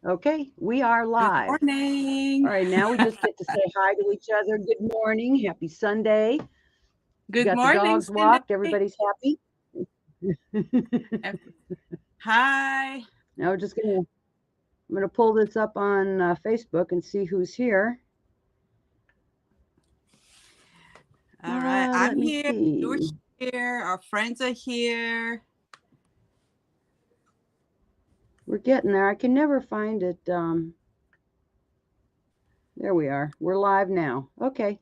Okay, we are Good live. All morning. right, now we just get to say hi to each other. Good morning. Happy Sunday. We Good got the morning, dogs Cindy. walked. Everybody's happy. Ev- Hi. Now I'm gonna pull this up on Facebook and see who's here. All right. Let I'm me here. You're see. here. Our friends are here. We're getting there. I can never find it. There we are. We're live now. Okay.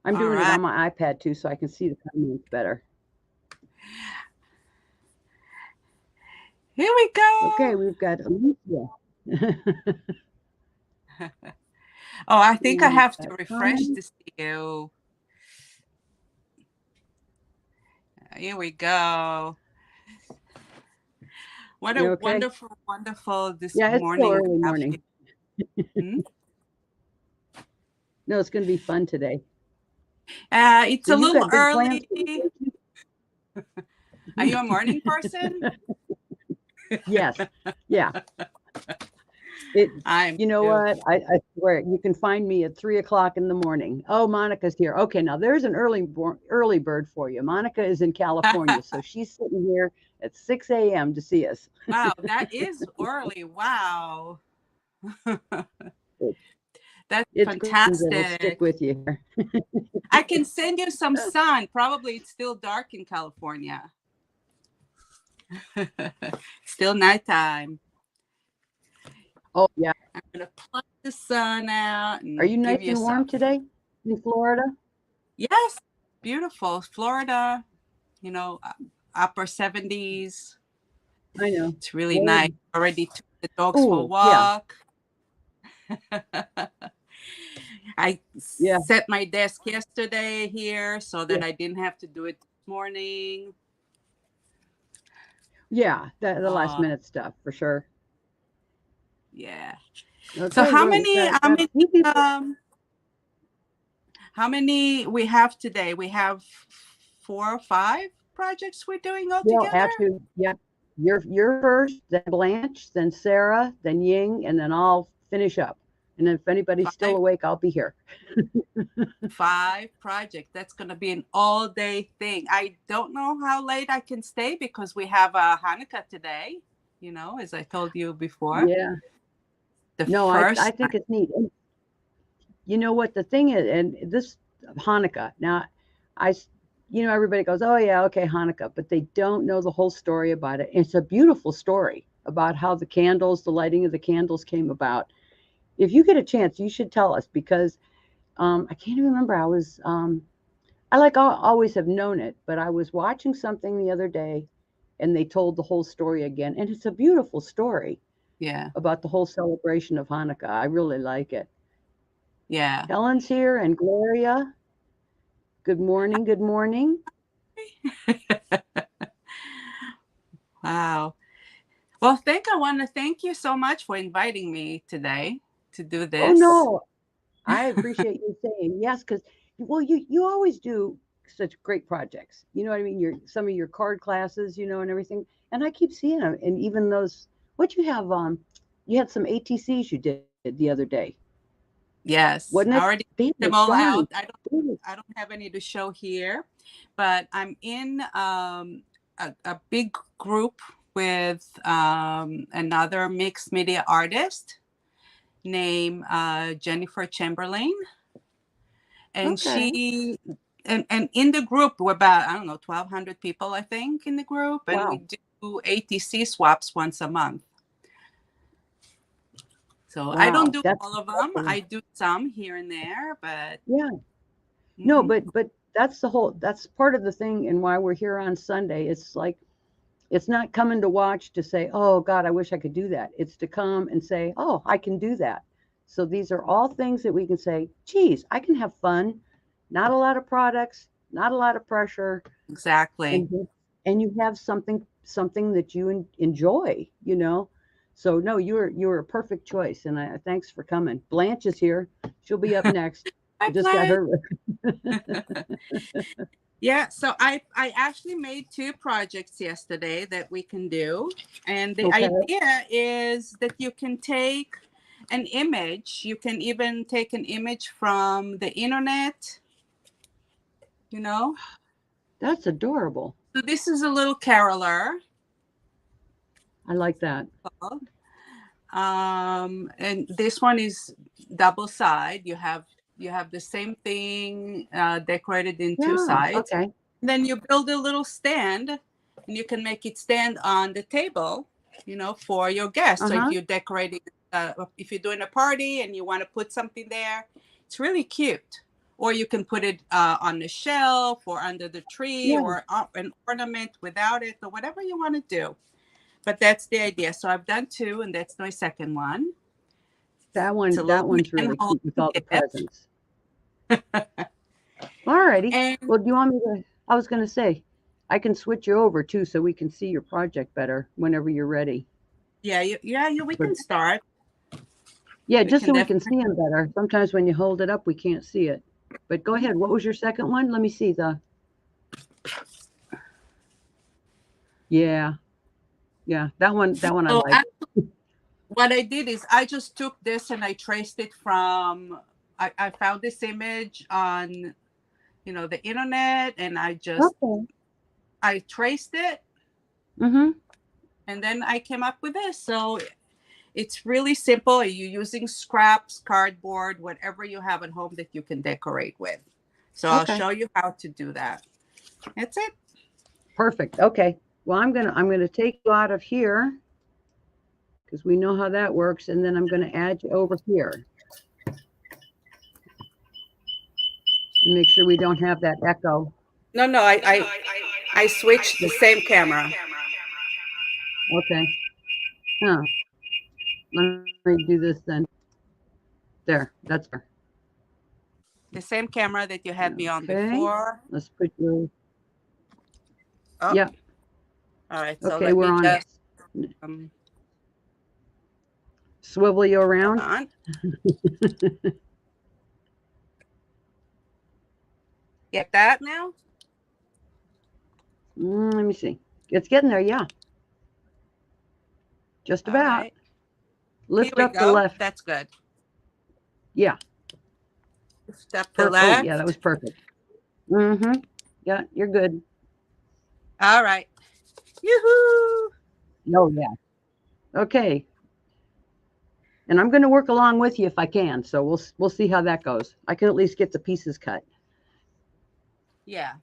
I'm All doing it right. on my iPad too, so I can see the comments better. Here we go. Okay, we've got Alicia. Oh, I think I We've have to got refresh Tom. to see you. Here we go. What You a okay? wonderful, wonderful this Yeah, it's still morning we early have morning. here. Hmm? No, it's going to be fun today. It's So a you've little got big plans early. for the Are you a vacation? morning person? Yes. Yeah. It. I'm You know too. what? I swear you can find me at 3 o'clock in the morning. Oh, Monica's here. Okay, now there's an early bird for you. Monica is in California, so she's sitting here at 6 a.m. to see us. Wow, that is early. Wow. It, That's it's great that'll stick fantastic. with you here. I can send you some sun. Probably it's still dark in California. Still nighttime. Oh yeah. I'm gonna plug the sun out Are and you give nice you and warm some. today in Florida? Yes, beautiful. Florida, upper 70s. I know. It's really We're nice. Already took the dogs for a oh yeah, walk. I yeah, set my desk yesterday here so yeah, that I didn't have to do it this morning. yeah. The last Uh, minute stuff for sure. yeah. So Okay, well, got a few people. how many we have today? We have 4 or 5 projects we're doing all Well, together. actually, yeah, you're first, then Blanche, then Sarah, then Ying, and then I'll finish up. And then if anybody's still Five awake, I'll be here. 5 projects. That's gonna be an all day thing. I don't know how late I can stay because we have a Hanukkah today, as I told you before. Yeah. The No, I first think it's neat. And you know what the thing is, and this Hanukkah. Now, I, s- everybody goes, oh yeah, okay, Hanukkah, but they don't know the whole story about it. It's a beautiful story about how the lighting of the candles came about. If you get a chance, you should tell us because I can't even remember. I like always have known it, but I was watching something the other day, and they told the whole story again, and it's a beautiful story yeah. about the whole celebration of Hanukkah. I really like it. Yeah. Helen's here and Gloria. Good morning. Good morning. Wow. Well, I want to thank you so much for inviting me today to do Oh this. no, I appreciate you saying yes because well, you always do such great projects. You know what I mean? Your some of your card classes, and everything. And I keep seeing them. And even those, what you have, you had some ATCs you did the other day, wasn't Yes, it? I already They put were them all fun. out. I don't have any to show here, but I'm in a big group with another mixed media artist named Jennifer Chamberlain, and Okay. she and in the group we're about, I don't know, 1,200 people I think in the group, and we Wow. do ATC swaps once a month. So I don't Wow. do That's all of them. that's a, I do some here and there, but yeah. No, mhm, but that's part of the thing and why we're here on Sunday. It's like it's not coming to watch to say, "Oh God, I wish I could do that." It's to come and say, "Oh, I can do that." So these are all things that we can say, "Geez, I can have fun." Not a lot of products, not a lot of pressure, exactly. and you have something that you enjoy. So no, you're a perfect choice, and thanks for coming. Blanche is here; she'll be up next. Hi, I just got Blanch. her. Yeah, so I actually made 2 projects yesterday that we can do. And the Okay. idea is that you can take an image. You can even take an image from the internet, you know. That's adorable. So this is a little caroler. I like that. And this one is double side. You have the same thing decorated in 2 sides. Okay. Then you build a little stand, and you can make it stand on the table, for your guests. So if Uh-huh. you're decorating, if you're doing a party and you want to put something there, it's really cute. Or you can put it on the shelf or under the tree, Yeah. or an ornament without it, or whatever you want to do. But that's the idea. So I've done 2, and that's my second one. That It's a one, little that one's man really cute with holding all the gifts. presents. All righty. And Well, do you want me to? I was going to say, I can switch you over too, so we can see your project better whenever you're ready. we But can start. yeah, We just can so we can definitely. see them better. Sometimes when you hold it up, we can't see it. But go ahead. What was your second one? Let me see the. Yeah, yeah, that one. That one I So like. what I did is I just took this and I traced it from. I found this image on the internet, and Okay. I traced it, Mm-hmm. and then I came up with this. So it's really simple. You're using scraps, cardboard, whatever you have at home that you can decorate with. So I'll Okay. show you how to do that. That's it. Perfect. Okay. Well, I'm gonna take you out of here because we know how that works, and then I'm gonna add you over here and make sure we don't have that echo. No, no, I switched the same camera. Okay. Huh. Let me do this then. There. That's better. The same camera that you had me on Okay. before. Let's put your. Oh, Yep. all right. So Okay. let We're me on it. just um, Swivel you hold around. on. Get that now? Let me see. It's getting there. Yeah. Just All about. right. Here Lift we up the go. left. That's good. Yeah. Step the Oh, yeah. That left. was perfect. Mm-hmm. Yeah. You're good. All right. Yoo-hoo! Oh, yeah. Okay. And I'm going to work along with you if I can. So we'll see how that goes. I can at least get the pieces cut. Yeah.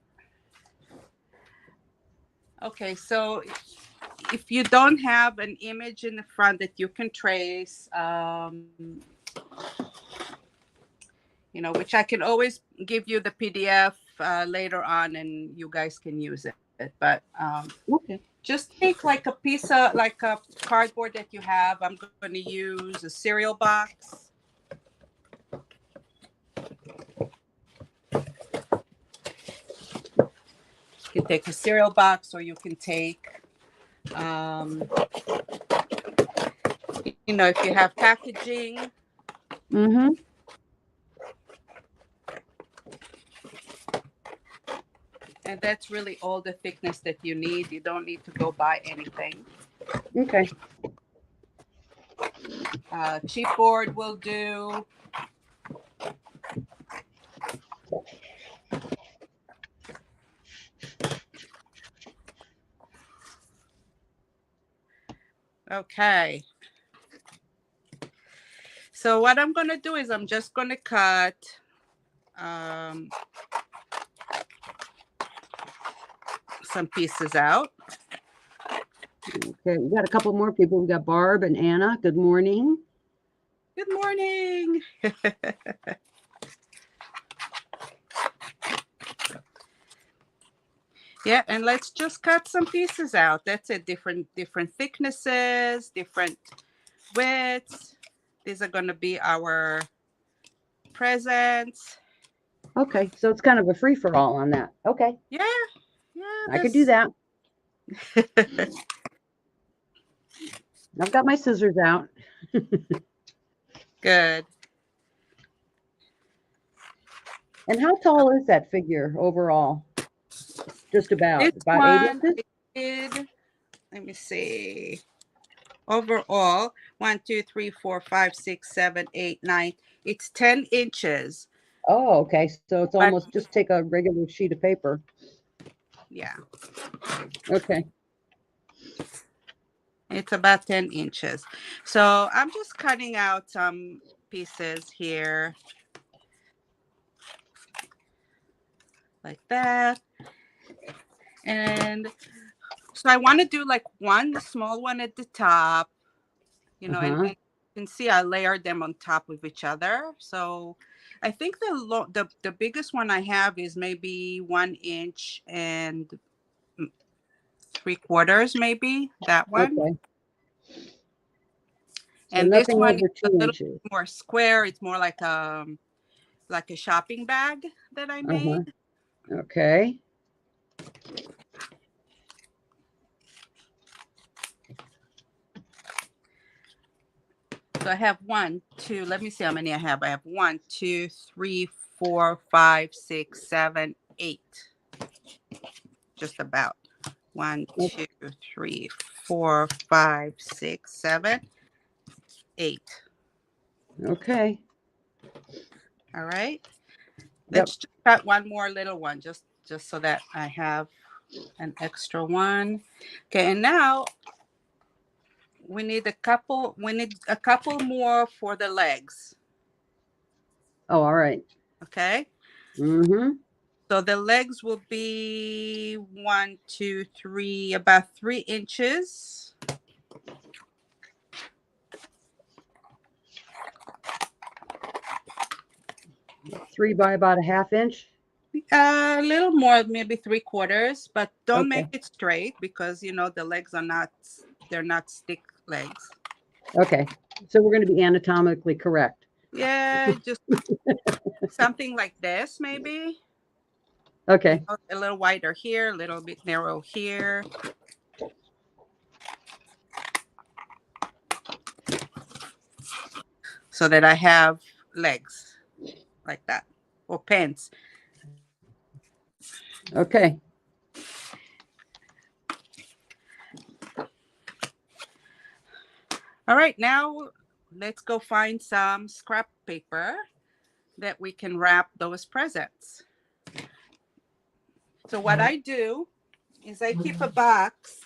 Okay. So if you don't have an image in the front that you can trace, which I can always give you the PDF later on, and you guys can use it. But Okay. just take like a piece of like a cardboard that you have. I'm going to use a cereal box. You can take a cereal box, or you can take, if you have packaging. Mm-hmm. And that's really all the thickness that you need. You don't need to go buy anything. Okay. Chipboard will do. Okay. So what I'm going to do is I'm just going to cut some pieces out. Okay. We got a couple more people. We got Barb and Anna. Good morning. Good morning. Yeah, and let's just cut some pieces out. That's it. Different thicknesses, different widths. These are going to be our presents. Okay. So it's kind of a free for all on that. Okay. Yeah, I could do that. this. I've got my scissors out. Good. And how tall is that figure overall? Just This about 8 one inches? I did, let me see. Overall, 1, 2, 3, 4, 5, 6, 7, 8, 9. It's 10 inches. Oh, okay. So it's But almost just take a regular sheet of paper. yeah, Okay. it's about 10 inches. So I'm just cutting out some pieces here like that. And so I want to do like one small one at the top, and Uh-huh. you can see I layered them on top of each other. So I think the biggest one I have is maybe 1 inch and 3/4, maybe that one. Okay. So And this nothing one is over a two little inches. more square. It's more like a shopping bag that I Uh-huh. made. Okay. So I have one, two. Let me see how many I have. I have 1, 2, 3, 4, 5, 6, 7, 8. Just about. 1, 2, 3, 4, 5, 6, 7, 8. Okay. All right. Yep. Let's just cut one more little one, just so that I have an extra one. Okay, and now we need a couple more for the legs. Oh, all right. Okay. Mm-hmm. So the legs will be 1, 2, 3, about 3 inches. 3 by about a half inch. A little more, maybe 3/4, but don't make Okay. it straight because the legs they're not stick legs. Okay. So we're going to be anatomically correct. Yeah, just something like this, maybe. Okay. A little wider here, a little bit narrow here. So that I have legs like that, or pants. Okay. All right, now let's go find some scrap paper that we can wrap those presents. So what I do is I keep a box.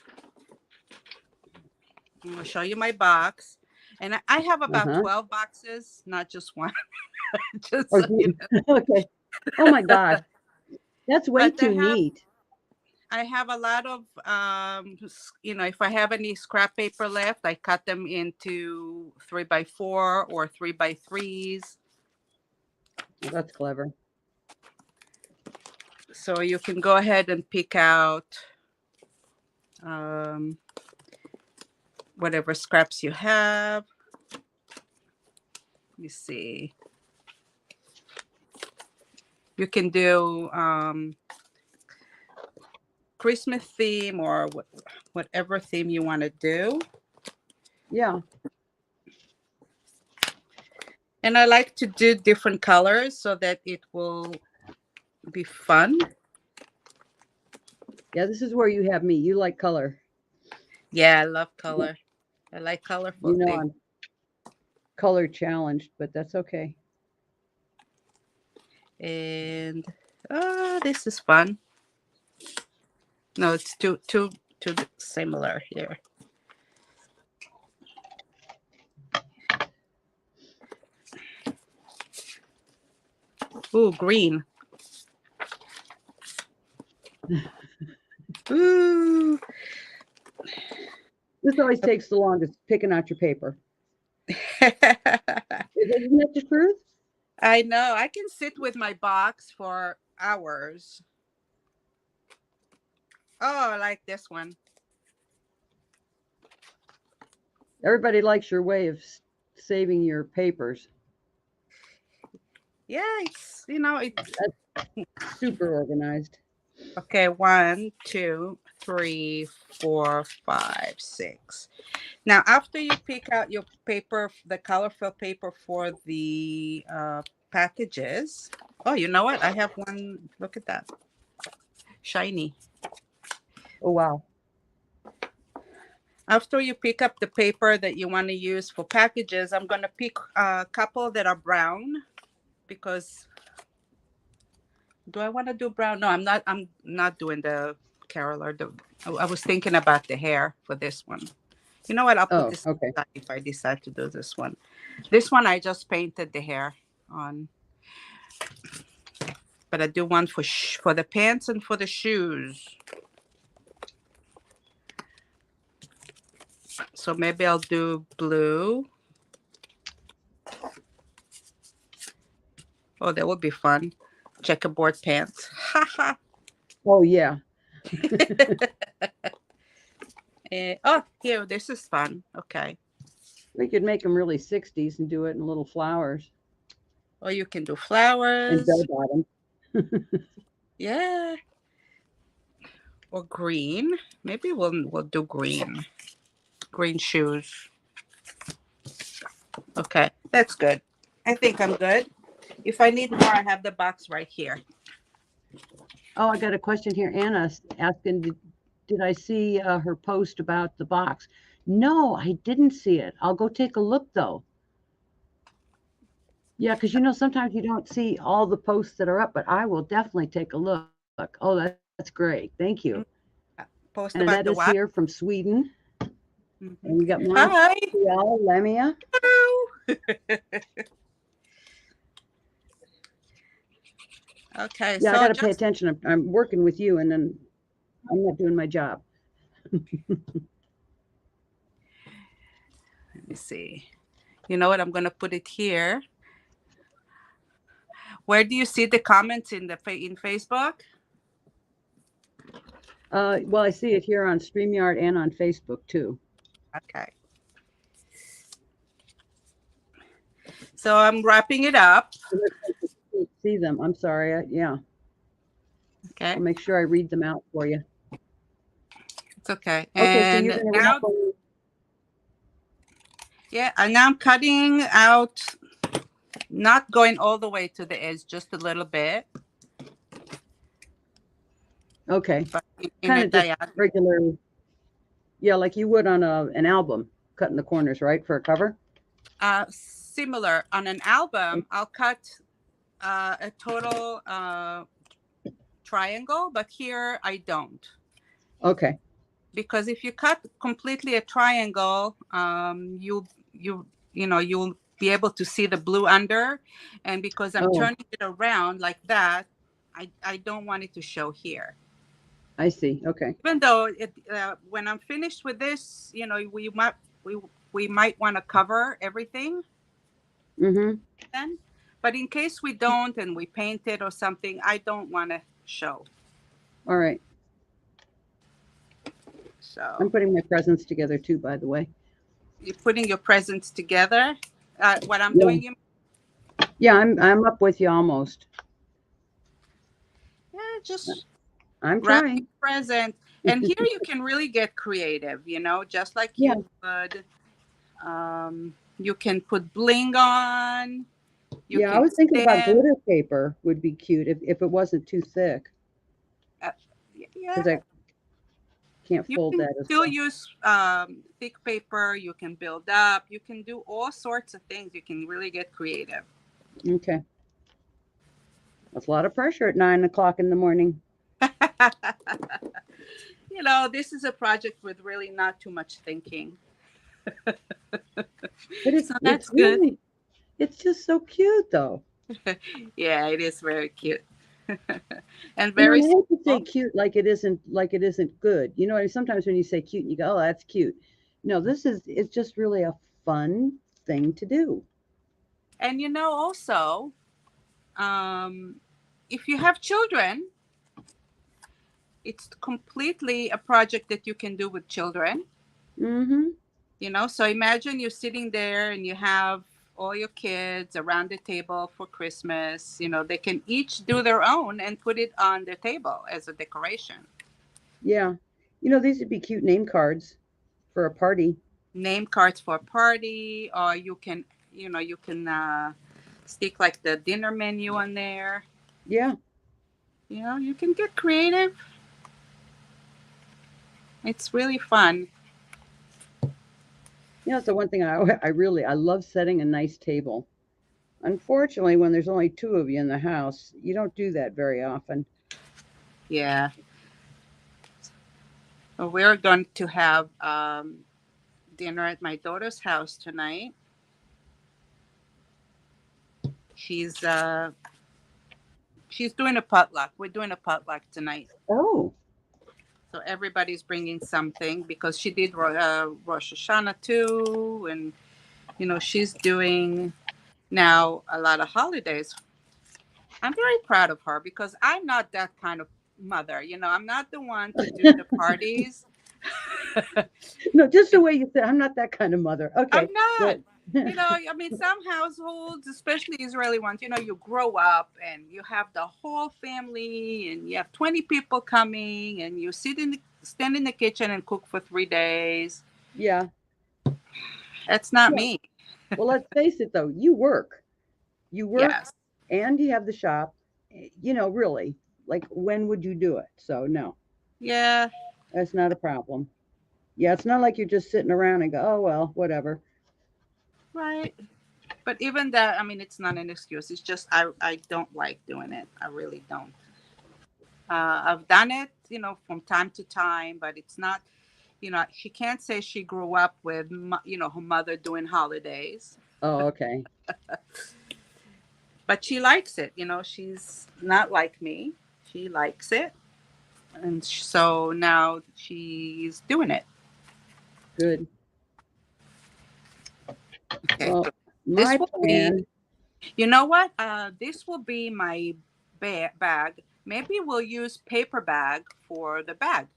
I'm going to show you my box. And I have about Uh-huh. 12 boxes, not just one. Just Oh, so you know. okay. Oh my gosh. That's way But too neat. I have a lot of, if I have any scrap paper left, I cut them into 3x4 or 3x3s. Oh, that's clever. So you can go ahead and pick out um, whatever scraps you have. Let me see. You can do Christmas theme or whatever theme you want to do. Yeah. And I like to do different colors so that it will be fun. Yeah, this is where you have me. You like color. Yeah, I love color. I like colorful You know things. I'm color challenged, but that's okay. And this is fun. No, it's too similar here. Ooh, green. Ooh. This always takes the longest picking out your paper. Isn't that the truth? I know. I can sit with my box for hours. Oh, I like this one. Everybody likes your way of saving your papers. Yeah, it's That's super organized. okay. 1, 2, 3, 4, 5, 6. Now, after you pick out your paper, the colorful paper for the packages. Oh, you know what? I have one. Look at that. Shiny. Oh, wow. After you pick up the paper that you want to use for packages, I'm going to pick a couple that are brown because do I want to do brown? No, I'm not doing the Carol or the. I was thinking about the hair for this one. You know what? I'll put Oh, this okay. aside if I decide to do this one. This one I just painted the hair on, but I do one for the pants and for the shoes. So maybe I'll do blue. Oh, that would be fun. Checkerboard pants. Haha. Oh, yeah. Oh, here, this is fun. Okay. We could make them really 60s and do it in little flowers Or you can do and bell flowers. bottoms. Yeah. Or green. Maybe we'll do green. Green shoes. Okay, that's good. I think I'm good. If I need more, I have the box right here. Oh, I got a question here. Anna asking, did I see her post about the box? No, I didn't see it. I'll go take a look though. Yeah, because sometimes you don't see all the posts that are up, but I will definitely take a look. Oh, that's great. Thank you. And Post that about is the here what? from Sweden. Mm-hmm. And we got Hi. Montreal, Lemia. Hello. Okay, Yeah, I so got to pay just attention. I'm working with you, and then I'm not doing my job. let me see. You know what? I'm gonna put it here. Where do you see the comments in in Facebook? Well, I see it here on StreamYard and on Facebook too. Okay. So I'm wrapping it up. See them. I'm sorry. Yeah, Okay, I'll make sure I read them out for you. it's okay. Okay, so you're And going to wrap now, them. yeah, and now I'm cutting out, not going all the way to the edge, just a little bit, Okay, but in kind a of just diagonal. regular. Yeah, like you would on an album, cutting the corners, right, for a cover. Similar on an album, I'll cut a total triangle, but here I don't. Okay. Because if you cut completely a triangle, you'll be able to see the blue under, and because I'm Oh, turning it around like that, I don't want it to show here. I see. Okay. Even though when I'm finished with this, we we might want to cover everything Mm-hmm. then, but in case we don't and we paint it or something, I don't want to show. All right. I'm So putting my presents together too, by the way. you're putting your presents together. What I'm Yeah. doing, Yeah, I'm up with you almost. yeah, just I'm wrapping trying. present. And here you can really get creative, just like Yeah. you would. You can put bling on. You Yeah, I can was thinking about stamp. glitter paper would be cute if it wasn't too thick Uh, because yeah, I can't you fold can that as still well. use thick paper. You can build up. You can do all sorts of things. You can really get creative. Okay. That's a lot of pressure at 9 o'clock in the morning. This is a project with really not too much thinking. But So that's good. it's just so cute though. Yeah, it is very cute. And And very I hate to say simple. cute like it isn't good. Sometimes when you say cute, you go, "Oh, that's cute." No, it's just really a fun thing to do. And also, um, if you have children, it's completely a project that you can do with children. Mm-hmm. So imagine you're sitting there and you have all your kids around the table for Christmas. They can each do their own and put it on their table as a decoration. Yeah. These would be cute name cards for a party. Name cards for a party, or you can stick like the dinner menu on there. Yeah. You can get creative. It's really fun. You know, it's the one thing I love setting a nice table. Unfortunately, when there's only two of you in the house, you don't do that very often. Yeah. So we're going to have dinner at my daughter's house tonight. She's uh, she's doing a potluck. We're doing a potluck tonight. Oh, So everybody's bringing something because she did Rosh Hashanah too, and she's doing now a lot of holidays. I'm very proud of her because I'm not that kind of mother. I'm not the one to do the parties. no, just the way you said, I'm not that kind of mother. I'm Okay, not. good. I mean, some households, especially Israeli ones, you grow up and you have the whole family and you have 20 people coming and you stand in the kitchen and cook for 3 days. Yeah. That's not Yeah. me. Well, let's face it, though. You work, Yes. and you have the shop. Really, like, when would you do it? So, no, Yeah. that's not a problem. Yeah, it's not like you're just sitting around and go, oh, well, whatever. Right. But even that, I mean, it's not an excuse. It's just I don't like doing it. I really don't. I've done it, from time to time, but it's not, she can't say she grew up with, her mother doing holidays, Oh, okay. but she likes it. She's not like me. She likes it. And so now she's doing it. Good. Okay. Well, So this my will be, plan. you know what? This will be my bag. Maybe we'll use paper bag for the bag.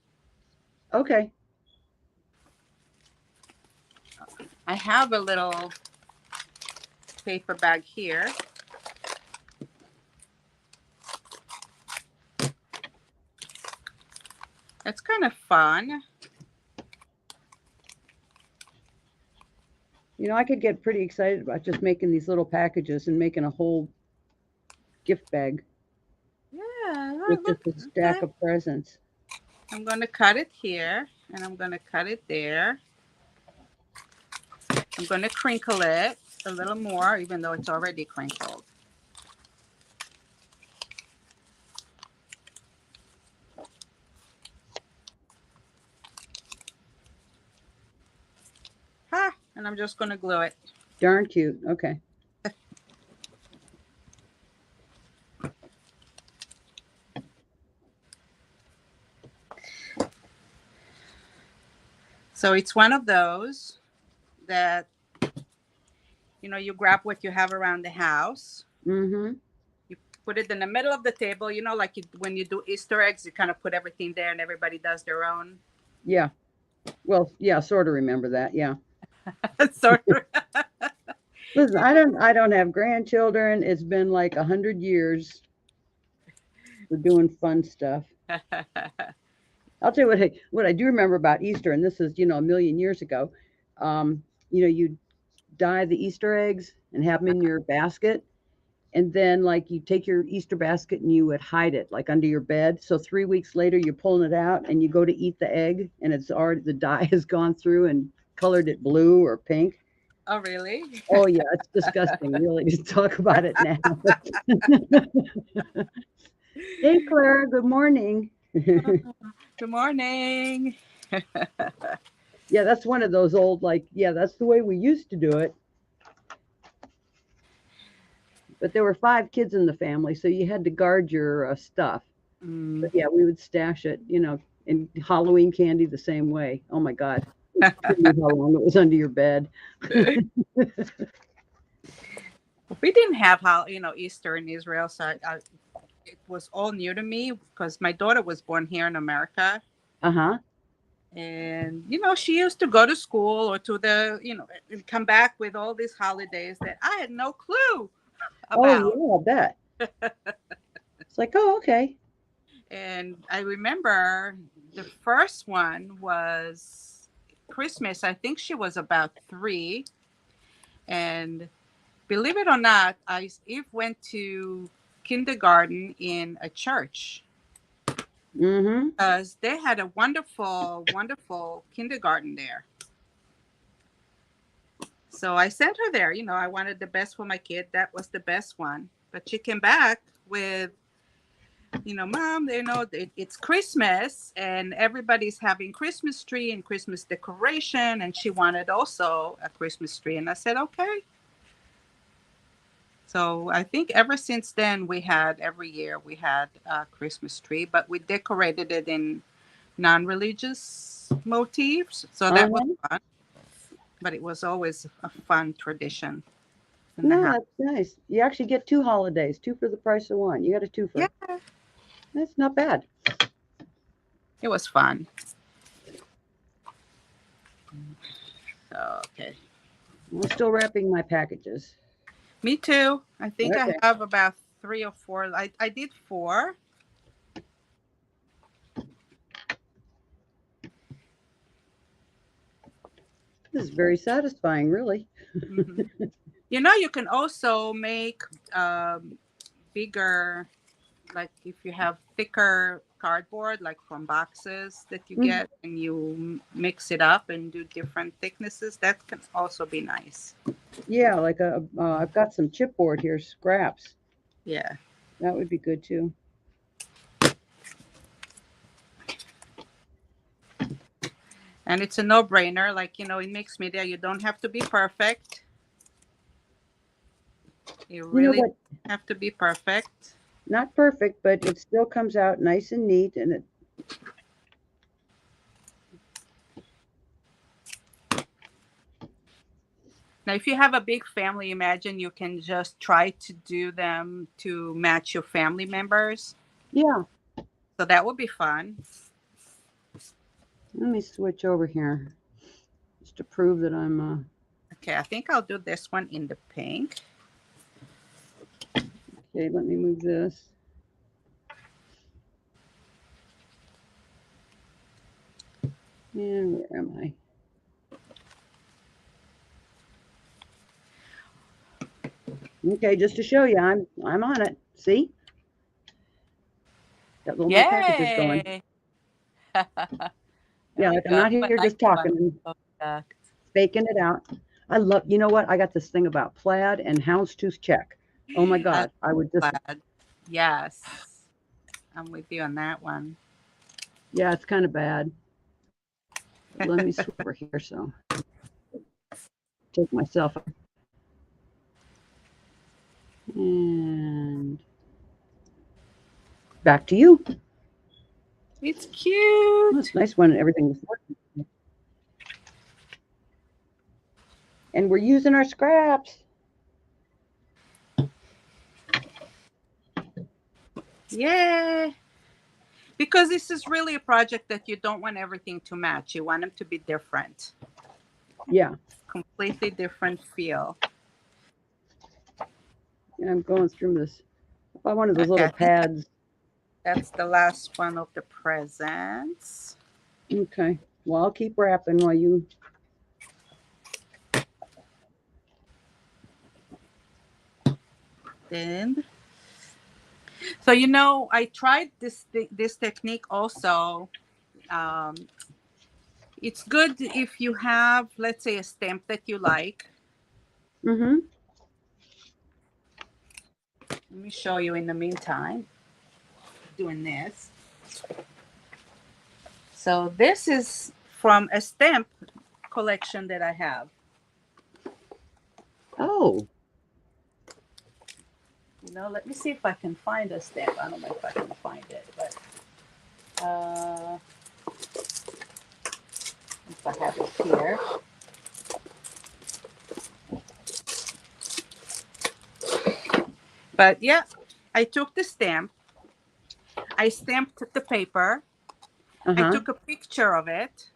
Okay. I have a little paper bag here. It's kind of fun. I could get pretty excited about just making these little packages and making a whole gift bag Yeah, oh, with look. just a Okay. stack of presents. I'm going to cut it here and I'm going to cut it there. I'm going to crinkle it a little more, even though it's already crinkled. Ha! And I'm just going to glue it. Darn cute. Okay. So it's one of those that, you grab what you have around the house. Mm-hmm. You put it in the middle of the table, like when you do Easter eggs, you kind of put everything there and everybody does their own. Yeah. Well, yeah, sort of remember that. Yeah. Sort of. Listen, I don't have grandchildren. It's been like 100 years. We're doing fun stuff. I'll tell you what I do remember about Easter, and this is a million years ago. You dye the Easter eggs and have them in your basket, and then like you take your Easter basket and you would hide it like under your bed. So 3 weeks later, you're pulling it out and you go to eat the egg, and it's already the dye has gone through and colored it blue or pink. Oh, really? Oh yeah, it's disgusting, really, to talk about it now. Hey, Clara. Good morning. Good morning. Yeah, that's one of those old, like, yeah, that's the way we used to do it. But there were 5 kids in the family, so you had to guard your stuff. But Mm. yeah, we would stash it, and Halloween candy the same way. Oh my God. Who knew how long it was under your bed? We didn't have Easter in Israel, so it was all new to me because my daughter was born here in America, Uh-huh. and she used to go to school or to the and come back with all these holidays that I had no clue Oh about. yeah, I bet. It's like, oh, okay. And I remember the first one was Christmas. I think she was about 3, and believe it or not, Eve went to kindergarten in a church. Mm-hmm. because they had a wonderful, wonderful kindergarten there. So I sent her there. I wanted the best for my kid. That was the best one. But she came back with, Mom, it's Christmas and everybody's having Christmas tree and Christmas decoration. And she wanted also a Christmas tree. And I said, okay. So I think ever since then, every year we had a Christmas tree, but we decorated it in non-religious motifs. So that was Uh-huh. fun. But it was always a fun tradition in the No, house. that's nice. You actually get two holidays, two for the price of one. You got a Yeah, twofer. That's not bad. it was fun. Okay. I'm still wrapping my packages. Me too. I think I Okay. have about 3 or 4. I did 4. This is very satisfying, really. Hmm. You can also make bigger, like if you have thicker cardboard, like from boxes that you Mhm. get, and you mix it up and do different thicknesses. That can also be nice. Yeah, like I've got some chipboard here, scraps. Yeah. That would be good too. And it's a no-brainer. Like, in mixed media, you don't have to be perfect. You You know really what? don't have to be perfect. Not perfect, but it still comes out nice and neat, and it. Now, if you have a big family, imagine you can just try to do them to match your family members. Yeah. So that would be fun. Let me switch over here just to prove that I'm. Okay, I think I'll do this one in the pink. Okay, let me move this. And where am I? Okay, just to show you, I'm on it. See? Got little more packages going. Yay! There Yeah, we like I'm go. not here I just like talking fun and product. faking it out. I love. You know what? I got this thing about plaid and houndstooth check. Oh my I God, I would just. glad. Yes, I'm with you on that one. Yeah, it's kind of bad. But let me switch over here so take myself and back to you. It's Well, cute. it's nice when everything was working. And we're using our scraps. Yay! Because this is really a project that you don't want everything to match. You want them to be different, Yeah, completely different feel. and I'm going through this. I bought one of those Okay, little I think pads. that's the last one of the presents. Okay. Well, I'll keep wrapping while you. And so I tried this technique also. Um, it's good if you have, let's say, a stamp that you like. Mm-hmm. Let me show you in the meantime. Doing this. So this is from a stamp collection that I have. Oh. Let me see if I can find a stamp. I don't know if I can find it, but if I have it here. But yeah, I took the stamp. I stamped the paper. I Uh-huh. took a picture of it.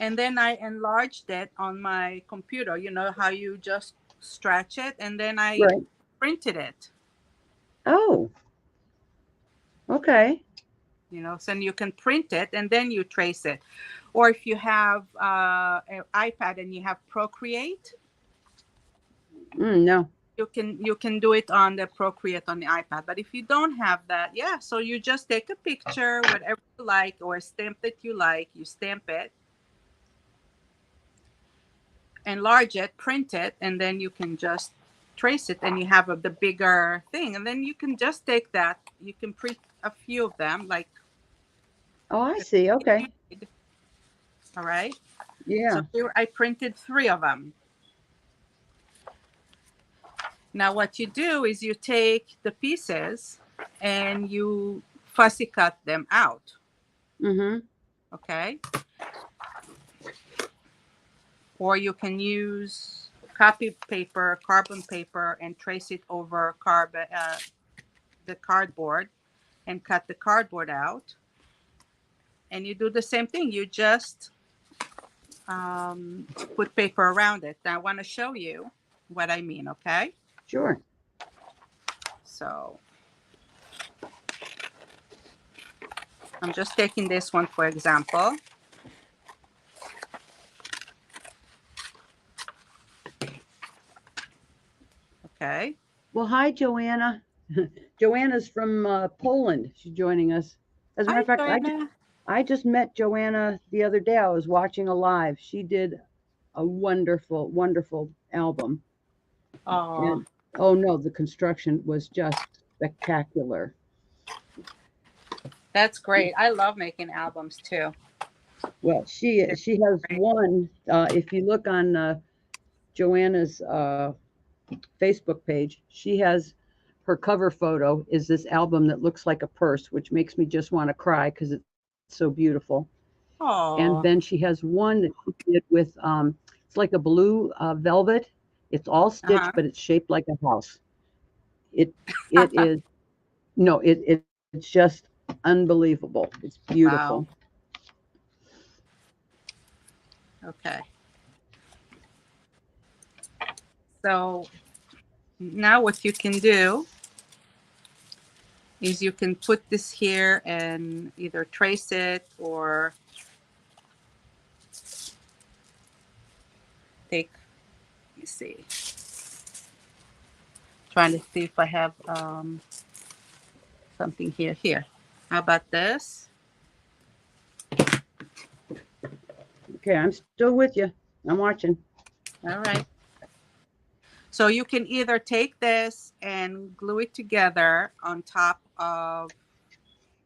And then I enlarged it on my computer. You know how you just stretch it, and then I Right. printed it. Oh. Okay. So you can print it and then you trace it. Or if you have an iPad and you have Procreate, No. you can do it on the Procreate on the iPad. But if you don't have that, yeah, so you just take a picture, whatever you like, or a stamp that you like, you stamp it, enlarge it, print it, and then you can just trace it, and you have the bigger thing. And then you can just take that, you can print a few of them, like, Oh, I see. Okay. all right. So Yeah. here I printed 3 of them. Now what you do is you take the pieces and you fussy cut them out. Mm-hmm. Okay. Or you can use copy paper, carbon paper, and trace it over the cardboard and cut the cardboard out. And you do the same thing. You just put paper around it. Now I want to show you what I mean, okay? Sure. So I'm just taking this one for example. Okay. Well, hi, Joanna. Joanna's from Poland. She's joining us. As a matter Hi, of fact, Joanna. I just met Joanna the other day. I was watching a live. She did a wonderful, wonderful album. Oh, And oh no, the construction was just spectacular. that's great. I love making albums too. Well, They're she has great. one. If you look on Joanna's Facebook page, she has her cover photo is this album that looks like a purse, which makes me just want to cry because it's so beautiful. And then Oh, she has one that she did with it's like a blue velvet. It's all stitched, uh-huh. but it's shaped like a house. It it is no, it's just unbelievable. It's beautiful. Wow. Okay. So now what you can do is you can put this here and either trace it or take, let me see, trying to see if I have something here. Here. How about this? Okay, I'm still with you. I'm watching. All right. So you can either take this and glue it together on top of,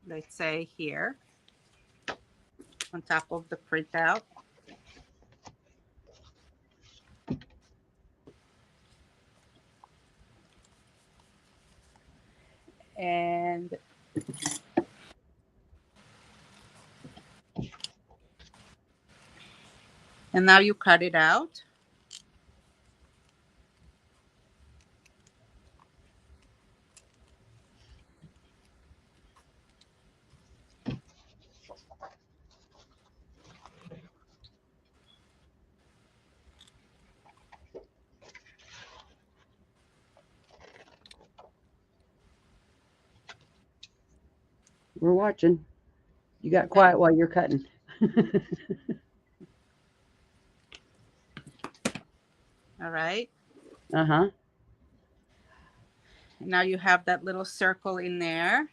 let's say here, on top of the printout. And now you cut it out. We're watching. You got Okay. quiet while you're cutting. All right. Uh-huh. And now you have that little circle in there.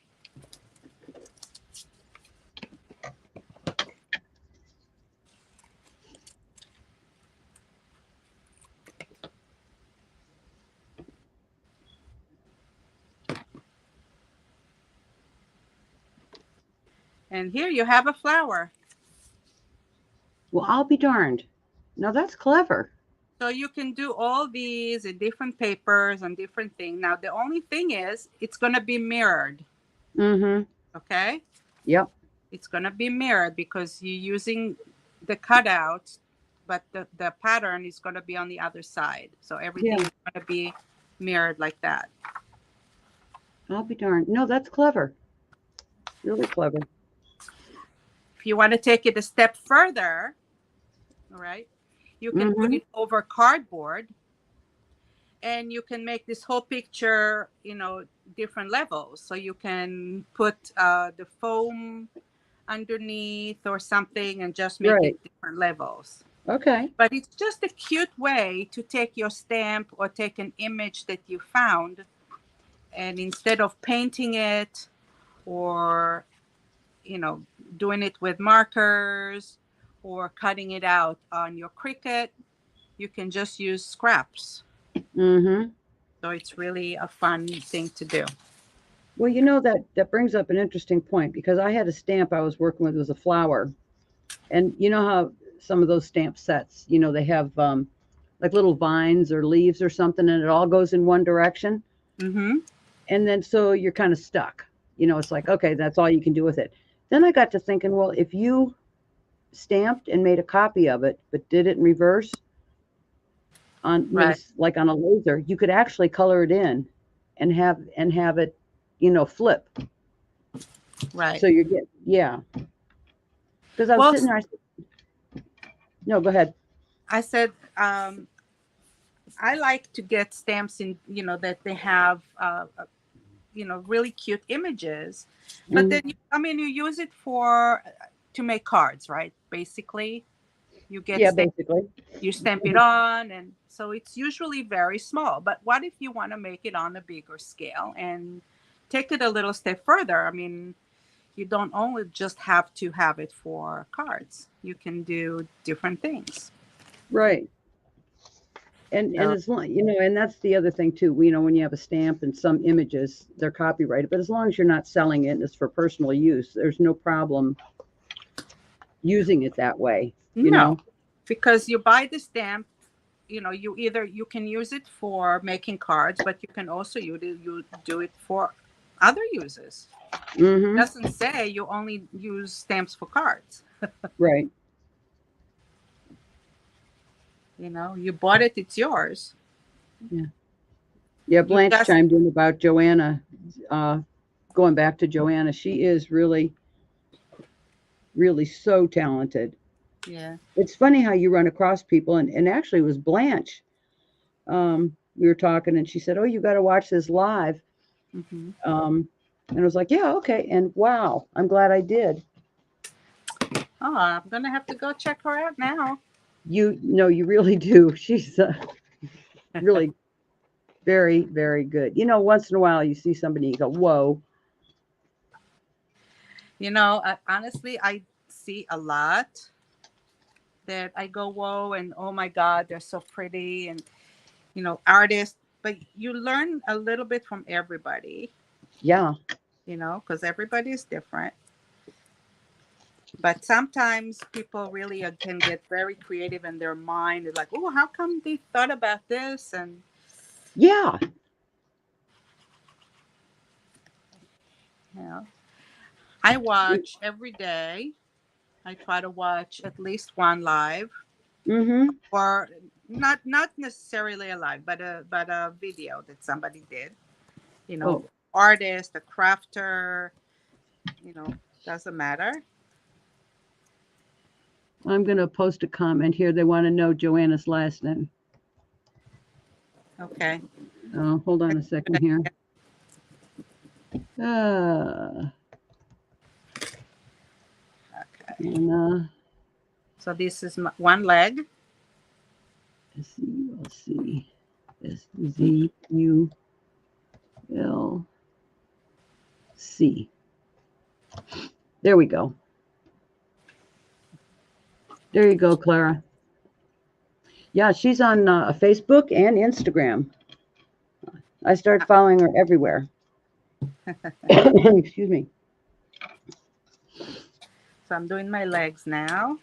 And here you have a flower. Well, I'll be darned. Now that's clever. So you can do all these in different papers and different things. Now, the only thing is it's going to be mirrored. Mm-hmm. Okay. Yep. It's going to be mirrored because you're using the cutout, but the pattern is going to be on the other side. So everything Yeah. is going to be mirrored like that. I'll be darned. No, that's clever. Really clever. If you want to take it a step further, all right, you can put Mm-hmm. it over cardboard and you can make this whole picture, different levels. So you can put the foam underneath or something and just make it Right. different levels. Okay. But it's just a cute way to take your stamp or take an image that you found, and instead of painting it or, you know, doing it with markers or cutting it out on your Cricut, you can just use scraps. Mm-hmm. So it's really a fun thing to do. Well, that brings up an interesting point because I had a stamp I was working with, it was a flower. And you know how some of those stamp sets, they have like little vines or leaves or something, and it all goes in one direction. Mm-hmm. And then so you're kind of stuck. It's like, okay, that's all you can do with it. Then I got to thinking, well, if you stamped and made a copy of it, but did it in reverse on, Right. like on a laser, you could actually color it in and have it, flip. Right. So you get, yeah. Because I was Well, sitting there, I said, no, go ahead. I said, I like to get stamps in, that they have, really cute images. But Hmm. then, I mean, you use it for to make cards, right? Basically, you get Yeah, stamp, basically. you stamp it on, and so it's usually very small. But what if you want to make it on a bigger scale and take it a little step further? I mean, you don't only just have to have it for cards. You can do different things. Right. And So, as long, and that's the other thing too. When you have a stamp and some images, they're copyrighted, but as long as you're not selling it and it's for personal use, there's no problem using it that way. You no, know. because you buy the stamp, you can use it for making cards, but you can also you do it for other uses. It Mm-hmm. doesn't say you only use stamps for cards. Right. You bought it, it's yours. Yeah. Yeah. You Blanche just chimed in about Joanna. Uh, Going back to Joanna, she is really, really so talented. Yeah. It's funny how you run across people, and actually, it was Blanche. We were talking, and she said, "Oh, you got to watch this live." Hmm. And I was like, "Yeah, okay." And wow, I'm glad I did. Oh, I'm gonna have to go check her out now. You know, you really do. She's really very, very good. Once in a while you see somebody, you go, "Whoa." Honestly, I see a lot that I go, whoa, and oh my God, they're so pretty, and artists. But you learn a little bit from everybody, Yeah, because everybody is different. But sometimes people really can get very creative in their mind. They're like, oh, how come they thought about this? And, yeah. you know, I watch every day. I try to watch at least one live, Mm-hmm. or not necessarily a live, but a video that somebody did. You know, Oh, artist, a crafter, doesn't matter. I'm gonna post a comment here. They want to know Joanna's last name. Okay. Hold on a second here. Uh, Okay. Anna. So this is one leg. S-E-L-C. S-Z-U-L-C. There we go. There you go, Clara. Yeah, she's on Facebook and Instagram. I started following her everywhere. Excuse me. So I'm doing my legs now.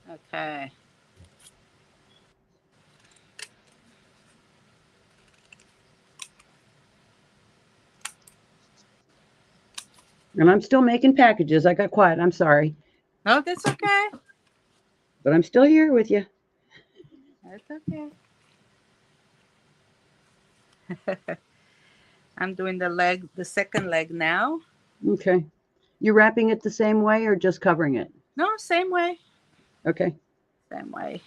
Okay. And I'm still making packages. I got quiet. I'm sorry. Oh, that's okay. But I'm still here with you. That's okay. I'm doing the second leg now. Okay. You wrapping it the same way or just covering it? No, same way. Okay. Same way.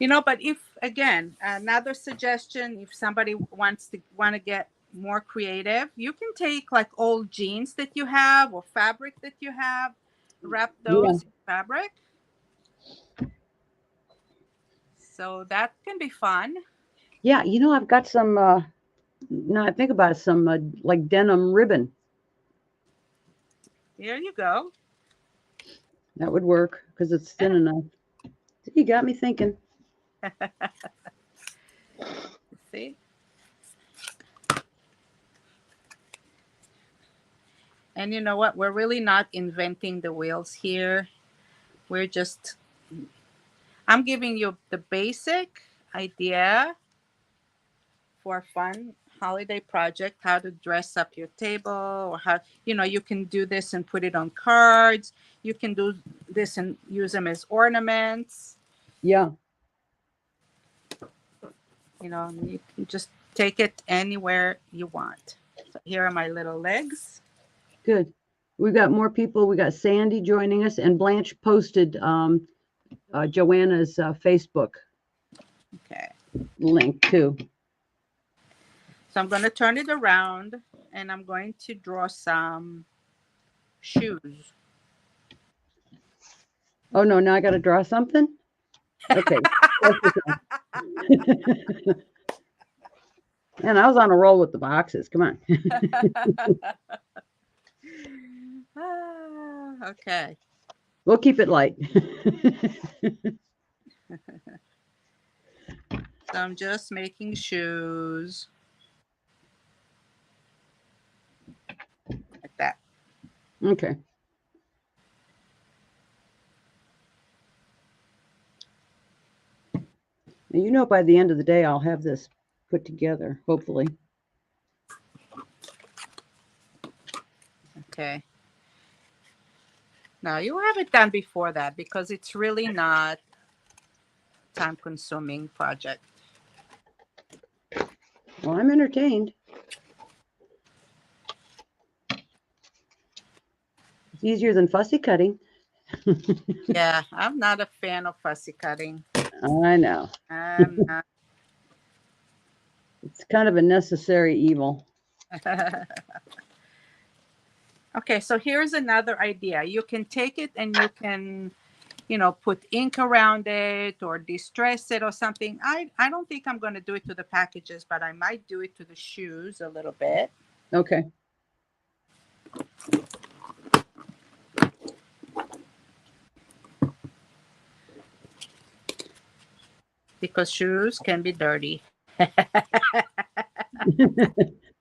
But again, another suggestion, if somebody want to get more creative, you can take like old jeans that you have or fabric that you have, wrap Yeah. those in fabric. So that can be fun. Yeah, I've got some, now I think about it, some like denim ribbon. There you go. That would work because it's thin enough. You got me thinking. See? And you know what? We're really not inventing the wheels here. We're just, I'm giving you the basic idea for a fun holiday project, how to dress up your table, or how, you can do this and put it on cards. You can do this and use them as ornaments. Yeah, You can just take it anywhere you want. So here are my little legs. good. We've got more people. We got Sandy joining us, and Blanche posted Joanna's Facebook Okay. link too. So I'm going to turn it around and I'm going to draw some shoes. Oh no, now I got to draw something. Okay. Man, I was on a roll with the boxes. Come on. Okay. We'll keep it light. So I'm just making shoes. Like that. Okay. Now, by the end of the day, I'll have this put together, hopefully. Okay. Now you have it done before that because it's really not time-consuming project. Well, I'm entertained. It's easier than fussy cutting. Yeah, I'm not a fan of fussy cutting. I know. I'm not. It's kind of a necessary evil. Okay, so here's another idea. You can take it and you can, put ink around it or distress it or something. I don't think I'm going to do it to the packages, but I might do it to the shoes a little bit. Okay. Because shoes can be dirty.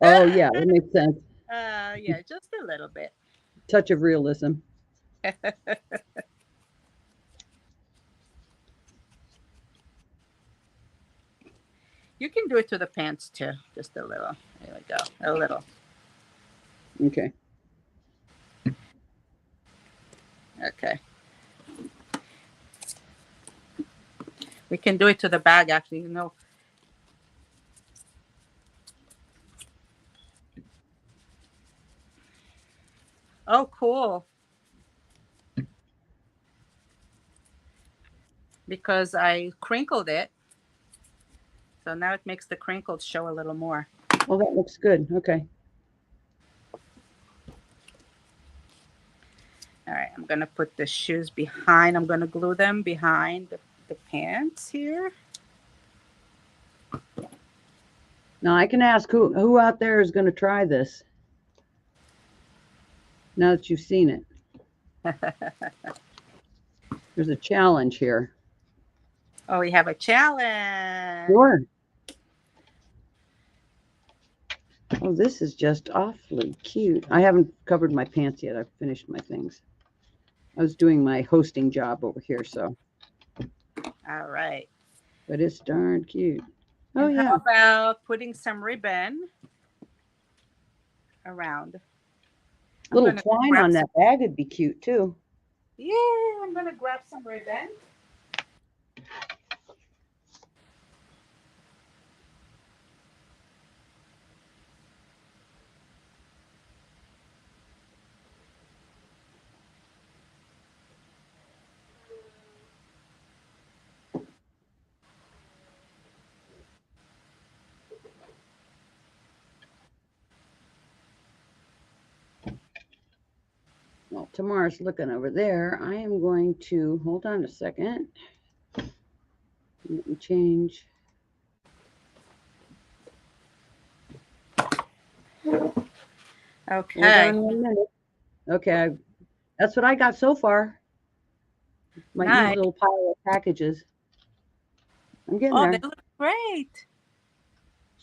Oh, yeah, that makes sense. Yeah, just a little bit. Touch of realism. You can do it to the pants too, just a little. There we go, a little. Okay. Okay. We can do it to the bag, actually. Oh, cool. Because I crinkled it. So now it makes the crinkles show a little more. Oh, that looks good. Okay. All right, I'm going to put the shoes behind. I'm going to glue them behind the pants here. Now I can ask who out there is going to try this. Now that you've seen it. There's a challenge here. Oh, we have a challenge. Sure. Oh, this is just awfully cute. I haven't covered my pants yet. I've finished my things. I was doing my hosting job over here, so. All right. But it's darn cute. Oh, and yeah. How about putting some ribbon around? Little twine on that bag would be cute, too. Yeah, I'm going to grab some ribbon. Well, Tamar's looking over there. I am going to hold on a second. Let me change. Hold Okay. on 1 minute. Okay, that's what I got so far. My neat Nice. little pile of packages. I'm getting Oh, they there. look great.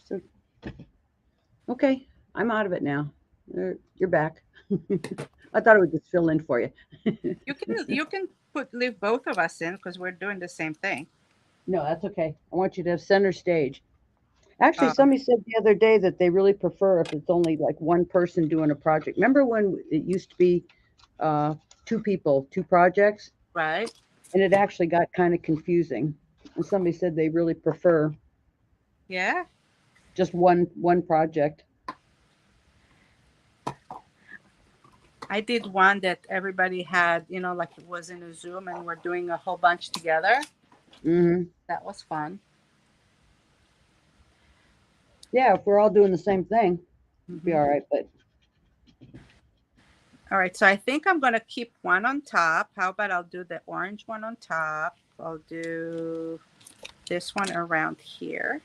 So, okay, I'm out of it now. You're back. I thought it would just fill in for you. You can leave both of us in because we're doing the same thing. No, that's okay. I want you to have center stage. Actually, Oh, somebody said the other day that they really prefer if it's only like one person doing a project. Remember when it used to be uh, two people, two projects, right. and it actually got kind of confusing. And somebody said they really prefer Yeah. just one project. I did one that everybody had, like it was in a Zoom and we're doing a whole bunch together. Hmm. That was fun. Yeah, if we're all doing the same thing, it'd be Hmm. all right. But All right. So I think I'm going to keep one on top. How about I'll do the orange one on top? I'll do this one around here.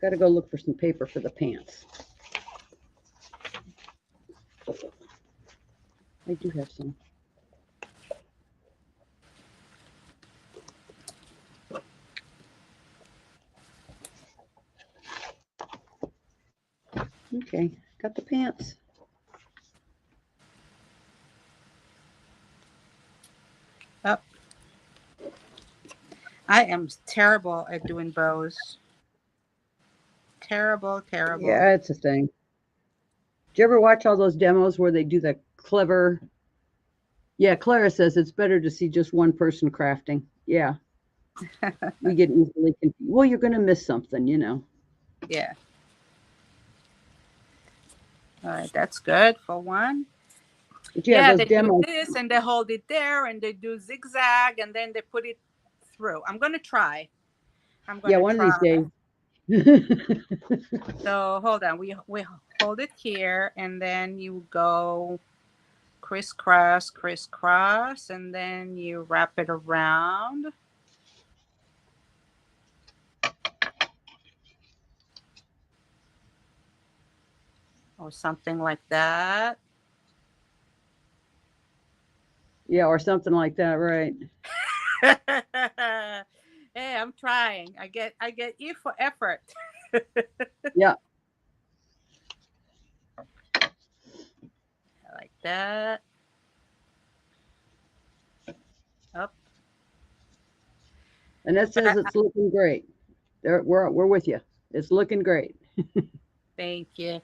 got to go look for some paper for the pants. I do have some. Okay, got the pants. Oh, I am terrible at doing bows. Terrible, terrible. Yeah, it's a thing. Do you ever watch all those demos where they do the clever? Yeah, Clara says it's better to see just one person crafting. Yeah, we get easily confused. Well, you're going to miss something. Yeah. All right. That's good for one. But yeah, Yeah, those they do demos. this and they hold it there and they do zigzag and then they put it through. I'm going to try. I'm going Yeah, to one of try. these days. So hold on. We hold it here and then you go crisscross, crisscross, and then you wrap it around or something like that. Yeah, or something like that, right? Hey, I'm trying. I get E for effort. Yeah, Like that. Up. and that But says it's looking great. We're with you. It's looking great. thank you.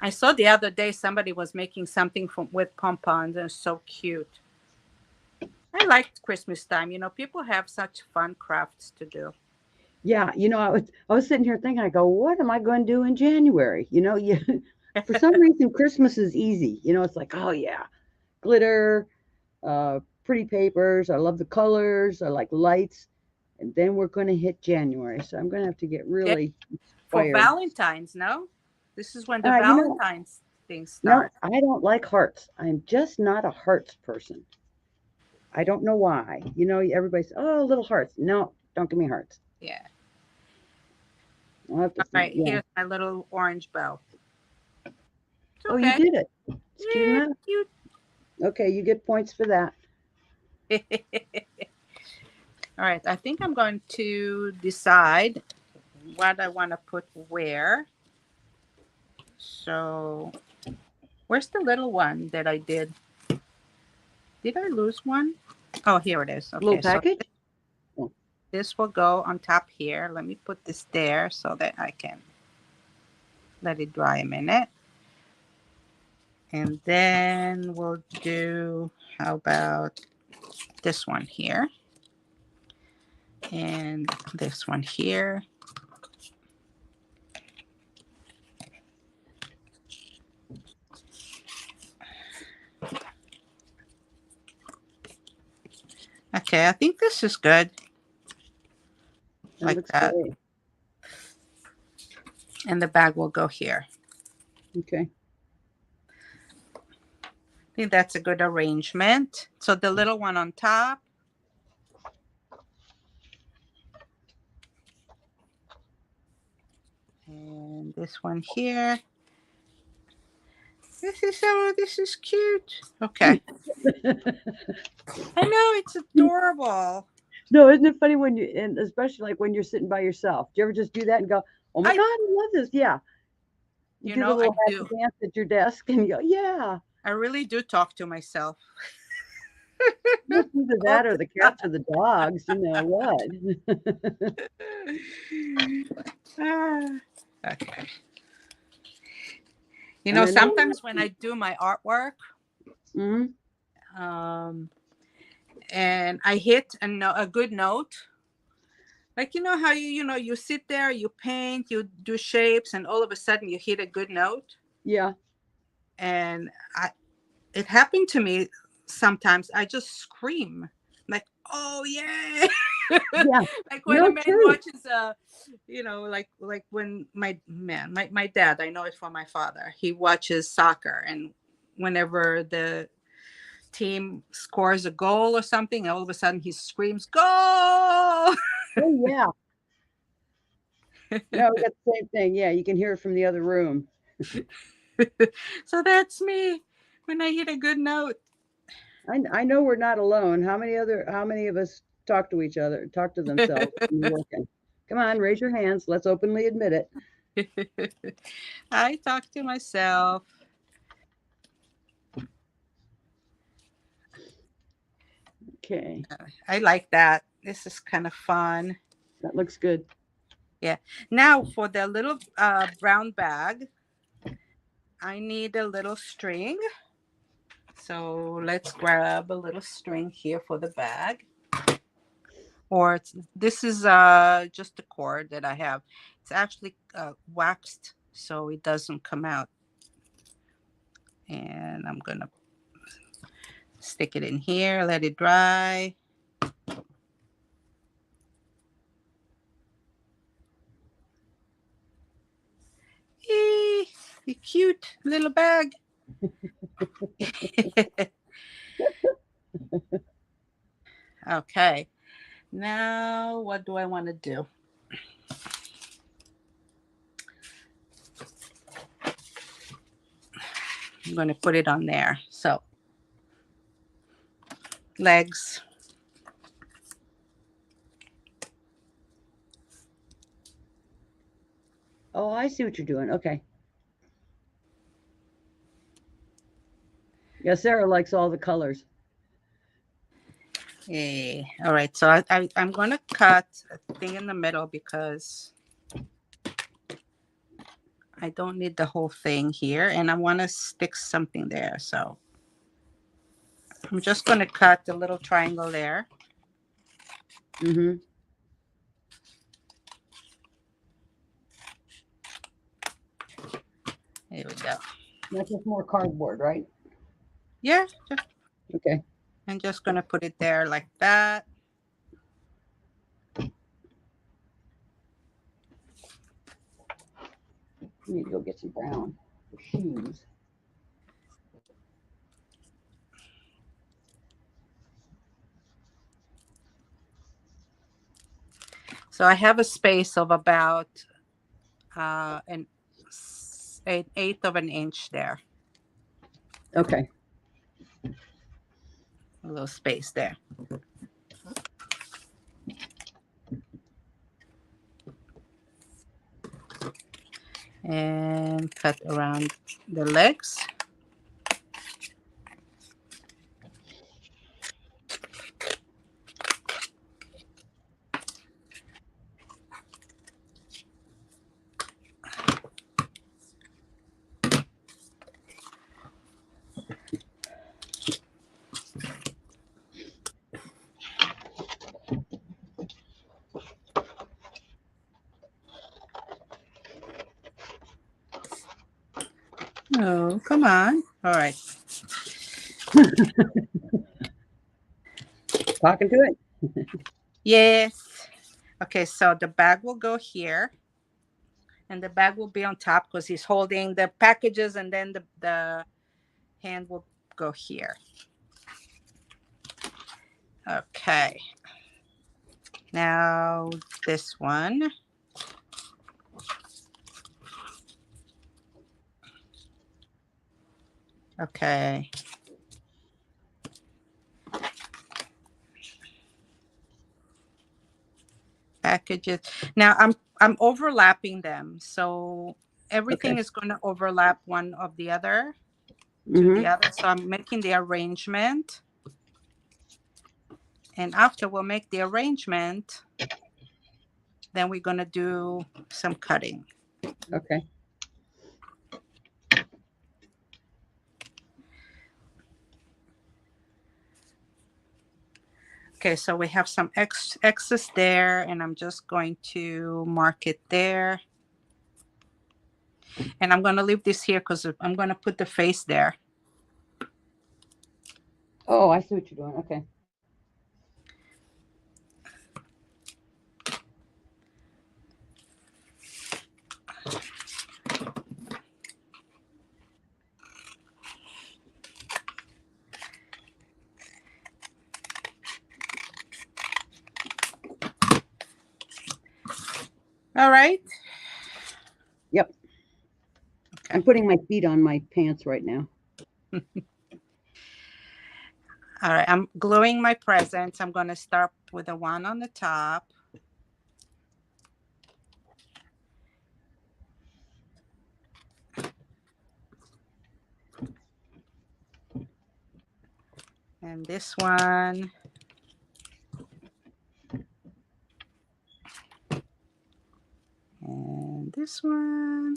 I saw the other day somebody was making something with pom-poms and it's so cute. I liked Christmas time. People have such fun crafts to do. Yeah, I was sitting here thinking, I go, what am I going to do in January? For some reason, Christmas is easy. It's like, oh yeah, glitter, pretty papers. I love the colors. I like lights. And then we're going to hit January, so I'm going to have to get Yeah, really for inspired. Valentine's, no? This is when the You know, Valentine's thing no, starts. I don't like hearts. I'm just not a hearts person. I don't know why. Everybody's, oh, little hearts. No, don't give me hearts. Yeah. I'll have to All see. right, Yeah. here's my little orange bow. It's Oh, you okay. did it. It's cute Yeah, enough. cute. Okay, you get points for that. All right, I think I'm going to decide what I want to put where. So, where's the little one that I did? Did I lose one? Oh, here it is. Little Okay, so package? Oh, this will go on top here. Let me put this there so that I can let it dry a minute. And then we'll do, how about this one here? And this one here. Okay, I think this is good. That Like looks that. great. And the bag will go here. Okay. I think that's a good arrangement. So the little one on top. And this one here. This is cute. Okay. I know, it's adorable. No, isn't it funny when you, and especially like when you're sitting by yourself? Do you ever just do that and go, "Oh my I God, I love this"? Yeah. You do the I little happy do. dance at your desk and you go, "Yeah." I really do talk to myself. It's either All that or the the time. cats or the dogs. You know what? Ah, okay. And I know. Sometimes when I do my artwork, Mhm. um, and I hit a good note, like how you sit there, you paint, you do shapes, and all of a sudden you hit a good note, Yeah. and it happened to me sometimes. I just scream like, "Oh yeah!" Yeah. Like when a No, man true. watches like when my dad, I know it from my father, he watches soccer, and whenever the team scores a goal or something, all of a sudden he screams goal. Oh, yeah. No, we got the same thing. Yeah, you can hear it from the other room. So that's me when I hit a good note. I know we're not alone. How many of us talk to each other, talk to themselves when you're working? Come on, raise your hands. Let's openly admit it. I talk to myself. Okay. I like that. This is kind of fun. That looks good. Yeah. Now for the little brown bag, I need a little string. So let's grab a little string here for the bag. Or this is just the cord that I have. It's actually waxed, so it doesn't come out. And I'm gonna stick it in here, let it dry. Eee, the cute little bag. Okay. Now, what do I want to do? I'm going to put it on there. So, legs. Oh, I see what you're doing. Okay. Yeah, Sarah likes all the colors. Yay. All right. So, I'm going to cut a thing in the middle because I don't need the whole thing here. And I want to stick something there. So, I'm just going to cut the little triangle there. Mm-hmm. There we go. That's just more cardboard, right? Yeah. Okay. I'm just going to put it there like that. You need to go get some brown for shoes. So, I have a space of about an eighth of an inch there. Okay. A little space there. And cut around the legs. Oh, come on. All right. Talking to it? Yes. Okay, so the bag will go here. And the bag will be on top because he's holding the packages, and then the hand will go here. Okay. Now this one. Okay. Packages. Now I'm overlapping them. So everything Okay. is going to overlap one of the other to the Mm-hmm. other. So I'm making the arrangement. And after we'll make the arrangement, then we're going to do some cutting. Okay. Okay, so we have some excess there, and I'm just going to mark it there. And I'm going to leave this here because I'm going to put the face there. Oh, I see what you're doing. Okay. All right. Yep. Okay. I'm putting my feet on my pants right now. All right. I'm gluing my presents. I'm going to start with the one on the top. And this one. And this one.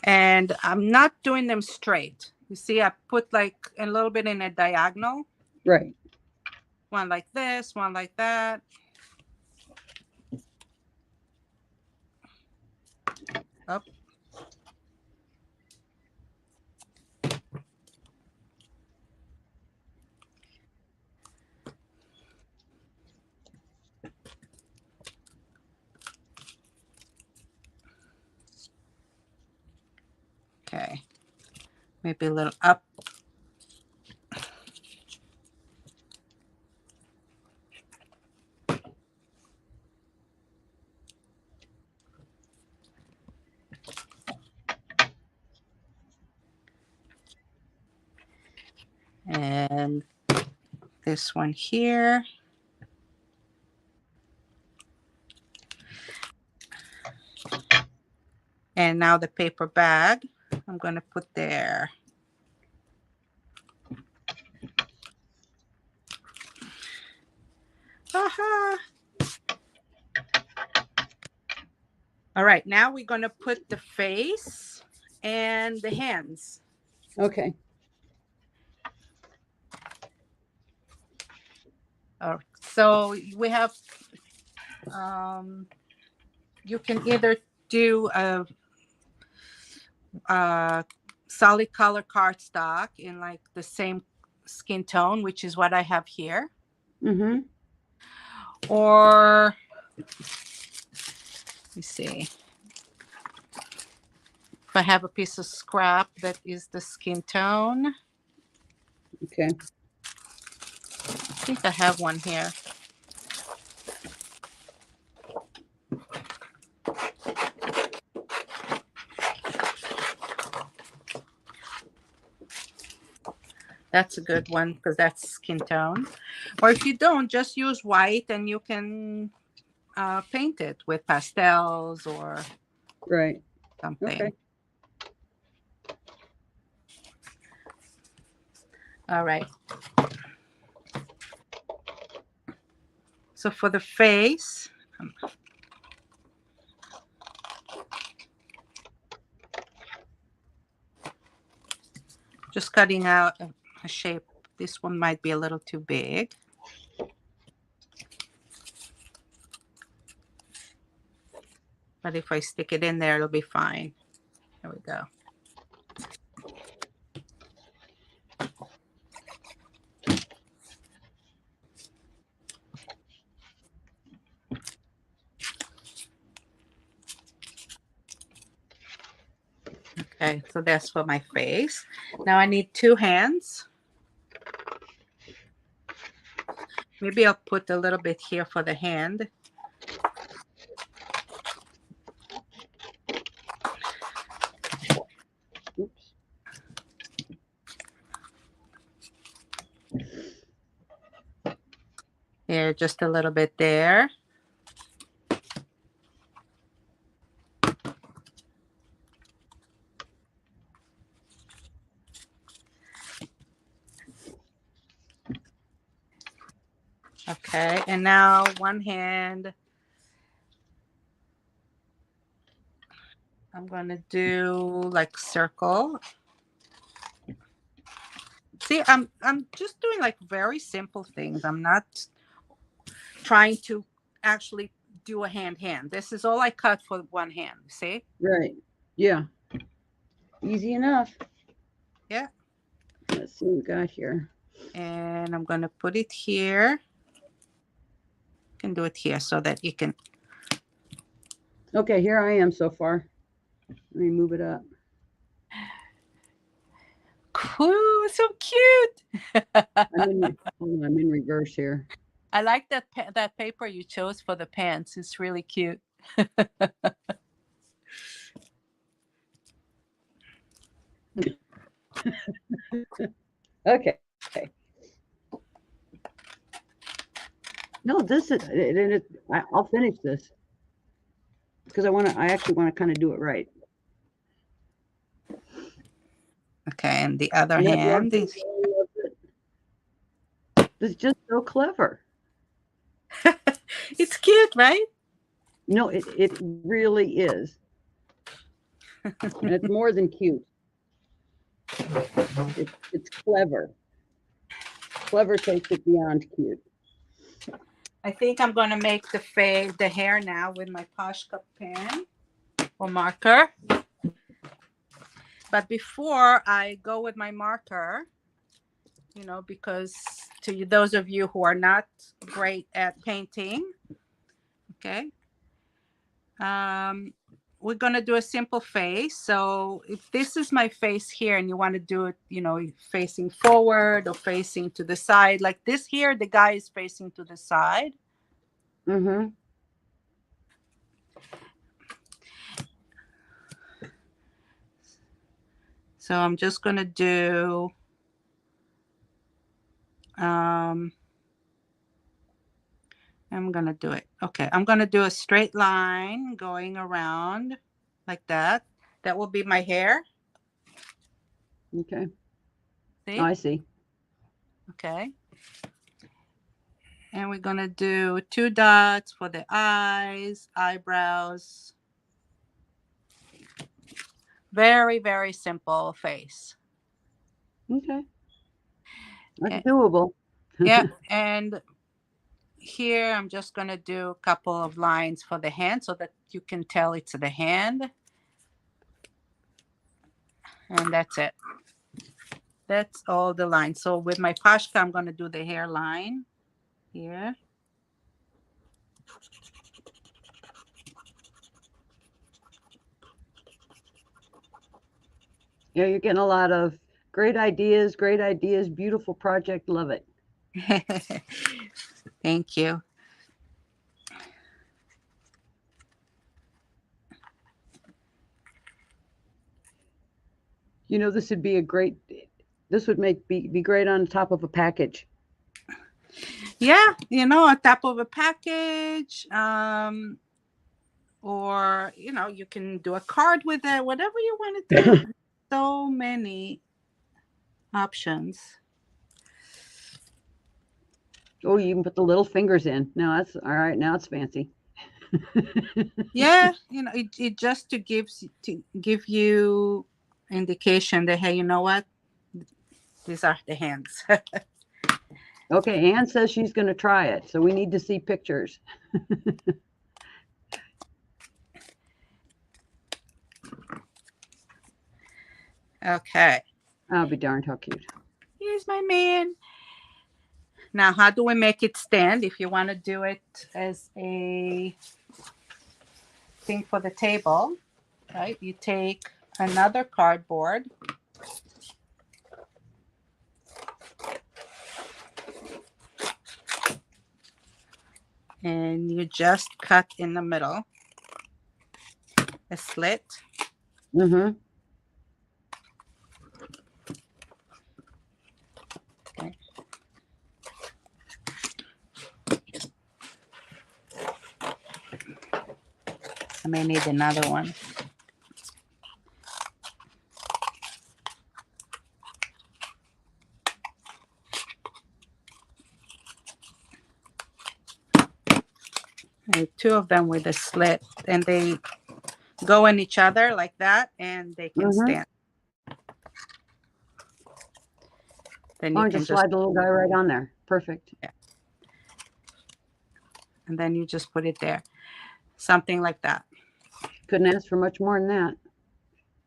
And I'm not doing them straight. You see, I put like a little bit in a diagonal. Right. One like this, one like that. Up. Okay. Maybe a little up. And this one here. And now the paper bag, I'm going to put there. Aha. All right, now we're going to put the face and the hands. Okay. So we have, you can either do a solid color cardstock in like the same skin tone, which is what I have here. Mm-hmm. Or, let me see. If I have a piece of scrap that is the skin tone. Okay. I think I have one here. That's a good one because that's skin tone. Or if you don't, just use white and you can paint it with pastels or Right. something. Okay. All right. So for the face, just cutting out a shape. This one might be a little too big. But if I stick it in there, it'll be fine. There we go. Okay, so that's for my face. Now I need 2 hands. Maybe I'll put a little bit here for the hand. Oops. Here, just a little bit there. Okay, and now one hand. I'm gonna do like circle. See, I'm just doing like very simple things. I'm not trying to actually do a hand. This is all I cut for one hand. See? Right. Yeah. Easy enough. Yeah. Let's see what we got here. And I'm gonna put it here. You can do it here so that you can. Okay, here I am so far. Let me move it up. Cool, so cute. I'm in reverse here. I like that paper you chose for the pants. It's really cute. Okay. No, this is I'll finish this because I actually want to kind of do it right. Okay, and the other hand is. This is just so clever. It's cute, right? No, it really is. And it's more than cute. It's clever. Clever takes it beyond cute. I think I'm going to make the hair now with my Poshka pen or marker. But before I go with my marker, you know, because to those of you who are not great at painting, okay, we're going to do a simple face. So if this is my face here and you want to do it, you know, facing forward or facing to the side, like this here, the guy is facing to the side. Mm-hmm. So I'm just going to do, I'm going to do it. Okay, I'm going to do a straight line going around like that. That will be my hair. Okay. See? Oh, I see. Okay. And we're going to do 2 dots for the eyes, eyebrows. Very, very simple face. Okay. That's doable. Yeah. And here I'm just going to do a couple of lines for the hand so that you can tell it's the hand. And that's it. That's all the lines. So with my Poshka, I'm going to do the hairline here. Yeah, you're getting a lot of great ideas, beautiful project, love it. Thank you. You know, this would be this would be great on top of a package. Yeah, you know, on top of a package, or, you know, you can do a card with it, whatever you want to do. So many options. Oh, you can put the little fingers in. Now that's all right. Now it's fancy. Yeah, you know, it just to give you indication that, hey, you know what, these are the hands. Okay, Anne says she's going to try it, so we need to see pictures. Okay. I'll be darned, how cute. Here's my man. Now, how do we make it stand? If you want to do it as a thing for the table, right? You take another cardboard. And you just cut in the middle a slit. Mm-hmm. Okay. I may need another one. Two of them with a slit, and they go in each other like that, and they can stand. Then you can just slide the little guy right on there. Perfect. Yeah. And then you just put it there. Something like that. Couldn't ask for much more than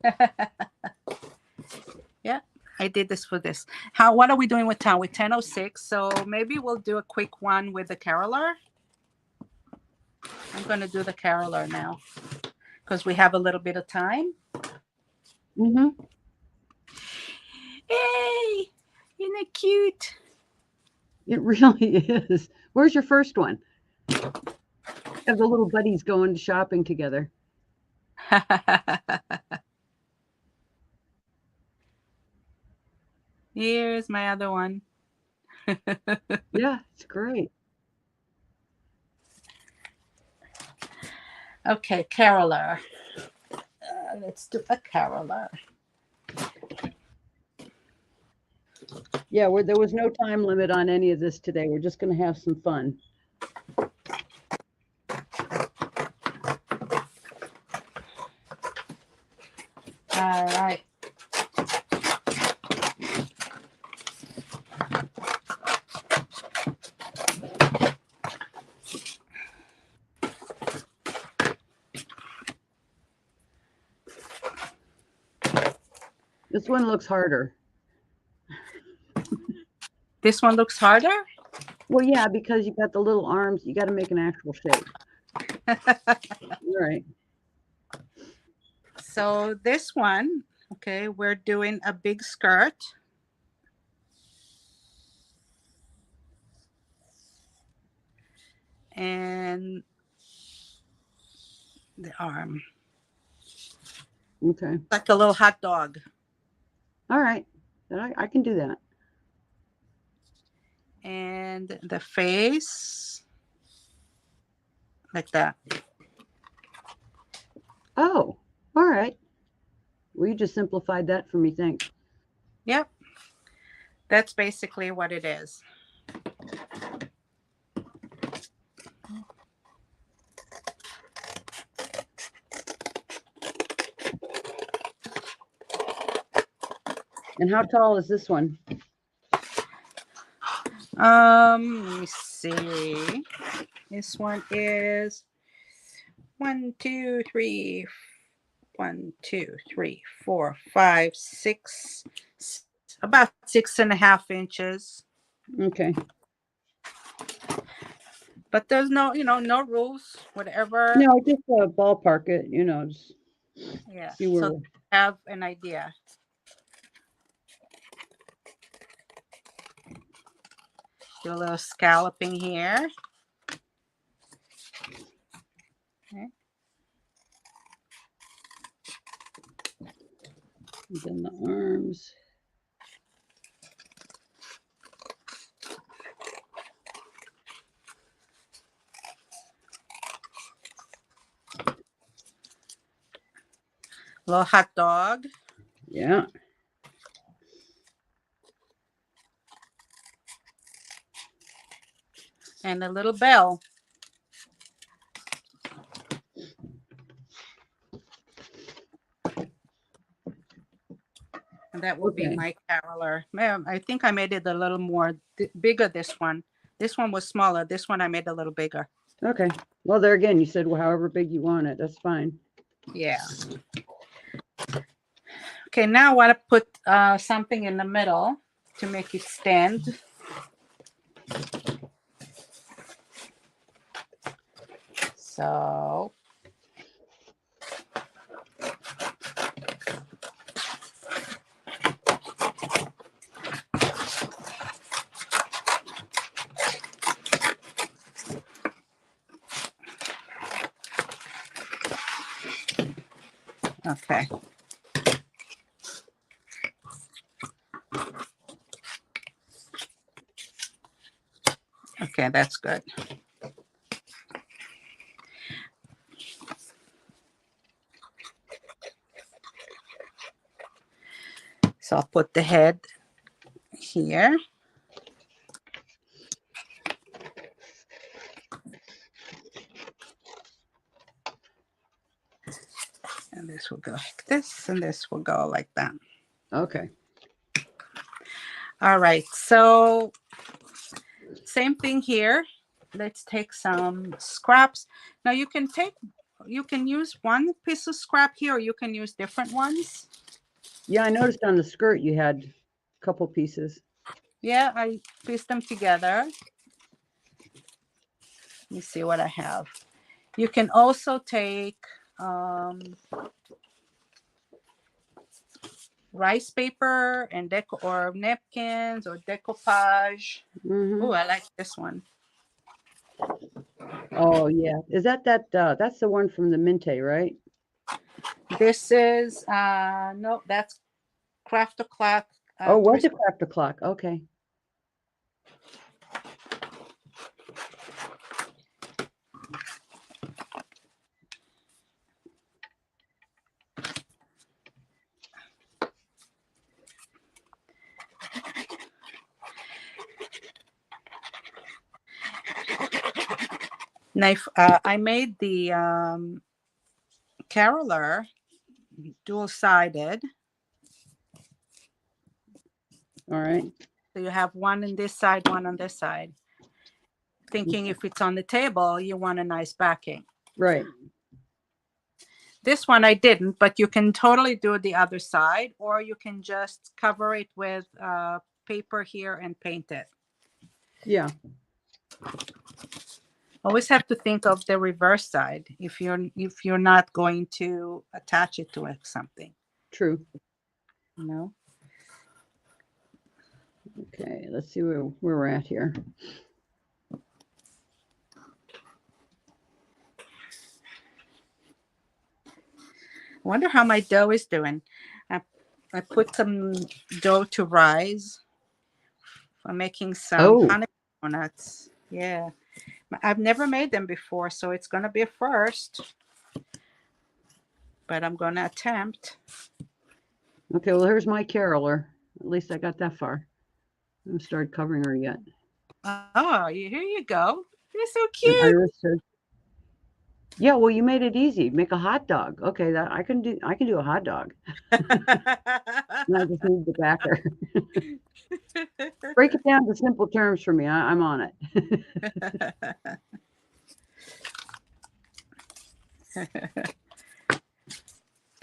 that. Yeah, I did this for this. What are we doing with time? With 10:06. So maybe we'll do a quick one with the caroler. I'm going to do the caroler now because we have a little bit of time. Mm-hmm. Hey, isn't it cute? It really is. Where's your first one? Have the little buddies going shopping together. Here's my other one. Yeah, it's great. Okay, caroler. Let's do a caroler. Yeah, there was no time limit on any of this today. We're just going to have some fun. All right. This one looks harder. This one looks harder? Well, yeah, because you got the little arms. You got to make an actual shape. All right. So this one, okay, we're doing a big skirt. And the arm. Okay. Like a little hot dog. All right. I can do that. And the face. Like that. Oh, all right. Well, you just simplified that for me. Thanks. Yep. That's basically what it is. And how tall is this one? Let me see. This one is 1, 2, 3, 1, 2, 3, 4, 5, 6, about 6.5 inches. Okay. But there's no, no rules, whatever. No, just ballpark it, just yeah. see where So have an idea. Do a little scalloping here. Okay. And then the arms. Little hot dog. Yeah. And a little bell. And that will be my caroler. I think I made it a little more bigger, this one. This one was smaller. This one I made a little bigger. Okay. Well, there again, you said, well, however big you want it. That's fine. Yeah. Okay, now I want to put something in the middle to make it stand. So okay. Okay, that's good. So I'll put the head here. And this will go like this, and this will go like that. Okay. All right, so same thing here. Let's take some scraps. Now you can use one piece of scrap here, or you can use different ones. Yeah, I noticed on the skirt you had a couple pieces. Yeah, I pieced them together. Let me see what I have. You can also take rice paper and or napkins or decoupage. Mm-hmm. Oh, I like this one. Oh yeah, is that that's the one from the Minte, right? This is no, that's Craft O'Clock. Oh, was it Craft O'Clock? Okay. Knife. I made the caroler dual-sided. All right. So you have one on this side, one on this side. Thinking if it's on the table, you want a nice backing. Right. This one I didn't, but you can totally do the other side, or you can just cover it with paper here and paint it. Yeah. Always have to think of the reverse side if you're not going to attach it to something. True. You know. Okay, let's see where we're at here. I wonder how my dough is doing. I put some dough to rise. I'm making some honey donuts. Yeah. I've never made them before, so it's going to be a first. But I'm going to attempt. Okay, well, here's my caroler. At least I got that far. I haven't started covering her yet. Oh, here you go. You're so cute. Yeah, well, you made it easy. Make a hot dog. Okay, that I can do a hot dog. And I just need the backer. Break it down to simple terms for me. I'm on it.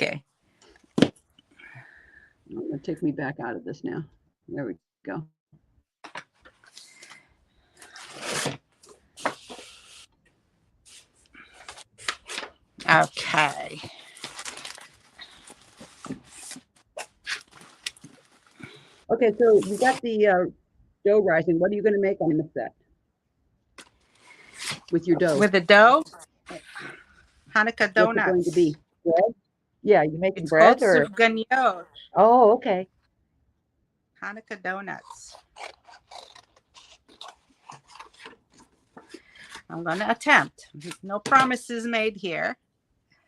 Okay. I'm gonna take me back out of this now. There we go. Okay. Okay, so we got the dough rising. What are you going to make on this set with your dough? With the dough, Hanukkah donuts. What's it going to be? Bread? Yeah, you making it's bread called or? Sufganiyot. Oh, okay. Hanukkah donuts. I'm going to attempt. No promises made here.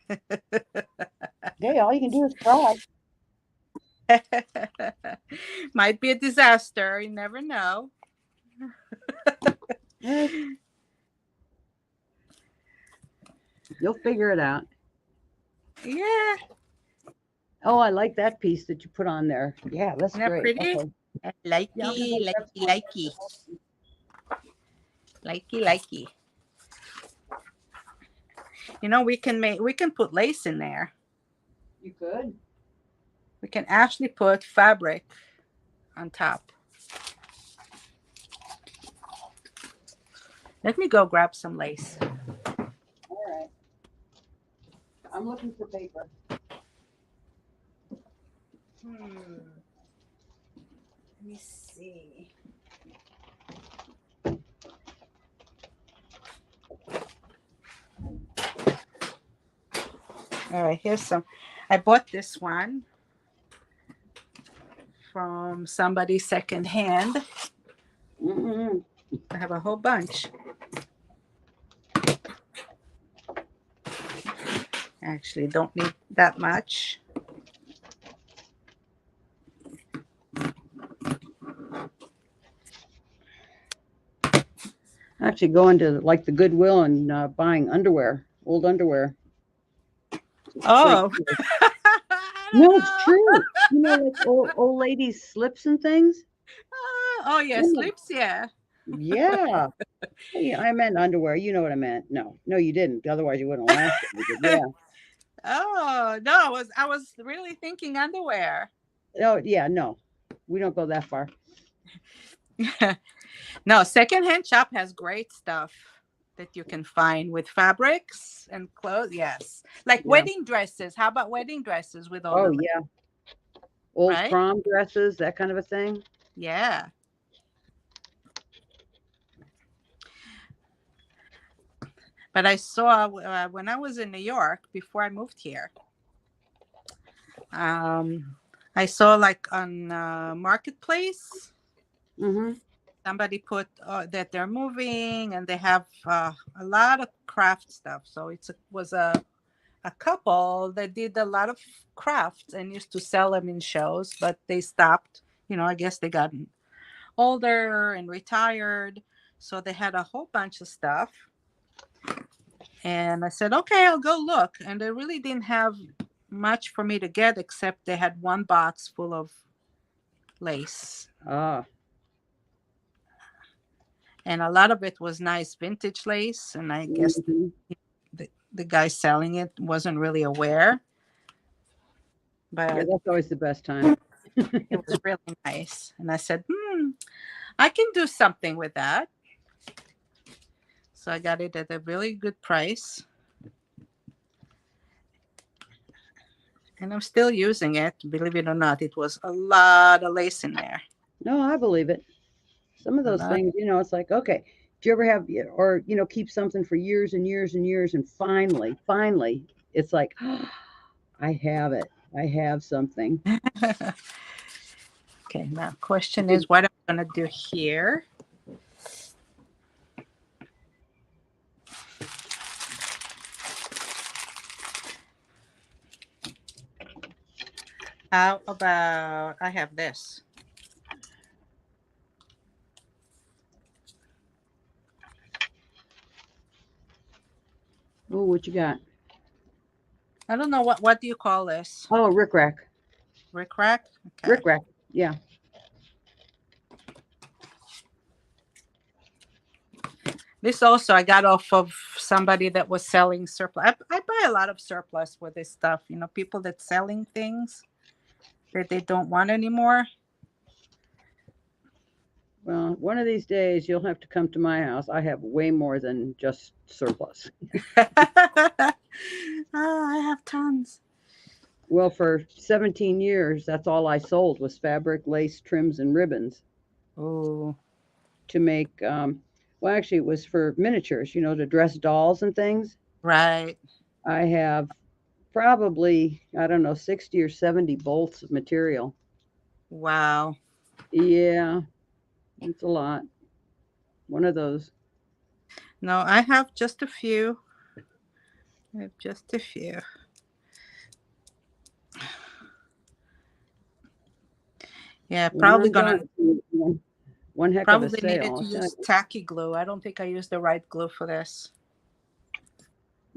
Okay, all you can do is try. Might be a disaster. You never know. You'll figure it out. Yeah. Oh, I like that piece that you put on there. Yeah, that's Isn't that great. pretty? Okay. Likey. Likey. You know, we can put lace in there. You could. we can actually put fabric on top. Let me go grab some lace. All right. I'm looking for paper. Let me see. All right, here's some. I bought this one from somebody secondhand. Mm-mm. I have a whole bunch. Actually, don't need that much. Actually, going to like the Goodwill and buying underwear, old underwear. Oh, Great. I don't No, it's know. true. Like old ladies' slips and things. Oh yeah, Oh, slips, yeah. yeah. Yeah, I meant underwear. You know what I meant. No, no, you didn't. Otherwise, you wouldn't have laughed at me. But yeah. Oh no, I was really thinking underwear. Oh, yeah. No, we don't go that far. No, secondhand shop has great stuff that you can find with fabrics and clothes. Yes, like Yeah. wedding dresses. How about wedding dresses with all Oh, the yeah. Old right? prom dresses, that kind of a thing. Yeah. But I saw when I was in New York before I moved here. I saw like on Marketplace, Mm-hmm. somebody put that they're moving and they have a lot of craft stuff. So was a couple that did a lot of crafts and used to sell them in shows, but they stopped. I guess they got older and retired. So they had a whole bunch of stuff. And I said, okay, I'll go look. And they really didn't have much for me to get except they had one box full of lace. Ah. And a lot of it was nice vintage lace. And I guess Mm-hmm. the guy selling it wasn't really aware. Yeah, But that's always the best time. it was really nice. And I said, I can do something with that. So I got it at a really good price. And I'm still using it. Believe it or not, it was a lot of lace in there. No, I believe it. Some of A those lot. things, it's like, okay, do you ever have, or, keep something for years and years and years, and finally, it's like, oh, I have it. I have something. Okay, now question is what I'm going to do here. How about I have this? Oh, what you got? I don't know what do you call this? Oh, rickrack. Rick rack? Okay. Rickrack. Yeah. This also I got off of somebody that was selling surplus. I buy a lot of surplus with this stuff. People that selling things that they don't want anymore. Well, one of these days you'll have to come to my house. I have way more than just surplus. I have tons. Well, for 17 years, that's all I sold was fabric, lace, trims, and ribbons Oh, to make. Well, actually, it was for miniatures, to dress dolls and things. right. I have probably, I don't know, 60 or 70 bolts of material. Wow. Yeah, it's a lot. One of those. No, I have just a few. I have just a few. Yeah, When probably I'm gonna done, one heck of a probably needed sale. to I'll tell use you. tacky glue. I don't think I used the right glue for this.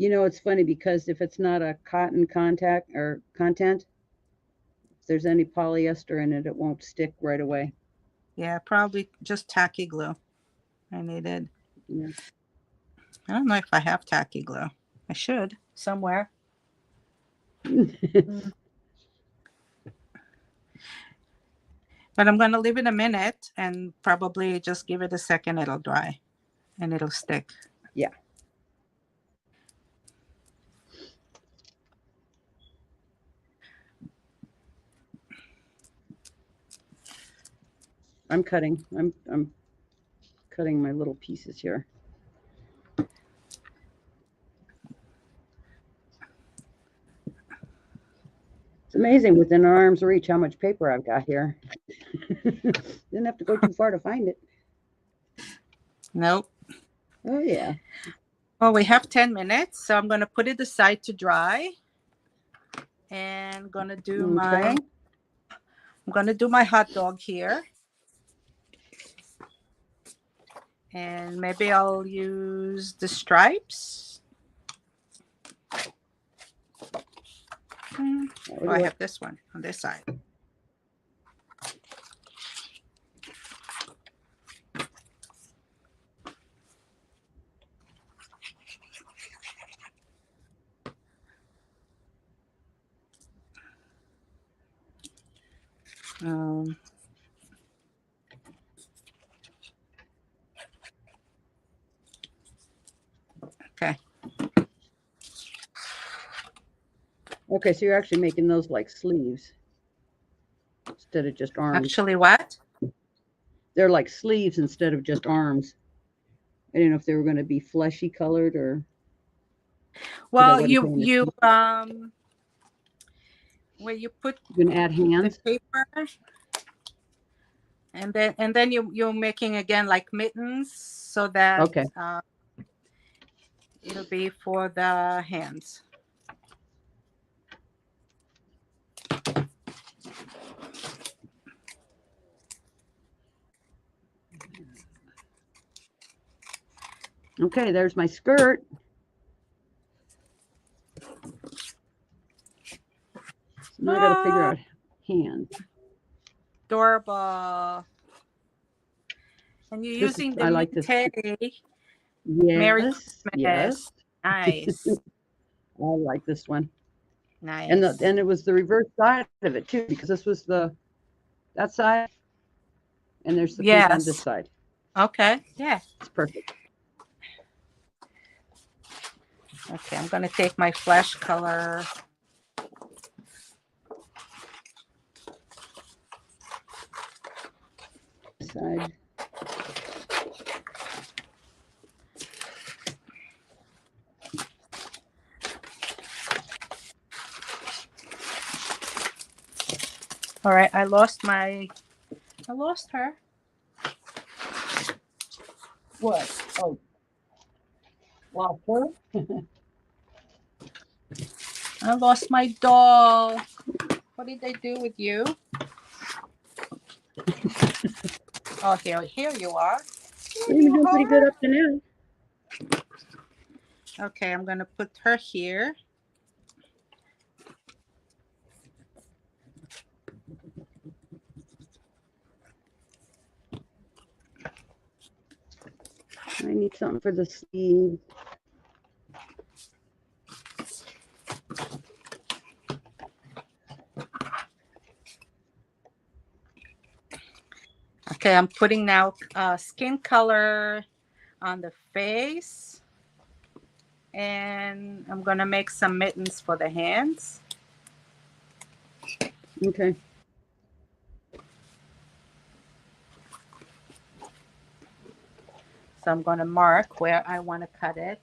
It's funny because if it's not a cotton contact or content, if there's any polyester in it, it won't stick right away. Yeah, probably just tacky glue. I needed. Yeah. I don't know if I have tacky glue. I should somewhere. Mm. But I'm going to leave it a minute and probably just give it a second. It'll dry and it'll stick. Yeah. I'm cutting my little pieces here. It's amazing within an arm's reach how much paper I've got here. Didn't have to go too far to find it. Nope. Oh yeah. Well, we have 10 minutes, so I'm going to put it aside to dry. And going to do I'm going to do my hot dog here. And maybe I'll use the stripes. Oh, I have this one on this side. Okay. Okay, so you're actually making those like sleeves instead of just arms. Actually, what? They're like sleeves instead of just arms. I didn't know if they were going to be fleshy colored or. Well, where you put you can add hands. the paper, and then you're making again like mittens, so that okay. It'll be for the hands. Okay, there's my skirt. So now I got to figure out hands. Adorable. And you're using the like this. Yes. Merry Christmas. Yes. Nice. I like this one. Nice. And it was the reverse side of it too, because this was that side, and there's the pink on this side. Okay. Yeah. It's perfect. Okay, I'm going to take my flesh color. Side. All right, I lost her. What? Oh. Lost her? I lost my doll. What did they do with you? Oh, here you are. You're doing pretty good up to now. Okay, I'm going to put her here. I need something for the sleeve. Okay, I'm putting now skin color on the face. And I'm going to make some mittens for the hands. Okay. So I'm going to mark where I want to cut it.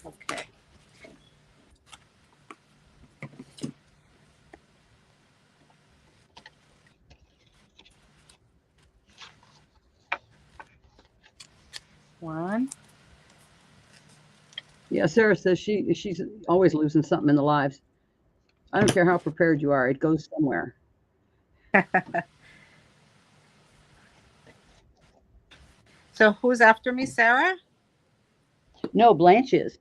Okay. One. Yeah, Sarah says she's always losing something in the lives. I don't care how prepared you are; it goes somewhere. So who's after me, Sarah? No, Blanch is.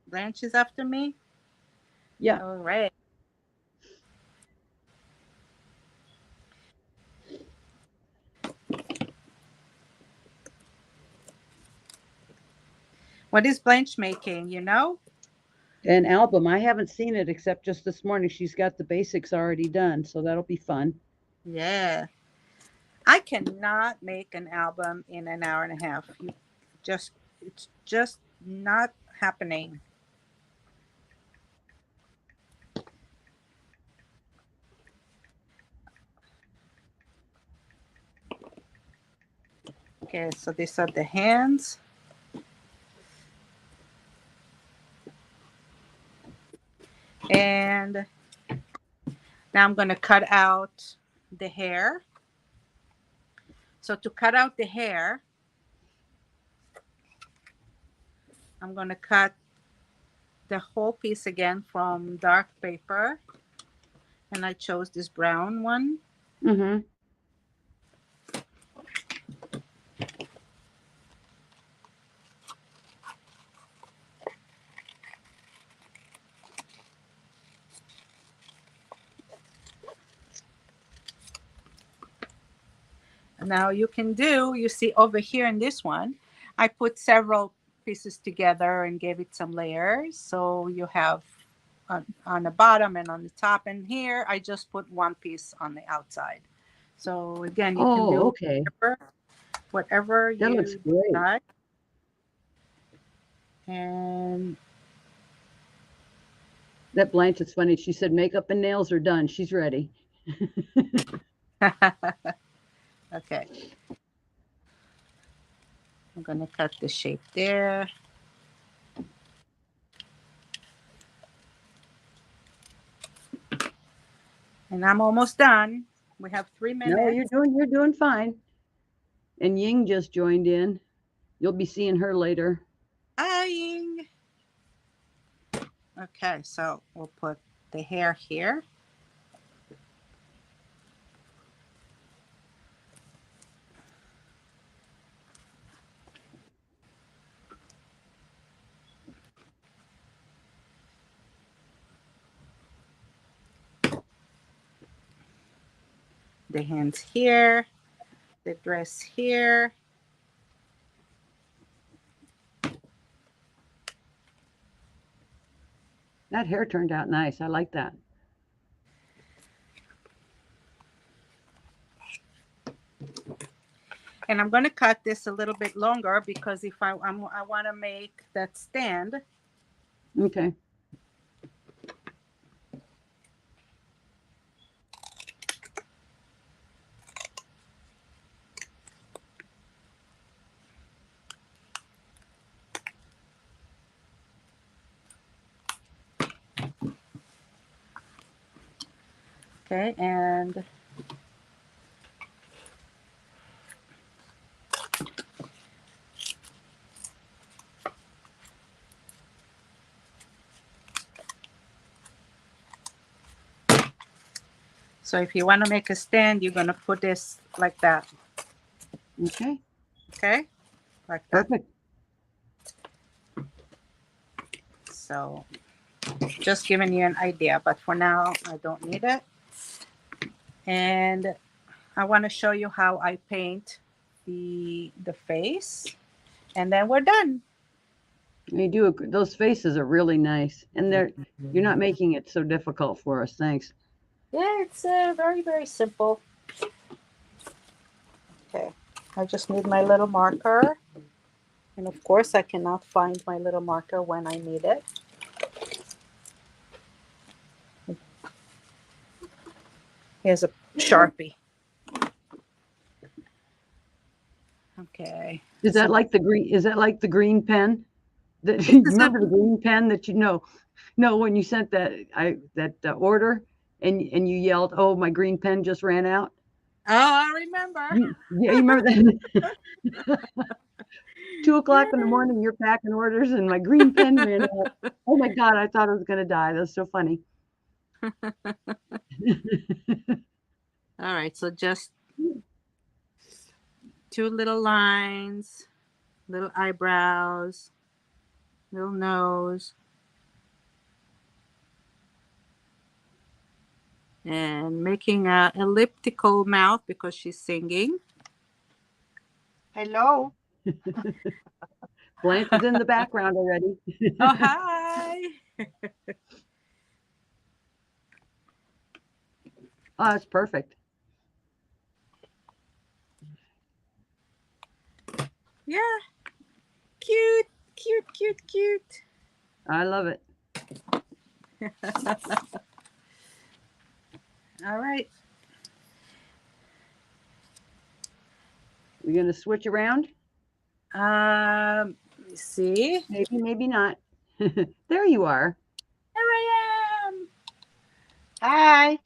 Blanch is after me? Yeah. All right. What is Blanch making, you know? An album. I haven't seen it except just this morning. She's got the basics already done, so that'll be fun. Yeah. I cannot make an album in an hour and a half. Just it's just not happening. Okay, so these are the hands. And now I'm going to cut out the hair. So to cut out the hair, I'm going to cut the whole piece again from dark paper. And I chose this brown one. Mm-hmm. Now you see over here in this one, I put several pieces together and gave it some layers. So you have on the bottom and on the top. And here I just put one piece on the outside. So again, you can do Okay. whatever That looks you great. decide. And That Blanche is funny. She said makeup and nails are done. She's ready. okay. I'm going to cut the shape there. And I'm almost done. We have 3 minutes. No, you're doing fine. And Ying just joined in. You'll be seeing her later. Hi, Ying. Okay, so we'll put the hair here. The hands here, the dress here. That hair turned out nice. I like that. And I'm going to cut this a little bit longer because if I want to make that stand. Okay. Okay, and so if you want to make a stand, you're going to put this like that. Okay. Okay, like that. Perfect. So just giving you an idea, but for now, I don't need it. And I want to show you how I paint the face, and then we're done. You do those faces are really nice, and you're not making it so difficult for us. Thanks. Yeah, it's very, very simple. Okay, I just need my little marker. And of course, I cannot find my little marker when I need it. Here's a Sharpie. Okay. Is that like the green? Is that like the green pen? That you remember the green pen that No, when you sent that order and you yelled, "Oh, my green pen just ran out." Oh, I remember. Yeah, you remember that? 2 o'clock in the morning, you're packing orders, and my green pen ran out. Oh my God, I thought I was gonna die. That's so funny. All right, so just 2 little lines, little eyebrows, little nose, and making a elliptical mouth because she's singing. Hello. Blanche is in the background already. Oh, hi. Oh, that's perfect. Yeah, cute, cute, cute, cute. I love it. All right. We're going to switch around? Let me see. Maybe, maybe not. There you are. Here I am. Hi.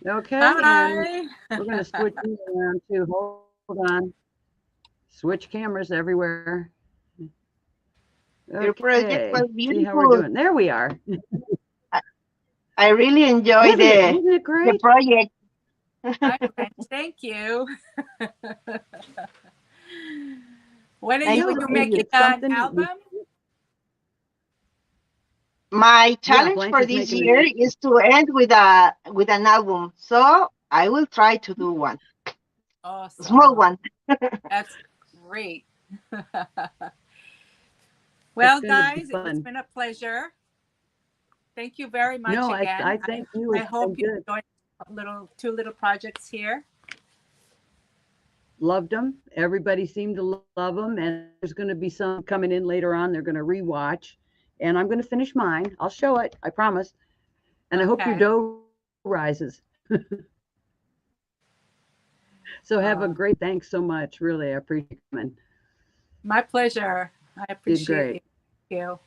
Okay, and Hi. we're going to switch these around too. Hold on. Switch cameras everywhere. Your project Okay, was see how we're beautiful. doing. There we are. I, I really enjoy Wasn't it? Wasn't it the great? project. Hi, Blanch. Thank you. When are Nice Yeah, you to see making you. it's an something. album? My Yeah, challenge Blanche for is this making year is to end with an album. So I will try to do one. A small Awesome. one. That's great. It's Well, going to be guys, it's fun. been a pleasure. Thank you very much No, again. I thank you. I It's been hope you good. enjoyed two little projects here. Loved them. Everybody seemed to love them, and there's going to be some coming in later on. They're going to rewatch, and I'm going to finish mine. I'll show it. I promise. And I hope your Okay. dough rises. So have a great. Thanks so much. Really, I appreciate you coming. My pleasure. I Did appreciate great. you.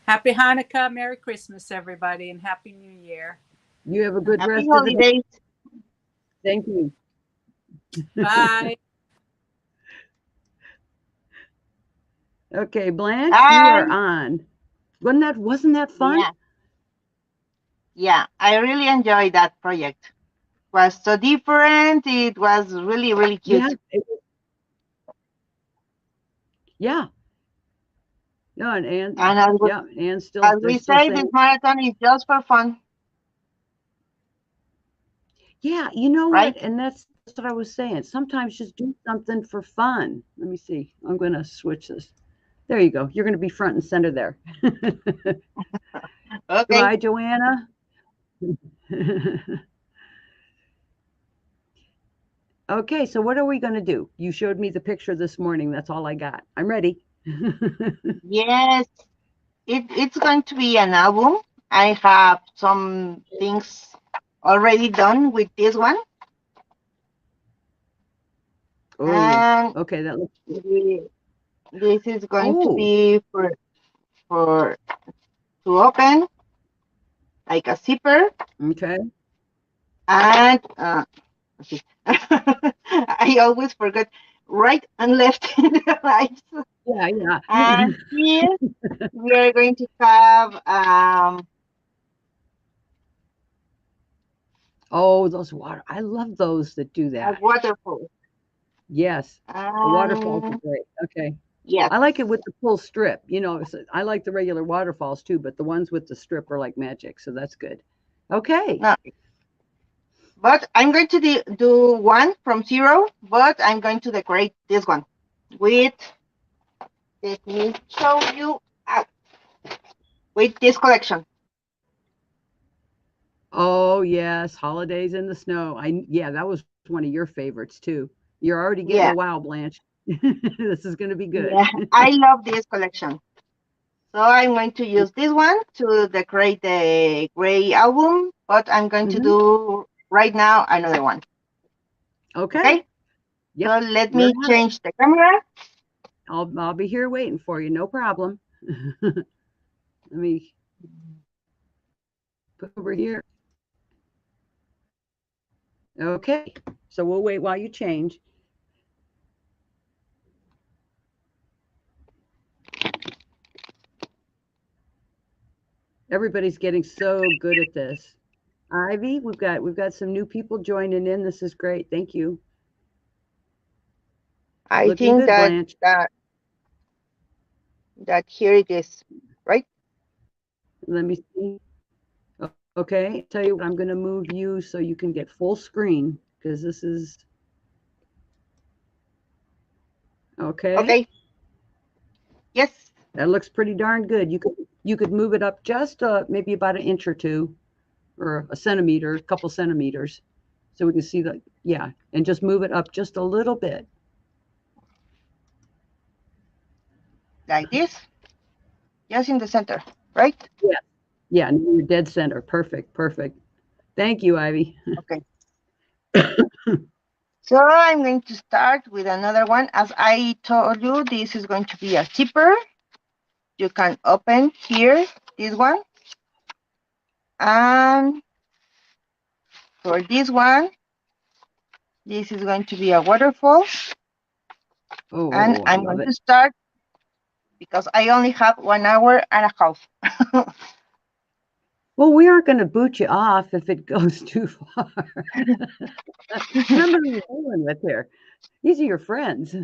Happy Hanukkah, Merry Christmas, everybody, and Happy New Year. You have a good Happy rest of the day. holidays. Thank you. Bye. Okay, Blanche, you Hi. are on. Wasn't that fun? Yeah. Yeah. I really enjoyed that project. Was so different. It was really, really Yeah. cute. Yeah. No, and And yeah, Anne's still as they're we still say, this saying, marathon is just for fun, yeah, you know what? right? And that's what I was saying. Sometimes just do something for fun. Let me see. I'm gonna switch this. There you go. You're gonna be front and center there. Okay. Goodbye, Joanna. Okay, so what are we gonna do? You showed me the picture this morning. That's all I got. I'm ready. Yes. It's going to be an album. I have some things already done with this one, Oh, and okay. That looks. this is going to Oh, be for to open like a zipper, okay. and okay. I always forget right and left lights. Yeah, yeah. And here we are going to have Oh, those water. I love those that do a that. waterfall. Yes, the waterfalls are Um, great. Okay. yes. I like it with the full strip. I like the regular waterfalls too, but the ones with the strip are like magic, so that's good. Okay. No, but I'm going to do one from zero, but I'm going to decorate this one with, let me show you, with this collection. Oh, yes, holidays in the snow. Yeah, that was one of your favorites too. You're already getting a Yeah, wow, Blanche. This is going to be good. yeah, I love this collection. So I'm going to use this one to decorate the gray album, but I'm going to Hmm. do right now another one. Okay. Okay, Yep. so let You're me on it. change the camera. I'll be here waiting for you. No problem. Let me put over here. Okay. So we'll wait while you change. Everybody's getting so good at this. Ivy, we've got some new people joining in. This is great. Thank you. I Looking think good, that Blanche. that here it is, right? Let me see. Okay, tell you what, I'm going to move you so you can get full screen because this is okay. Okay, Yes. That looks pretty darn good. You could move it up just maybe about an inch or two, or a centimeter, a couple centimeters, so we can see the, yeah, and just move it up just a little bit. Like this. Just in the center, right? Yeah, yeah, and you're dead center. Perfect, perfect. Thank you, Ivy. Okay. So I'm going to start with another one. As I told you, this is going to be a zipper. You can open here, this one. And for this one, this is going to be a waterfall. And Oh, I I'm love going it. to start because I only have 1 hour and a half. Well, we aren't going to boot you off if it goes too far. Remember who you're dealing with here. These are your friends.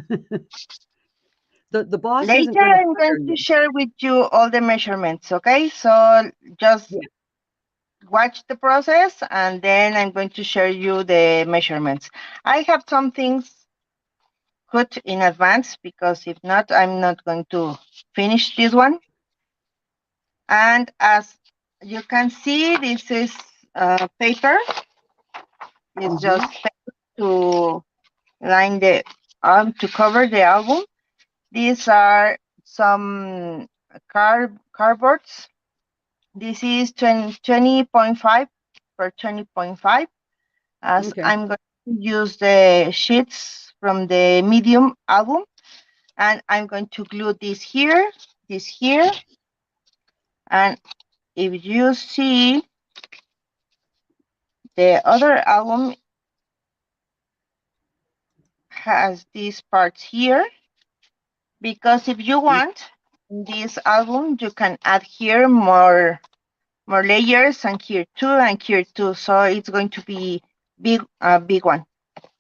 The boss isn't Later, going to I'm fire going to you. share with you all the measurements, okay? So just Yeah. watch the process and then I'm going to share you the measurements. I have some things put in advance because if not, I'm not going to finish this one. And as you can see, this is paper. It's just paper to line the to cover the album. These are some cardboards. This is 20.5 per 20.5. As Okay. I'm going to use the sheets from the medium album, and I'm going to glue this here, and if you see the other album has these parts here, because if you want this album, you can add here more layers, and here too. So it's going to be big, a big one.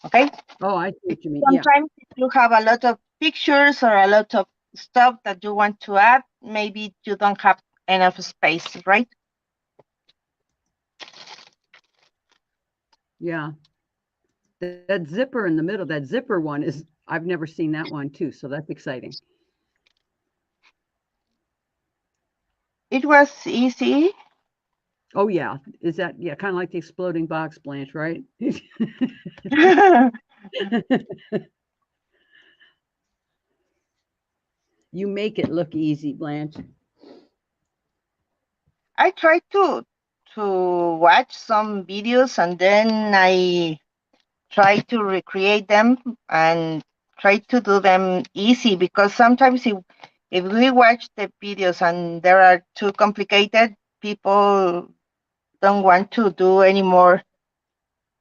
Okay. Oh, I see what you mean. Yeah. Sometimes if you have a lot of pictures or a lot of stuff that you want to add, maybe you don't have enough space, right? Yeah. That zipper in the middle, that zipper one is, I've never seen that one too. So that's exciting. It was easy. Oh, yeah. Is that, yeah, kind of like the exploding box, Blanche, right? You make it look easy, Blanche. I tried to watch some videos and then I try to recreate them and try to do them easy, because sometimes if we watch the videos and they are too complicated, people don't want to do anymore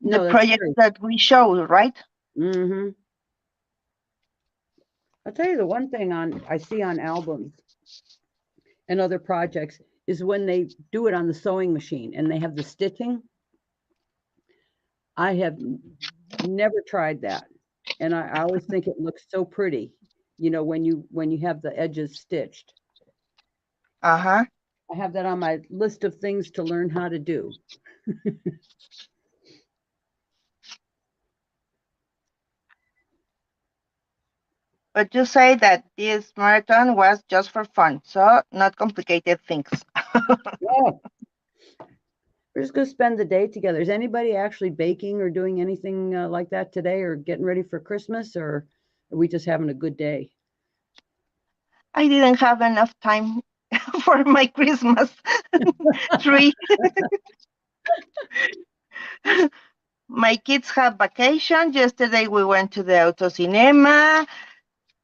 the No, that's projects true. that we show, right? Hmm. I'll tell you the one thing I see on albums and other projects is when they do it on the sewing machine and they have the stitching. I have never tried that, and I always think it looks so pretty. When you have the edges stitched. Uh-huh. I have that on my list of things to learn how to do. But you say that this marathon was just for fun, so not complicated things. Yeah, we're just gonna spend the day together. Is anybody actually baking or doing anything like that today, or getting ready for Christmas, or are we just having a good day? I didn't have enough time for my Christmas tree. My kids have vacation. Yesterday we went to the auto cinema.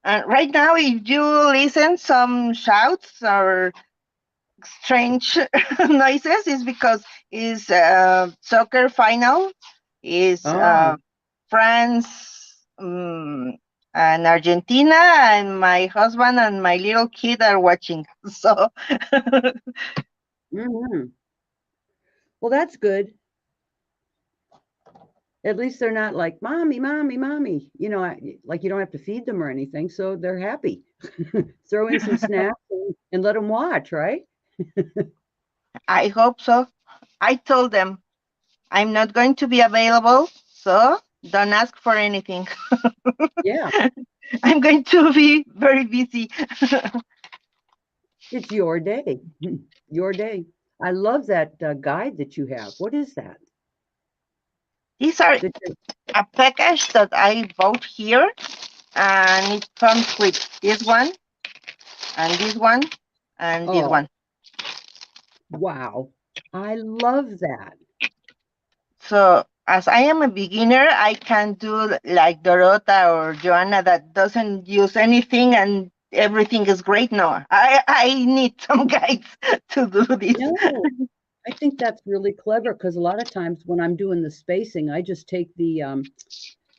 Right now, if you listen some shouts or strange noises, is because is soccer final is Oh, France and Argentina, and my husband and my little kid are watching. So hmm, well, that's good. At least they're not like, "Mommy, mommy, mommy." Like you don't have to feed them or anything, so they're happy. Throw in some snacks and let them watch, right? I hope so. I told them I'm not going to be available, so don't ask for anything. Yeah. I'm going to be very busy. It's your day. Your day. I love that guide that you have. What is that? These are That you're- a package that I bought here, and it comes with this one, and this one, and this oh, one. wow. I love that. So as I am a beginner, I can do like Dorota or Joanna that doesn't use anything and everything is great. No, I need some guides to do this. No, I think that's really clever because a lot of times when I'm doing the spacing, I just take the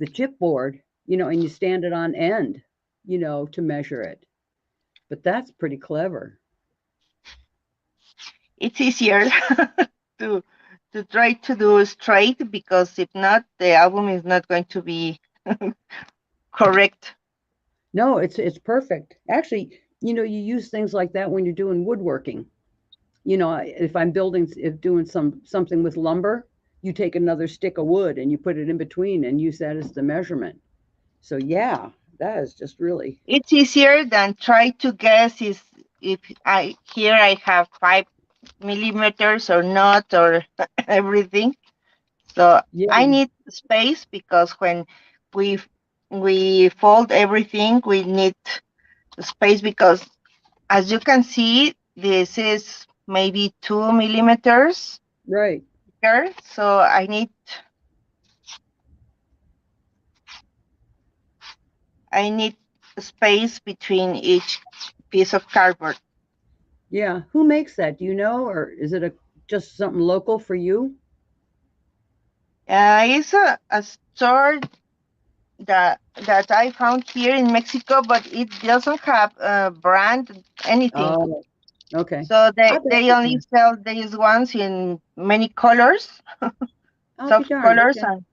chipboard, and you stand it on end, to measure it. But that's pretty clever. It's easier to to try to do straight, because if not, the album is not going to be correct. No, it's perfect. Actually, you use things like that when you're doing woodworking. If I'm if doing something with lumber, you take another stick of wood and you put it in between and use that as the measurement. So yeah, that is just really It's easier than try to guess is if I have 5 millimeters or not, or everything. So I yeah, need space, because when we we fold everything, we need space, because as you can see, this is maybe 2 millimeters right. here. So I need space between each piece of cardboard. Yeah. Who makes that? Do you know, or is it a just something local for you? It's a store that I found here in Mexico, but it doesn't have a brand, anything. Oh, okay. So I they, bet they you only can. sell these ones in many colors, I'll be soft darned. colors, Okay. and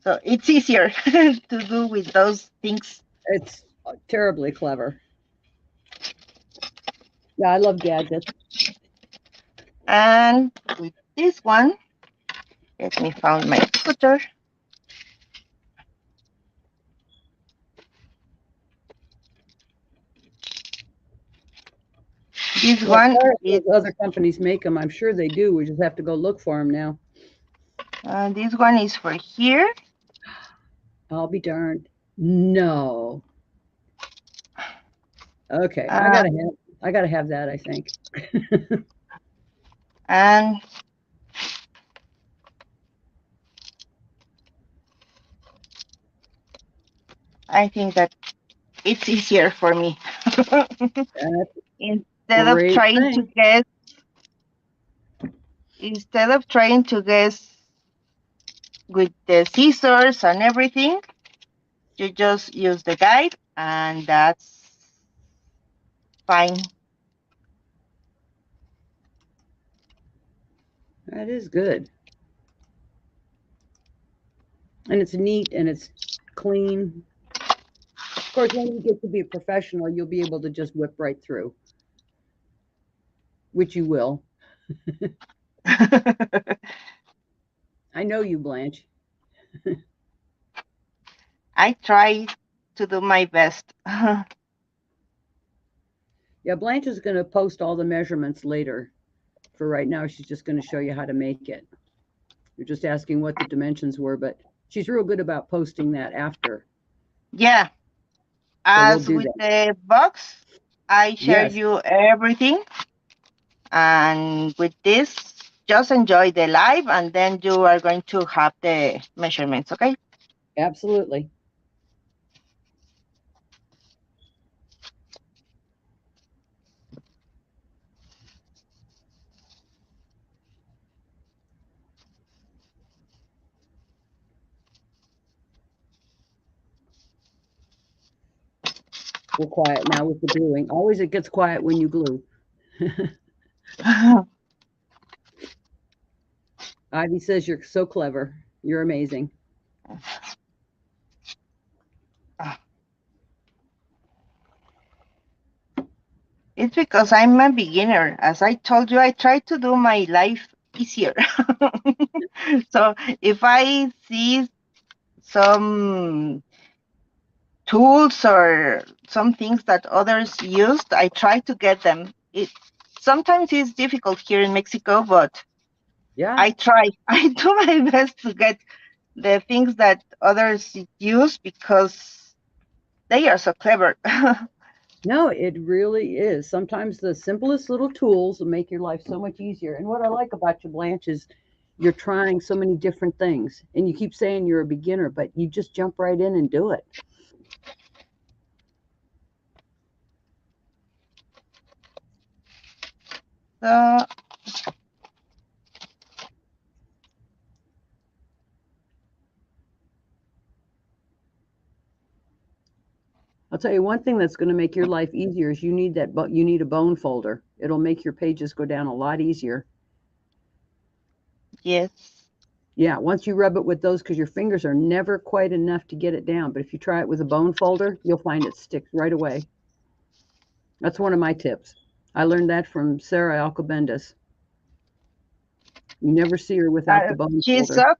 so it's easier to do with those things. It's terribly clever. Yeah, I love gadgets. And with this one, let me find my cutter. This Well, one Sarah is says other companies make them. I'm sure they do. We just have to go look for them now. for here. I'll be darned. No. Okay, Uh, I gotta have that, I think. and I think that it's easier for me. That's a instead of great trying to thing. guess, instead of trying to guess with the scissors and everything, you just use the guide, and that's fine. That is good. And it's neat and it's clean. Of course, when you get to be a professional, you'll be able to just whip right through, which you will. I know you, Blanche. I try to do my best. Yeah, Blanche is going to post all the measurements later. For right now, she's just going to show you how to make it. You're just asking what the dimensions were, but she's real good about posting that after. Yeah, So we'll as do with that. the box, I share Yes, you everything, and with this, just enjoy the live, and then you are going to have the measurements, okay? absolutely. We're quiet now with the gluing. Always it gets quiet when you glue. Ivy says you're so clever. You're amazing. It's because I'm a beginner. As I told you, I try to do my life easier. So if I see some tools or some things that others used, I try to get them. It sometimes it's difficult here in Mexico, but Yeah. I try. I do my best to get the things that others use because they are so clever. No, it really is. Sometimes the simplest little tools will make your life so much easier. And what I like about you, Blanche, is you're trying so many different things. And you keep saying you're a beginner, but you just jump right in and do it. So I'll tell you one thing that's going to make your life easier is you need a bone folder. It'll make your pages go down a lot easier. yes, Yeah, once you rub it with those, because your fingers are never quite enough to get it down. But if you try it with a bone folder, you'll find it sticks right away. That's one of my tips. I learned that from Sara Alcobendas. You never see her without the bone she's folder. so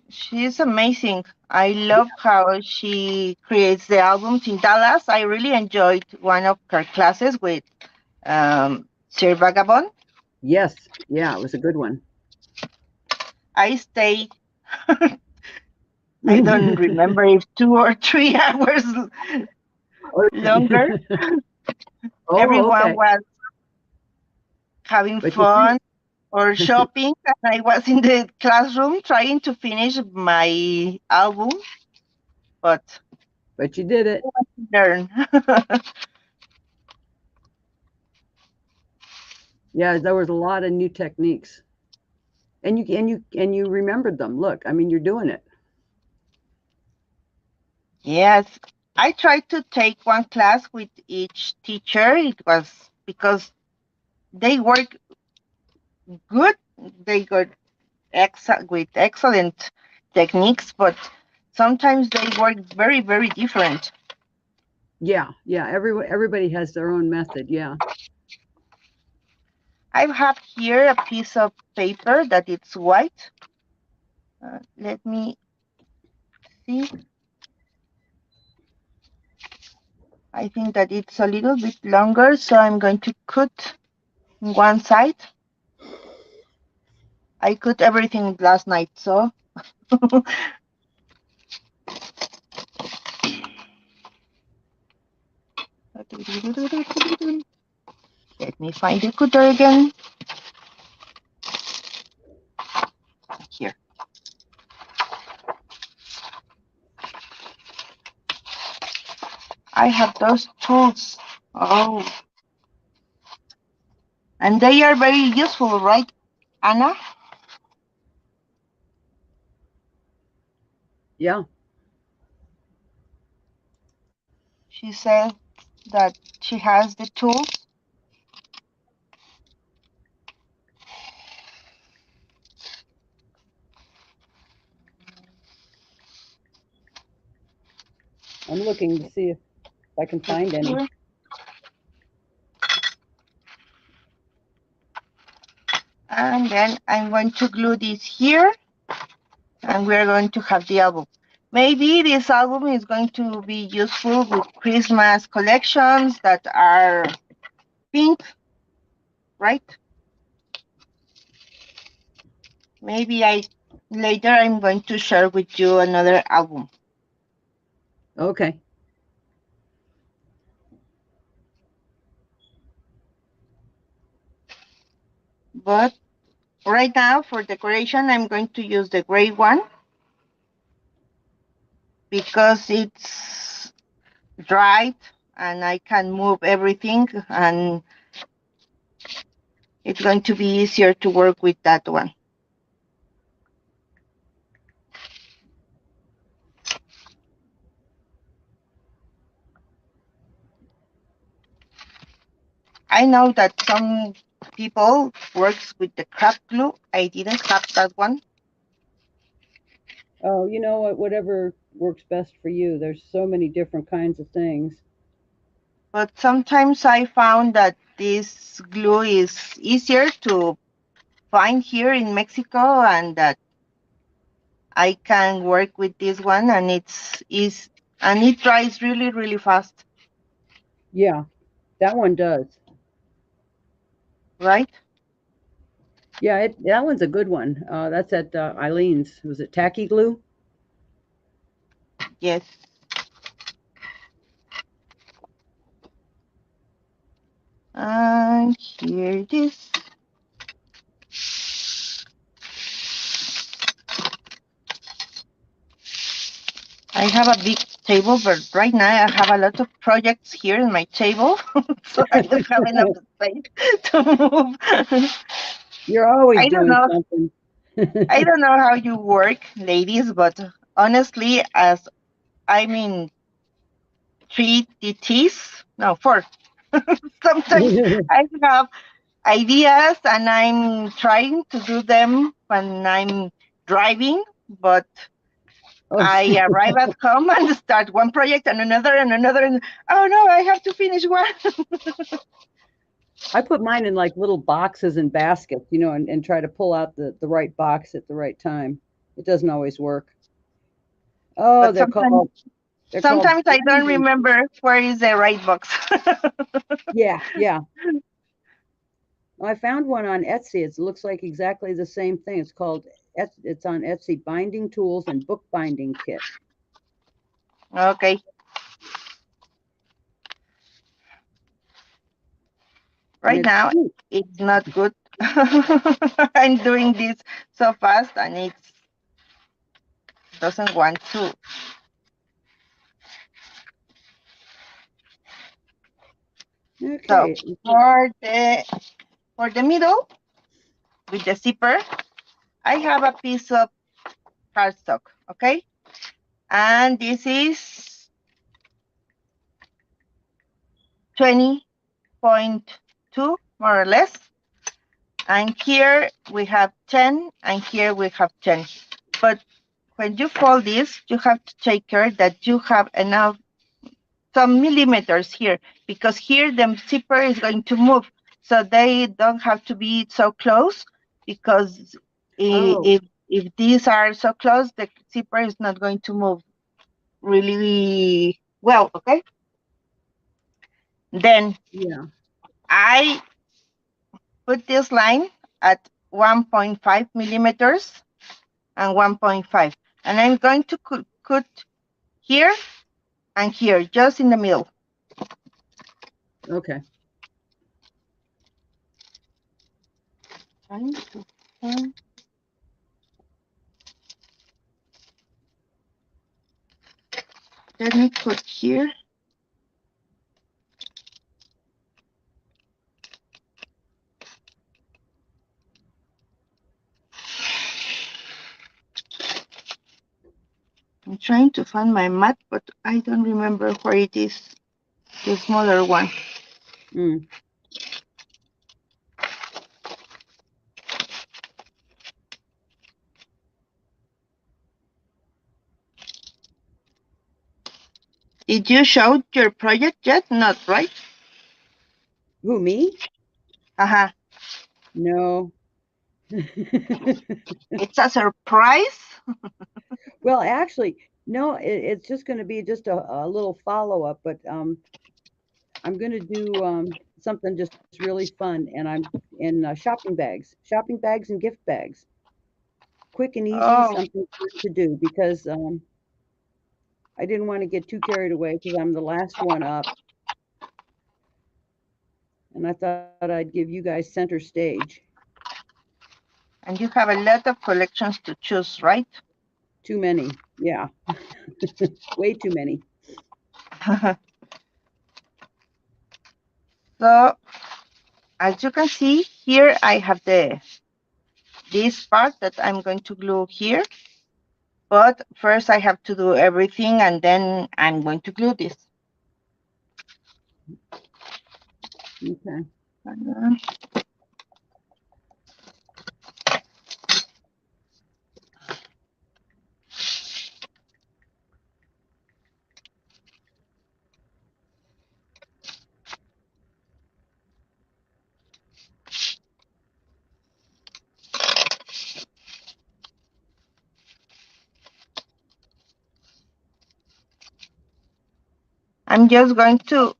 she's amazing. I love how she creates the albums in Dallas. I really enjoyed one of her classes with Sir Vagabond. Yes, yeah, it was a good one. I stayed, I don't remember if 2 or 3 hours longer. Oh, Everyone okay. was having But you see, fun or shopping, and I was in the classroom trying to finish my album, but but you did it. learn. Yeah, there was a lot of new techniques, and you remembered them. Look, I mean, you're doing it. Yes, I tried to take one class with each teacher. It was because they work good, they got with excellent techniques, but sometimes they work very, very different. Yeah, yeah. Everybody has their own method. Yeah. I have here a piece of paper that it's white. Let me see. I think that it's a little bit longer, so I'm going to cut one side. I cut everything last night, so let me find the cutter again. Here. I have those tools. Oh, and they are very useful, right, Anna? Yeah. She said that she has the tools. I'm looking to see if I can find any. Here. And then I'm going to glue this here, and we're going to have the album. Maybe this album is going to be useful with Christmas collections that are pink, right? Maybe later I'm going to share with you another album. Okay. But right now for decoration, I'm going to use the gray one because it's dried and I can move everything, and it's going to be easier to work with that one. I know that some people works with the craft glue. I didn't have that one, Oh, you know what? Whatever works best for you. There's so many different kinds of things. but sometimes I found that this glue is easier to find here in Mexico, and that I can work with this one, and and it dries really, really fast, Yeah, that one does. right? Yeah, that one's a good one. That's at Eileen's. Was it tacky glue? Yes. And here it is. I have a big table, but right now I have a lot of projects here in my table, so I don't have enough space to move. You're always I don't doing know. something. I don't know how you work, ladies, but honestly, as I'm in 3DTs, no, four. Sometimes I have ideas and I'm trying to do them when I'm driving, but Oh, I arrive at home and start one project and another, and oh no, I have to finish one. I put mine in like little boxes and baskets, and try to pull out the right box at the right time. It doesn't always work. Oh, But sometimes, they're called I don't binding. remember where is the right box. Yeah, yeah. Well, I found one on Etsy. It looks like exactly the same thing. It's on Etsy, binding tools and bookbinding kit. Okay, And right it's now cute. it's not good. I'm doing this so fast and it doesn't want to. So Okay. for the middle with the zipper, I have a piece of cardstock, okay? And this is 20.2 more or less. And here we have 10 and here we have 10. But when you fold this, you have to take care that you have enough some millimeters here, because here the zipper is going to move. So they don't have to be so close, because Oh, if these are so close, the zipper is not going to move really well, okay? Then yeah. I put this line at 1.5 millimeters and 1.5. And I'm going to cut here and here, just in the middle. Okay. Trying to find- Let me put here. I'm trying to find my mat, but I don't remember where it is, the smaller one. Mm. Did you show your project yet? Not, right? Who, me? Uh-huh. No. It's a surprise. Well, actually, no, it's just going to be just a little follow up, but I'm going to do something just really fun, and I'm in shopping bags and gift bags. Quick and easy, Oh, something fun to do because I didn't want to get too carried away because I'm the last one up, and I thought I'd give you guys center stage. and you have a lot of collections to choose, right? Too many, yeah, way too many. So as you can see here, I have this part that I'm going to glue here. But first I have to do everything and then I'm going to glue this. Okay. I'm just going to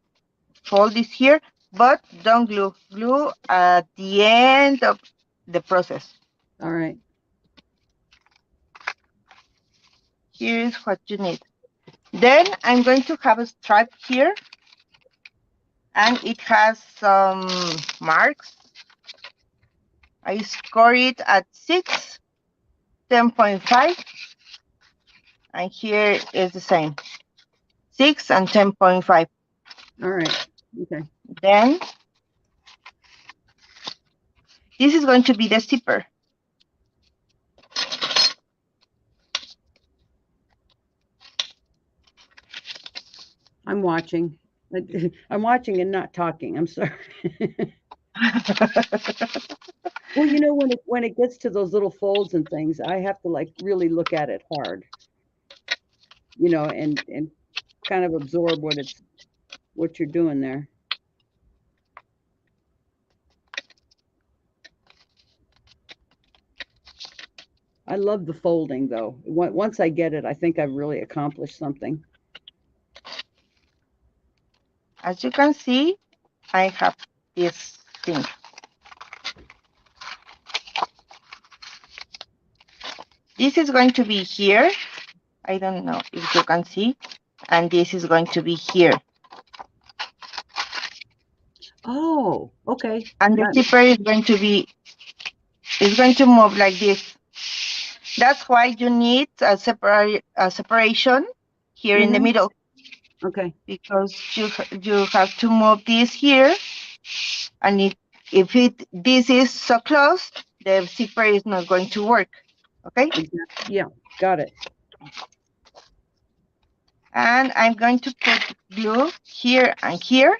fold this here, but don't glue. Glue at the end of the process. All right. Here's what you need. Then I'm going to have a stripe here, and it has some marks. I score it at 6, 10.5, and here is the same, 6 and 10.5. All right. Okay. Then this is going to be the zipper. I'm watching. I'm watching and not talking. I'm sorry. Well, you know, when it gets to those little folds and things, I have to like really look at it hard, you know, and kind of absorb what you're doing there. I love the folding though. Once I get it, I think I've really accomplished something. As you can see, I have this thing. This is going to be here. I don't know if you can see. And this is going to be here. Oh, okay. And the zipper is going to move like this. That's why you need a separation here in the middle. Okay. Because you have to move this here, and if this is so close, the zipper is not going to work. Okay? Exactly. Yeah, got it. And I'm going to put glue here and here.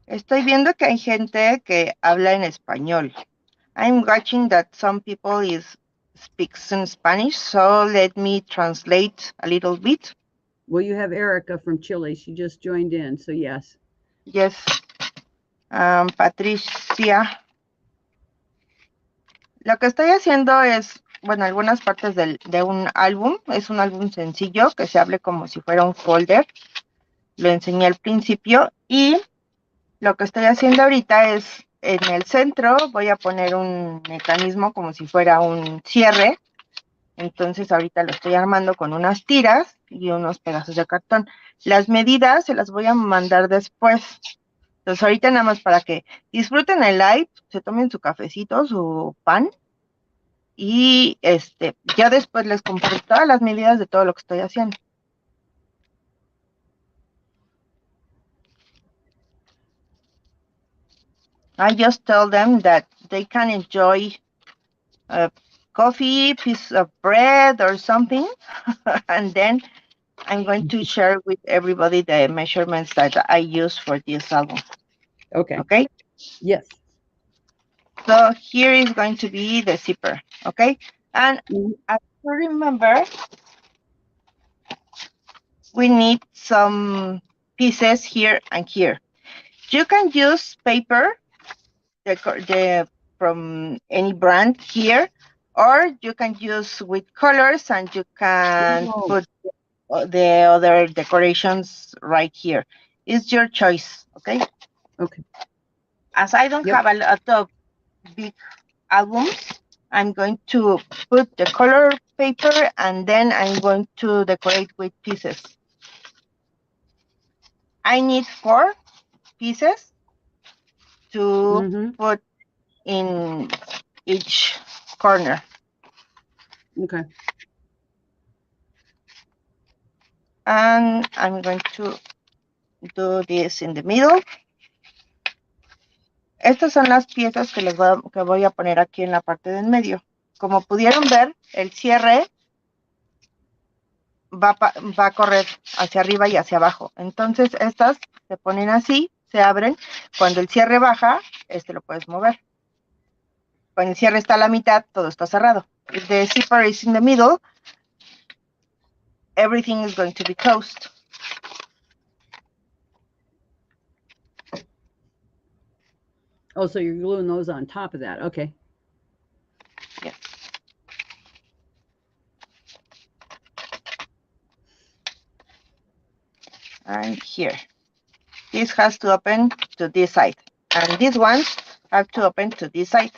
Estoy viendo que hay gente que habla en español. I'm watching that some people speaks in Spanish, so let me translate a little bit. Well, you have Erica from Chile. She just joined in, so yes. Yes. Patricia. Lo que estoy haciendo es, bueno, algunas partes de un álbum. Es un álbum sencillo que se abre como si fuera un folder. Lo enseñé al principio y lo que estoy haciendo ahorita es en el centro voy a poner un mecanismo como si fuera un cierre. Entonces ahorita lo estoy armando con unas tiras y unos pedazos de cartón. Las medidas se las voy a mandar después. Entonces ahorita nada más para que disfruten el live, se tomen su cafecito, su pan. Y ya después les comparto todas las medidas de todo lo que estoy haciendo. I just tell them that they can enjoy coffee, piece of bread or something, and then I'm going to share with everybody the measurements that I use for this album. Okay. Okay? Yes. So here is going to be the zipper, okay? And as you remember, we need some pieces here and here. You can use paper from any brand here, or you can use with colors and you can put the other decorations right here. It's your choice, okay? Okay. As I don't have a lot of big albums, I'm going to put the color paper and then I'm going to decorate with pieces. I need 4 pieces to put in each corner. Okay. And I'm going to do this in the middle. Estas son las piezas que voy a poner aquí en la parte del medio. Como pudieron ver, el cierre va a correr hacia arriba y hacia abajo. Entonces, estas se ponen así, se abren. Cuando el cierre baja, lo puedes mover. Cuando el cierre está a la mitad, todo está cerrado. If the zipper is in the middle, everything is going to be closed. Oh, so you're gluing those on top of that. Okay. Yes. and here. This has to open to this side, and these ones have to open to this side.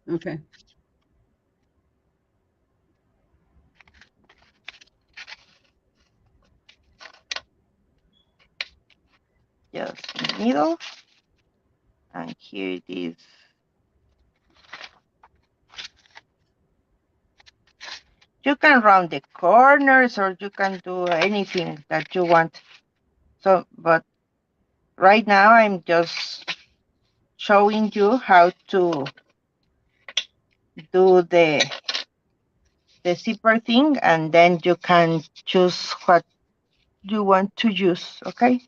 Okay. Just in the middle, and here it is. You can round the corners, or you can do anything that you want. So, but right now I'm just showing you how to do the zipper thing, and then you can choose what you want to use, okay?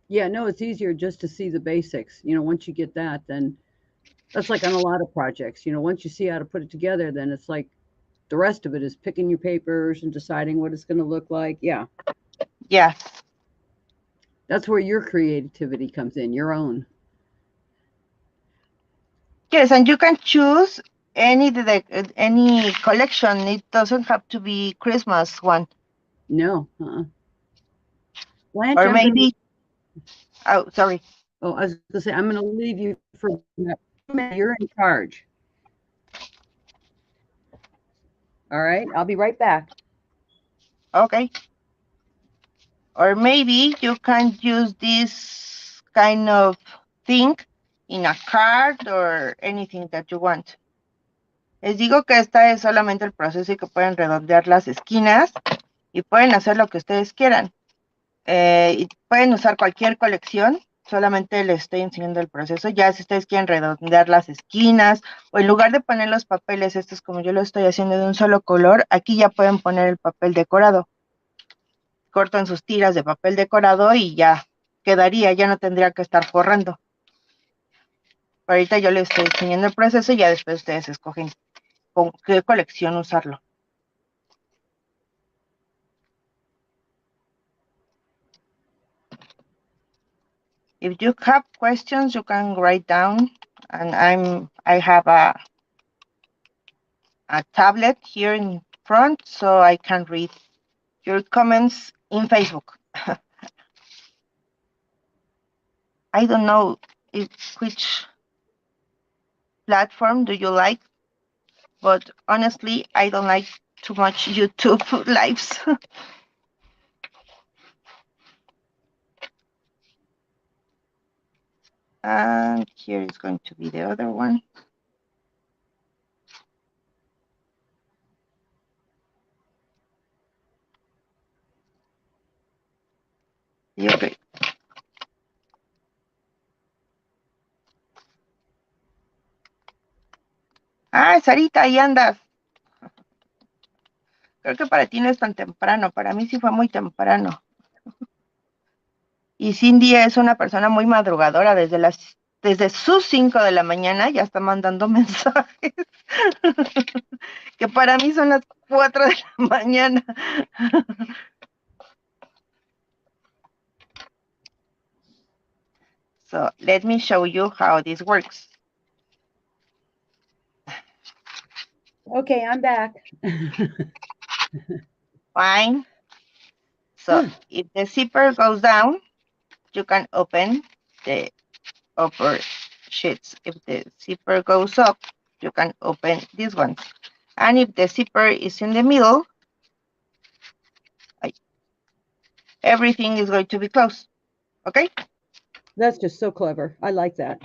Yeah, no, it's easier just to see the basics. Once you get that, then that's like on a lot of projects. Once you see how to put it together, then it's like the rest of it is picking your papers and deciding what it's going to look like. Yeah. Yes. That's where your creativity comes in, your own. Yes, and you can choose any collection. It doesn't have to be Christmas one. No. Blanche, Or I'm going to. maybe, oh, sorry. Oh, I was going to say, I'm going to leave you for a minute. You're in charge. All right. I'll be right back. Okay. Or maybe you can use this kind of thing in a card or anything that you want. Les digo que esta es solamente el proceso y que pueden redondear las esquinas y pueden hacer lo que ustedes quieran. Y pueden usar cualquier colección, solamente les estoy enseñando el proceso. Ya si ustedes quieren redondear las esquinas o en lugar de poner los papeles, estos como yo lo estoy haciendo de un solo color, aquí ya pueden poner el papel decorado. Cortan sus tiras de papel decorado y ya quedaría, ya no tendría que estar forrando. Ahorita yo les estoy enseñando el proceso y ya después ustedes escogen con qué colección usarlo. If you have questions, you can write down, and I have a tablet here in front, so I can read your comments in Facebook. I don't know which platform do you like, but honestly, I don't like too much YouTube lives. And here is going to be the other one. Okay. Ah, Sarita, ahí andas. Creo que para ti no es tan temprano, para mí sí fue muy temprano. Y Cindy es una persona muy madrugadora, desde sus 5 de la mañana ya está mandando mensajes, que para mí son las 4 de la mañana. So let me show you how this works. Okay, I'm back. Fine. So if the zipper goes down, you can open the upper sheets. If the zipper goes up, you can open these ones. And if the zipper is in the middle, everything is going to be closed. Okay? That's just so clever. I like that.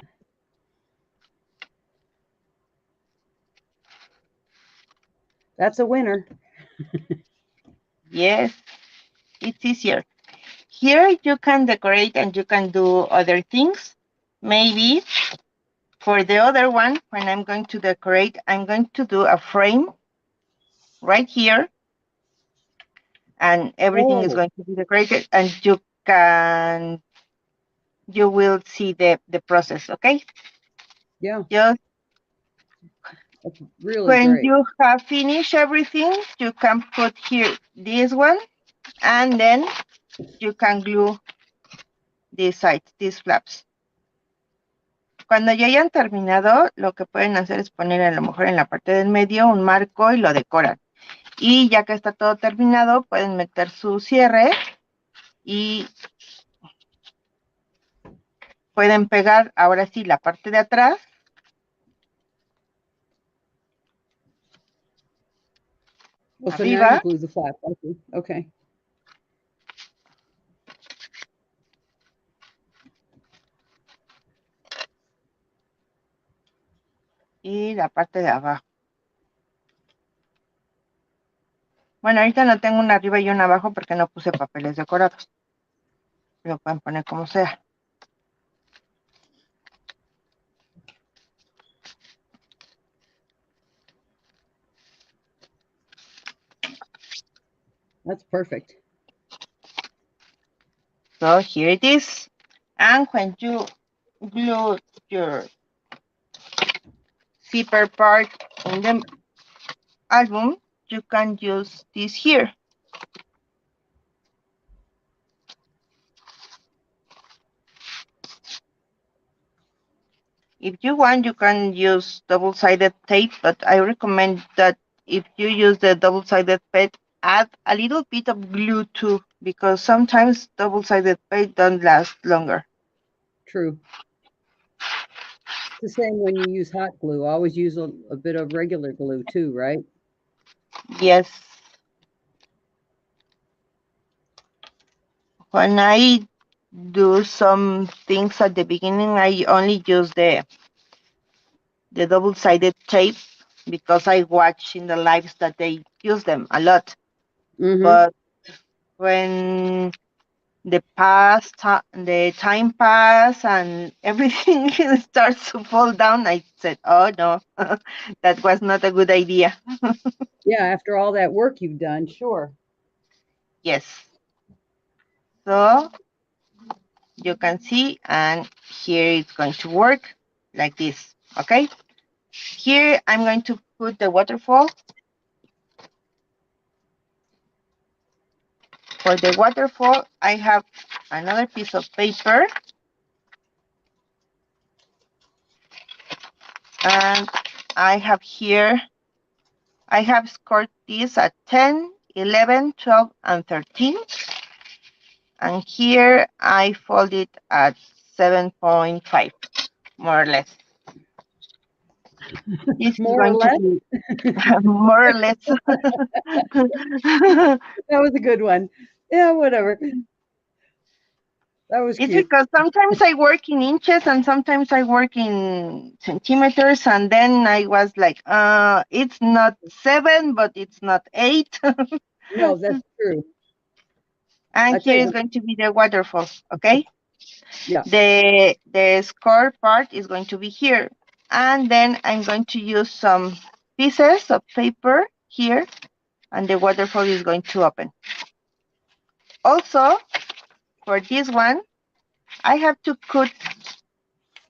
That's a winner. Yes, it's easier. Here you can decorate and you can do other things. Maybe for the other one, when I'm going to decorate, I'm going to do a frame right here. And everything is going to be decorated, and you will see the process, okay? Yeah. Just That's really when great. you have finished everything, you can put here this one, and then you can glue these sides, these flaps. Cuando ya hayan terminado, lo que pueden hacer es poner a lo mejor en la parte del medio un marco y lo decoran. Y ya que está todo terminado, pueden meter su cierre y pueden pegar ahora sí la parte de atrás. Well, so now you Arriba. glue the flap. Okay. Y la parte de abajo. Bueno, ahorita no tengo una arriba y una abajo porque no puse papeles decorados. Lo pueden poner como sea. That's perfect. So here it is. And when you glue your zipper part in the album, you can use this here. If you want, you can use double-sided tape, but I recommend that if you use the double-sided tape, add a little bit of glue too, because sometimes double-sided tape don't last longer. True. It's the same when you use hot glue. Always use a bit of regular glue too, right? Yes. When I do some things at the beginning, I only use the double-sided tape because I watch in the lives that they use them a lot. Mm-hmm. But when the time pass and everything starts to fall down, I said, oh no, that was not a good idea. Yeah, after all that work you've done, sure. Yes. So you can see, and here it's going to work like this. Okay. Here I'm going to put the waterfall. For the waterfall, I have another piece of paper. And I have here, I have scored this at 10, 11, 12, and 13. And here I fold it at 7.5, more or less. This More or is going less? to be more or less. That was a good one. Yeah, whatever. That was It's cute. because sometimes I work in inches and sometimes I work in centimeters, and then I was like, it's not 7, but it's not 8. No, that's true. And I tell here is you, going to be the waterfall, okay? yeah. The score part is going to be here. And then I'm going to use some pieces of paper here, and the waterfall is going to open. Also, for this one, I have to cut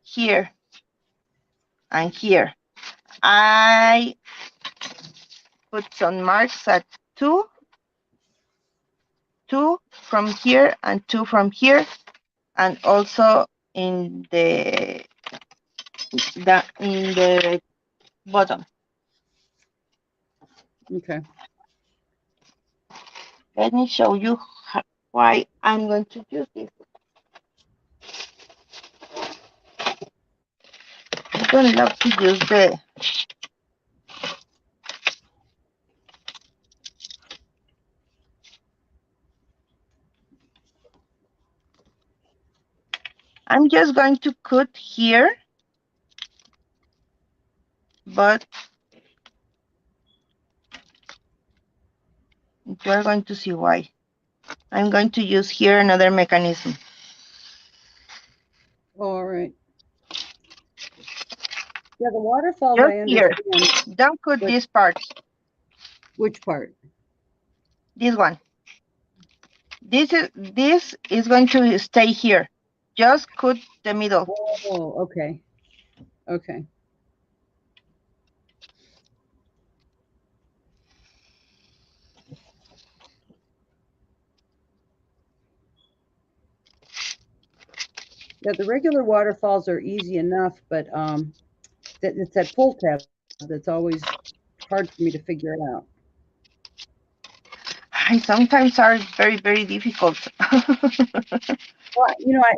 here and here. I put some marks at 2 from here and 2 from here, and also in the bottom. Okay. Let me show you why I'm going to use this. I don't love to use the I'm just going to cut here, but you're going to see why. I'm going to use here another mechanism. All right. Yeah, the waterfalls Just I here. understand. Don't cut But this part. which part? This one. This is going to stay here. Just cut the middle. Oh, okay. Okay. Yeah, the regular waterfalls are easy enough, but it's that pull tab that's always hard for me to figure out. I sometimes are very, very difficult. Well,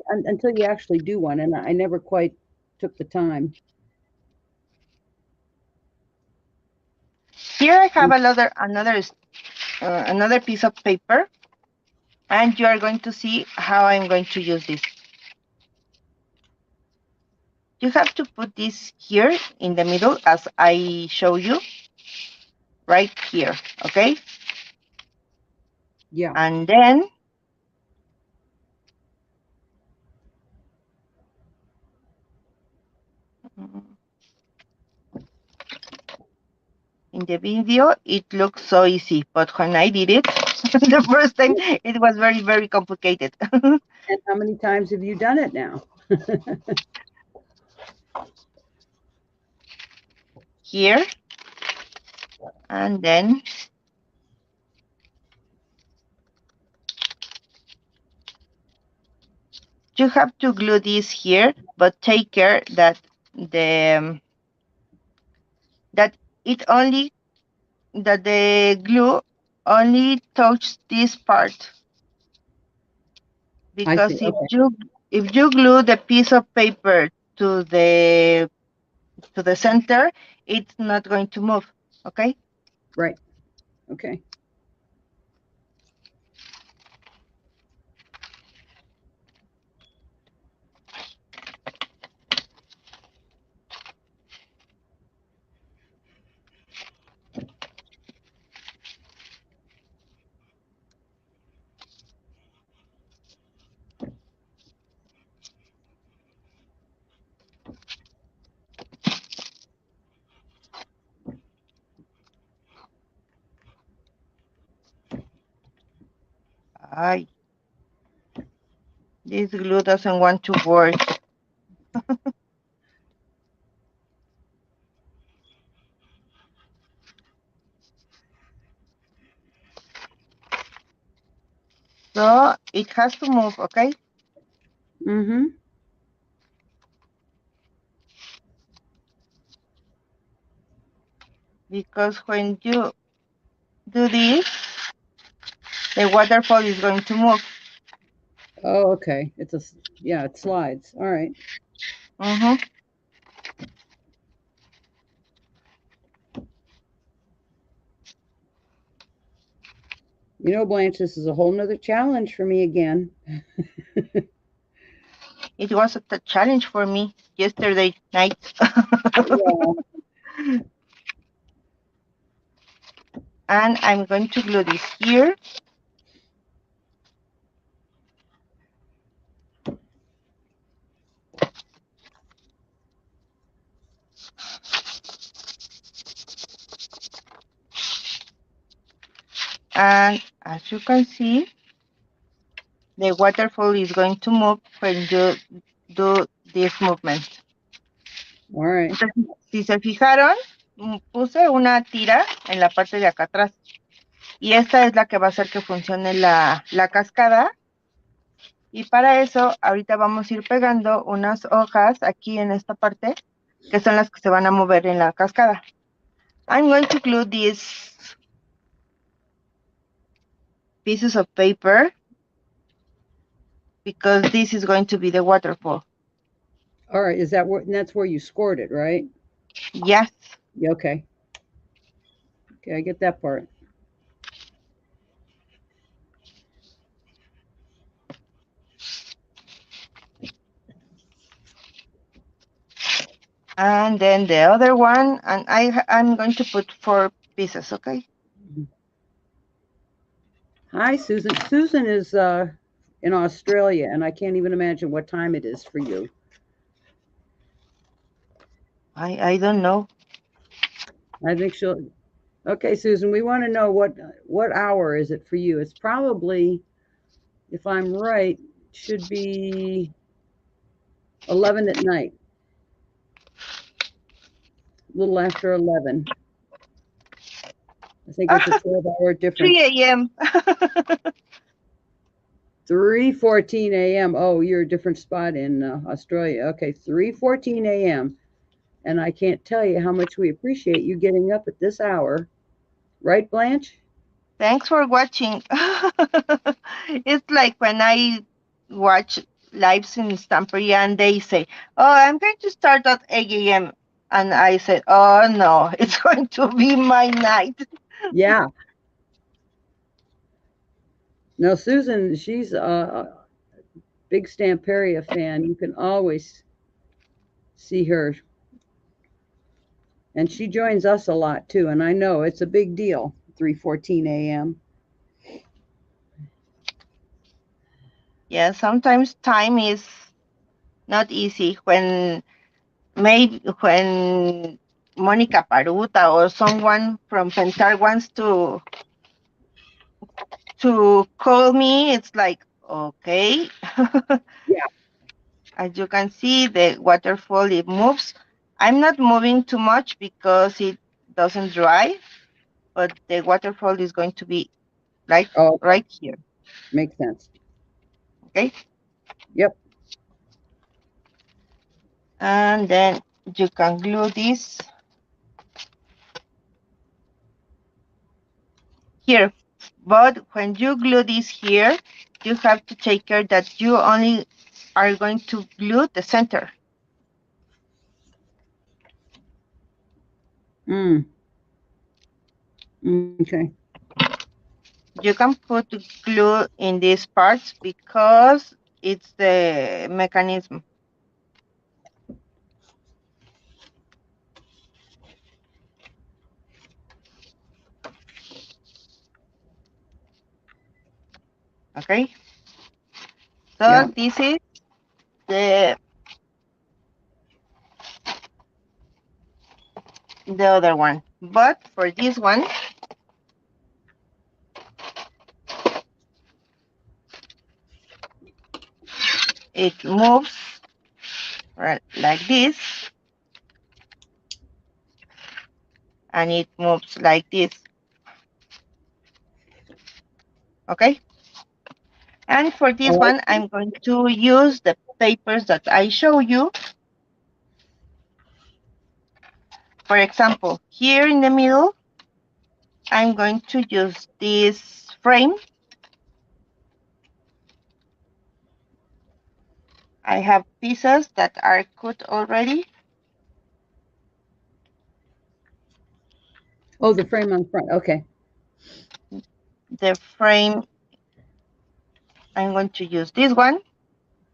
until you actually do one, and I never quite took the time. Here I have another piece of paper, and you are going to see how I'm going to use this. You have to put this here in the middle as I show you, right here, okay? Yeah. And then in the video, it looks so easy, but when I did it the first time, it was very, very complicated. And how many times have you done it now? Here, and then you have to glue this here, but take care that the that it only that the glue only touches this part, I see. because Okay. if you glue the piece of paper to the center, it's not going to move. Okay. Right. Okay. Ay, this glue doesn't want to work. So it has to move, okay? Mm-hmm. Because when you do this, the waterfall is going to move. Oh, okay. Yeah, it slides. All right. Mm-hmm. Blanche, this is a whole nother challenge for me again. It was a challenge for me yesterday night. Yeah. And I'm going to glue this here. And as you can see, the waterfall is going to move when you do this movement. All right. Entonces, si se fijaron, puse una tira en la parte de acá atrás. Y esta es la que va a hacer que funcione la cascada. Y para eso, ahorita vamos a ir pegando unas hojas aquí en esta parte, que son las que se van a mover en la cascada. I'm going to glue these pieces of paper because this is going to be the waterfall. All right. That's where you scored it, right? Yes. Yeah, okay. Okay, I get that part. And then the other one, and I'm going to put 4 pieces, okay? Hi, Susan. Susan is in Australia, and I can't even imagine what time it is for you. I don't know. I think she'll. Okay, Susan, we want to know what hour is it for you? It's probably, if I'm right, should be 11 at night. A little after 11. I think it's a 12-hour difference. 3 a.m. 3:14 a.m. Oh, you're a different spot in Australia. Okay, 3:14 a.m. And I can't tell you how much we appreciate you getting up at this hour. Right, Blanche? Thanks for watching. It's like when I watch lives in Stamperia and they say, "Oh, I'm going to start at 8 a.m." And I said, "Oh no, it's going to be my night." Yeah. No, Susan, she's a big Stamperia fan. You can always see her, and she joins us a lot too. And I know it's a big deal. 3:14 a.m. Yeah, sometimes time is not easy when maybe when Monica Paruta or someone from Pentar wants to call me. It's like, okay. Yeah. As you can see, the waterfall, it moves. I'm not moving too much because it doesn't dry, but the waterfall is going to be like Oh, right here. makes sense. Okay. Yep. And then you can glue this here. But when you glue this here, you have to take care that you only are going to glue the center. Mm. Okay. You can put glue in these parts because it's the mechanism. Okay. So Yeah. this is the other one. But for this one, it moves right like this, and it moves like this. Okay. And for this Oh, one, I'm going to use the papers that I show you. For example, here in the middle, I'm going to use this frame. I have pieces that are cut already. oh, the frame on front. Okay. The frame, I'm going to use this one.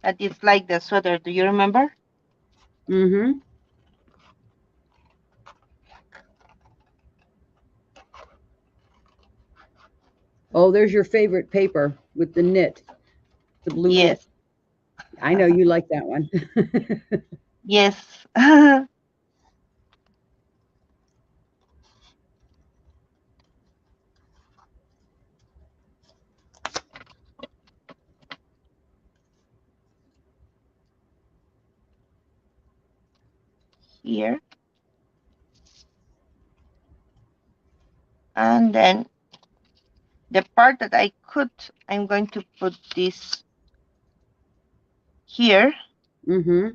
That is like the sweater. Do you remember? Mm-hmm. Oh, there's your favorite paper with the knit, the blue knit. Yes. I know you like that one. Yes. Here. And then the part that I cut, I'm going to put this here. Mm-hmm.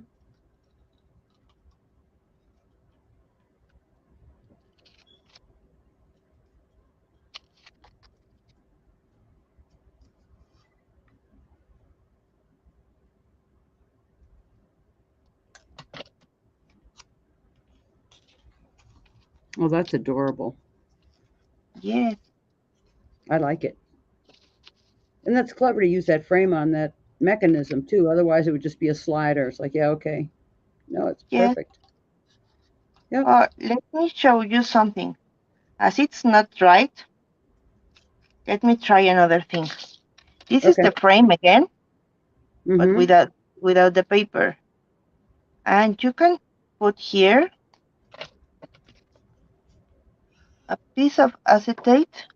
Oh, that's adorable. Yes. I like it. And that's clever to use that frame on that mechanism too. Otherwise, it would just be a slider. It's like, yeah, okay. No, it's Yes. perfect. Yep. Let me show you something. As it's not right, let me try another thing. This is Okay. the frame again, but Mm-hmm. without the paper. And you can put here a piece of acetate.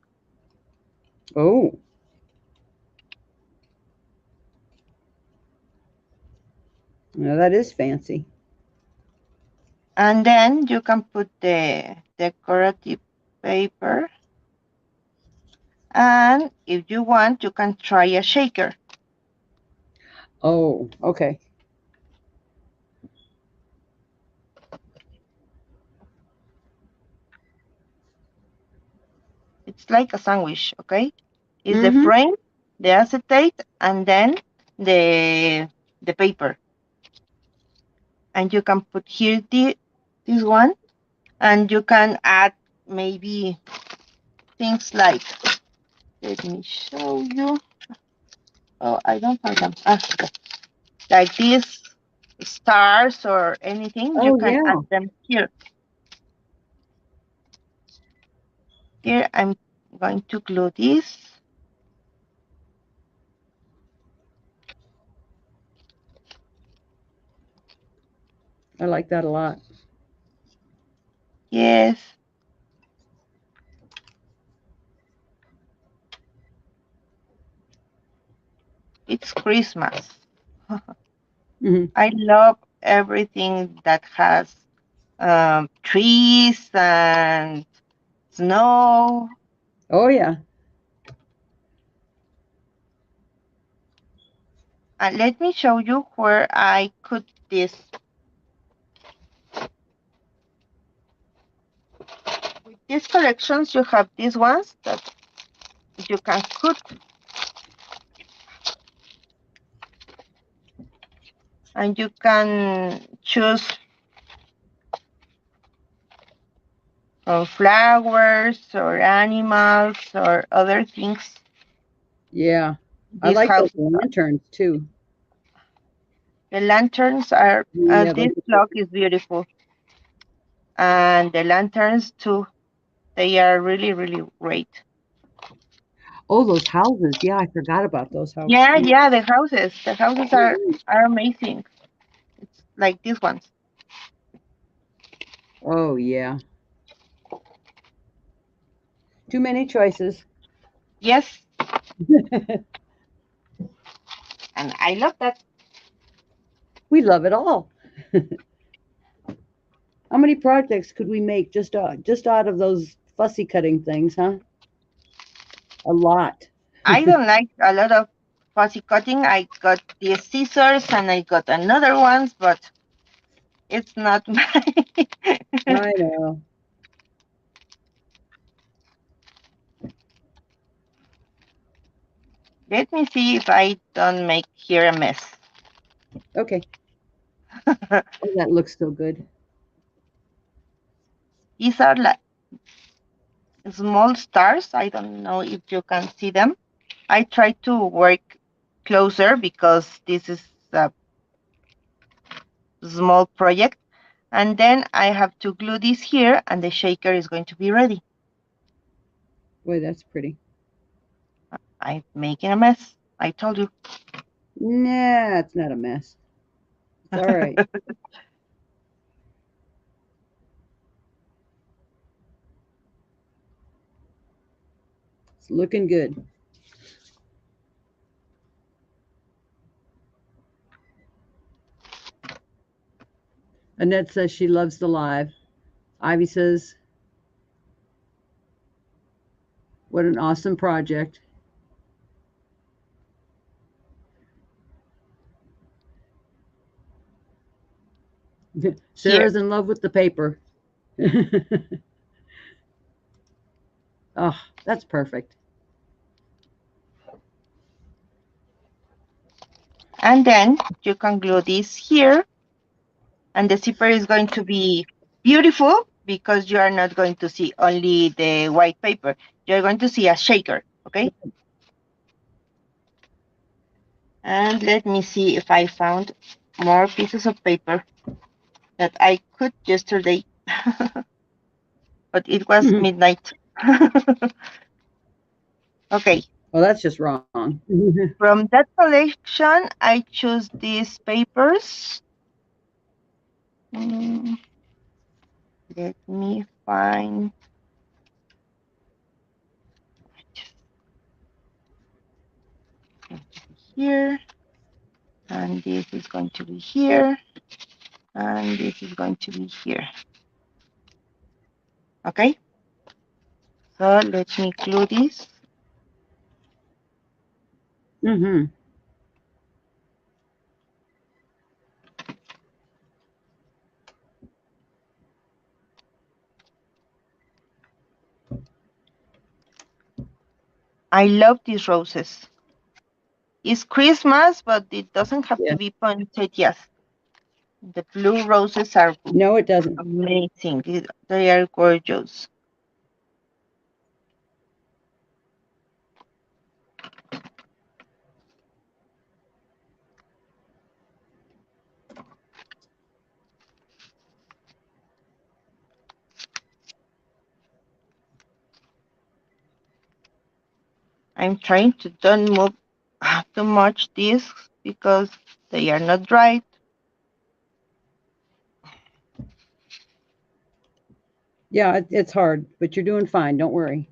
Oh, now that is fancy. And then you can put the decorative paper. And if you want, you can try a shaker. Oh, okay. It's like a sandwich, okay? Is the Mm-hmm. frame, the acetate, and then the the paper. And you can put here this one, and you can add maybe things like, let me show you. Oh, I don't find them. Okay. Like these stars or anything, you Oh can add yeah, them here. Here I'm going to glue this. I like that a lot. Yes, it's Christmas. Hmm. I love everything that has trees and snow. Oh yeah. And let me show you where I cut this. With these collections, you have these ones that you can cut, and you can choose from flowers or animals or other things. Yeah. I This like house, those lanterns too. the lanterns are, Yeah, those this are block pretty. is beautiful. And the lanterns too, they are really, really great. Oh, those houses. Yeah, I forgot about those houses. Yeah, yeah, the houses Mhm. are amazing. It's like these ones. Oh yeah. Too many choices. Yes, and I love that. We love it all. How many projects could we make just out of those fussy cutting things, huh? A lot. I don't like a lot of fussy cutting. I got these scissors and I got another ones, but it's not my. I know. Let me see if I don't make here a mess. Okay. Oh, that looks so good. These are like small stars. I don't know if you can see them. I try to work closer because this is a small project. And then I have to glue this here and the shaker is going to be ready. Boy, that's pretty. I'm making a mess. I told you. Nah, it's not a mess. It's all right. It's looking good. Annette says she loves the live. Ivy says, what an awesome project. Here. Sarah's in love with the paper. Oh, that's perfect. And then you can glue this here. And the zipper is going to be beautiful because you are not going to see only the white paper. You're going to see a shaker. Okay. And let me see if I found more pieces of paper that I cut yesterday, but it was Oh, midnight. Okay. that's just wrong. From that collection, I choose these papers. Mm, Let me find here, and this is going to be here, and this is going to be here. Okay, so let me glue this. Hmm. I love these roses. It's Christmas, but it doesn't have Yeah. to be poinsettias. The blue roses are No, it doesn't. amazing. They are gorgeous. I'm trying to don't move too much these because they are not right. Yeah, it's hard, but you're doing fine. Don't worry.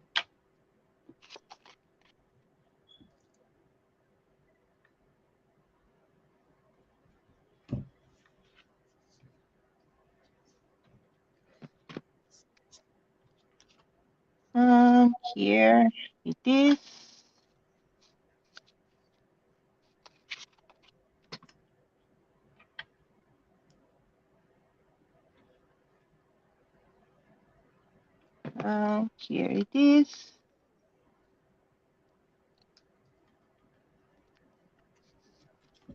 Here it is. Here it is.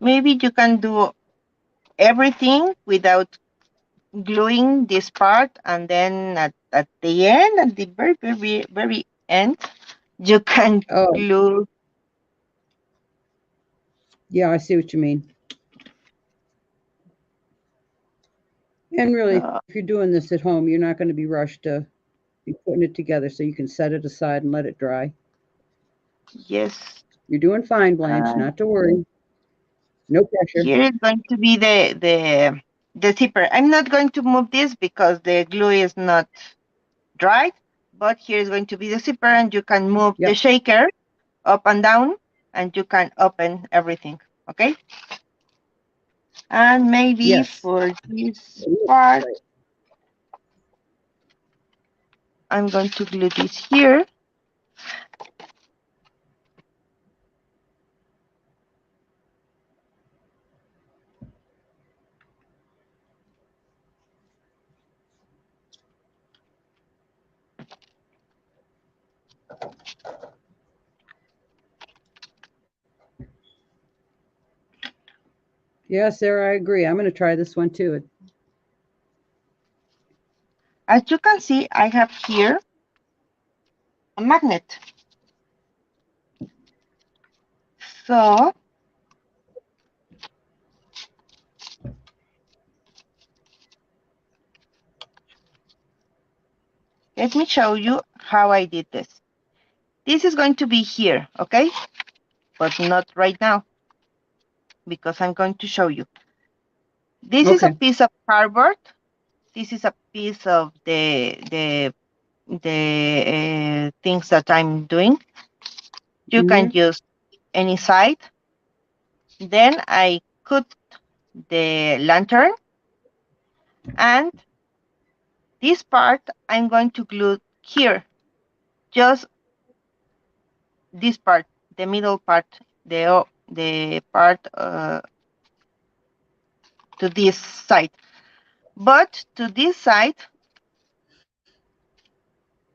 Maybe you can do everything without gluing this part, and then at the end, at the very end, you can Oh, glue. yeah, I see what you mean. And really, Uh, if you're doing this at home, you're not going to be rushed to be putting it together, so you can set it aside and let it dry. yes. You're doing fine, Blanche. Uh, Not to worry. No pressure. Here is going to be the zipper. I'm not going to move this because the glue is not dried, but here is going to be the zipper, and you can move the Yep. shaker up and down, and you can open everything. Okay. And maybe Yes. for this part, I'm going to glue this here. Yeah, Sarah, I agree. I'm going to try this one too. As you can see, I have here a magnet. So let me show you how I did this. This is going to be here, okay? But not right now, because I'm going to show you. This is a Okay. piece of cardboard. This is a piece of the things that I'm doing. You can Mm-hmm. use any side. Then I cut the lantern, and this part I'm going to glue here. Just this part, the middle part, the part to this side. But to this side,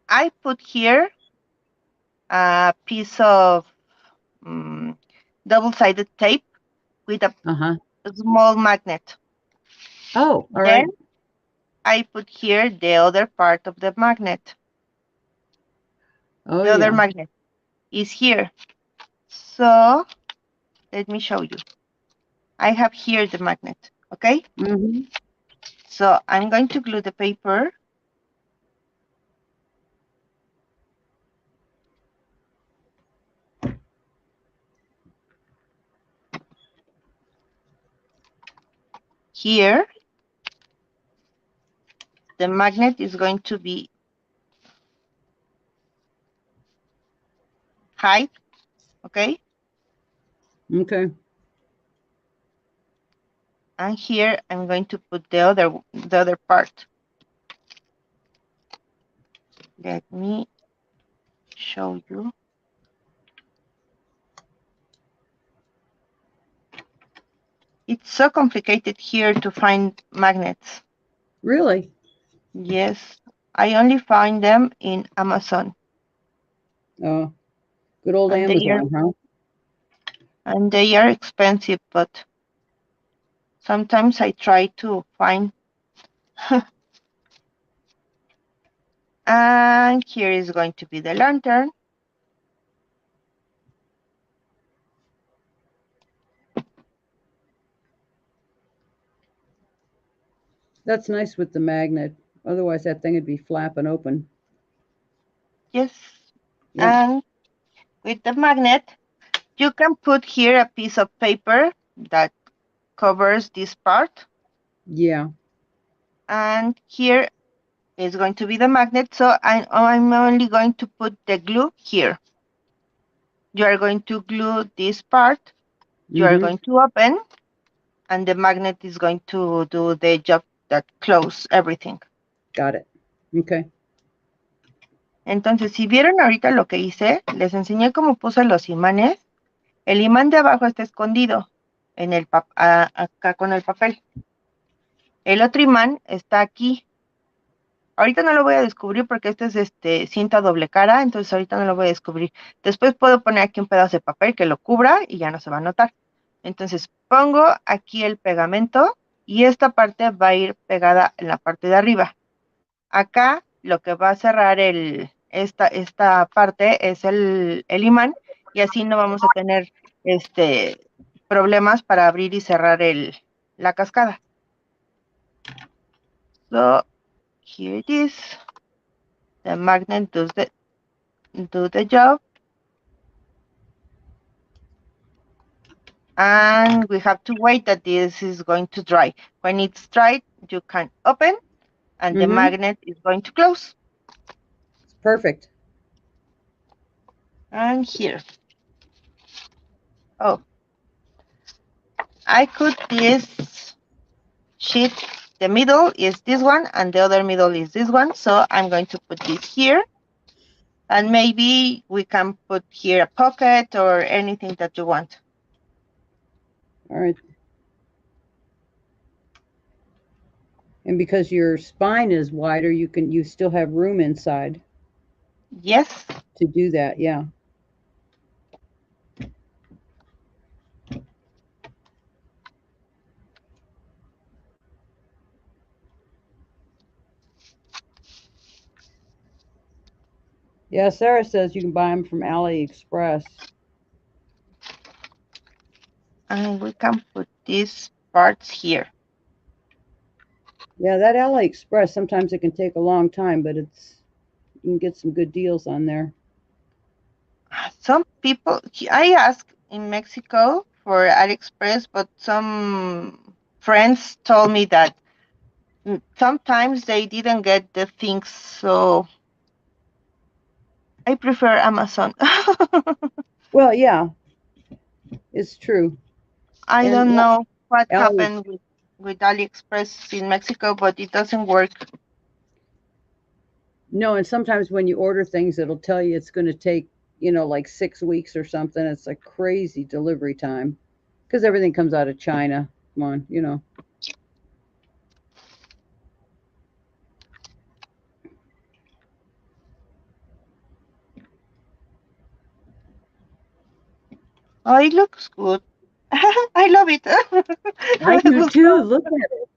I put here a piece of double-sided tape with a Uh-huh. small magnet. Oh, all Then right. I put here the other part of the magnet. Oh, The other yeah. magnet is here. So let me show you. I have here the magnet, okay? Mm-hmm. So I'm going to glue the paper. Here, the magnet is going to be high, okay? Okay. And here I'm going to put the other part. Let me show you. It's so complicated here to find magnets. Really? Yes, I only find them in Amazon. Oh. Good old and Amazon, huh? they are expensive, but sometimes I try to find. And here is going to be the lantern. That's nice with the magnet. Otherwise, that thing would be flapping open. Yes. Yep. And with the magnet, you can put here a piece of paper that covers this part. Yeah. And here is going to be the magnet. So I'm only going to put the glue here. You are going to glue this part. You are Mm-hmm. going to open, and the magnet is going to do the job that close everything. Got it. Okay. Entonces, si vieron ahorita lo que hice, les enseñé cómo puse los imanes. El imán de abajo está escondido en el acá con el papel. El otro imán está aquí. Ahorita no lo voy a descubrir porque este es cinta doble cara, entonces ahorita no lo voy a descubrir. Después puedo poner aquí un pedazo de papel que lo cubra y ya no se va a notar. Entonces pongo aquí el pegamento y esta parte va a ir pegada en la parte de arriba. Acá lo que va a cerrar esta parte es el imán y así no vamos a tener problemas para abrir y cerrar la cascada. So here it is. The magnet does the job. And we have to wait that this is going to dry. When it's dried, you can open and the Mm-hmm. magnet is going to close. Perfect. And here. Oh, I cut this sheet. The middle is this one and the other middle is this one. So I'm going to put this here. And maybe we can put here a pocket or anything that you want. All right. And because your spine is wider, you still have room inside Yes. to do that. Yeah. Yeah, Sarah says you can buy them from AliExpress. And we can put these parts here. Yeah, that AliExpress, sometimes it can take a long time, but you can get some good deals on there. Some people, I asked in Mexico for AliExpress, but some friends told me that sometimes they didn't get the things, so I prefer Amazon. Well, yeah, it's true. I And don't know what Ali, happened with AliExpress in Mexico, but it doesn't work. no, and sometimes when you order things, it'll tell you it's going to take, like 6 weeks or something. It's a crazy delivery time because everything comes out of China. Come on. Oh, it looks good. I love it. I Me do too. gustó. Look at it.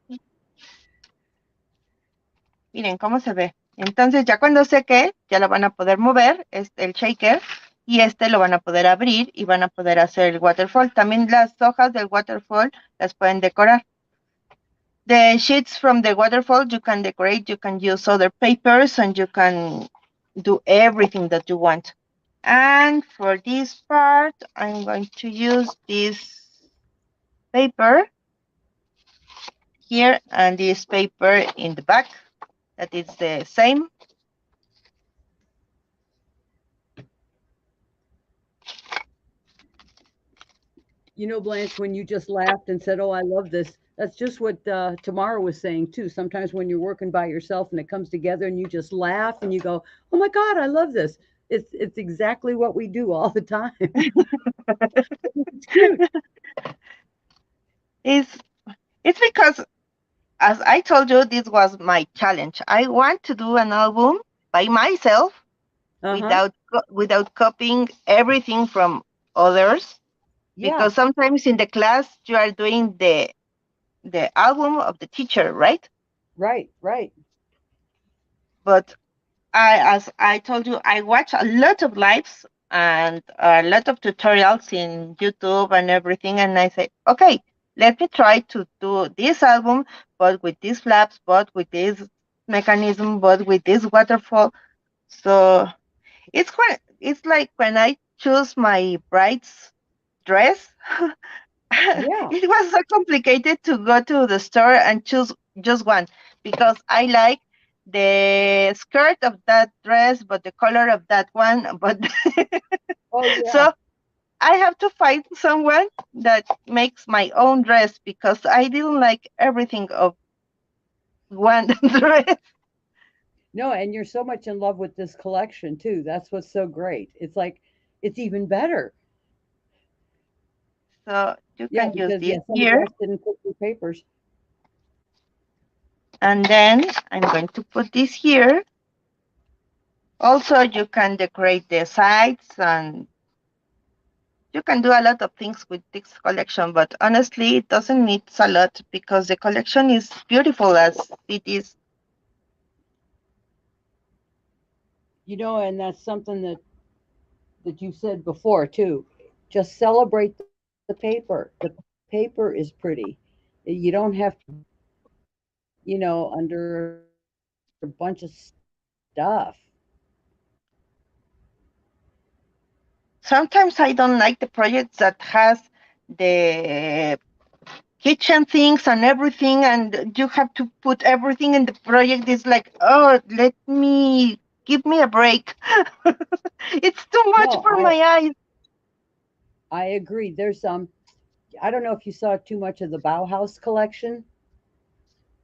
Miren cómo se ve. Entonces ya cuando seque, ya lo van a poder mover, el shaker, y lo van a poder abrir y van a poder hacer el waterfall. También las hojas del waterfall las pueden decorar. The sheets from the waterfall you can decorate, you can use other papers, and you can do everything that you want. And for this part, I'm going to use this paper here and this paper in the back. That is the same. Blanche, when you just laughed and said, "Oh, I love this," that's just what Tamara was saying too. Sometimes when you're working by yourself and it comes together and you just laugh and you go, "Oh my God, I love this." It's exactly what we do all the time. It's cute. It's because, as I told you, this was my challenge. I want to do an album by myself Uh huh. without without copying everything from others, Yeah, because sometimes in the class you are doing the album of the teacher, right? right, right. But as I told you, I watch a lot of lives and a lot of tutorials in YouTube and everything, and I say, okay, let me try to do this album, but with these flaps, but with this mechanism, but with this waterfall. So it's like when I choose my bride's dress. Yeah. It was so complicated to go to the store and choose just one, because I like the skirt of that dress, but the color of that one. But Oh, yeah. so I have to find someone that makes my own dress, because I didn't like everything of one dress. No, and you're so much in love with this collection too. That's what's so great. It's like it's even better. So you Yeah, can use because this yeah, somebody here, else didn't put your papers. and then I'm going to put this here. Also, you can decorate the sides, and you can do a lot of things with this collection, but honestly, it doesn't need a lot because the collection is beautiful as it is. And that's something that you said before too. Just celebrate the paper. The paper is pretty. You don't have to, under a bunch of stuff. Sometimes I don't like the projects that has the kitchen things and everything, and you have to put everything in the project. It's like, oh, give me a break. It's too much No, for my eyes. I agree. There's I don't know if you saw too much of the Bauhaus collection,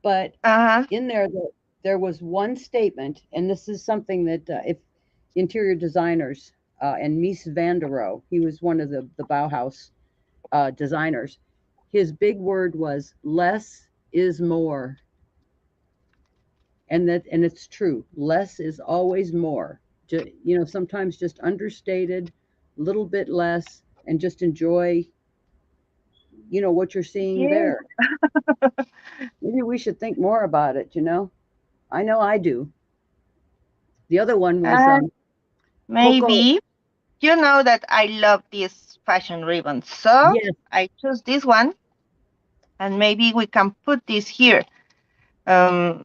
but Uh-huh. in there was one statement, and this is something that if interior designers and Mies van der Rohe, he was one of the Bauhaus designers. His big word was less is more, and it's true. Less is always more. Sometimes just understated, a little bit less, and just enjoy what you're seeing Yeah. there. Maybe we should think more about it. I know I do. The other one was Uh, Coco. Maybe. You know that I love these fashion ribbons, so Yes. I choose this one, and maybe we can put this here. Um,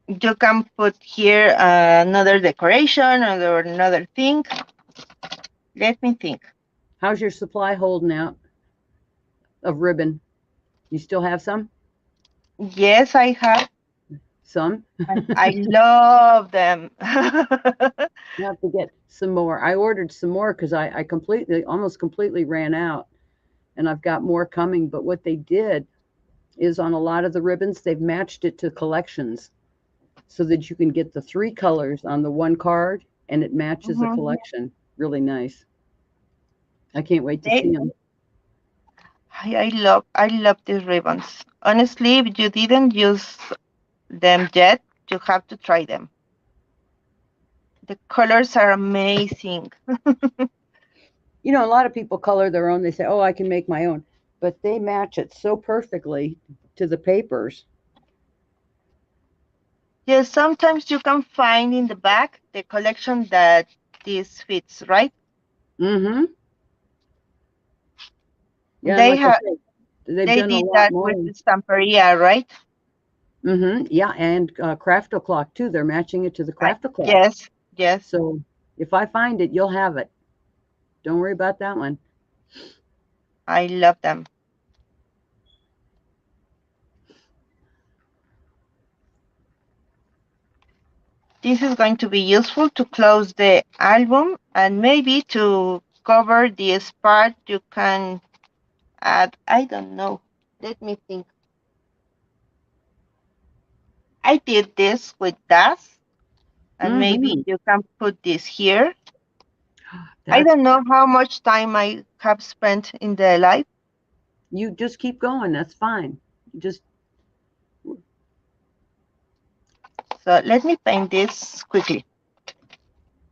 you can put here another decoration or another thing. Let me think. How's your supply holding out of ribbon? You still have some? Yes, I have, Some? and I love them. You have to get some more. I ordered some more because I almost completely ran out, and I've got more coming. But what they did is on a lot of the ribbons, they've matched it to collections so that you can get the three colors on the one card and it matches a Mhm. collection. Really nice. I can't wait to see They, them. I love these ribbons. Honestly, if you didn't use them yet, you have to try them. The colors are amazing. A lot of people color their own. They say, oh, I can make my own. But they match it so perfectly to the papers. Yes, sometimes you can find in the back the collection that this fits, right? Mm-hmm. Yeah, and They like I have said, they've they done a did lot that more. with the Stamperia, right? Mm-hmm. Yeah, and Crafto Clock too. They're matching it to the Crafto Clock. Yes, yes, So if I find it, you'll have it. Don't worry about that one. I love them. This is going to be useful to close the album, and maybe to cover this part you can add, I don't know. Let me think. I did this with dust, and maybe Mm-hmm. you can put this here. I That's don't know how much time I have spent in the live. You just keep going. That's fine. Just So let me paint this quickly.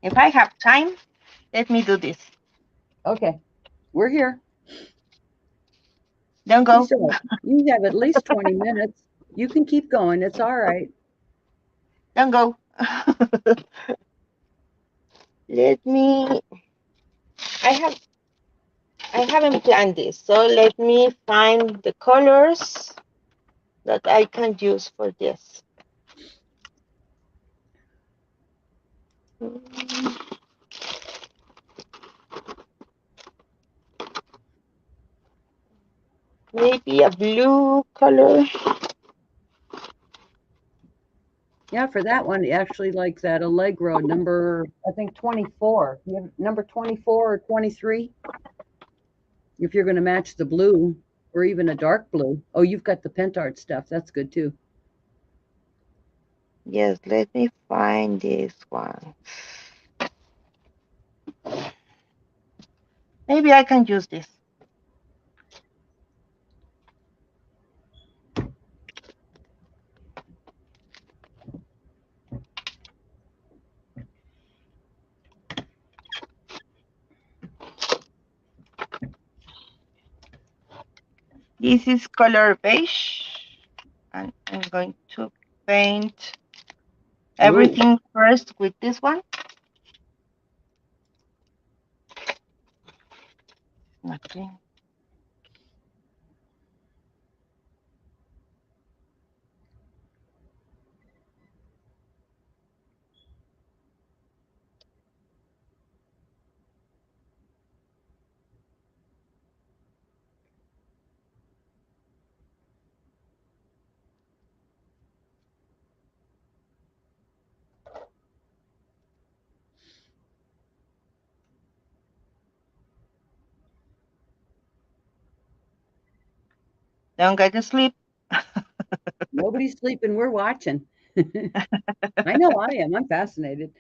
If I have time. Let me do this. Okay, we're here. Don't go. You have at least 20 minutes. You can keep going. It's all right. Don't go. Let me. I have. I haven't planned this, so let me find the colors that I can use for this. Maybe a blue color. Yeah, for that one, actually like that Allegro number, I think 24. You have number 24 or 23 if you're going to match the blue or even a dark blue. Oh, you've got the Pentart stuff. That's good too. Yes, let me find this one. Maybe I can use this. This is color beige, and I'm going to paint Ooh, everything first with this one. Okay. Don't get to sleep. nobody's sleeping. We're watching. I know I am. I'm fascinated.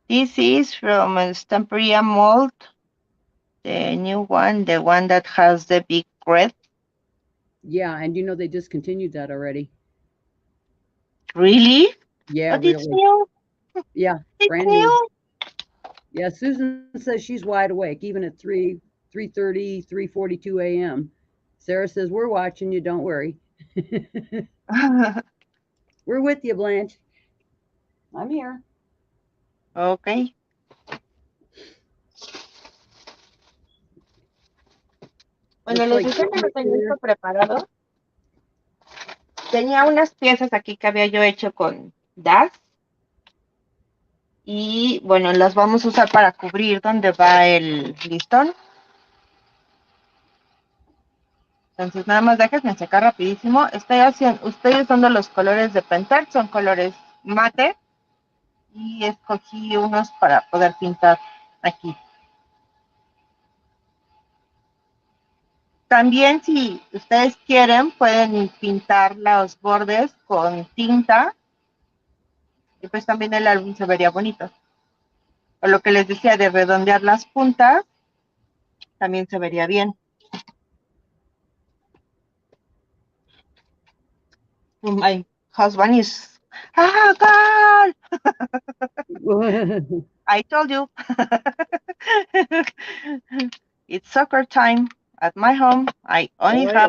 This is from Stamperia Mold, the new one, the one that has the big red. Yeah, and you know they discontinued that already. Really? Yeah, But it's really. new. Yeah, It's brand new. new. Yeah, Susan says she's wide awake even at 3:30, 3:42 a.m. Sarah says we're watching you, don't worry. We're with you, Blanche. I'm here. Okay. Bueno, Looks les like decía que no Cindy's tenía esto here. preparado. Tenía unas piezas aquí que había yo hecho con DAS y bueno, las vamos a usar para cubrir donde va el listón. Entonces nada más déjenme secar rapidísimo. Estoy usando los colores de Pentel, son colores mate y escogí unos para poder pintar aquí. También si ustedes quieren pueden pintar los bordes con tinta y pues también el álbum se vería bonito. O lo que les decía de redondear las puntas, también se vería bien. My husband is, girl, I told you. It's soccer time at my home. Oh yeah.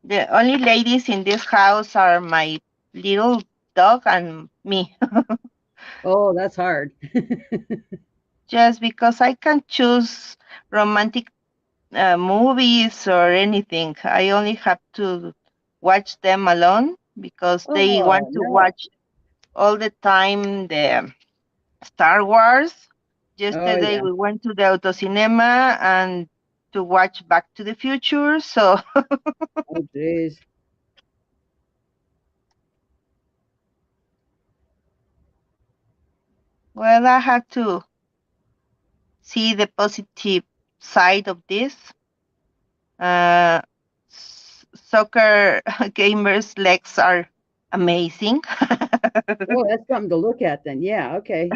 The only ladies in this house are my little dog and me. Oh, that's hard. Just because I can choose romantic movies or anything. I only have to watch them alone because they Oh want to no. watch all the time the Star Wars. Oh Yesterday yeah. we went to the autocinema and to watch Back to the Future. So, Oh geez. well, I had to see the positive side of this. Uh, Soccer gamers' legs are amazing. Oh, that's something to look at then. Yeah, okay.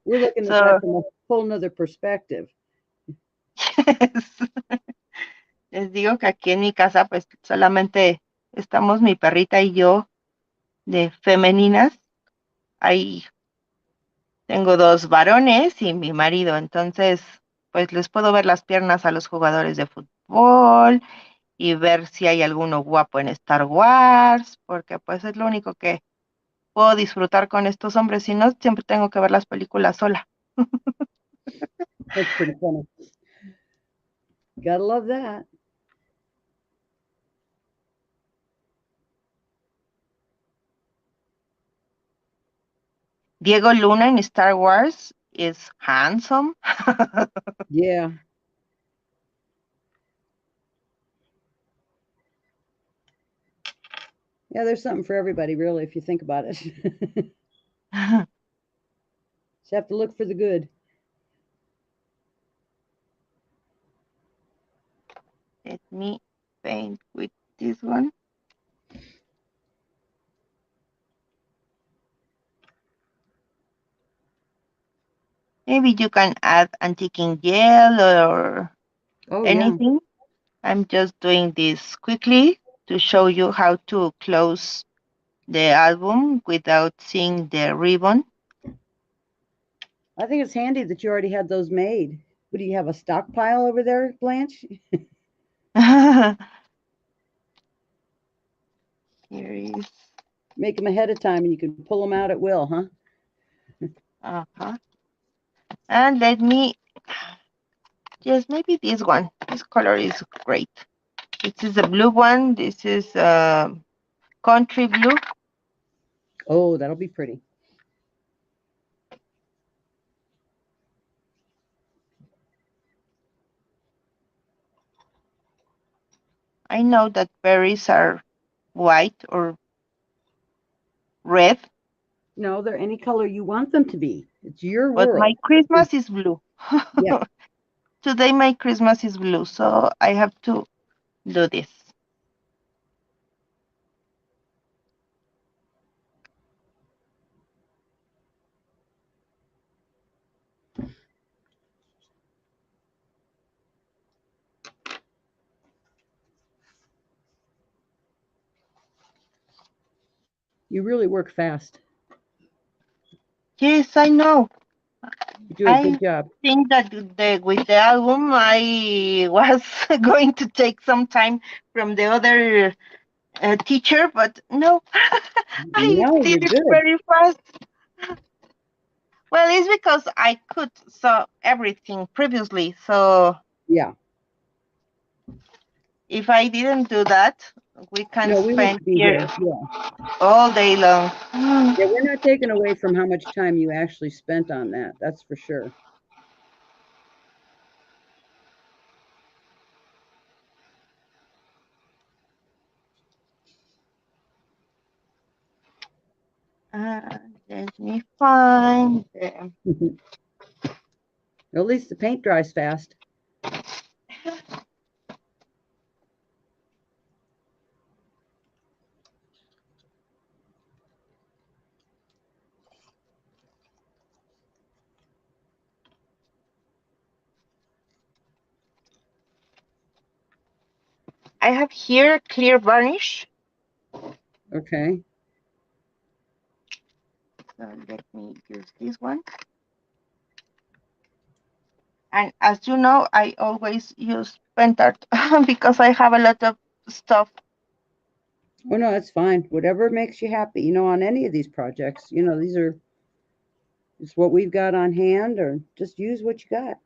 We're looking at that So, from a whole nother perspective. yes. Les digo que aquí en mi casa, pues solamente estamos mi perrita y yo de femeninas. Ahí tengo 2 varones y mi marido, entonces pues les puedo ver las piernas a los jugadores de fútbol y ver si hay alguno guapo en Star Wars, porque pues es lo único que puedo disfrutar con estos hombres, si no siempre tengo que ver las películas sola. That's pretty funny. Gotta love that. Diego Luna in Star Wars is handsome. Yeah. Yeah, there's something for everybody, really, if you think about it. Just have to look for the good. Let me paint with this one. Maybe you can add antiquing gel or Oh, yeah. anything. I'm just doing this quickly to show you how to close the album without seeing the ribbon. I think it's handy that you already had those made. What do you have, a stockpile over there, Blanche? Here is, Make them ahead of time and you can pull them out at will, huh? uh-huh. And let me, yes, maybe this one. This color is great. This is a blue one. This is country blue. Oh, that'll be pretty. I know that berries are white or red, No, they're any color you want them to be. It's your but world. my Christmas is blue. Yeah. Today my Christmas is blue, so I have to do this. You really work fast. Yes, I know. You do a I good job. think that with the album I was going to take some time from the other teacher, but no, I No, did you're it good. very fast. Well, it's because I could saw everything previously, so Yeah. if I didn't do that, we can No, we spend wouldn't be here here. Yeah. all day long. Yeah, we're not taking away from how much time you actually spent on that. That's for sure. Let me find them. At least the paint dries fast. I have here clear varnish. Okay. So let me use this one. And as you know, I always use pen art because I have a lot of stuff. Oh no, that's fine. Whatever makes you happy. On any of these projects, these are it's what we've got on hand, or just use what you got.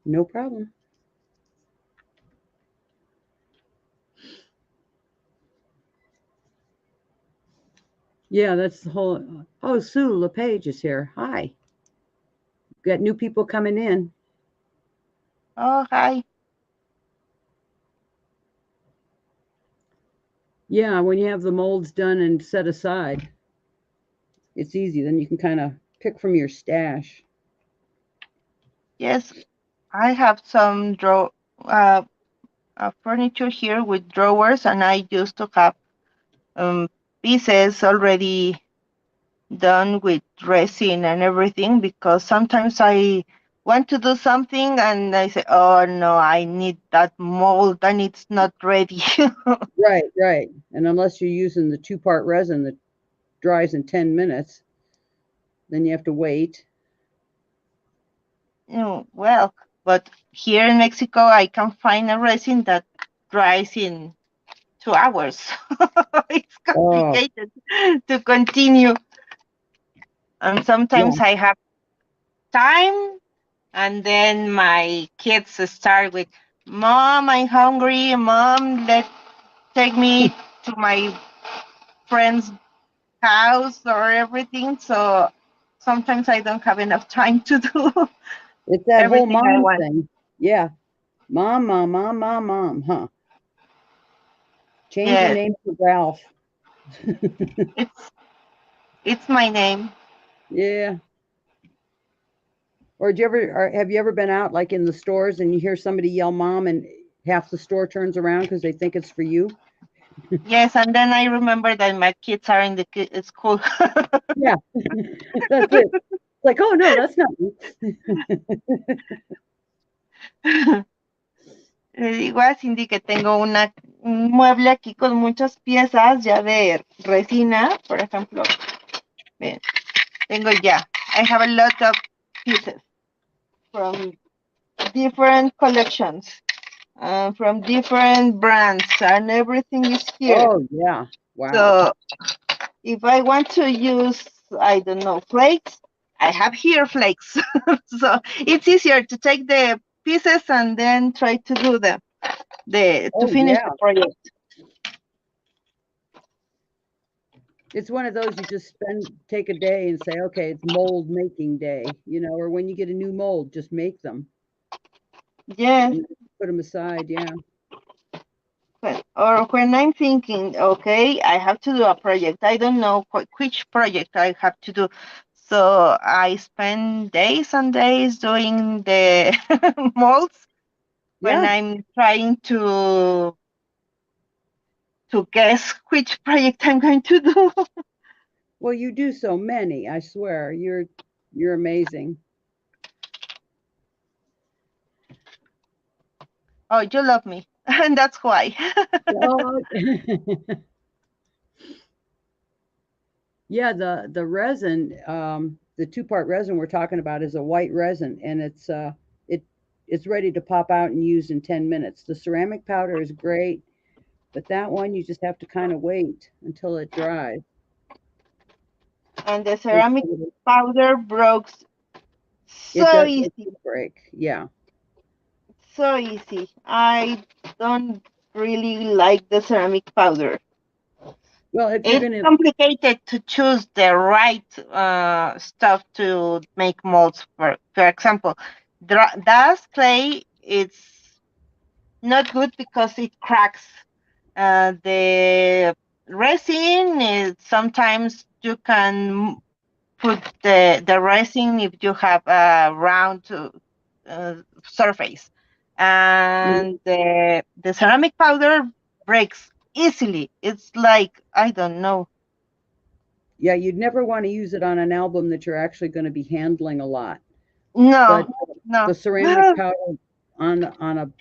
No problem. Yeah, that's the whole. Oh, Sue LePage is here. Hi. Got new people coming in. Oh, hi. Yeah, when you have the molds done and set aside, it's easy. Then you can kind of pick from your stash. Yes, I have some uh, furniture here with drawers, and I used to have um, pieces already done with resin and everything because sometimes I want to do something and I say, oh no, I need that mold and it's not ready. Right, right. And unless you're using the two-part resin that dries in 10 minutes, then you have to wait. Well, but here in Mexico, I can find a resin that dries in 2 hours. It's Oh, complicated to continue. And yeah. sometimes I have time, and then my kids start with, Mom, I'm hungry. Mom, let take me to my friend's house or everything. So sometimes I don't have enough time to do It's that whole everything I mom want. thing. Yeah. Mom, mom, mom, mom, mom, huh? Change your Yes, name to Ralph. it's it's my name. Yeah. Or have you ever been out like in the stores and you hear somebody yell mom and half the store turns around because they think it's for you? Yes, and then I remember that my kids are in the school. Yeah. That's it. It's like, oh no, that's not me. Le digo a Cindy que tengo un mueble aquí con muchas piezas ya de resina, por ejemplo. Ven, tengo ya. I have a lot of pieces from different collections, from different brands, and everything is here. Oh yeah. Wow. So if I want to use, I don't know, flakes, I have here flakes. So it's easier to take the pieces and then try to do to Oh finish yeah. the project. It's one of those you just take a day and say, okay, it's mold making day, or when you get a new mold, just make them Yes. and put them aside. Yeah. Or when I'm thinking, okay, I have to do a project. I don't know which project I have to do. So I spend days and days doing the molds when Yeah. I'm trying to guess which project I'm going to do. Well, you do so many, I swear. You're amazing. Oh, you love me. And that's why. Oh, yeah, the resin, the two-part resin we're talking about is a white resin and it it's ready to pop out and use in 10 minutes. The ceramic powder is great, but that one you just have to kind of wait until it dries. And the It, ceramic powder broke it so does it easy, does break. Yeah. so easy. I don't really like the ceramic powder. Well, if you're It's gonna complicated to choose the right stuff to make molds. For example, dust clay it's not good because it cracks. The resin is sometimes you can put the resin if you have a round surface, and the ceramic powder breaks easily. It's like I don't know. yeah, you'd never want to use it on an album that you're actually going to be handling a lot. No, But no. the ceramic powder on a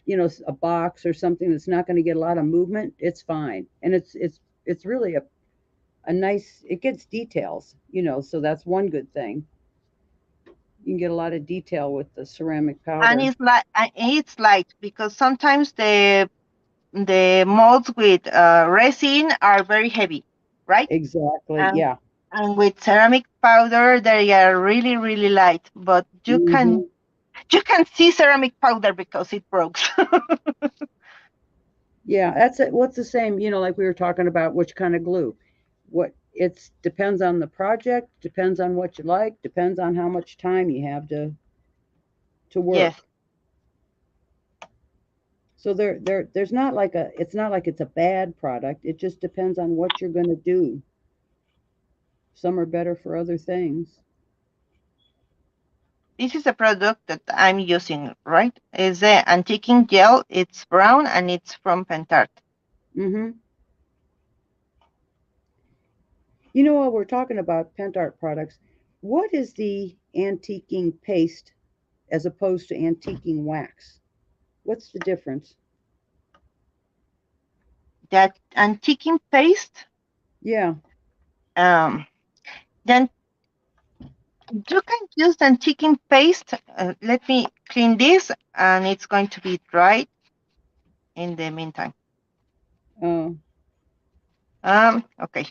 a box or something that's not going to get a lot of movement, it's fine, and it's really a nice. It gets details, so that's one good thing. You can get a lot of detail with the ceramic And powder. it's light because sometimes the molds with resin are very heavy, right? Exactly. And Yeah. and with ceramic powder they are really really light, but Hmm. you can see ceramic powder because it broke. Yeah, that's it. What's the same? Like we were talking about which kind of glue. What It's depends on the project, depends on what you like, depends on how much time you have to Yes. work. So there's not like it's not like it's a bad product. It just depends on what you're going to do. Some are better for other things. This is a product that I'm using, right? It's the antiquing gel. It's brown and it's from Pentart. Hmm. While we're talking about Pentart products, what is the antiquing paste as opposed to antiquing wax? What's the difference? That antiquing paste, Yeah. then you can use the antiquing paste. Let me clean this, and it's going to be dry in the meantime. Oh. Okay.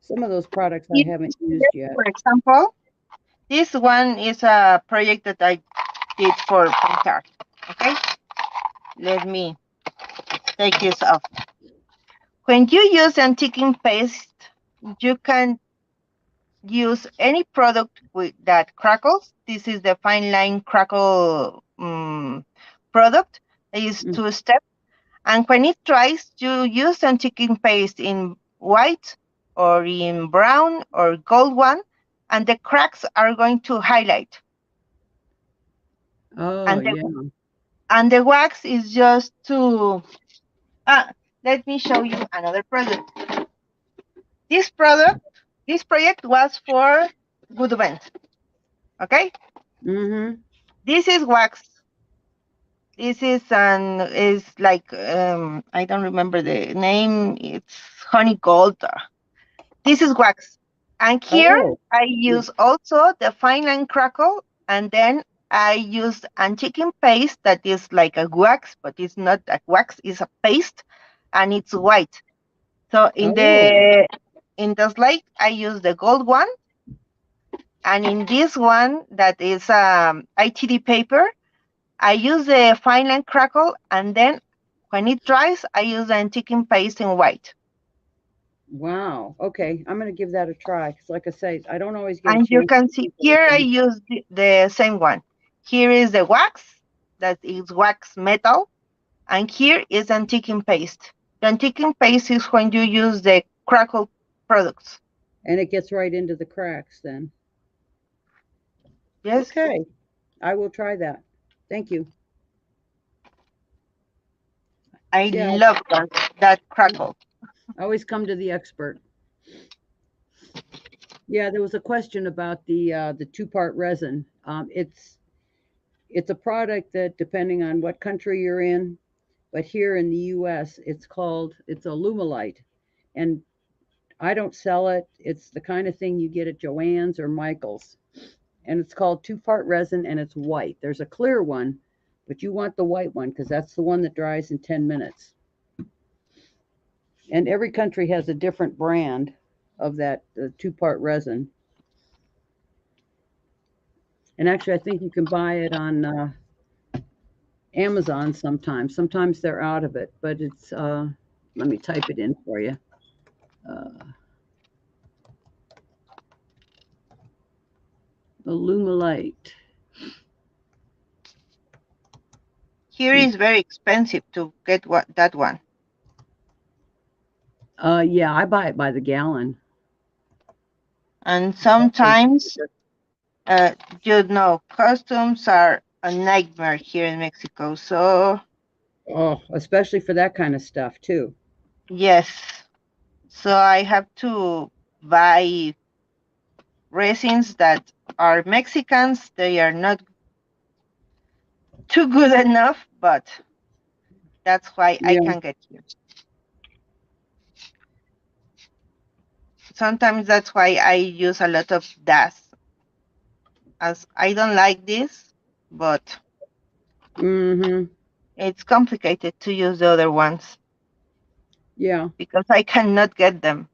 Some of those products I Here, haven't used yet. for example, this one is a project that I did for Panther. Okay, let me take this off. When you use antiquing paste, you can use any product that crackles. This is the fine line crackle product. I use 2 steps. And when it dries, you use antiquing paste in white or in brown or gold one, and the cracks are going to highlight. Oh, yeah. And the wax is just to, let me show you another product. This project was for Good Event. Okay? Mm-hmm. This is wax. This is like, I don't remember the name. It's honey gold. This is wax. And here Oh. I use also the fine line crackle, and then I use antiquing paste that is like a wax, but it's not a wax, it's a paste, and it's white. So in the slide, I use the gold one, and in this one that is ITD paper, I use the fine line crackle, and then when it dries, I use the antiquing paste in white. Wow. Okay. I'm going to give that a try. Because like I say, I don't always get a And you chance can to see use here I everything. use the same one. Here is the wax, that is wax metal, and here is antiquing paste. The antiquing paste is when you use the crackle products. And it gets right into the cracks then. Yes, Okay. I will try that. Thank you. I Yeah. love that crackle. I always come to the expert. Yeah, there was a question about the two-part resin. It's a product that depending on what country you're in, but here in the U.S. it's Alumilite, and I don't sell it. It's the kind of thing you get at Joann's or Michael's, and it's called two-part resin, and it's white. There's a clear one, but you want the white one because that's the one that dries in 10 minutes. And every country has a different brand of that two-part resin. And actually, I think you can buy it on Amazon sometimes. Sometimes they're out of it, but it's, let me type it in for you. Alumilite. Here is very expensive to get that one. Yeah, I buy it by the gallon. And sometimes, customs are a nightmare here in Mexico. So, Especially for that kind of stuff too. yes. So I have to buy resins that are Mexicans. They are not too good enough, but that's why I can get here. Sometimes that's why I use a lot of DAS, as I don't like this, but it's complicated to use the other ones. Yeah. Because I cannot get them.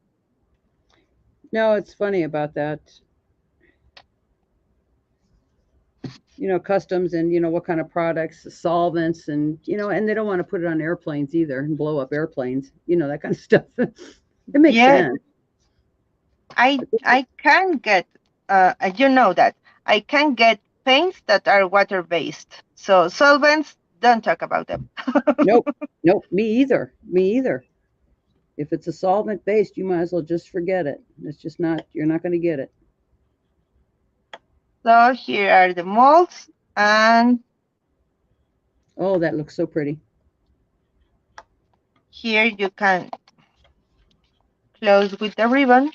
No, it's funny about that. Customs and what kind of products, solvents, and and they don't want to put it on airplanes either and blow up airplanes, that kind of stuff. It makes sense. I can get that I can get paints that are water based. So solvents, don't talk about them. Nope. Me either. If it's a solvent based, you might as well just forget it. It's just not. You're not going to get it. So here are the molds, and oh, that looks so pretty. Here you can close with the ribbon.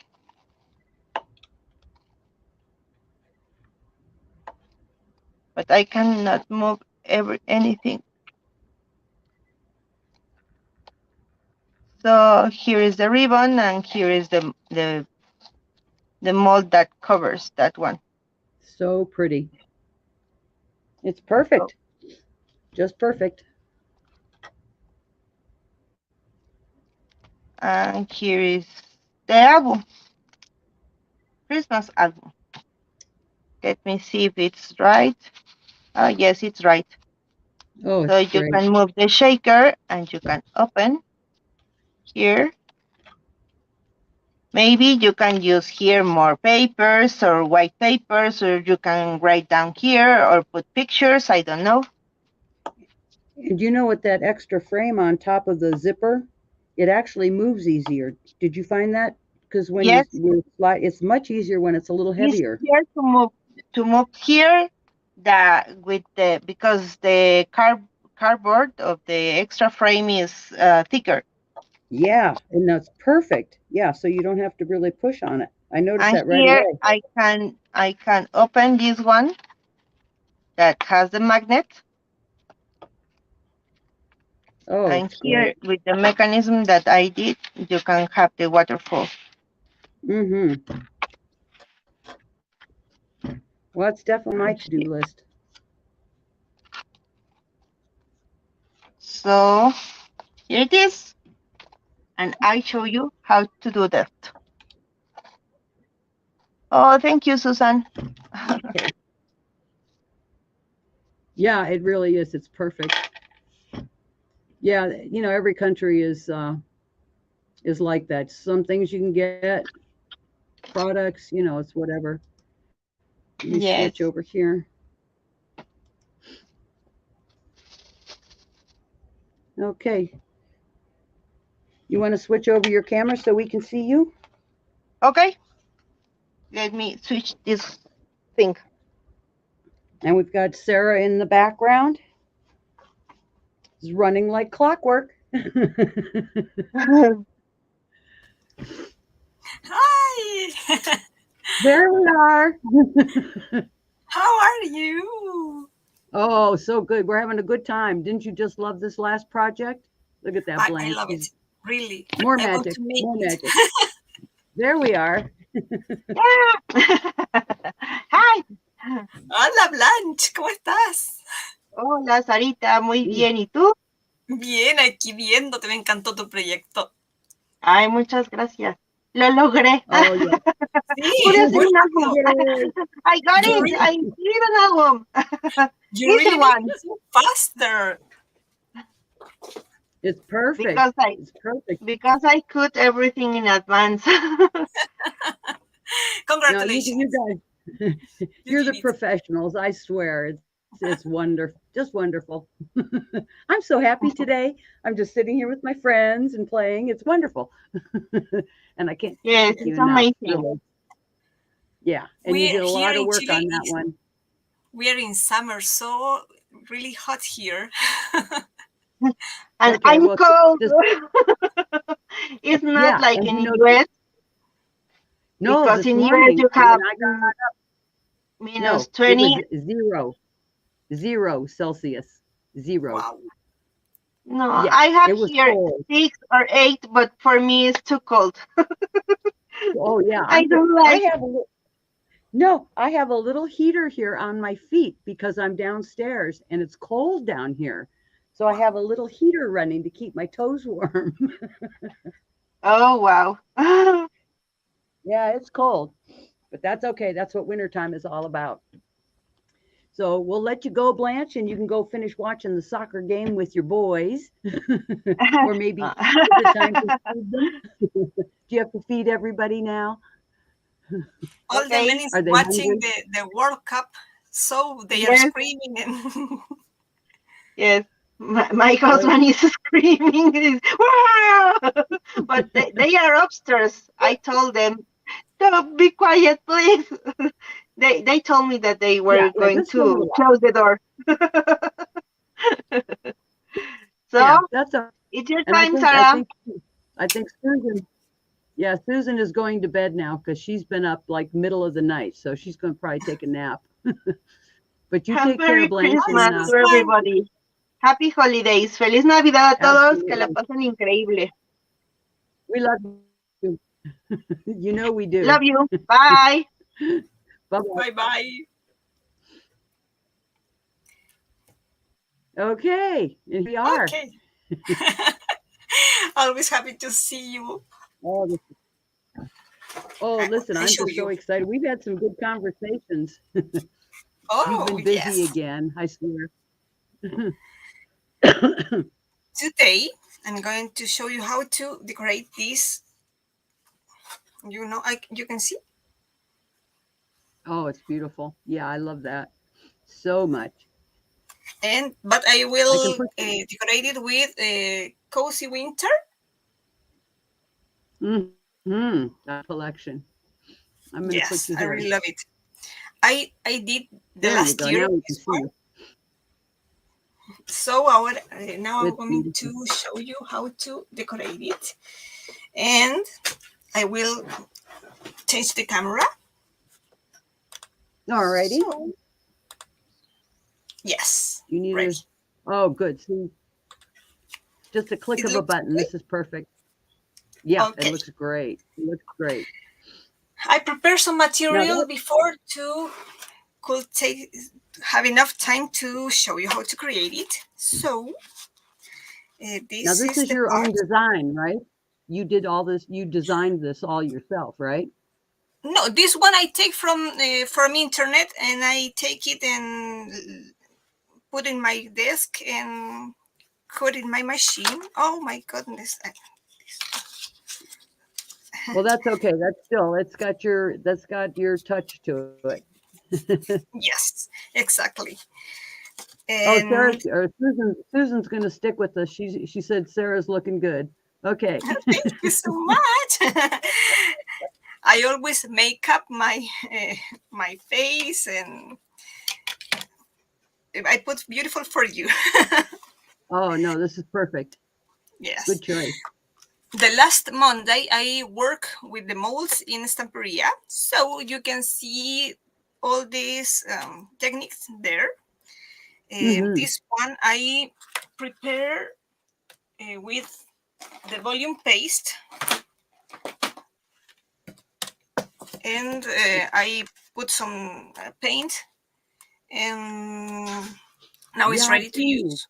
But I cannot move anything. So here is the ribbon, and here is the mold that covers that one. So pretty. It's perfect. Just perfect. And here is the album, Christmas album. Let me see if it's right. Yes, it's right. Oh, So it's you great. can move the shaker and you can open here. Maybe you can use here more papers or white papers, or you can write down here or put pictures. I don't know. And you know what, that extra frame on top of the zipper, it actually moves easier. Did you find that? Because when Yes, you slide, it's much easier when it's a little it's heavier. here to move here that with the because the cardboard of the extra frame is thicker. Yeah, and that's perfect. Yeah, so you don't have to really push on it. I noticed And that right here away. I can open this one that has the magnet. Oh, And it's here great. with the mechanism that I did, you can have the waterfall. Mm-hmm. Well, it's definitely my to-do list. So here it is. And I show you how to do that. Oh, thank you, Susan. Okay. Yeah, it really is. It's perfect. Yeah, every country is like that. Some things you can get, products, it's whatever. Let me switch Yes. over here. Okay. You want to switch over your camera so we can see you? Okay. Let me switch this thing. And we've got Sarah in the background. It's running like clockwork. Hi! There we are. How are you? Oh, so good. We're having a good time. Didn't you just love this last project? Look at that, I Blanche. love it. Really. More I want magic. to make More it. magic. There we are. Hi. Hola, Blanch, ¿cómo estás? Hola, Sarita. Muy bien. ¿Y tú? Bien, aquí viéndote, me encantó tu proyecto. Ay, muchas gracias. Lo logré. Oh, yeah. Sí, Pude hacer muy un álbum. rápido. I got You it. really, I did an album. you Easy really make one. it so faster. It's perfect. Because It's perfect. I could everything in advance. No, you Congratulations. guys, You you're the did it. professionals. I swear, it's wonderful, just wonderful. I'm so happy today. I'm just sitting here with my friends and playing. It's wonderful, and I can't Yes, thank you it's enough. amazing. Really, yeah. And you We did a here lot of in work on Chile, that one. we are in summer, so really hot here. And Okay, I'm well, cold. this, It's not yeah, like and in US, no, because this in US morning you when have I got minus no, it was 20. zero Celsius, zero. Wow. No, Yeah, I have it was here cold. 6 or 8, but for me it's too cold. Oh yeah, I don't I like. have a no, I have a little heater here on my feet because I'm downstairs and it's cold down here. So I have a little heater running to keep my toes warm. Oh wow. Yeah, it's cold, but that's okay. That's what wintertime is all about. So we'll let you go, Blanche, and you can go finish watching the soccer game with your boys. Or maybe is it time to feed them? Do you have to feed everybody now? All the men Okay. is Are they watching hungry? the World Cup, so they are Yes, screaming and yes. My Oh, husband is screaming. "Wow!" But they are upstairs. I told them, "Stop, be quiet, please." They told me that they yeah, were yeah, going just so to we are. close the door. So Yeah, that's a, it's your and time, Sarah. I think Susan, Yeah, Susan is going to bed now because she's been up like middle of the night, so she's going to probably take a nap. But you take care, Merry Blanche, Oh, Christmas and to this one. everybody. Happy holidays. Feliz Navidad a todos. Que la absolutely, pasen increíble. we love you. You know we do. Love you. Bye. Bye Bye bye. bye. Okay, and here we are. Okay. Always happy to see you. Oh, listen, I I'm show just so you. excited. We've had some good conversations. You've Oh, been busy yes. again, I swear. Today, I'm going to show you how to decorate this. You can see. Oh, it's beautiful. Yeah, I love that so much. But I I can will put. decorate it with a cozy winter. That collection. I'm going to put Yes, you I here. really love it. I did the There you last go. year Now we can this see. one. So now I'm It's going beautiful. to show you how to decorate it. And I will change the camera. Alrighty. So, yes, You need a. ready. Oh, good. See, just a click It of a looks button. good. This is perfect. Yeah, it Okay. looks great. It looks great. I prepared some Now material that. before to could have enough time to show you how to create it. So Now this this is is the your own part. design, right? You did all this. You designed this all yourself, right? No, this one I take from internet, and I take it and put in my desk and put in my machine. Oh my goodness! Well, that's okay. That's still. It's got your. That's got your touch to it. Yes, exactly. Oh, Sarah's And or Susan's going to stick with us. She said Sarah's looking good. Okay. thank you so much. I always make up my face, and I put beautiful for you. Oh no, this is perfect. Yes. Good choice. The last Monday, I work with the molds in Stamperia, so you can see all these techniques there. Mm-hmm. This one I prepare with the volume paste, and I put some paint, and now it's Yeah, ready to use.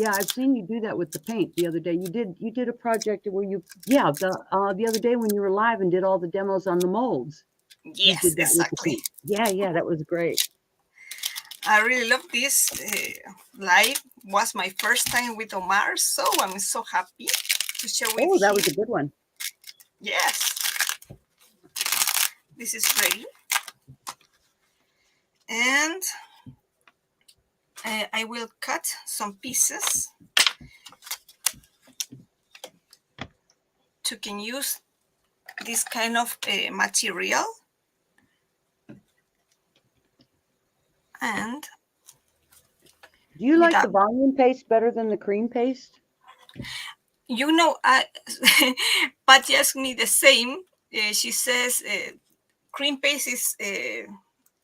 I've seen you do that with the paint the other day. You did a project where the other day when you were live and did all the demos on the molds. You Yes, did that with the exactly. paint. Yeah, that was great. I really love this live. Was my first time with Omar, so I'm so happy to share with Oh, that him. was a good one. Yes, this is ready, and I will cut some pieces to can use this kind of material. And Do you like without, the volume paste better than the cream paste? I Patty asked me the same. She says cream paste is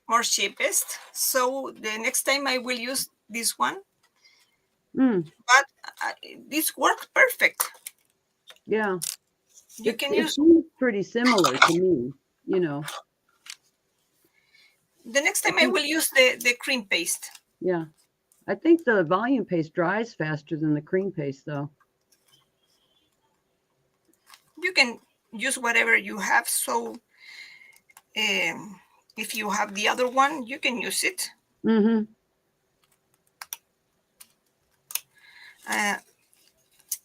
more cheapest, so the next time I will use this one. Mm, But this works perfect. yeah. You It's can it use seems pretty similar to me, you know. the next I time I think will use the cream paste. yeah. I think the volume paste dries faster than the cream paste though. You can use whatever you have. So if you have the other one, you can use it. Mm-hmm. Uh,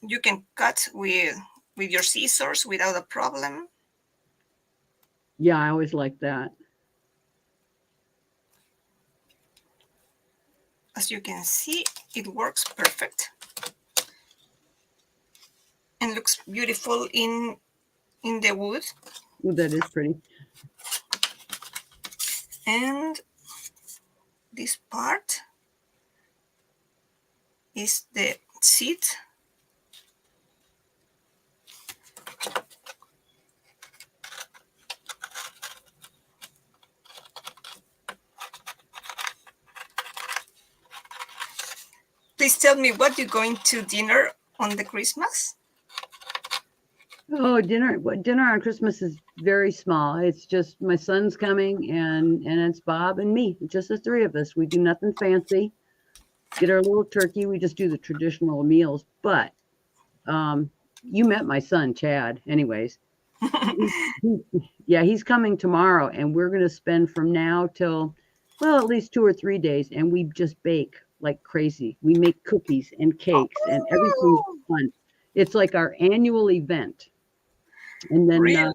you can cut with your scissors without a problem. Yeah, I always like that. As you can see, it works perfect and looks beautiful in the wood. Ooh, that is pretty. And this part is the seat. please tell me what you're going to dinner on the Christmas? Oh, dinner on Christmas is very small. It's just my son's coming and it's Bob and me, just the three of us. We do nothing fancy. Get our little turkey. We just do the traditional meals. But you met my son Chad, anyways. Yeah, he's coming tomorrow, and we're gonna spend from now till at least 2 or 3 days, and we just bake like crazy. We make cookies and cakes and everything's Oh, fun. It's like our annual event. And then really?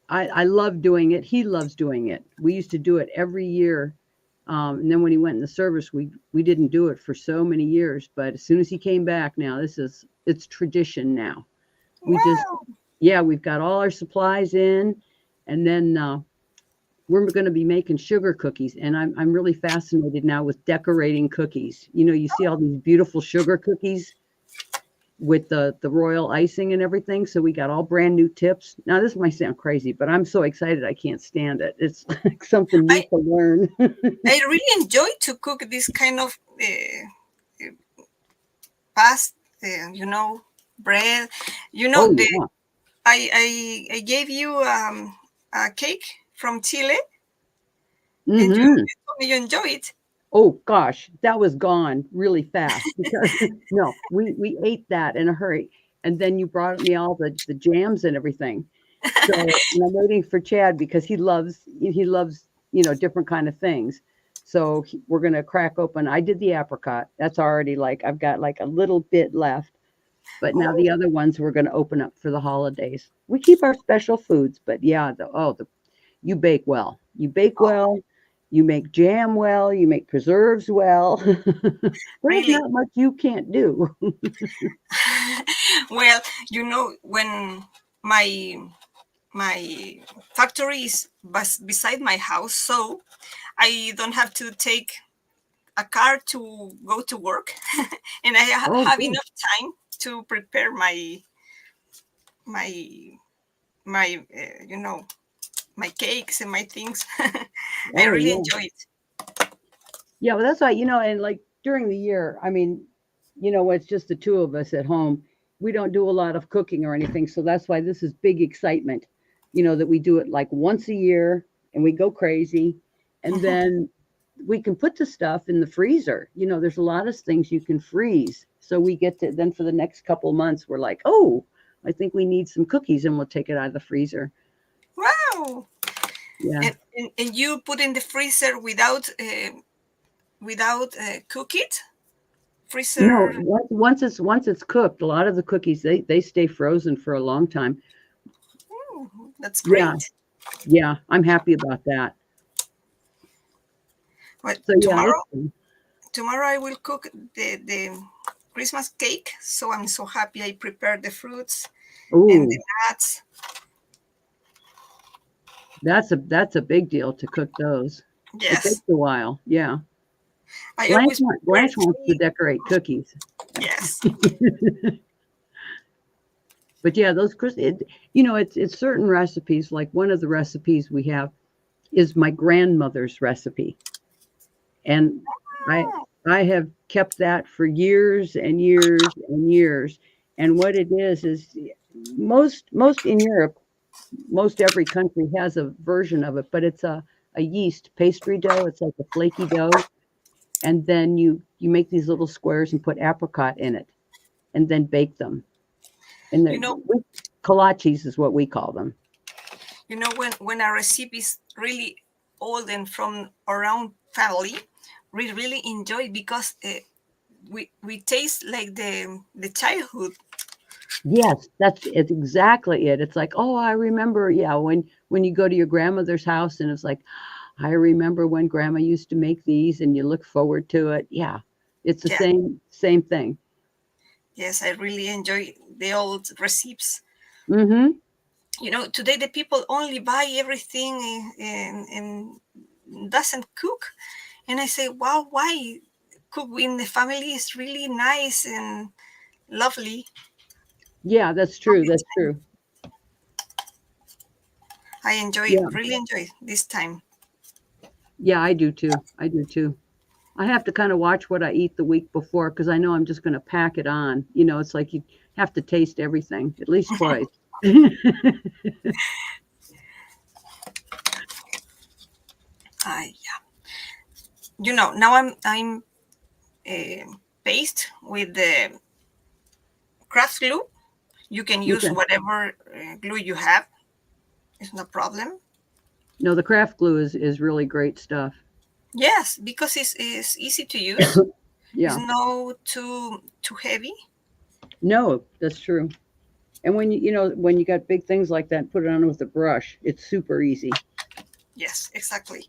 I love doing it. He loves doing it. We used to do it every year. And then when he went in the service, we didn't do it for so many years. But as soon as he came back, now it's tradition now. We just Wow. yeah, we've got all our supplies in, and then we're going to be making sugar cookies. And I'm really fascinated now with decorating cookies. You see all these beautiful sugar cookies with the royal icing and everything. So we got all brand new tips. Now this might sound crazy, but I'm so excited I can't stand it. It's like something new I to learn. I really enjoy to cook this kind of pasta, bread. Oh The yeah. I gave you a cake from Chile, and you Hmm. told me you enjoy it. Oh gosh, that was gone really fast because no, we ate that in a hurry, and then you brought me all the jams and everything. So and I'm waiting for Chad because he loves different kind of things. So we're gonna crack open. I did the apricot. That's already like I've got like a little bit left, but now Oh, the other ones we're gonna open up for the holidays. We keep our special foods, but yeah, you bake well. You bake well. You make jam well. You make preserves well. There's really? not much you can't do. Well, when my my factory is beside my house, so I don't have to take a car to go to work, and I Oh, have good. enough time to prepare my my cakes and my things. I Oh, really yeah. enjoy it. Yeah, well, that's why, and like during the year, I mean, it's just the two of us at home. We don't do a lot of cooking or anything. So that's why this is big excitement, that we do it like once a year and we go crazy. And then we can put the stuff in the freezer. There's a lot of things you can freeze. So we get to, then for the next couple months, we're like, oh, I think we need some cookies and we'll take it out of the freezer. Wow! Yeah. And you put in the freezer without cook it No, freezer. once it's cooked, a lot of the cookies they stay frozen for a long time. That's Yeah, great. yeah, I'm happy about that. But So yeah, it's tomorrow fun. tomorrow I will cook the Christmas cake. So I'm so happy I prepared the fruits and the Ooh, nuts. that's a big deal to cook those. It takes Yes, a while. Yeah, I Blanche always want- prepare Blanche wants to three. decorate cookies, Yes, but yeah, it's certain recipes. Like one of the recipes we have is my grandmother's recipe, and I I have kept that for years and years and years. And what it is most in Europe, most every country has a version of it, but it's a yeast pastry dough. It's like a flaky dough, and then you make these little squares and put apricot in it, and then bake them. And you know, kolaches is what we call them. when a recipe is really old and from around family, we really enjoy because we taste like the childhood. Yes, it's exactly it. It's like, oh, I remember, yeah, when you go to your grandmother's house and it's like, I remember when grandma used to make these and you look forward to it. Yeah. It's the Yeah, same thing. yes, I really enjoy the old recipes. Mhm. Today the people only buy everything and doesn't cook. And I say, wow, why cook in the family is really nice and lovely. Yeah, that's true. That's true. I enjoy, Yeah. really enjoy this time. Yeah, I do too. I do too. I have to kind of watch what I eat the week before because I know I'm just going to pack it on. You know, it's like you have to taste everything at least twice. Yeah. Now I'm paste with the craft glue. You can use Okay. whatever glue you have. It's no problem. No, the craft glue is really great stuff. Yes, because it's easy to use. It's Yeah. no too heavy. No, that's true. And when when you got big things like that, put it on with a brush. It's super easy. Yes, exactly.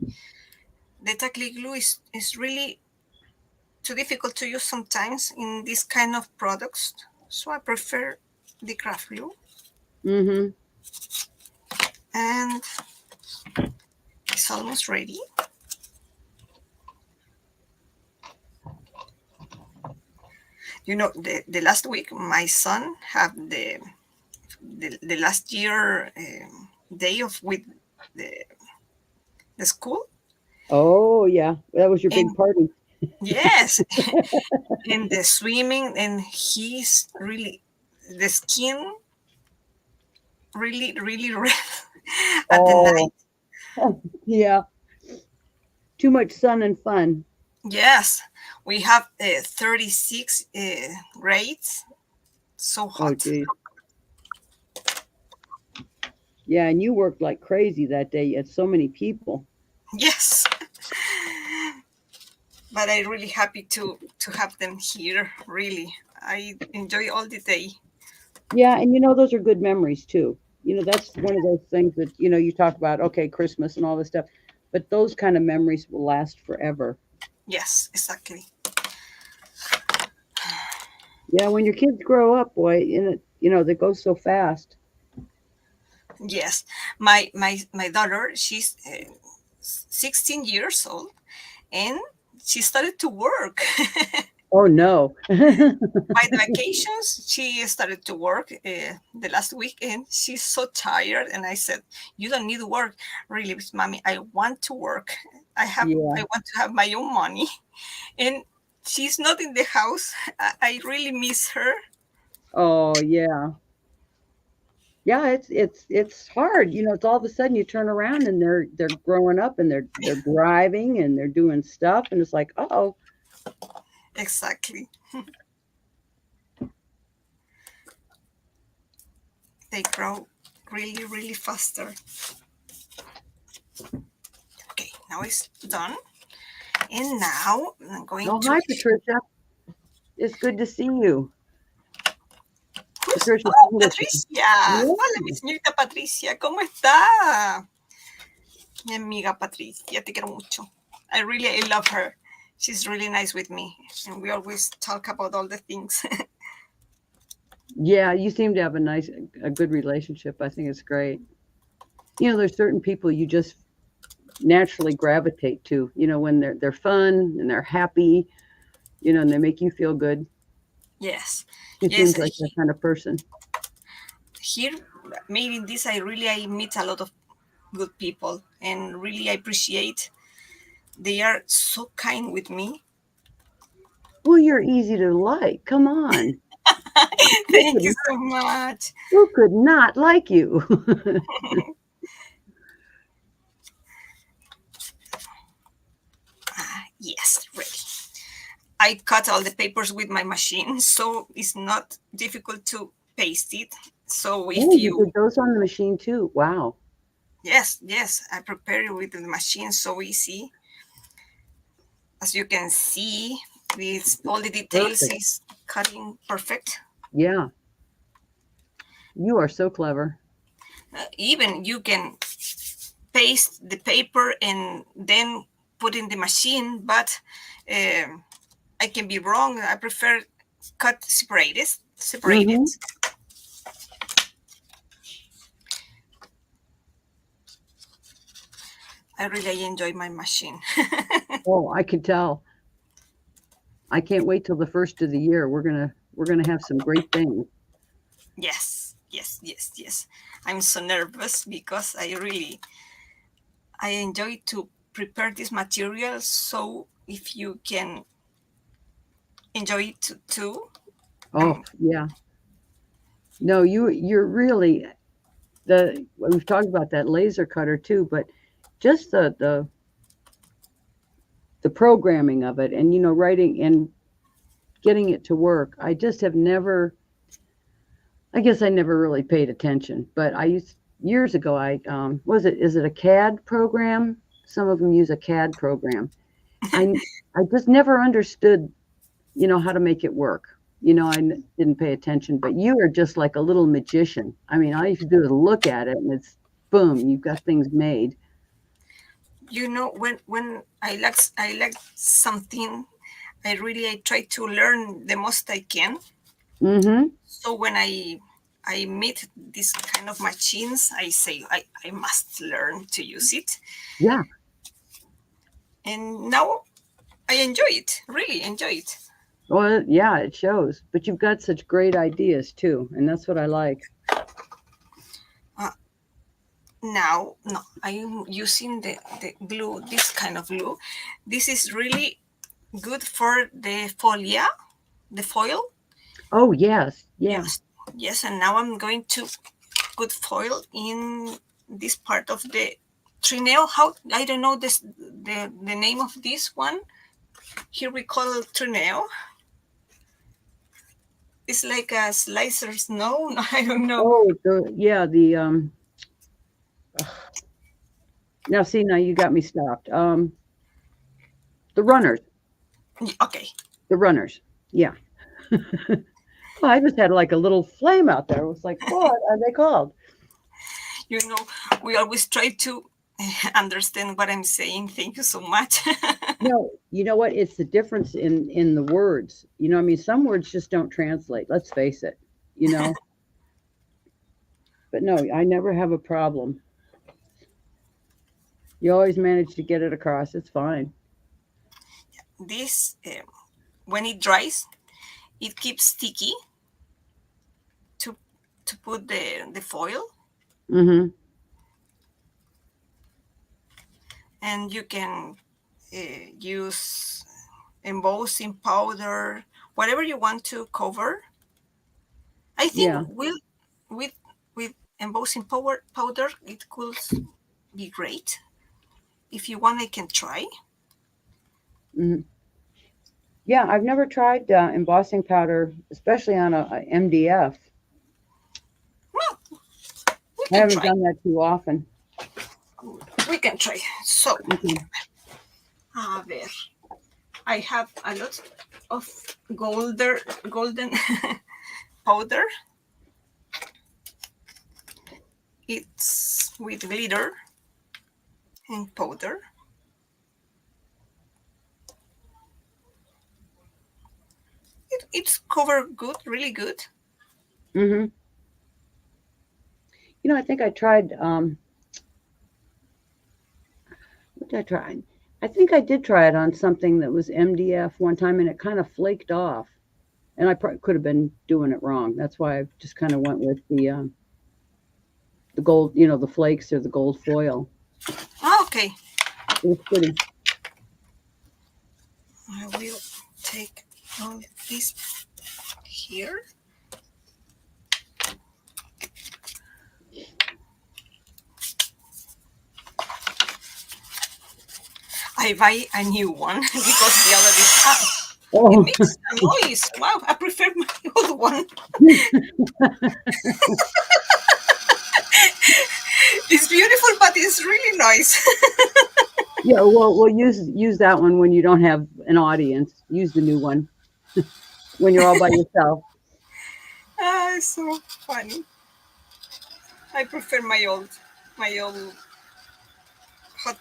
The tackle glue is really too difficult to use sometimes in this kind of products. So I prefer the craft glue. Mm-hmm. And it's almost ready. The last week my son had the last year day of with the, the school. Oh yeah, that was your big And party. yes, in the swimming, and he's really the skin really red at the Oh night. yeah, too much sun and fun. Yes, we have 36 grades, so Oh hot. geez. Yeah, and you worked like crazy that day. You had so many people. Yes, but I'm really happy to have them here. Really, I enjoy all the day. Yeah, and those are good memories too. That's one of those things that you talk about. Okay, Christmas and all this stuff, but those kind of memories will last forever. Yes, exactly. Yeah, when your kids grow up, boy, and they go so fast. Yes, my daughter, she's 16 years old, and she started to work. Oh no. By the vacations, she started to work the last weekend. She's so tired, and I said, "You don't need to work, really, mommy. I want to work. Yeah. I want to have my own money." And she's not in the house. I really miss her. Oh yeah. Yeah, it's hard. It's all of a sudden you turn around and they're growing up and they're driving and they're doing stuff and it's like, oh, Exactly. They grow really faster. Okay, now it's done. And now I'm going oh to. hi Patricia. It's good to see you. Patricia Oh, Singleton. Patricia. Hola, mi Yeah. señorita Patricia. ¿Cómo está? Mi amiga Patricia, te quiero mucho. I love her. She's really nice with me. And we always talk about all the things. Yeah, you seem to have a good relationship. I think it's great. There's certain people you just naturally gravitate to, when they're fun and they're happy, and they make you feel good. Yes. She Yes. seems like that kind of person. Here, maybe in this, I meet a lot of good people, and really I appreciate. They are so kind with me. Well, you're easy to like. Come on. Who Thank could you so much. who could not like you? Yes, ready. I cut all the papers with my machine, so it's not difficult to paste it. So if Oh, you you, did those on the machine too. Wow. yes, I prepare it with the machine so easy. As you can see, with all the details Perfect. is cutting perfect. Yeah. You are so clever. Even you can paste the paper and then put in the machine, but um I can be wrong. I prefer cut separated. Separated. Hmm. I really enjoy my machine. Oh, I can tell. I can't wait till the first of the year. We're gonna have some great things. Yes. I'm so nervous because I enjoy to prepare this material so if you can enjoy it too. Oh, yeah. No, you're really we've talked about that laser cutter too, but just the programming of it and writing and getting it to work. I just have never I guess I never really paid attention, but I used years ago. Is it a CAD program? Some of them use a CAD program. I I just never understood, how to make it work. Didn't pay attention, but you are just like a little magician. I mean, all you have to do is look at it, and it's boom, you've got things made. When I like something, I try to learn the most I can. Mm-hmm. So when I meet this kind of machines, I say I must learn to use it. Yeah. And now I enjoy it, really enjoy it. Well, yeah, it shows. But you've got such great ideas too, and that's what I like. Now, no, I'm using the glue, this kind of glue. This is really good for the folia, the foil. Oh, yes. Yeah. Yes, yes. And now I'm going to put foil in this part of the trineo. How, I don't know the name of this one. Here we call it trineo. It's like a slicer snow. No, I don't know. Oh, the now see, now you got me stopped. The runners. Okay. The runners. Yeah. Well, I just had like a little flame out there. It was like, what are they called? You know, we always try to understand what I'm saying. Thank you so much. No, you know what? It's the difference in the words. I mean, some words just don't translate. Let's face it. You know. But no, I never have a problem. You always manage to get it across. It's fine. This, when it dries, it keeps sticky to put the foil, Mm-hmm. and you can use embossing powder, whatever you want to cover. I think Yeah. with with embossing powder, it could be great. If you want, I can try. Mm-hmm. Yeah, I've never tried embossing powder, especially on a MDF. Well, we I can haven't try. done that too often. We can try. So, Okay. a ver, I have a lot of golden powder. It's with glitter and powder. It's covered good, really good. Mm-hmm. I think I tried. What did I try? I think I did try it on something that was MDF one time, and it kind of flaked off. And I probably could have been doing it wrong. That's why I just kind of went with the gold, the flakes or the gold foil. Ah, okay. It was pretty. I will take all this here. I buy a new one because the other is it Oh, makes a noise. Wow, I prefer my old one. It's beautiful, but it's really nice. yeah. Well, we'll use that one when you don't have an audience. Use the new one when you're all by yourself. It's so funny. I prefer my old hot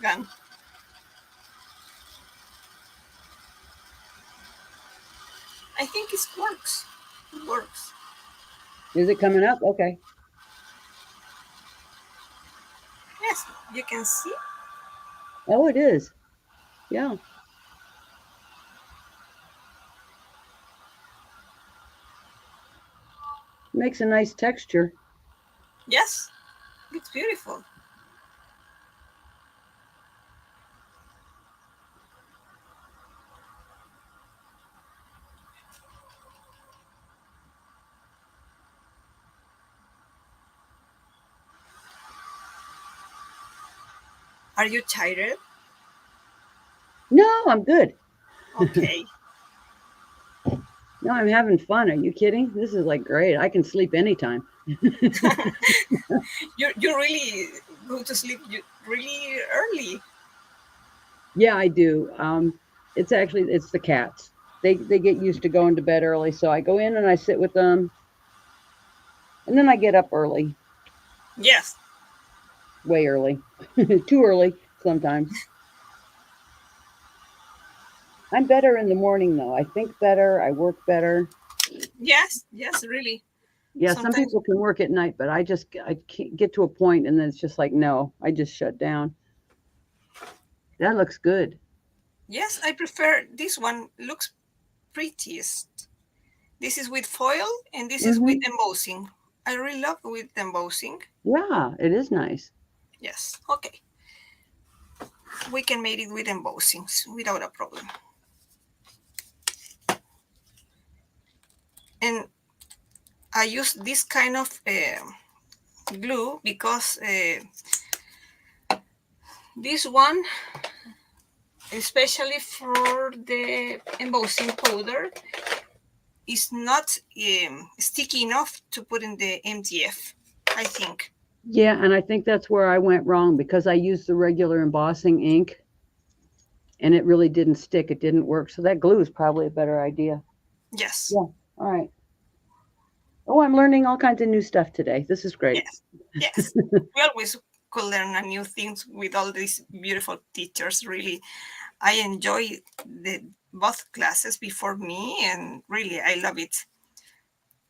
gun. I think it works. It works. Is it coming up? Okay. Yes, you can see. Oh, it is. Yeah. Makes a nice texture. Yes, it's beautiful. Are you tired? No, I'm good. Okay. No, I'm having fun. Are you kidding? This is like great. I can sleep anytime. You really go to sleep really early. Yeah, I do. It's the cats. They get used to going to bed early, so I go in and I sit with them, and then I get up early, Yes. way early, too early sometimes. I'm better in the morning though. I think better. I work better. Yes. Yes. Really. Yeah, some Sometimes. people can work at night, but I can't get to a point, and then it's just like no, I just shut down. That looks good. Yes, I prefer this one. Looks prettiest. This is with foil, and this is with Hmm. embossing. I really love with embossing. Yeah, it is nice. Yes. Okay. We can make it with embossings without a problem. And I use this kind of glue because this one, especially for the embossing powder, is not sticky enough to put in the MDF, I think. Yeah, and I think that's where I went wrong because I used the regular embossing ink and it really didn't stick. It didn't work. So that glue is probably a better idea. Yes. Yeah. All right. Oh, I'm learning all kinds of new stuff today. This is great. Yes. Yes. We always could learn a new things with all these beautiful teachers. Really, I enjoy the both classes before me, and really, I love it.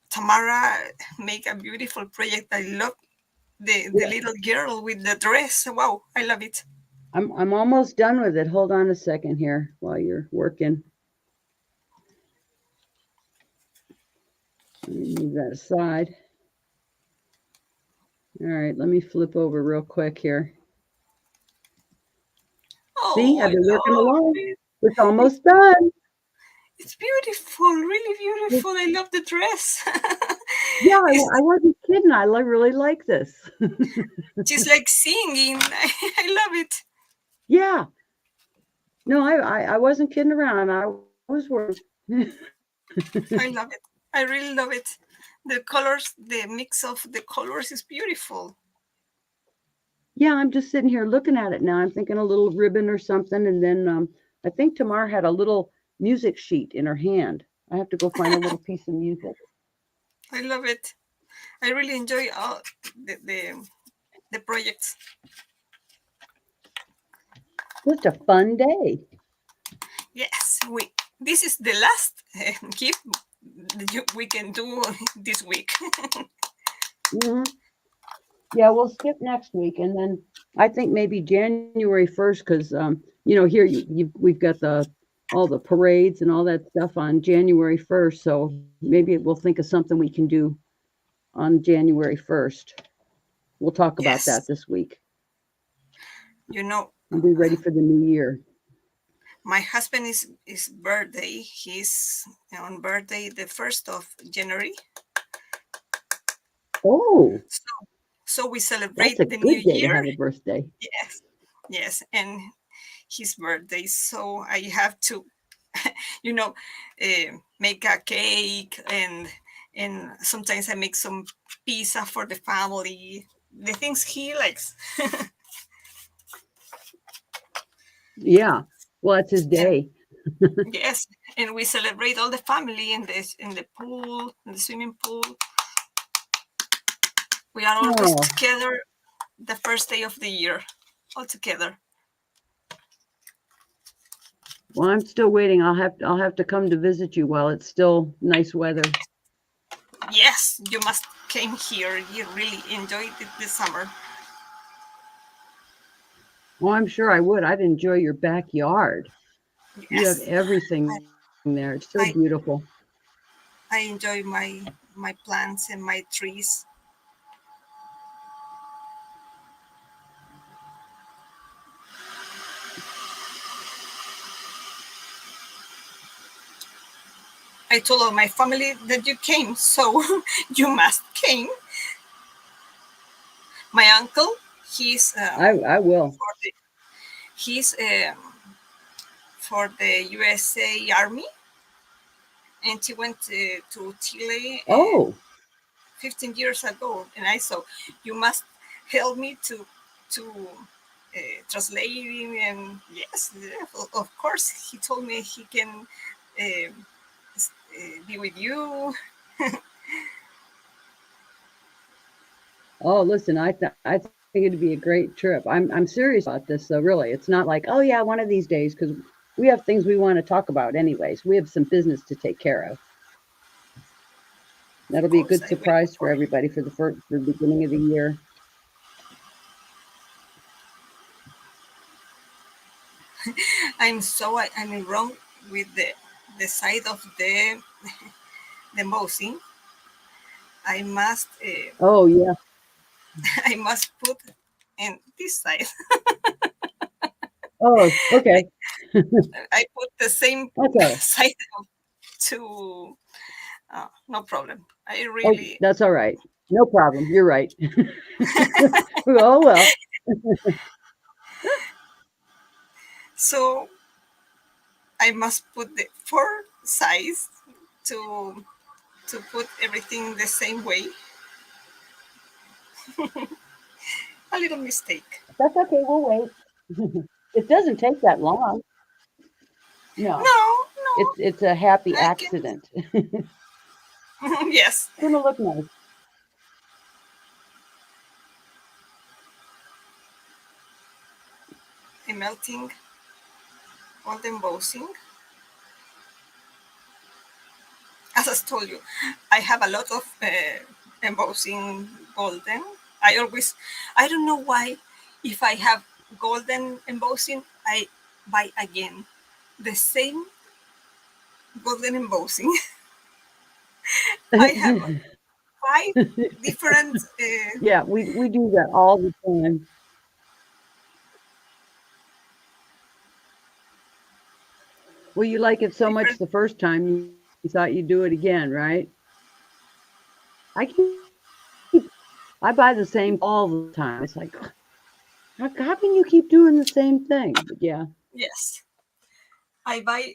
Tamara make a beautiful project. I love the Yeah. little girl with the dress. Wow, I love it. I'm almost done with it. Hold on a second here while you're working. Let me move that aside. All right, let me flip over real quick here. See, Oh, I've I been working love along. it. It's It's, almost done. it's beautiful, really beautiful. I love the dress. Yeah, it's, I wasn't kidding. Really like this. she's like singing. I love it. Yeah. No, I wasn't kidding around. I was working. I love it. I really love it. The colors, the mix of the colors is beautiful. Yeah, I'm just sitting here looking at it now. I'm thinking a little ribbon or something, and then I think Tamar had a little music sheet in her hand. I have to go find a little piece of music. I love it. I really enjoy all the projects. Just a fun day. Yes, we. This is the last gift we can do this week. Hmm. Yeah, we'll skip next week, and then I think maybe January 1st, because here we've got all the parades and all that stuff on January 1st. So maybe we'll think of something we can do on January 1st. We'll talk about that Yes, this week you know, and be ready for the new year. my husband is birthday. He's on birthday the 1st of January. Oh, So, so we that's celebrate a the new good day to year. have a birthday. Yes, yes, and his birthday. So I have to, you know, make a cake, and sometimes I make some pizza for the family. The things he likes. Yeah. Well, it's his And day. yes, and we celebrate all the family in the pool, in the swimming pool. We are always Oh, together the first day of the year, all together. well, I'm still waiting. I'll have to come to visit you while it's still nice weather. Yes, you must came here. You really enjoyed it this summer. Oh, I'm sure I would. I'd enjoy your backyard. You have Yes, everything I there. It's so I, beautiful. I enjoy my plants and my trees. I told all my family that you came, so you must came. My uncle, he's I will. 40. He's for the USA Army, and he went to Chile Oh, 15 years ago. And I saw you must help me to translating. And yes, of course, he told me he can be with you. oh, listen, I think it'd be a great trip. I'm serious about this, though. Really, it's not like, oh yeah, one of these days, because we have things we want to talk about, anyways. We have some business to take care of. Of That'll be a course, good I will. surprise for everybody for the beginning of the year. I'm wrong with the side of the embossing. I must Oh yeah. I must put in this side. Oh, okay. I put the same Okay. side to no problem. I Oh, really that's all right. No problem. You're right. Oh well. so I must put the four size to put everything the same way. A little mistake. That's okay. We'll wait. It doesn't take that long. No, No, no, it's a happy I can. accident. It's Yes, gonna look nice. I'm melting all the embossing. As I told you, I have a lot of embossing golden. I don't know why, if I have golden embossing, I buy again the same golden embossing. I have 5 different Yeah, we do that all the time. Well, you like it so much different. the first time, you thought you'd do it again, right? I keep I buy the same all the time. It's like, how can you keep doing the same thing? But yeah. Yes,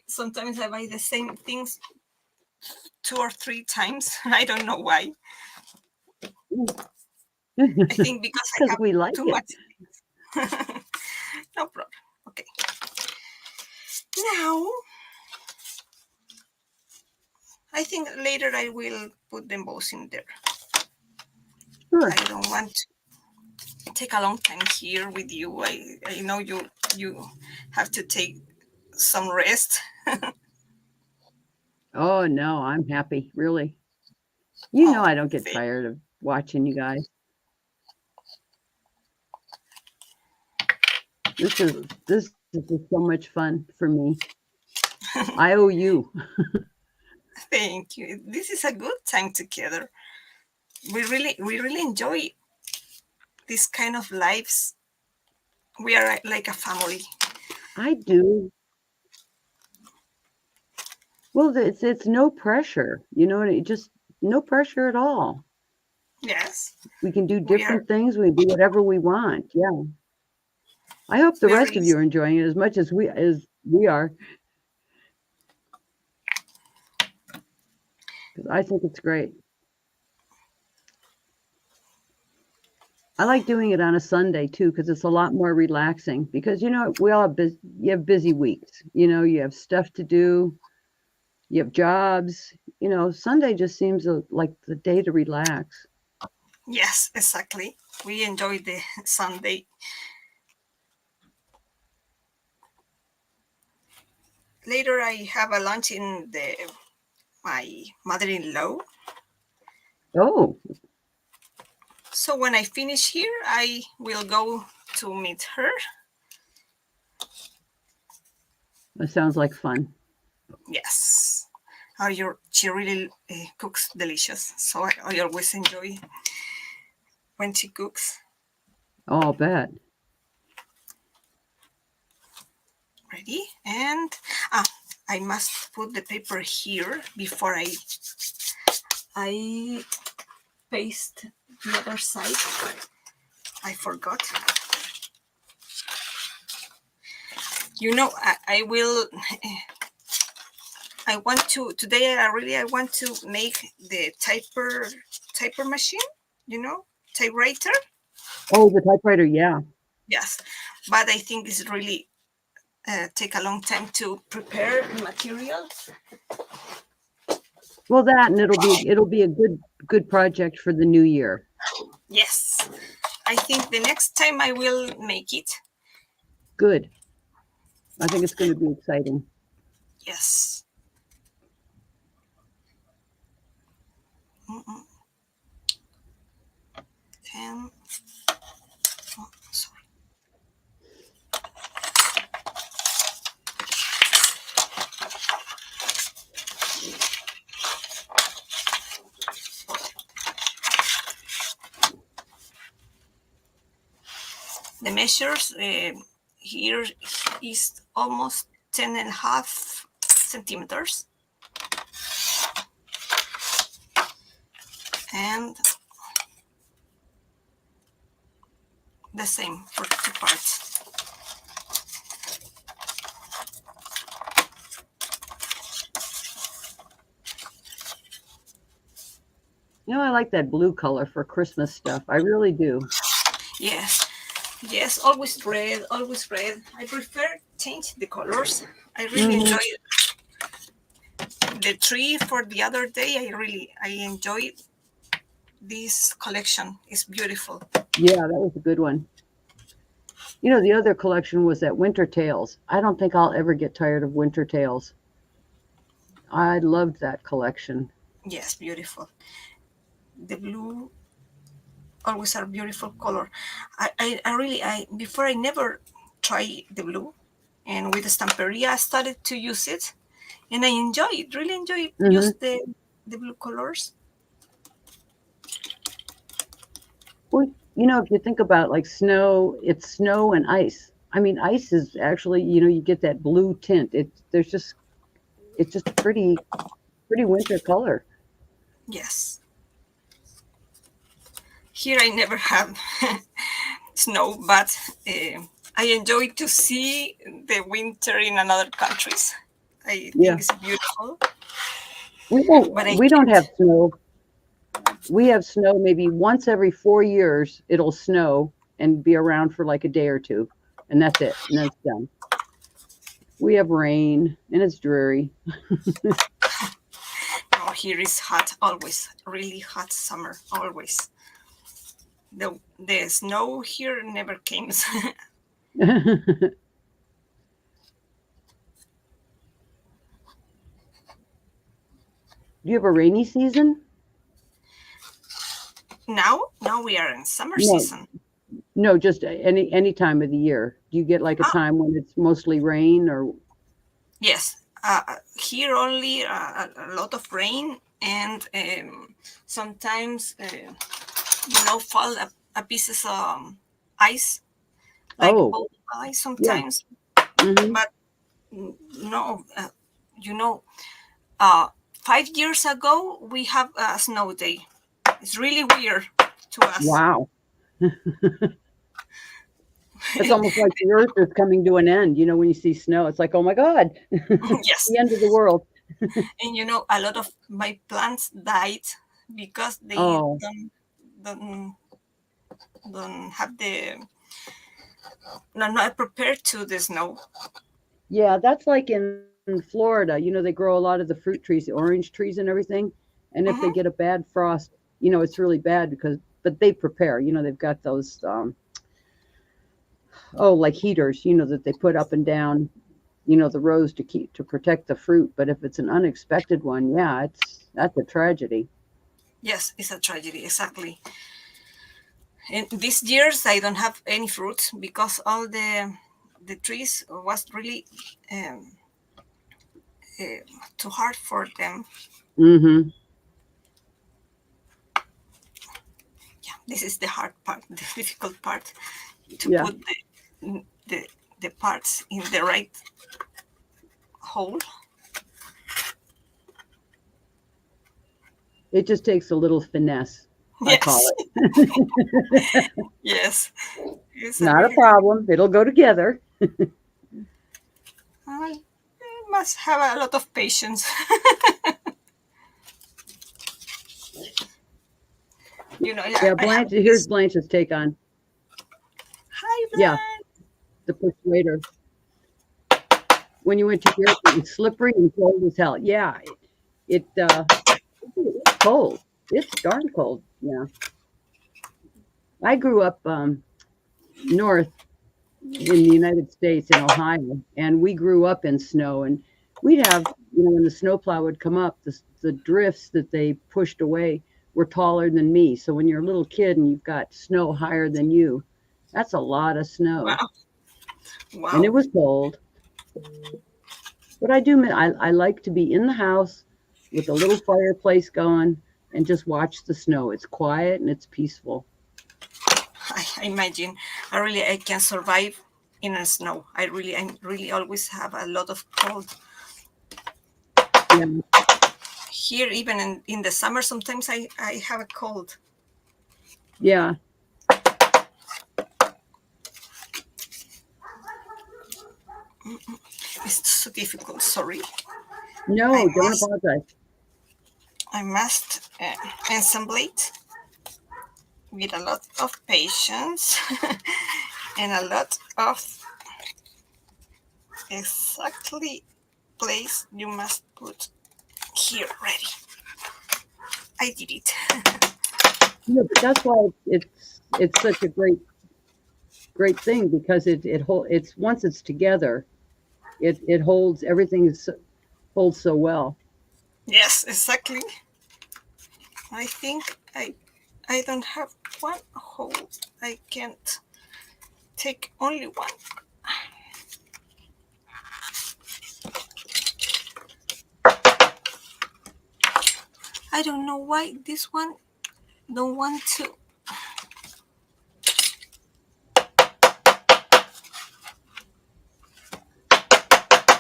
sometimes I buy the same things 2 or 3 times. I don't know why. I think because I Because have we like too it. much. No problem. Okay. Now, I think later I will put the embossing there. Sure. I don't want to take a long time here with you. I know you have to take some rest. Oh no, I'm happy, really. You know Oh, I don't get thank tired of watching you guys. This is just so much fun for me. I owe you. thank you. This is a good time together. We really enjoy this kind of lives. We are like a family. I do. Well, it's no pressure. You know, just no pressure at all. Yes, We can do we are different things. We do whatever we want. Yeah. I hope the very rest of you easy. are enjoying it as much as we are, because I think it's great. I like doing it on a Sunday too, because it's a lot more relaxing. Because we all you have busy weeks. You have stuff to do. You have jobs. Sunday just seems like the day to relax. Yes, exactly. We enjoy the Sunday. Later, I have a lunch in my mother-in-law. Oh, So when I finish here, I will go to meet her. that sounds like fun. Yes. She really cooks delicious. So I always enjoy when she cooks. Oh, I'll bet. Ready? And I must put the paper here before I paste the other side. I forgot. You know, I will. I want to today. I want to make the typer machine. You know, typewriter. Oh, the typewriter, yeah. Yes, but I think it's really take a long time to prepare the material. Well, that and it'll be a good project for the new year. Yes, I think the next time I will make it. Good. I think it's going to be exciting. Yes. Mm-mm. 10. Oh, sorry. The measures here is almost 10.5 centimeters. And the same for two parts. You know, I like that blue color for Christmas stuff. I really do. Yes, yes, always red, always red. I prefer change the colors. I really Mhm. enjoy the tree for the other day. I enjoyed this collection. It's beautiful. Yeah, that was a good one. You know, the other collection was that Winter Tales. I don't think I'll ever get tired of Winter Tales. I loved that collection. Yes, beautiful. The blue always are beautiful color. I really before I never try the blue, and with the Stamperia I started to use it, and I enjoy it. Really enjoy it. Hmm. Use the blue colors. Well, you know, if you think about like snow, it's snow and ice. I mean, ice is actually, you know, you get that blue tint. It's just a pretty winter color. Yes. Here I never have snow, but I enjoy to see the winter in another countries. I Yeah. think it's beautiful, but I We don't have can't. snow. We have snow maybe once every 4 years. It'll snow and be around for like a day or two, and that's it. And then it's done. We have rain and it's dreary. No, here is hot always. Really hot summer always. The snow here never comes. Do you have a rainy season? Now we are in summer No, season. no, just any time of the year. Do you get like a Ah, time when it's mostly rain or? yes. Here only a lot of rain and sometimes fall a pieces ice like Oh, old ice yeah. sometimes, Hmm. but no, you know, uh, 5 years ago we have a snow day. It's really weird to us. Wow. It's almost like the earth is coming to an end. You know, when you see snow, it's like, oh my God, Yes, the end of the world. and a lot of my plants died because they Oh, don't, don't have the not prepared to the snow. yeah, that's like in Florida. You know, they grow a lot of the fruit trees, the orange trees and everything. And if they Hmm. get a bad frost, you know, it's really bad because, but they prepare, you know, they've got those, oh, like heaters, you know, that they put up and down, you know, the rows to protect the fruit. But if it's an unexpected one, yeah, that's a tragedy. Yes, it's a tragedy, exactly. And these years I don't have any fruits because all the trees was really um, uh, too hard for them. Hmm. Yeah, this is the hard part, the difficult part, to Yeah, put the the parts in the right hole. it just takes a little finesse, I call Yes, it. yes, it's a Not a really good. problem. It'll go together. I must have a lot of patience. Yeah, Blanche. Here's Blanche's take on. Hi, Yeah, Blanch. the persuader. When you went to Europe, it was slippery and cold as hell. Yeah, it's cold. It's darn cold. Yeah, I grew up north in the United States in Ohio, and we grew up in snow. And we'd have, when the snowplow would come up, the drifts that they pushed away were taller than me. So when you're a little kid and you've got snow higher than you, that's a lot of snow, Wow. and it Wow. was cold. But I like to be in the house with a little fireplace going and just watch the snow. It's quiet and it's peaceful. I imagine. I can survive in the snow. I really always have a lot of cold. Yeah, Here, even in the summer, sometimes I have a cold. yeah. It's so difficult. Sorry. I No, don't must, apologize. I must assemble it with a lot of patience and a lot of exactly place you must put here ready. I did it. But that's why it's such a great thing because it's once it's together, it holds holds so well. Yes, exactly. I think I don't have one hole. I can't take only one. I don't know why this one don't want to.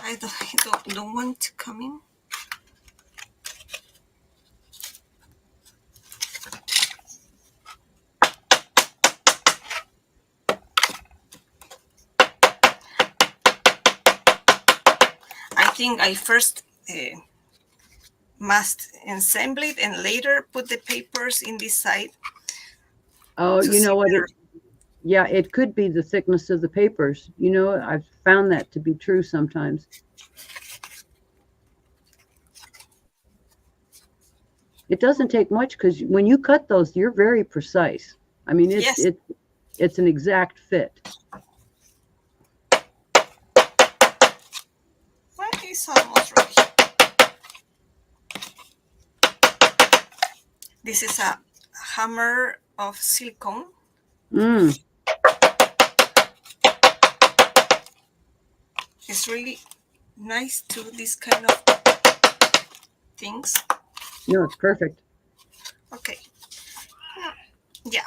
I don't want to come in. I think I first must assemble it and later put the papers in this side Oh, to you know see what? better. Yeah, it could be the thickness of the papers. I've found that to be true sometimes. It doesn't take much because when you cut those, you're very precise. I mean, Yes, it's an exact fit. well, it's almost ready. This is a hammer of silicone. Mm, It's really nice to this kind of things. no, it's perfect. Okay. Yeah.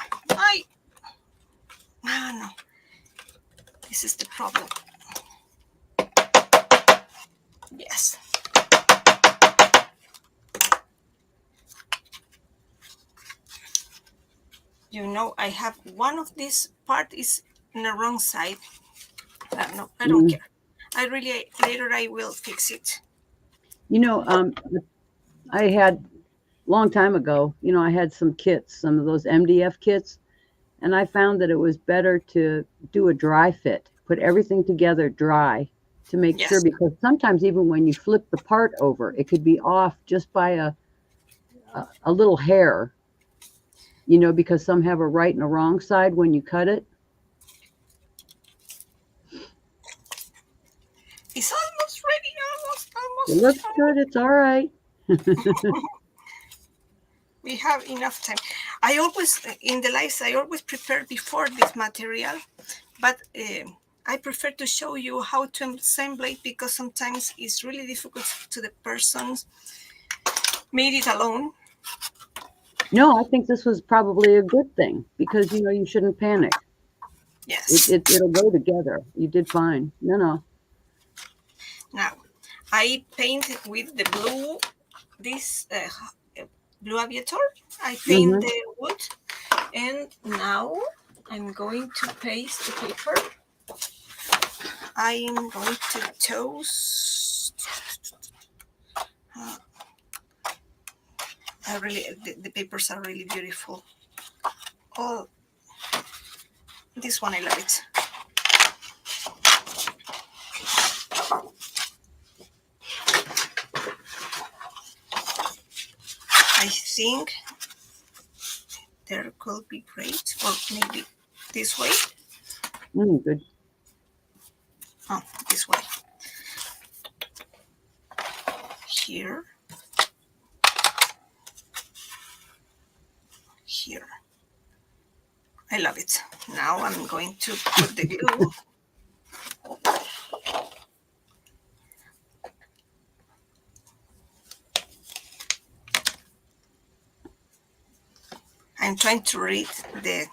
No. This is the problem. Yes. I have one of this part is in the wrong side. No, I don't Mm. care. Later I will fix it. You know, um, I had long time ago. I had some kits, some of those MDF kits, and I found that it was better to do a dry fit, put everything together dry to make sure, Yes. because sometimes even when you flip the part over, it could be off just by a little hair, because some have a right and a wrong side when you cut it. It's almost ready. It looks good. It's all right. We have enough time. I always, in the lives, I always prepare before this material, but I prefer to show you how to assemble it because sometimes it's really difficult to the persons made it alone. No, I think this was probably a good thing because you shouldn't panic. Yes. It'll go together. You did fine. No. Now, I paint it with the blue, this blue aviator. I paint Hmm. the wood, and now I'm going to paste the paper. I'm going to toast. The papers are really beautiful. Oh, this one, I love it. I think there could be great, or maybe this way. Good. Oh, this way. Here. Here. I love it. Now I'm going to put the glue. I'm trying to read the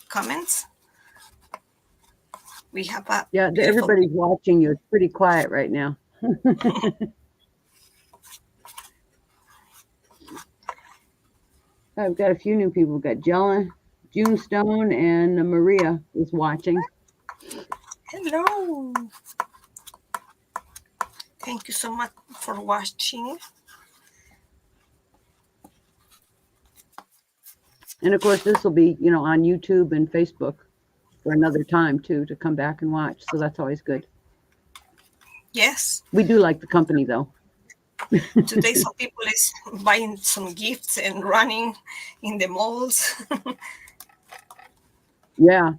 comments. We have a everybody's watching you. It's pretty quiet right now. I've got a few new people. We've got June Stone, and Maria is watching. Hello. Thank you so much for watching. And of course, this will be, on YouTube and Facebook for another time too, to come back and watch. So that's always good. Yes. We do like the company though. Today, some people is buying some gifts and running in the malls. Yeah.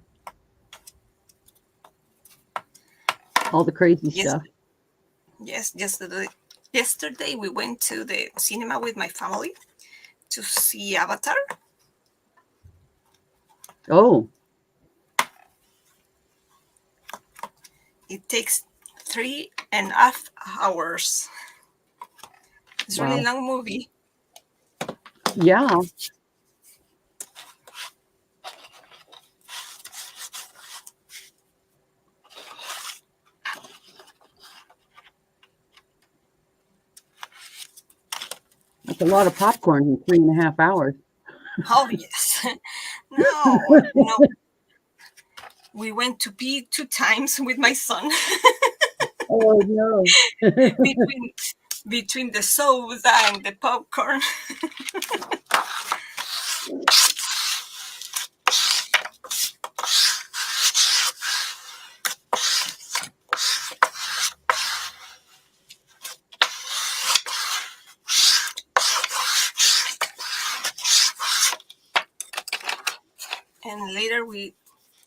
All the crazy stuff. Yes, yesterday we went to the cinema with my family to see Avatar. Oh. It takes 3.5 hours. It's a really long movie. Yeah. That's a lot of popcorn in 3.5 hours. Oh, yes. No. We went to pee 2 times with my son. Oh, no. between the soda and the popcorn. And later we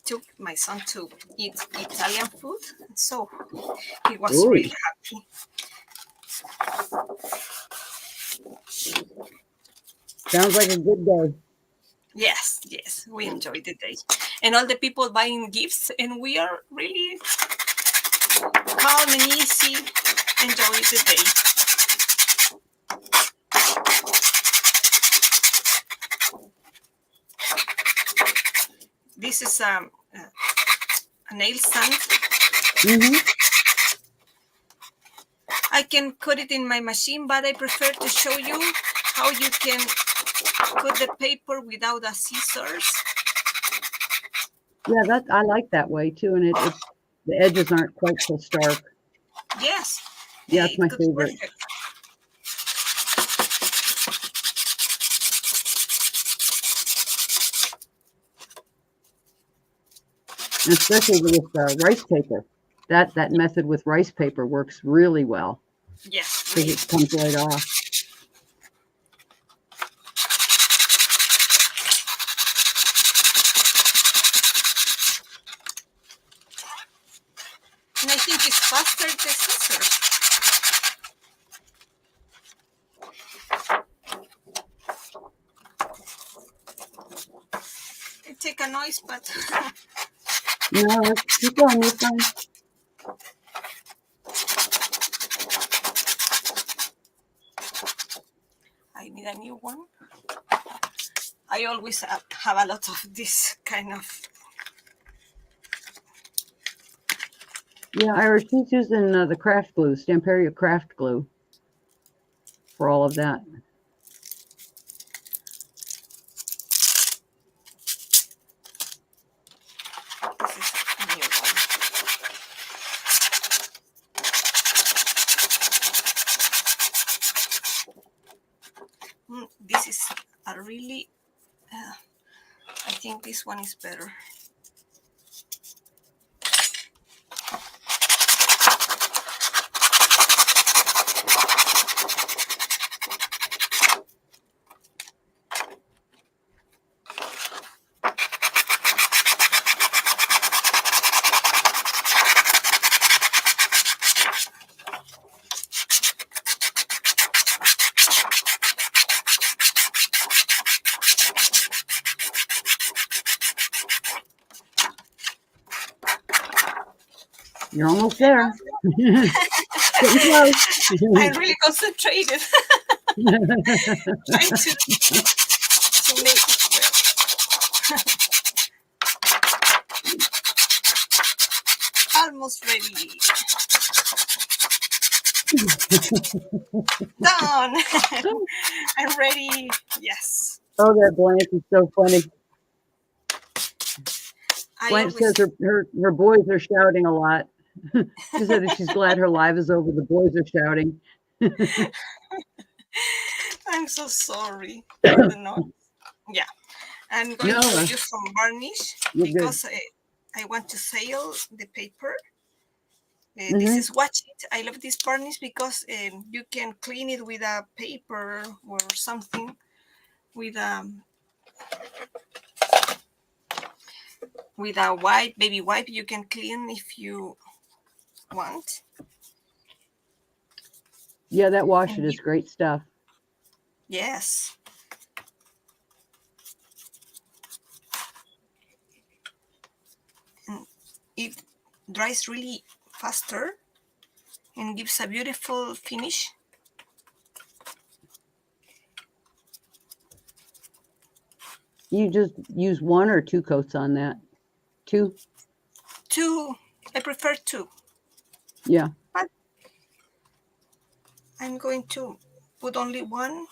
took my son to eat Italian food, so he was really happy. Sounds like a good day. Yes, we enjoyed the day. And all the people buying gifts, and we are really calm and easy, enjoy the day. This is a nail stand. I can cut it in my machine, but I prefer to show you how you can cut the paper without a scissors. Yeah, I like that way too, and the edges aren't quite so stark. Yes. Yeah, it's my favorite. Perfect. And especially with rice paper. That method with rice paper works really well. Yes. Because it comes right off. And I think it's faster the scissors. It take a noise, but No, keep going, you're fine. I need a new one. I always have a lot of this kind of. Yeah, Irish, she's using the craft glue, Stamperia craft glue for all of that. This is a new one. really, I think this one is better. You're almost there. Getting close. I'm really concentrated trying to make it well. Almost ready. Done. I'm ready. Yes. Oh, that Blanche is so funny. I Blanche always says her boys are shouting a lot. She said that she's glad her live is over. The boys are shouting. I'm so sorry for the noise. Yeah. I'm going No, to use some varnish you're good. because I want to seal the paper. This Mhm. is Watch It. I love this varnish because you can clean it with a paper or something with a wipe, baby wipe. You can clean if you want. Yeah, that wash it And is great stuff. yes. And it dries really faster and gives a beautiful finish. You just use 1 or 2 coats on that. 2? Two, I prefer two, Yeah. but I'm going to put only one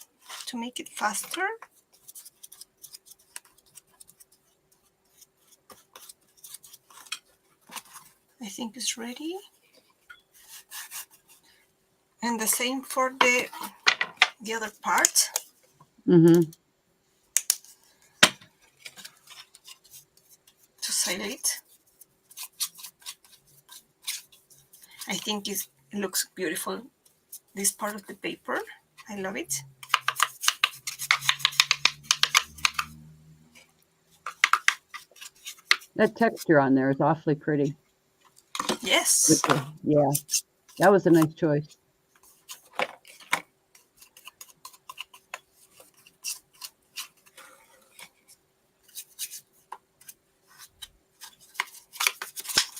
to make it faster. I think it's ready. And the same for the other part. Mhm. To seal it. I think it looks beautiful, this part of the paper. I love it. That texture on there is awfully pretty. Yes. Yeah. That was a nice choice.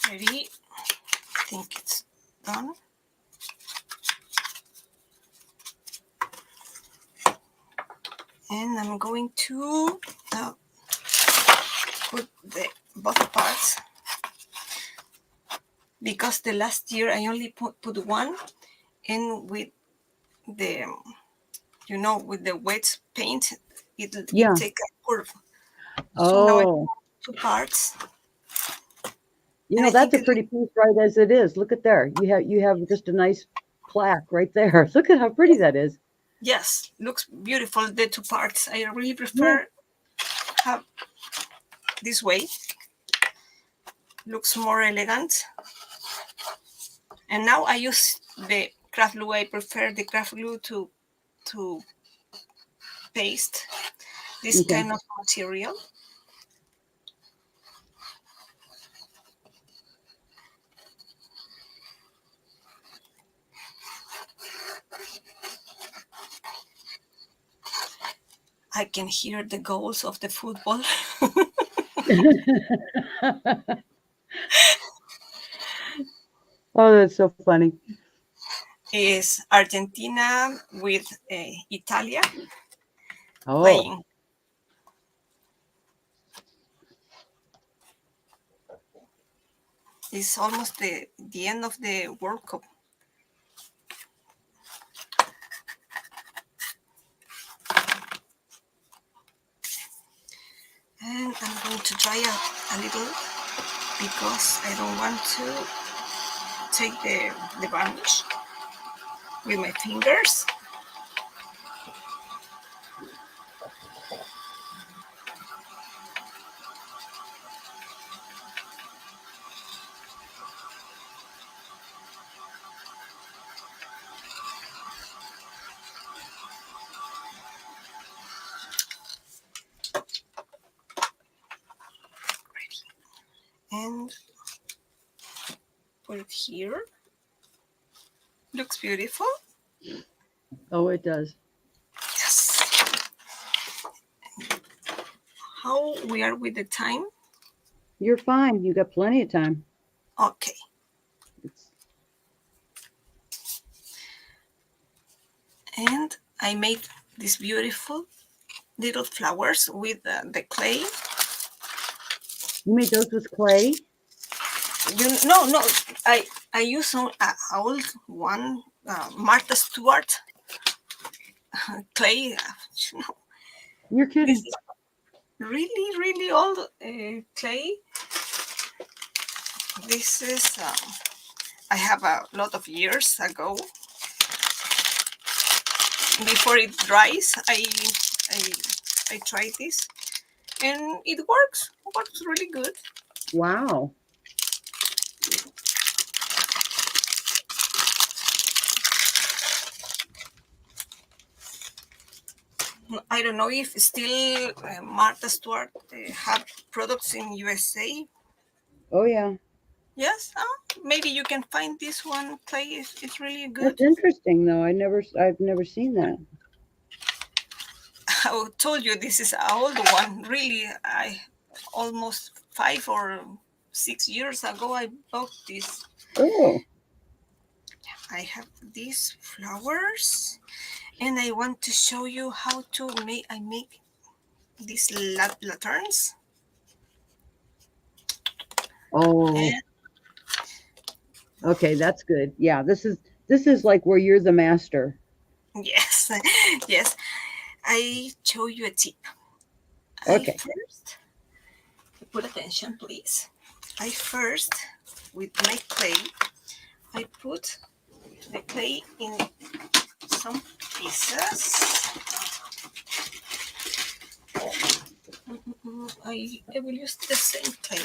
Ready? I think it's done. And I'm going to put the both parts because the last year I only put one, and with the with the wet paint it Yeah. take a curve. So now I Oh. put 2 parts. You And know, I that's think a pretty piece right as it is. Look at there. You have just a nice plaque right there. Look at how pretty that is. yes, looks beautiful, the 2 parts. I really Yeah. prefer have this way. Looks more elegant. And now I use the craft glue. I prefer the craft glue to paste this Okay. kind of material. I can hear the goals of the football. Oh, that's so funny. Is Argentina with Italia Oh. playing. It's almost the end of the World Cup. And I'm going to dry a little because I don't want to take the varnish with my fingers. and put it here. Looks beautiful. Oh, it does. Yes. How we are with the time? You're fine. You got plenty of time. Okay. It's, And I made these beautiful little flowers with the clay. you made those with clay? No. I use some old one, Martha Stewart clay. You know, You're this kidding. is really old clay. This is I have a lot of years ago. Before it dries, I tried this, and it works. Works really good. Wow. I don't know if still Martha Stewart have products in USA. Oh yeah. Yes, maybe you can find this one clay. It's really good. That's interesting though. I've never seen that. I told you this is an old one. Really, I almost 5 or 6 years ago I bought this. Oh. I have these flowers, and I want to show you how to make. I make these lanterns. Oh. And Okay, that's good. Yeah, this is like where you're the master. yes, yes. I show you a tip. Okay. First, put attention, please. I first, with my clay, I put the clay in some pieces. I will use the same clay.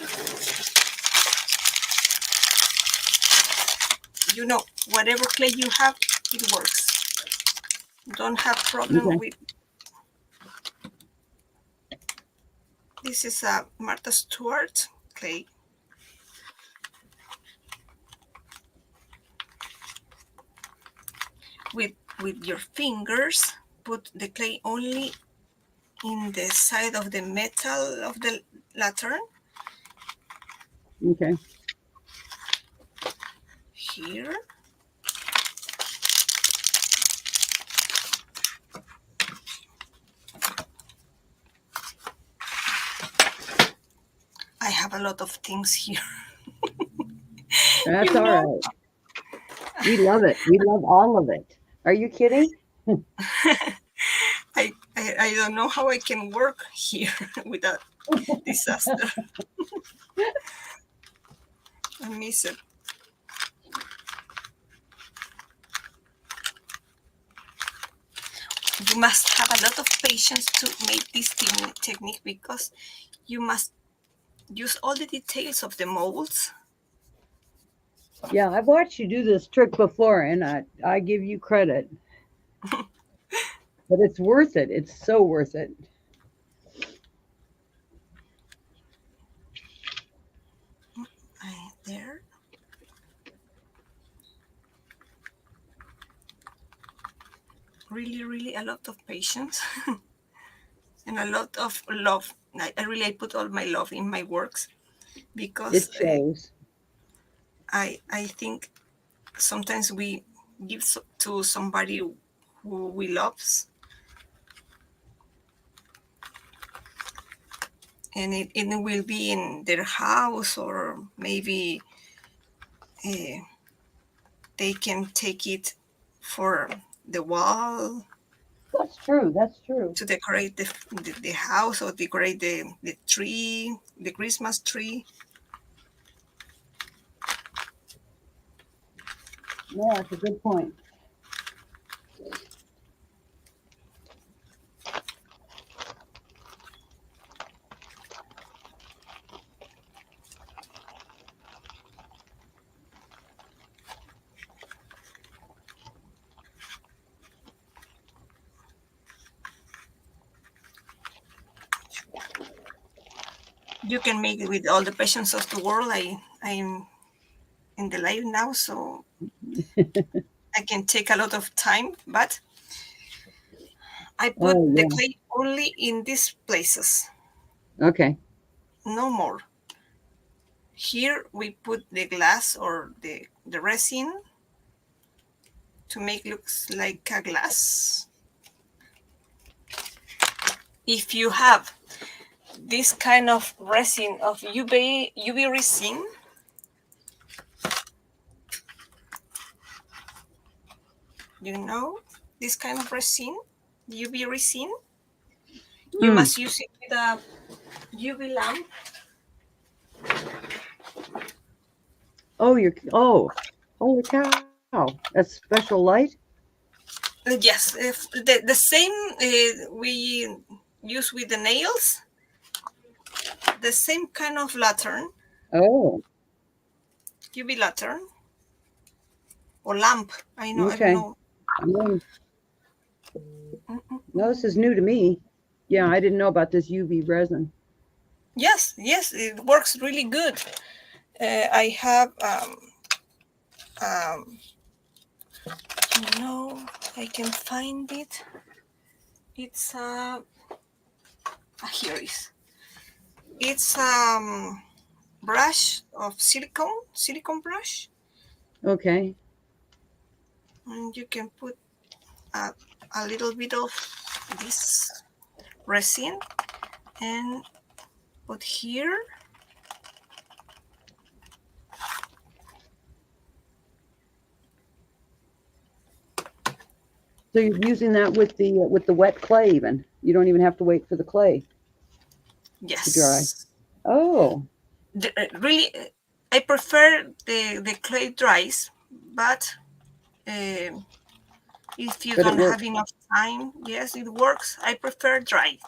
You know, whatever clay you have, it works. Don't have problem Okay. with. This is a Martha Stewart clay. With your fingers, put the clay only in the side of the metal of the lantern. Okay. Here. I have a lot of things here. That's You all know, right. We love it. We love all of it. Are you kidding? I don't know how I can work here without disaster. I miss it. You must have a lot of patience to make this technique because you must use all the details of the molds. Yeah, I've watched you do this trick before and I give you credit. But it's worth it. It's so worth it. There. Really a lot of patience and a lot of love. I put all my love in my works because It shows. I think sometimes we give to somebody who we love, and it will be in their house, or maybe they can take it for the wall That's true. That's true. to decorate the house, or decorate the tree, the Christmas tree. Yeah, that's a good point. You can make it with all the patience of the world. I'm in the live now, so I can take a lot of time, but I put Oh, the yeah. clay only in these places, Okay. no more. Here we put the glass or the resin to make looks like a glass. If you have this kind of resin of UV resin, you know, this kind of resin, UV resin, you Mm. must use it with a UV lamp. Oh, holy cow. That's special light? Yes, if the same we use with the nails, the same kind of lantern, Oh, UV lantern or lamp. I don't okay. know. Um, no, this is new to me. Yeah, I didn't know about this UV resin. Yes, it works really good. I have um, I can find it. It's here is. It's brush of silicone brush, Okay. and you can put a, a little bit of this resin and put here. So you're using that with the wet clay even. You don't even have to wait for the clay to dry. Yes, Oh, really, I prefer the clay dries, but if you but it don't have works. enough time, yes, it works. I prefer dry.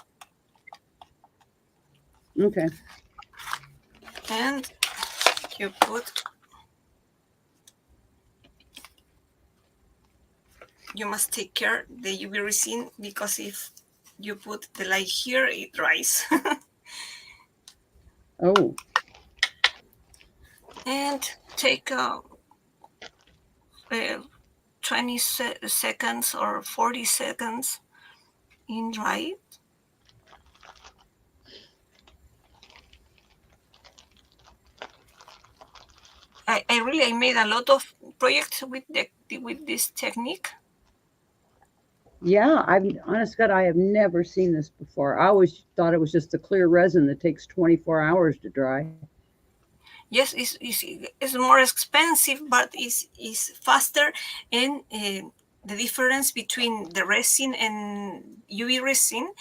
Okay. And you put, you must take care the UV resin because if you put the light here, it dries. Oh, And take 20 seconds or 40 seconds in dry. I made a lot of projects with this technique. yeah. Honest God, I have never seen this before. I always thought it was just the clear resin that takes 24 hours to dry. Yes, it's more expensive, but it's faster. And the difference between the resin and UV resin,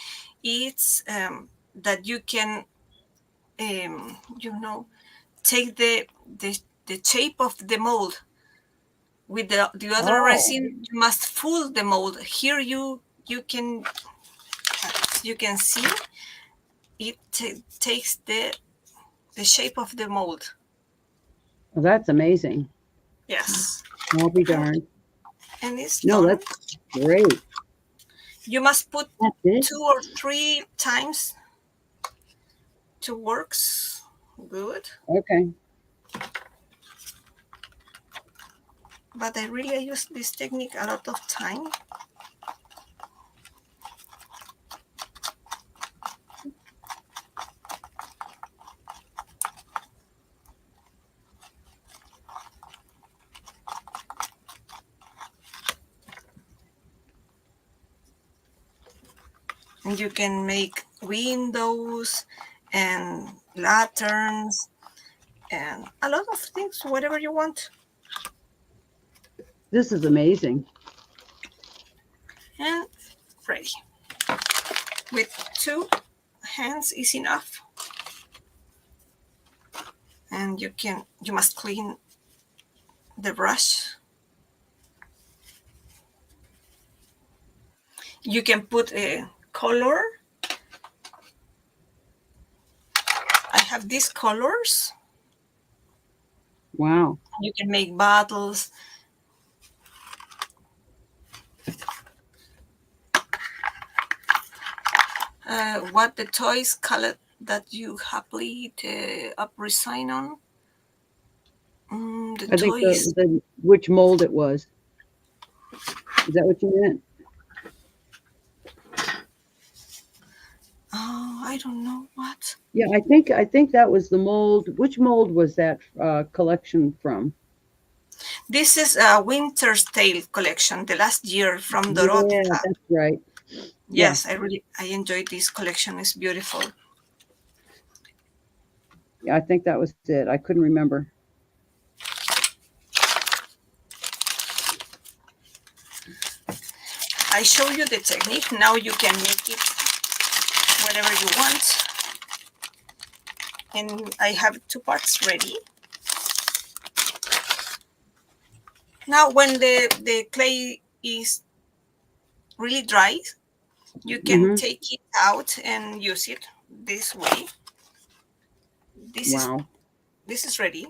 it's that you can, take the shape of the mold. With the other Oh, resin, you must full the mold. Here you can see it takes the shape of the mold. well, that's amazing. Yes, I'll be and, darned. and it's No, done. that's great. You must put That's it. 2 or 3 times to works good. Okay. But I use this technique a lot of time. And you can make windows and lanterns and a lot of things, whatever you want. This is amazing. And ready. With 2 hands is enough. And you must clean the brush. You can put a color. I have these colors. Wow. You can make bottles. What the toys call it, that you happily resign on. The I think toys. which mold it was. Is that what you meant? Oh, I don't know what. Yeah, I think that was the mold. Which mold was that collection from? This is a Winter's Tale collection, the last year from Yeah, Dorotica. that's right. Yeah, Yes, I enjoyed this collection. It's beautiful. yeah, I think that was it. I couldn't remember. I show you the technique. Now you can make it whatever you want. And I have 2 parts ready. Now when the clay is really dry, you can Hmm. take it out and use it this way. This is Wow. this is ready,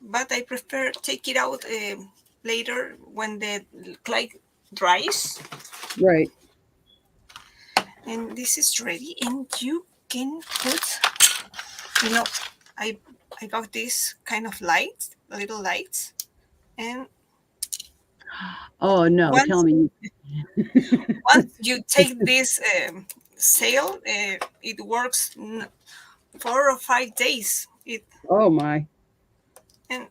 but I prefer take it out later when the clay dries. Right. And this is ready, and you can put, you know, I I got this kind of lights, little lights, and Oh no, tell once me. once you take this sail, it works 4 or 5 days. Oh my. And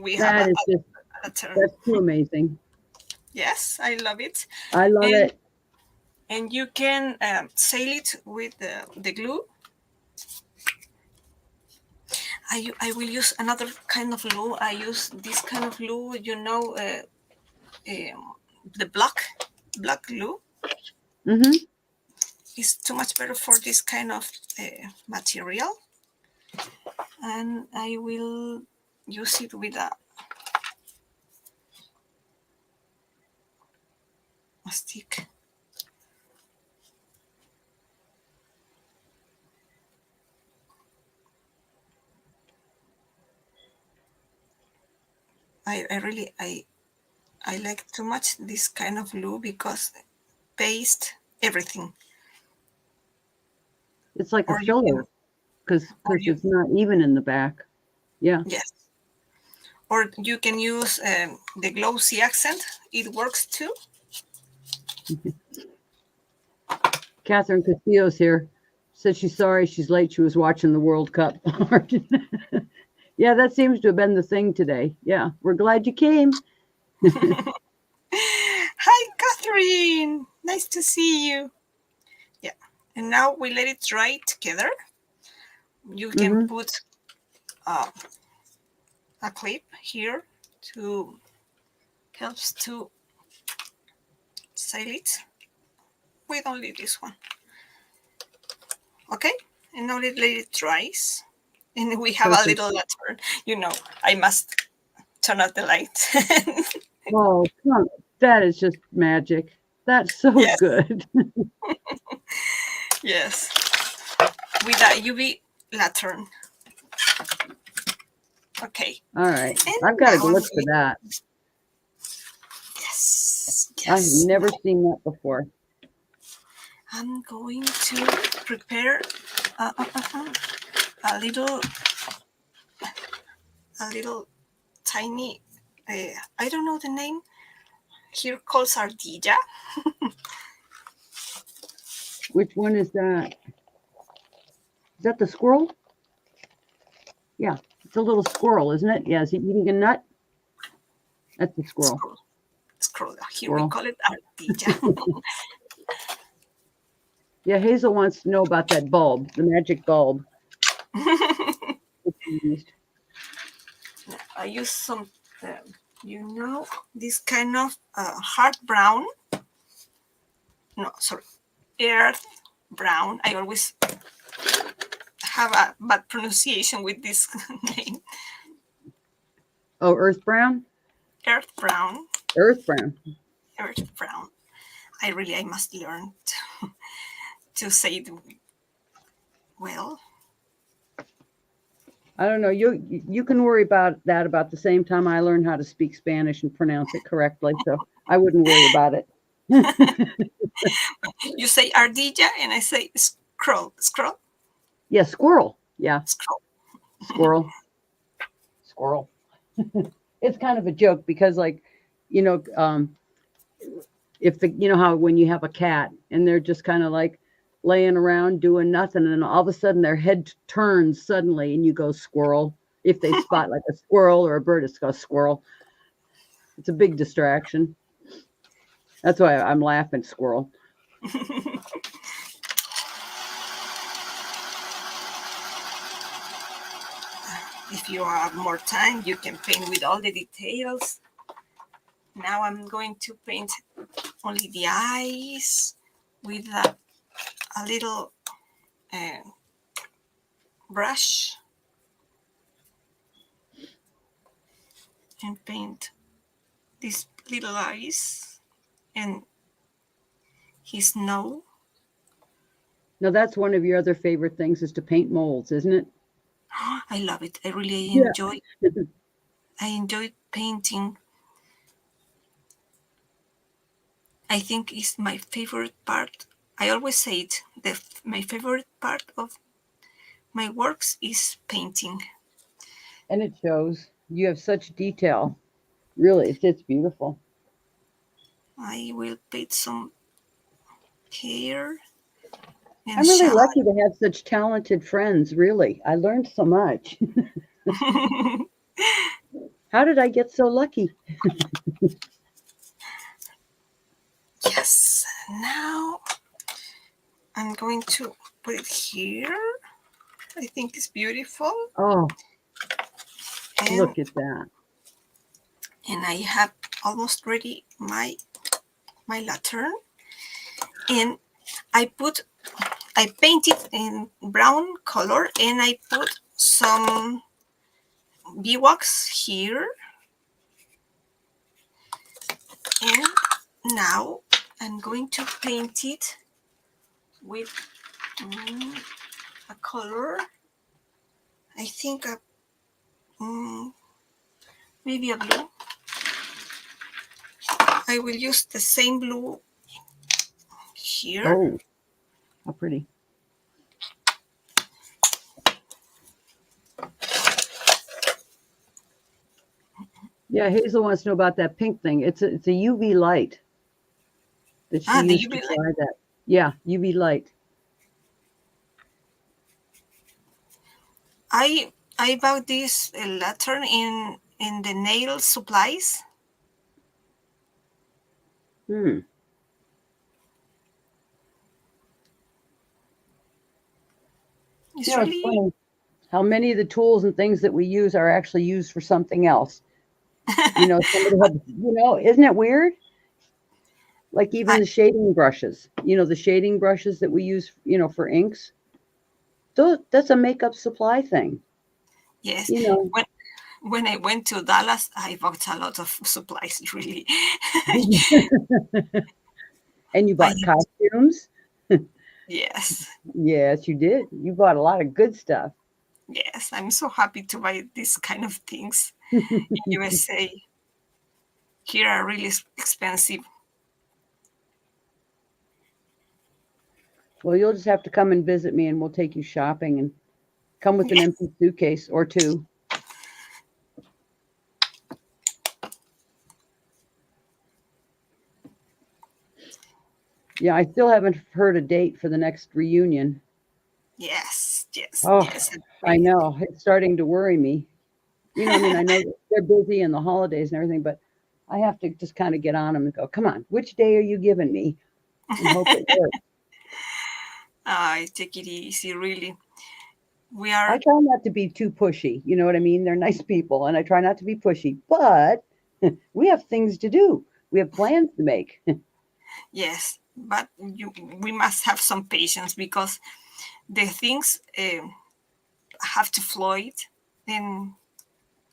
we have That is just a turn. that's too amazing. Yes, I love it. I love And it. and you can seal it with the glue. I will use another kind of glue. I use this kind of glue, the black glue Hmm. is too much better for this kind of material. And I will use it with a stick. I really I like too much this kind of glue because paste everything. It's like a Or you can, filler because or you it's not even in the back. Yeah. yes, or you can use the glossy accent. It works too. Catherine Castillo's here. Said she's sorry she's late. She was watching the World Cup. Yeah, that seems to have been the thing today. Yeah, we're glad you came. Hi, Catherine. Nice to see you. Yeah, and now we let it dry together. You can Hmm. put uh, a clip here to helps to seal it with only this one. Okay, and now let it dries, and we have a Perfect. little lantern. I must turn off the light. Oh, come, that is just magic. That's so Yes, good. yes, with a UV lantern. Okay, All right. and I've got to now go look for that. yes, I've yes. never seen that before. I'm going to prepare a little tiny. I don't know the name. Here called ardilla. Which one is that? Is that the squirrel? Yeah, it's a little squirrel, isn't it? Yeah, is he eating a nut? That's the squirrel. Scroll, scroll. Here we Squirrel. call it ardilla. Yeah, Hazel wants to know about that bulb, the magic bulb. That you used. I use some, this kind of hard brown. No, sorry, earth brown. I always have a bad pronunciation with this name. Oh, earth brown? Earth brown. Earth brown. Earth brown. I must learn to say it well. I don't know. You can worry about that about the same time I learn how to speak Spanish and pronounce it correctly. So I wouldn't worry about it. You say ardilla, and I say scroll, scroll, Yeah, squirrel. Yeah, scroll. squirrel, squirrel. It's kind of a joke because, like, you know, if the, you know how when you have a cat and they're just kind of like laying around doing nothing, and all of a sudden their head turns suddenly, and you go squirrel. If they spot like a squirrel or a bird, it's a squirrel. It's a big distraction. That's why I'm laughing, squirrel. If you have more time, you can paint with all the details. Now I'm going to paint only the eyes with a little uh, brush and paint these little eyes and his nose. Now that's one of your other favorite things is to paint molds, isn't it? I love it. I really Yeah. enjoy. I enjoy painting. I think it's my favorite part. I always say it. My favorite part of my works is painting. And it shows. You have such detail. Really, it's beautiful. I will paint some hair and I'm really shadow. lucky to have such talented friends, really. I learned so much. How did I get so lucky? Yes. Now I'm going to put it here. I think it's beautiful. Oh, And look at that. I have almost ready my lantern. And I painted in brown color, and I put some beeswax here. And now I'm going to paint it with a color. I think maybe a blue. I will use the same blue here. Oh, how pretty. Yeah, Hazel wants to know about that pink thing. It's a UV light that she The used to UV light. dry that. Yeah, UV light. I bought this lantern in the nail supplies. Hmm. It's You know, it's really funny how many of the tools and things that we use are actually used for something else. You know, somebody had, isn't it weird? Like even I, the shading brushes, the shading brushes that we use, for inks. That's a makeup supply thing, yes. you know. When I went to Dallas, I bought a lot of supplies. Really, And you I bought costumes. yes, Yes, you did. You bought a lot of good stuff. yes. I'm so happy to buy these kind of things in USA. Here are really expensive. Well, you'll just have to come and visit me and we'll take you shopping and come with an Yes, empty suitcase or two. Yeah, I still haven't heard a date for the next reunion. yes, yes, Oh, yes. I know. It's starting to worry me. I mean, I know that they're busy and the holidays and everything, but I have to just kind of get on them and go, come on, which day are you giving me? And hope it works. I take it easy. Really, we I are. try not to be too pushy. You know what I mean? They're nice people, and I try not to be pushy, but we have things to do. We have plans to make. Yes, but we must have some patience because the things have to flow it and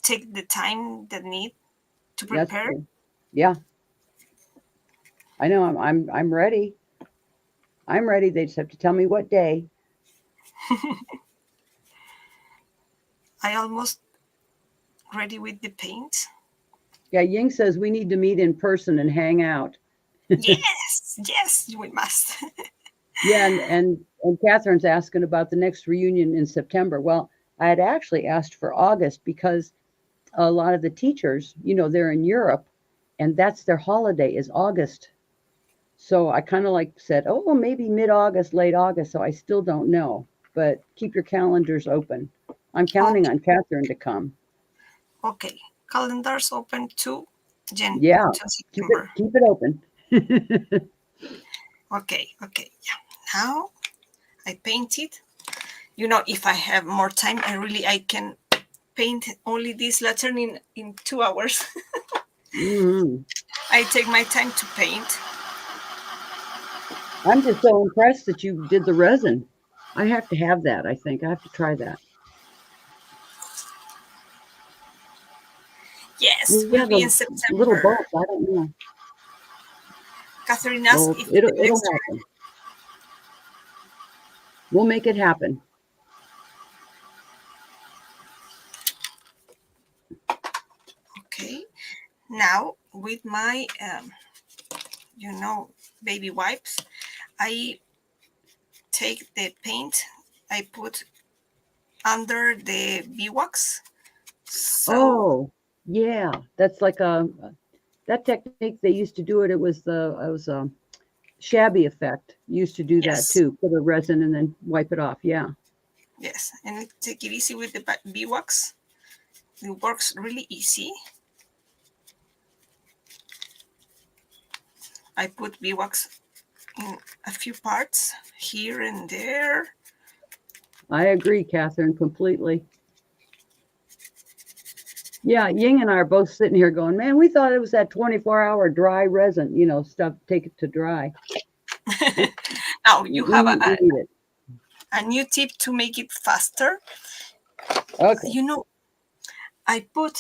take the time that need to That's prepare. true. Yeah, I know. I'm ready. I'm ready. They just have to tell me what day. I almost ready with the paint. Yeah, Ying says we need to meet in person and hang out. Yes, Yes, we must. Yeah, and Catherine's asking about the next reunion in September. Well, I had actually asked for August because a lot of the teachers, they're in Europe, and that's their holiday is August. So I kind of like said, oh, well, maybe mid-August, late August. So I still don't know, but keep your calendars open. I'm counting Okay, on Catherine to come. okay. Calendars open Yeah, to keep it September. keep it open. Okay, okay, yeah. Now I painted. If I have more time, I can paint only this lantern in 2 hours. Hmm. I take my time to paint. I'm just so impressed that you did the resin. I have to have that. I think I have to try that. Yes, Yeah, will be the in little September. bolts. I don't know. Catherine asked Well, if the it'll next. happen. We'll make it happen. Okay, now with my baby wipes, I take the paint, I put under the beeswax. So Oh, yeah. That's like that technique they used to do it. It was shabby effect. Used to do that yes, too. Put a resin and then wipe it off. Yeah. yes, and take it easy with the beeswax. It works really easy. I put beeswax in a few parts here and there. I agree, Catherine, completely. Yeah, Ying and I are both sitting here going, man, we thought it was that 24-hour dry resin, stuff, take it to dry. It, Now you we have need, we need it. a new tip to make it faster. Okay. You know, I put,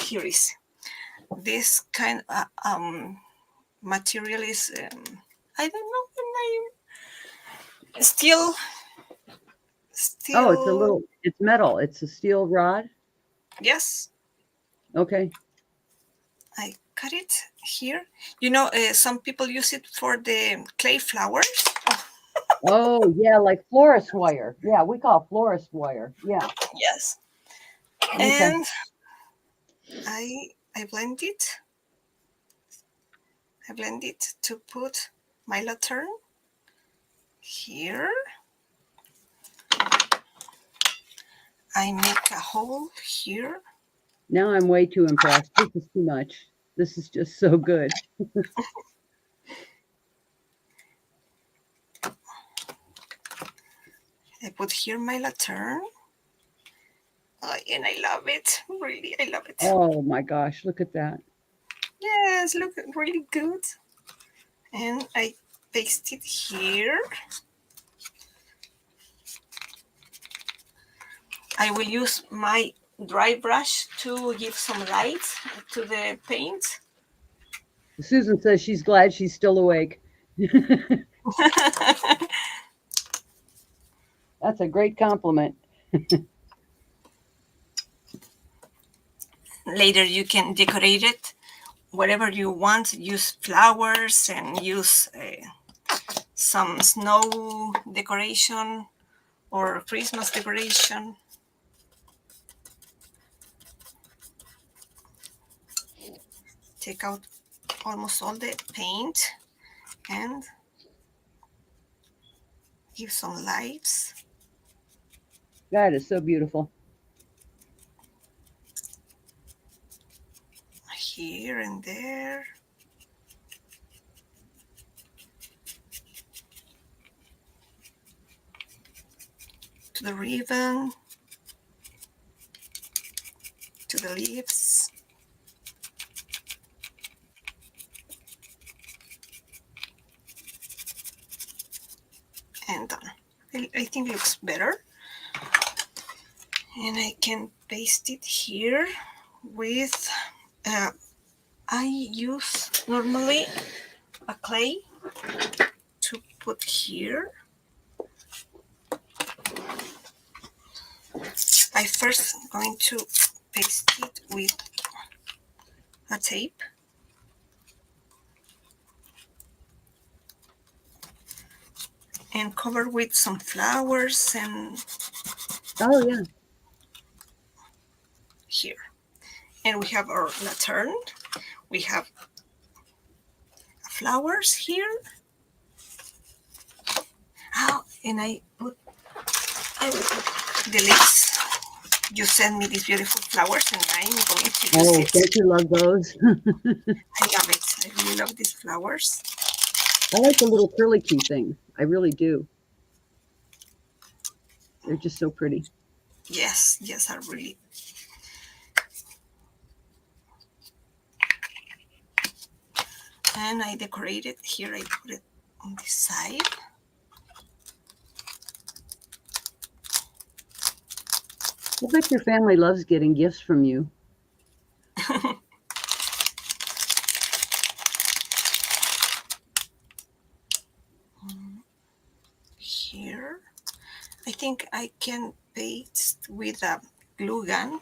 here is this kind of material is, I don't know the name. Oh, Still, it's metal. It's a steel rod. yes, Okay. I cut it here. Some people use it for the clay flowers. Oh, yeah, like florist wire. Yeah, we call florist wire. Yeah. Yes, Okay. and I blend it. I blend it to put my lantern here. I make a hole here. Now I'm way too impressed. This is too much. This is just so good. I put here my lantern. And I love it. Really, I love it. Oh my gosh, look at that. Yes, look, really good. And I paste it here. I will use my dry brush to give some light to the paint. Susan says she's glad she's still awake. That's a great compliment. Later you can decorate it whatever you want. Use flowers and use some snow decoration or Christmas decoration. Take out almost all the paint and give some lights That is so beautiful. here and there. To the ribbon, to the leaves. And done. I think it looks better. And I can paste it here with, I use normally a clay to put here. I first going to paste it with a tape. and cover with some flowers and Oh yeah. here. And we have our lantern. We have flowers here. Oh, and I will put the leaves. You send me these beautiful flowers, and I'm going to use Oh, it. don't you love those? I love it. I really love these flowers. I like the little curly key things. I really do. They're just so pretty. Yes, yes, I really. And I decorate it here. I put it on this side. I bet your family loves getting gifts from you. Here, I think I can paste with a glue gun.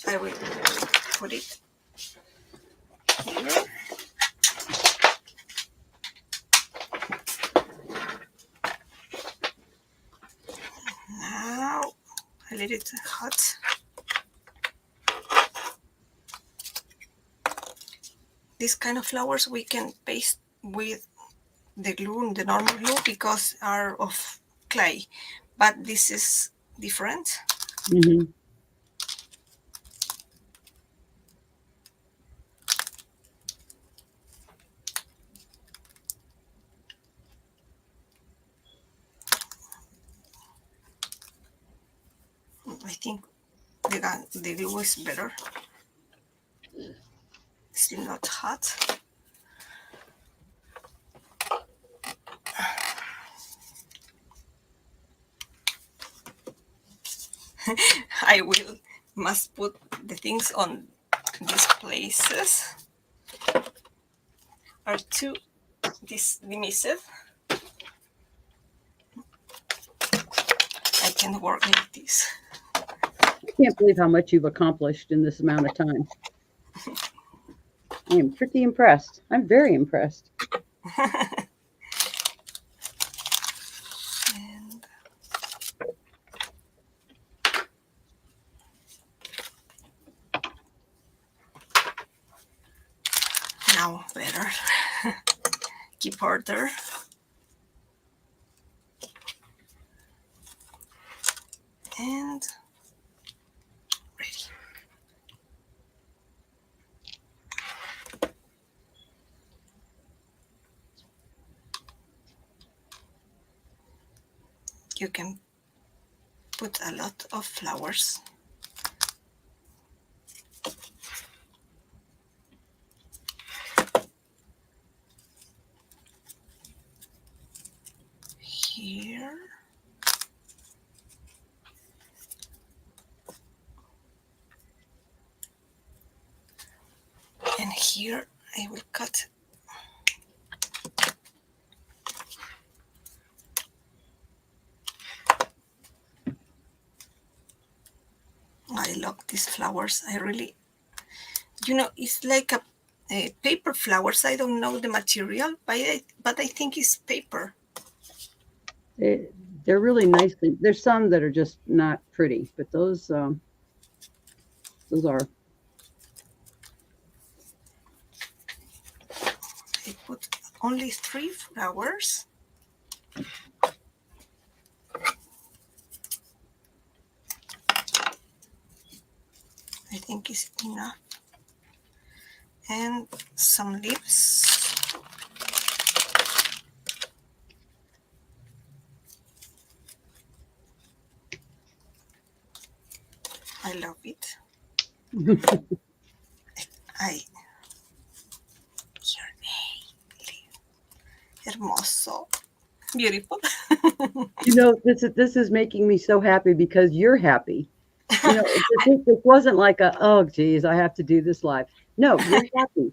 I will put it here. Now, I let it hot. This kind of flowers we can paste with the glue, the normal glue, because are of clay, but this is different. Mm-hmm. I think the glue is better. Still not hot. I must put the things on these places. Are too dismissive. I can work like this. I can't believe how much you've accomplished in this amount of time. I am pretty impressed. I'm very impressed. And now better. Keep order. And ready. You can put a lot of flowers. Here. And here I will cut. I love these flowers. I really, it's like a paper flowers. I don't know the material, but I think it's paper. They're really nice. There's some that are just not pretty, but those are. I put only 3 flowers. I think it's enough. And some leaves. I love it. Hermoso. Beautiful. This is making me so happy because you're happy. This wasn't like oh geez, I have to do this live. No, you're happy.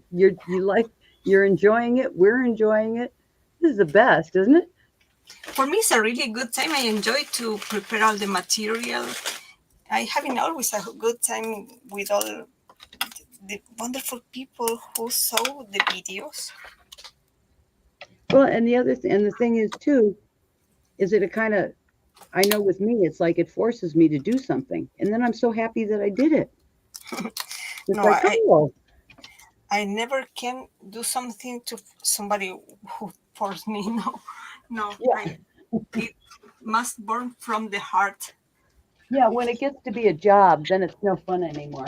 You're enjoying it. We're enjoying it. This is the best, isn't it? For me, it's a really good time. I enjoy to prepare all the material. I having always a good time with all the wonderful people who saw the videos. Well, and the thing is too, is that it kind of, I know with me, it's like it forces me to do something, and then I'm so happy that I did it. It's No, like, oh, I never can do something to somebody who forced me. No, yeah, it must burn from the heart. yeah. When it gets to be a job, then it's no fun anymore.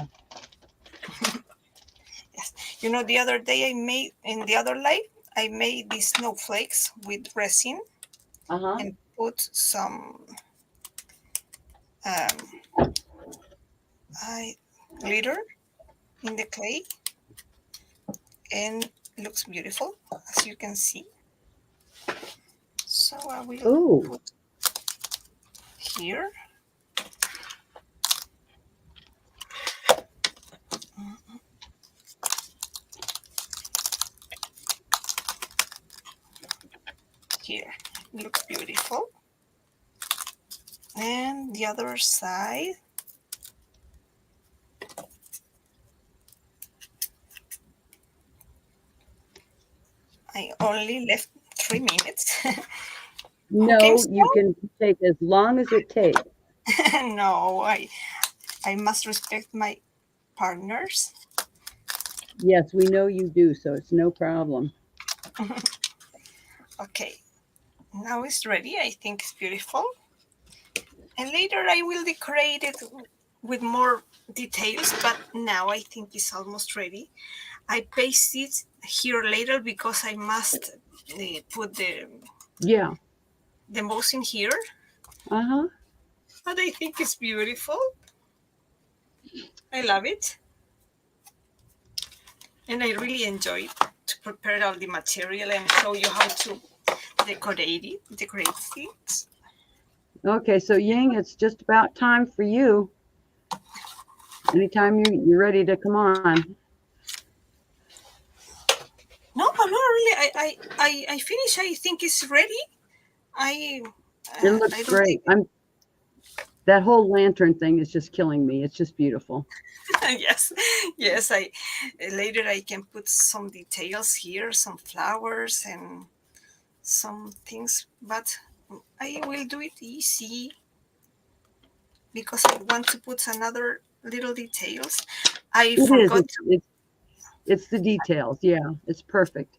Yes. The other day in the other life, I made these snowflakes with resin Uh huh. and put some um, I glitter in the clay, and it looks beautiful, as you can see. So I will Oh, put here. Here. It looks beautiful. And the other side. I only left 3 minutes. Who came no, you can take as long as it takes. No, I must respect my partners. Yes, we know you do, so it's no problem. Okay, now it's ready. I think it's beautiful. And later I will decorate it with more details, but now I think it's almost ready. I paste it here later because I must put Yeah. the most in here. Uh huh. But I think it's beautiful. I love it. And I really enjoy to prepare all the material and show you how to decorate it. Okay, so Ying, it's just about time for you. Anytime you're ready to come on. No, not really. I finish. I think it's ready. I It looks I don't great. think. That whole lantern thing is just killing me. It's just beautiful. Yes. I later I can put some details here, some flowers and some things, but I will do it easy because I want to put another little details. I It is. forgot. It's the details. Yeah, it's perfect.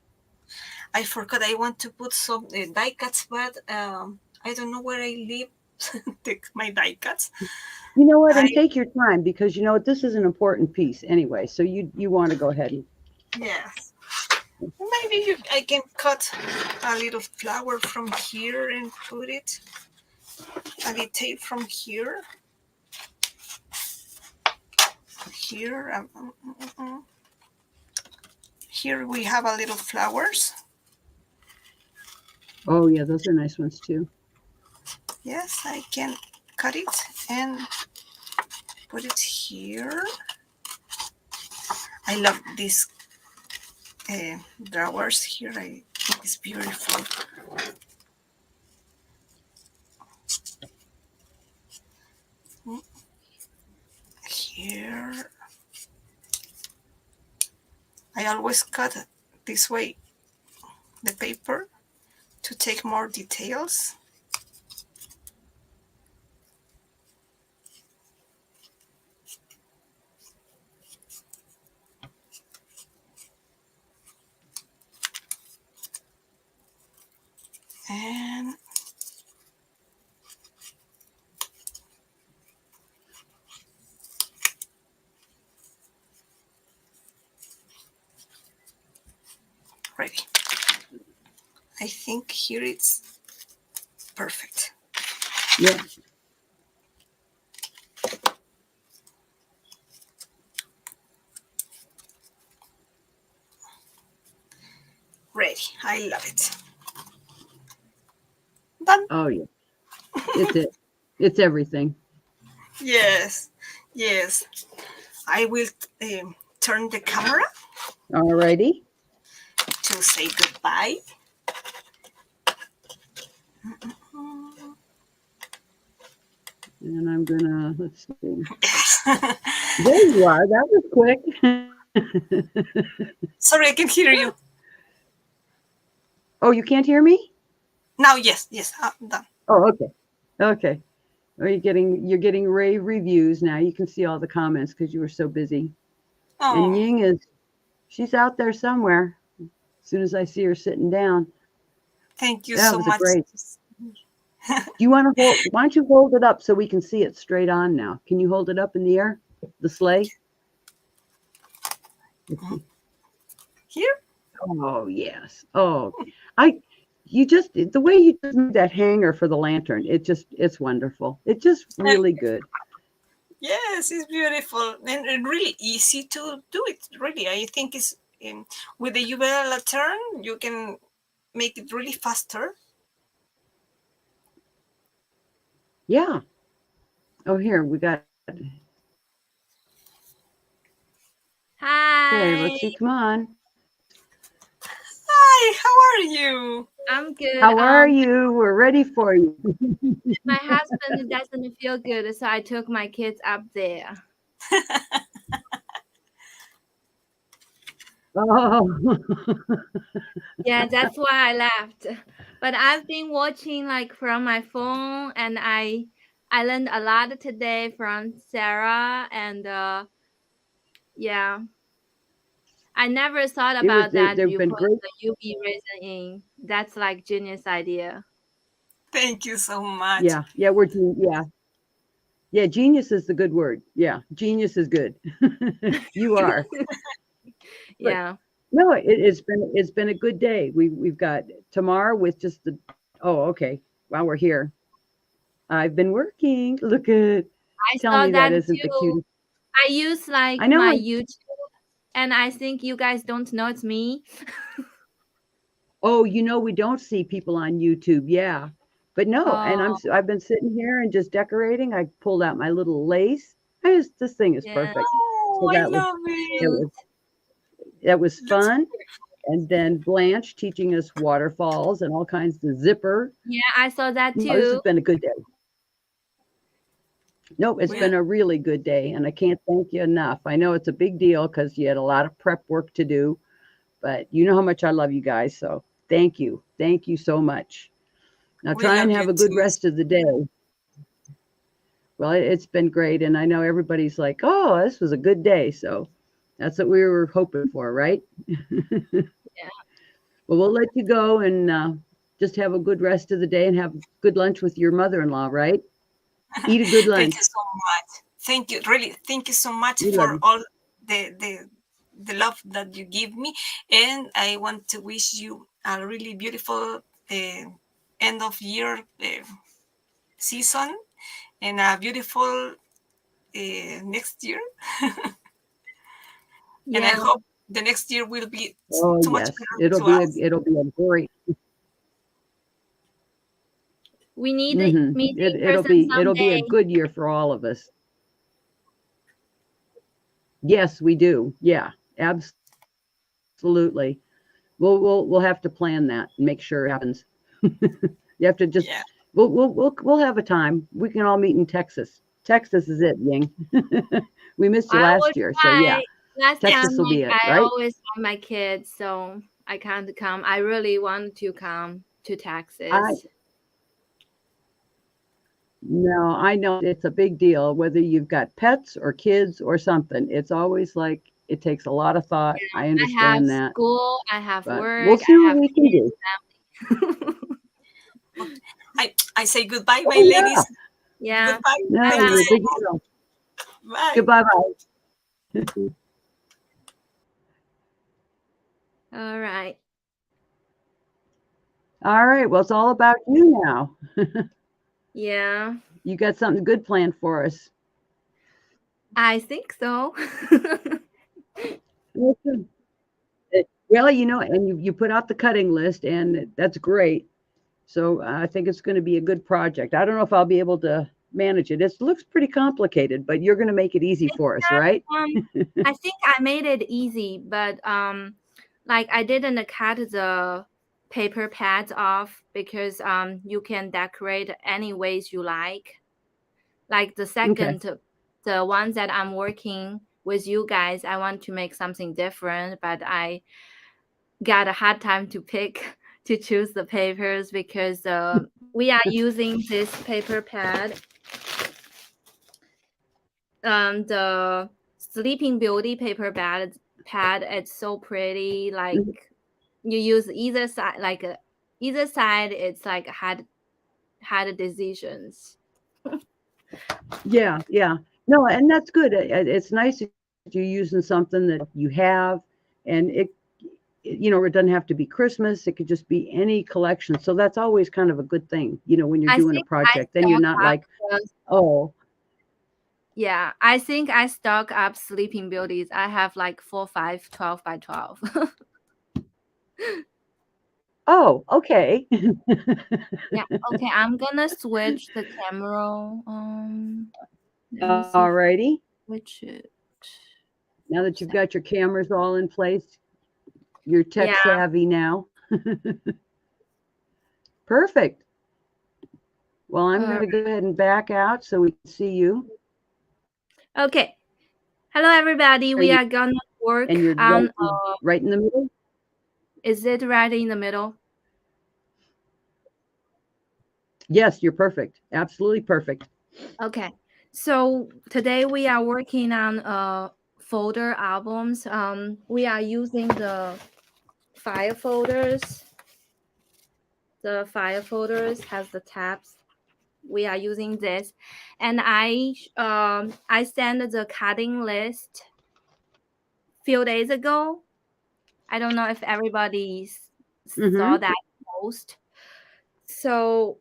I forgot. I want to put some die cuts, but I don't know where I leave my die cuts. You know what? I And take your time because you know what? This is an important piece anyway. So you want to go ahead and Yes. Maybe I can cut a little flower from here and put it a detail from here. Here, here we have a little flowers. oh yeah, those are nice ones too. Yes, I can cut it and put it here. I love these drawers here. I think it's beautiful. Here, I always cut this way the paper to take more details. And ready. I think here it's perfect. Yeah. Ready. I love it. Done. Oh yeah. It's it. It's everything. Yes. Yes. I will turn the camera Alrighty. to say goodbye. And I'm gonna, let's see. There you are. That was quick. Sorry, I can hear you. Oh, you can't hear me? Now, yes, I'm done. Oh, okay. Okay. Are you you're getting rave reviews now. You can see all the comments because you were so busy. And Oh, Ying she's out there somewhere. As soon as I see her sitting down. thank you That so was a much. great. Do you want to why don't you hold it up so we can see it straight on now? Can you hold it up in the air? The sleigh? Let's see. Here? Oh, yes. Oh, I, you just, the way you just made that hanger for the lantern, it's wonderful. It's just really good. Yes, it's beautiful and really easy to do it. Really, I think it's with the UV lantern, you can make it really faster. Yeah. Oh, here, we got, okay, Hi, let's see. Come on. Hi, how are you? I'm good. How are you? We're ready for you. My husband doesn't feel good, so I took my kids up there. Oh, Yeah, that's why I left. But I've been watching like from my phone, and I learned a lot today from Sarah, and yeah, I never thought about that. they've You been put great. the UV resin in. That's like genius idea. Thank you so much. Yeah. Yeah. Yeah. Yeah. Genius is the good word. Yeah. Genius is good. You are. But Yeah. no, it's been a good day. We've got Tamar with just the oh, okay. While we're here. I've been working. Look at I tell saw me that that isn't the too. cutest. I use I like know my I YouTube, and I think you guys don't know it's me. oh, we don't see people on YouTube. Yeah. But no, and Oh, I've been sitting here and just decorating. I pulled out my little lace. This thing is yeah, perfect. Oh, So I love it it. cute. was that was Looks fun. And then Blanche teaching us waterfalls and all kinds of zipper. Yeah, I saw that No, this has too. been a good day. Nope, it's well, been a really good day, and I can't thank you enough. I know it's a big deal because you had a lot of prep work to do, but you know how much I love you guys, so thank you. Thank you so much. Now we try and love you have a good too. rest of the day. Well, it's been great, and I know everybody's like, "Oh, this was a good day," so that's what we were hoping for, right? Yeah. Well, we'll let you go and just have a good rest of the day and have good lunch with your mother-in-law, right? Eat a good Thank lunch. you so much. Thank you. Really, thank you so much We love for you. all the love that you give me. And I want to wish you a really beautiful end of year season and a beautiful next year. And I Yeah. hope the next year will be Oh so much yes, better to us. it'll be a great. We need a meeting person It'll be a someday. good year for all of us. Yes, we do. Yeah, absolutely. We'll have to plan that and make sure it happens. You have to just Yeah. we'll have a time. We can all meet in Texas. Texas is it, Ying. We missed you I will last year, so yeah, try. Last time, Texas will be like it, I right? always have my kids, so I can't come. I really want to come to I Texas. No, I know it's a big deal whether you've got pets or kids or something. It's always like it takes a lot of thought. I I have understand that, school, I have but we'll work, see I what have we can do. kids. I say goodbye, my Oh ladies. yeah. Yeah. Goodbye. No, Bye Thank you you're a so bye. big much. deal. Bye. Goodbye bye. All right. All right. Well, it's all about you now. Yeah. You got something good planned for us. I think so. Listen, well, and you put out the cutting list, and that's great. So I think it's going to be a good project. I don't know if I'll be able to manage it. It looks pretty complicated, but you're going to make it easy It's for us, not, right? I think I made it easy, but like I didn't cut the paper pads off because you can decorate any ways you like. Like the second, the ones that I'm working with you guys, I want to make something different, but I got a hard time to choose the papers because we are using this paper pad. The Sleeping Beauty paper pad, it's so pretty. Like you use either side, either side, it's like had decisions. Yeah, yeah. No, and that's good. It's nice that you're using something that you have, and it doesn't have to be Christmas. It could just be any collection. So that's always kind of a good thing, when you're I doing a think I project. Then you're stock not up. like, oh, Yeah, I think I stock up Sleeping Beauties. I have like 4, 5, 12 by 12. oh, okay. Yeah. Okay, I'm gonna switch the camera. Let me see if I Alrighty. switch it. Now that you've got your cameras all in place, you're tech Yeah. savvy now. Perfect. Well, I'm going to go ahead and back out so we can see you. Okay. Hello, everybody. We are gonna work And you're on. right in the middle. Is it right in the middle? Yes, you're perfect. Absolutely perfect. Okay. So today we are working on folder albums. We are using the file folders. The file folders has the tabs. We are using this, and I sent the cutting list few days ago. I don't know if everybody saw that post. So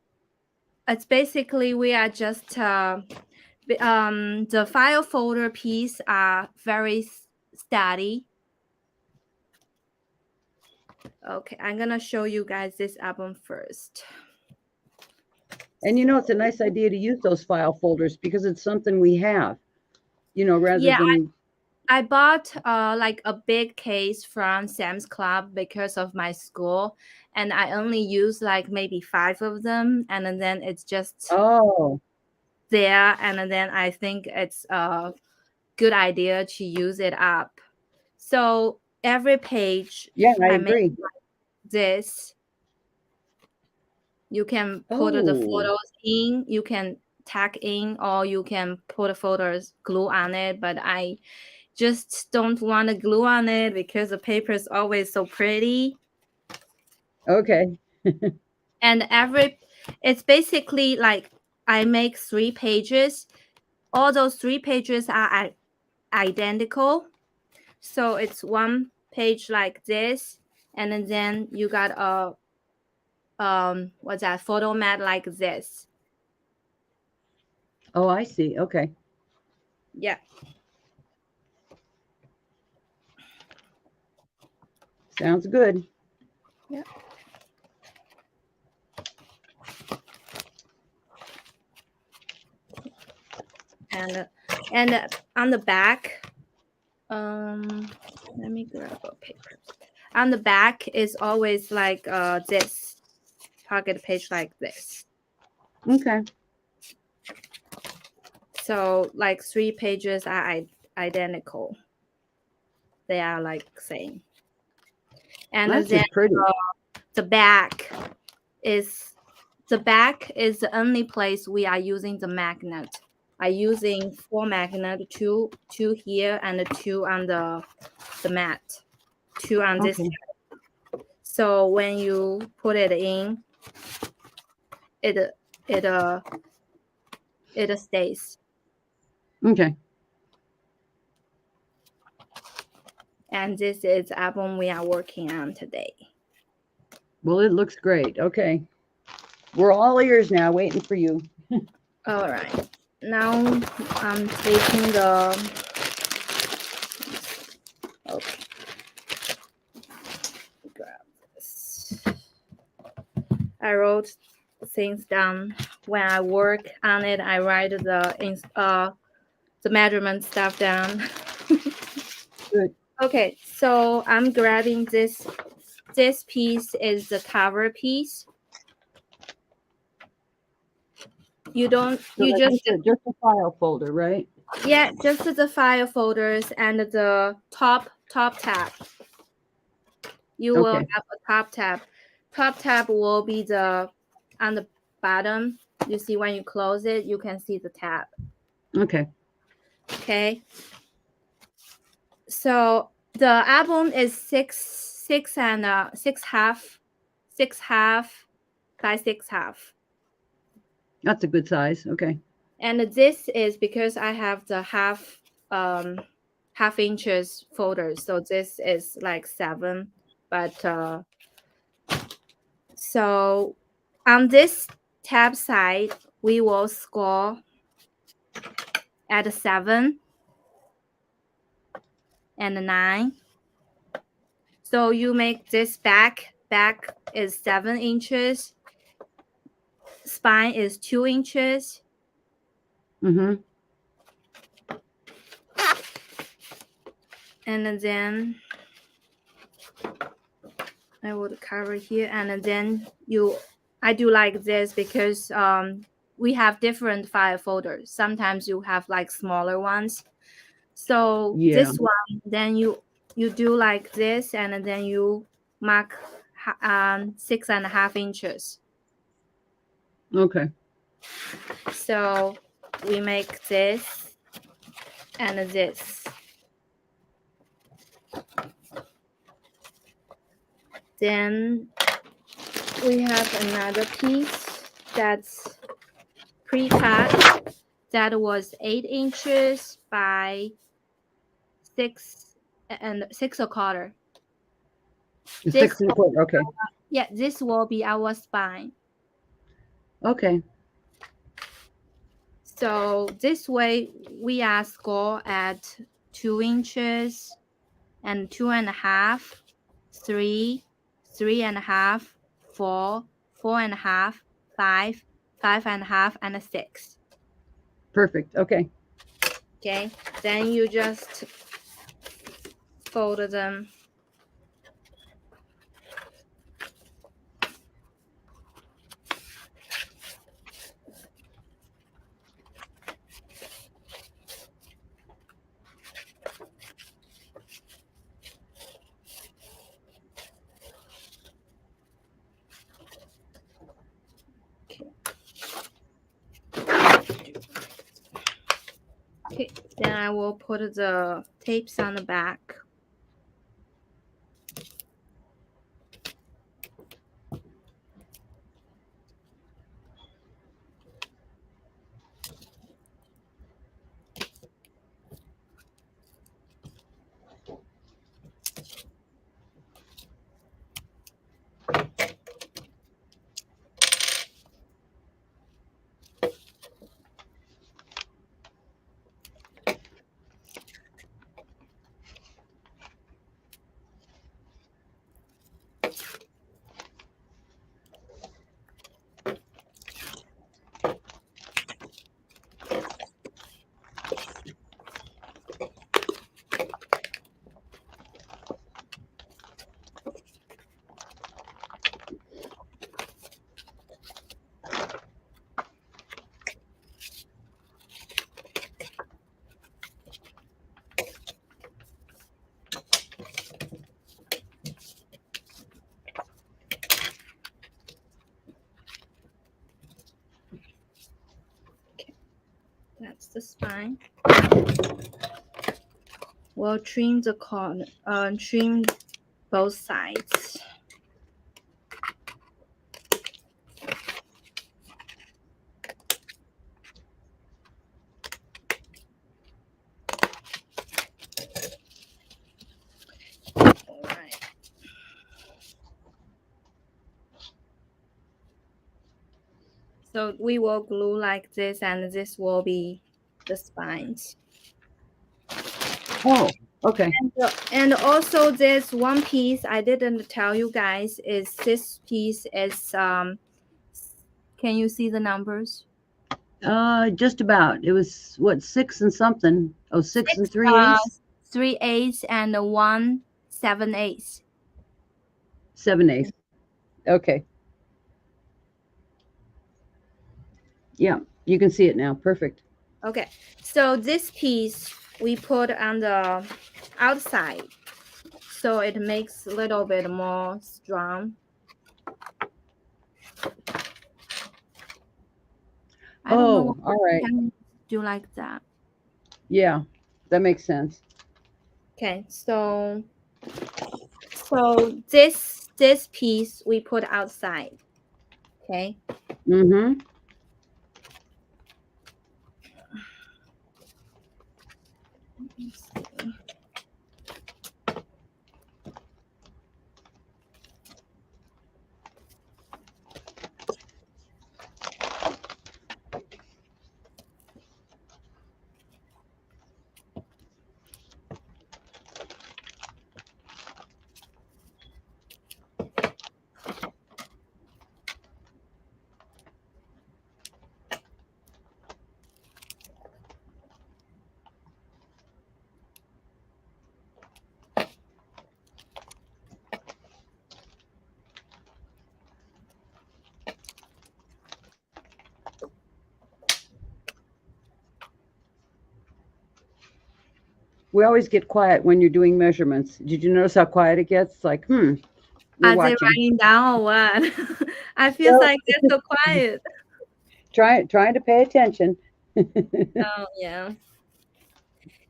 it's basically we are just the file folder piece are very steady. Okay, I'm gonna show you guys this album first. And it's a nice idea to use those file folders because it's something we have, rather than. I bought like a big case from Sam's Club because of my school, and I only use like maybe 5 of them, and then it's just there, and then I think it's a good idea to use it up. So every page, I agree. make like this. You can put the photos in, you can tag in, or you can put photos glue on it. But I just don't want to glue on it because the paper is always so pretty. Okay. And it's basically like I make 3 pages. All those 3 pages are identical. So it's one page like this, and then you got a what's that, photo mat like this. Oh, I see. Okay. Yeah. Sounds good. Yeah. And on the back, let me grab a paper. On the back is always like this pocket page like this. Okay. So like 3 pages are identical. They are like same. And That's then just pretty. the back is the only place we are using the magnet. I'm using 4 magnet, two here and 2 on the mat, 2 on this side. So when you put it in, it stays. Okay. And this is the album we are working on today. Well, it looks great. Okay. We're all ears now, waiting for you. All right. Now I'm taking the. Okay. Grab this. I wrote things down. When I work on it, I write the measurement stuff down. Good. Okay, so I'm grabbing this. This piece is the cover piece. You don't. So You that's just a file folder, right? yeah, just the file folders and the top tab. You will Okay. have a top tab. Top tab will be the on the bottom. You see when you close it, you can see the tab. Okay. Okay. So the album is six half by 6 half. That's a good size. Okay. And this is because I have the half inches folders. So this is like 7. But so on this tab side, we will score at 7 and 9. So you make this back is 7 inches. Spine is 2 inches. Mm-hmm. And then I would cover here. And then I do like this because we have different file folders. Sometimes you have like smaller ones. So Yeah. this one, then you do like this, and then you mark 6.5 inches. Okay. So we make this and this. Then we have another piece that's pre-cut that was 8 inches by 6.25. 6 1/4. Okay. Yeah, this will be our spine. Okay. So this way we are score at 2 inches and 2.5, 3, 3.5, 4, 4.5, 5, 5.5, and 6. Perfect. Okay. Okay, then you just fold them. Okay, then I will put the tapes on the back. That's the spine. We'll trim the corner, trim both sides. All right. So we will glue like this, and this will be the spines. Oh, okay. And also this one piece I didn't tell you guys is this piece is can you see the numbers? Just about. It was what, 6 and something? Oh, 6 and 3/8? 3/8 and 1/7/8. 7/8. Okay. Yeah. You can see it now. Perfect. Okay, so this piece we put on the outside, so it makes a little bit more strong. I don't know Oh, why all right. I do like that. Yeah, that makes sense. Okay, so this piece we put outside. Okay. Mm-hmm. Let me see. We always get quiet when you're doing measurements. Did you notice how quiet it gets? It's like, we're Are they watching. writing down or what? I feel No, like they're so quiet. trying to pay attention. Oh yeah.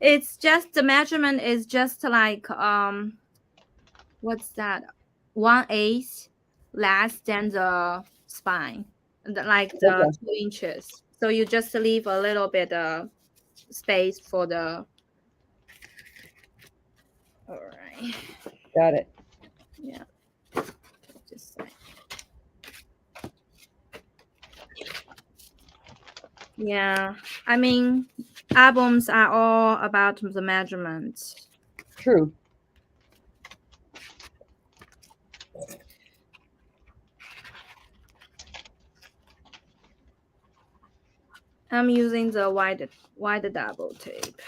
It's just the measurement is just like what's that? 1/8 less than the spine, like the Okay, 2 inches. So you just leave a little bit space for the. All right. got it. Yeah. Just like. Yeah. I mean, albums are all about the measurements. True. I'm using the wide double tape.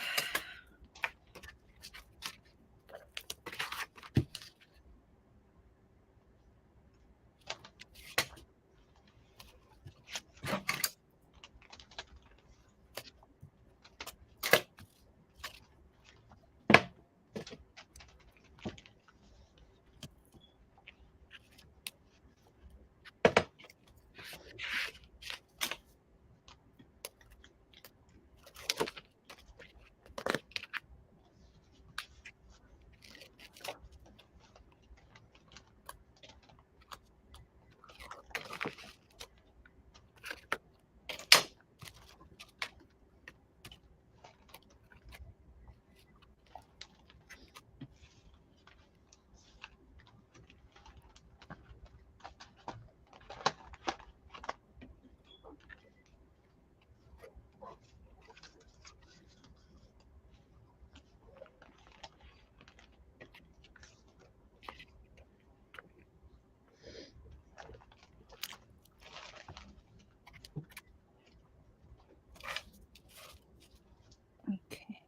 Okay.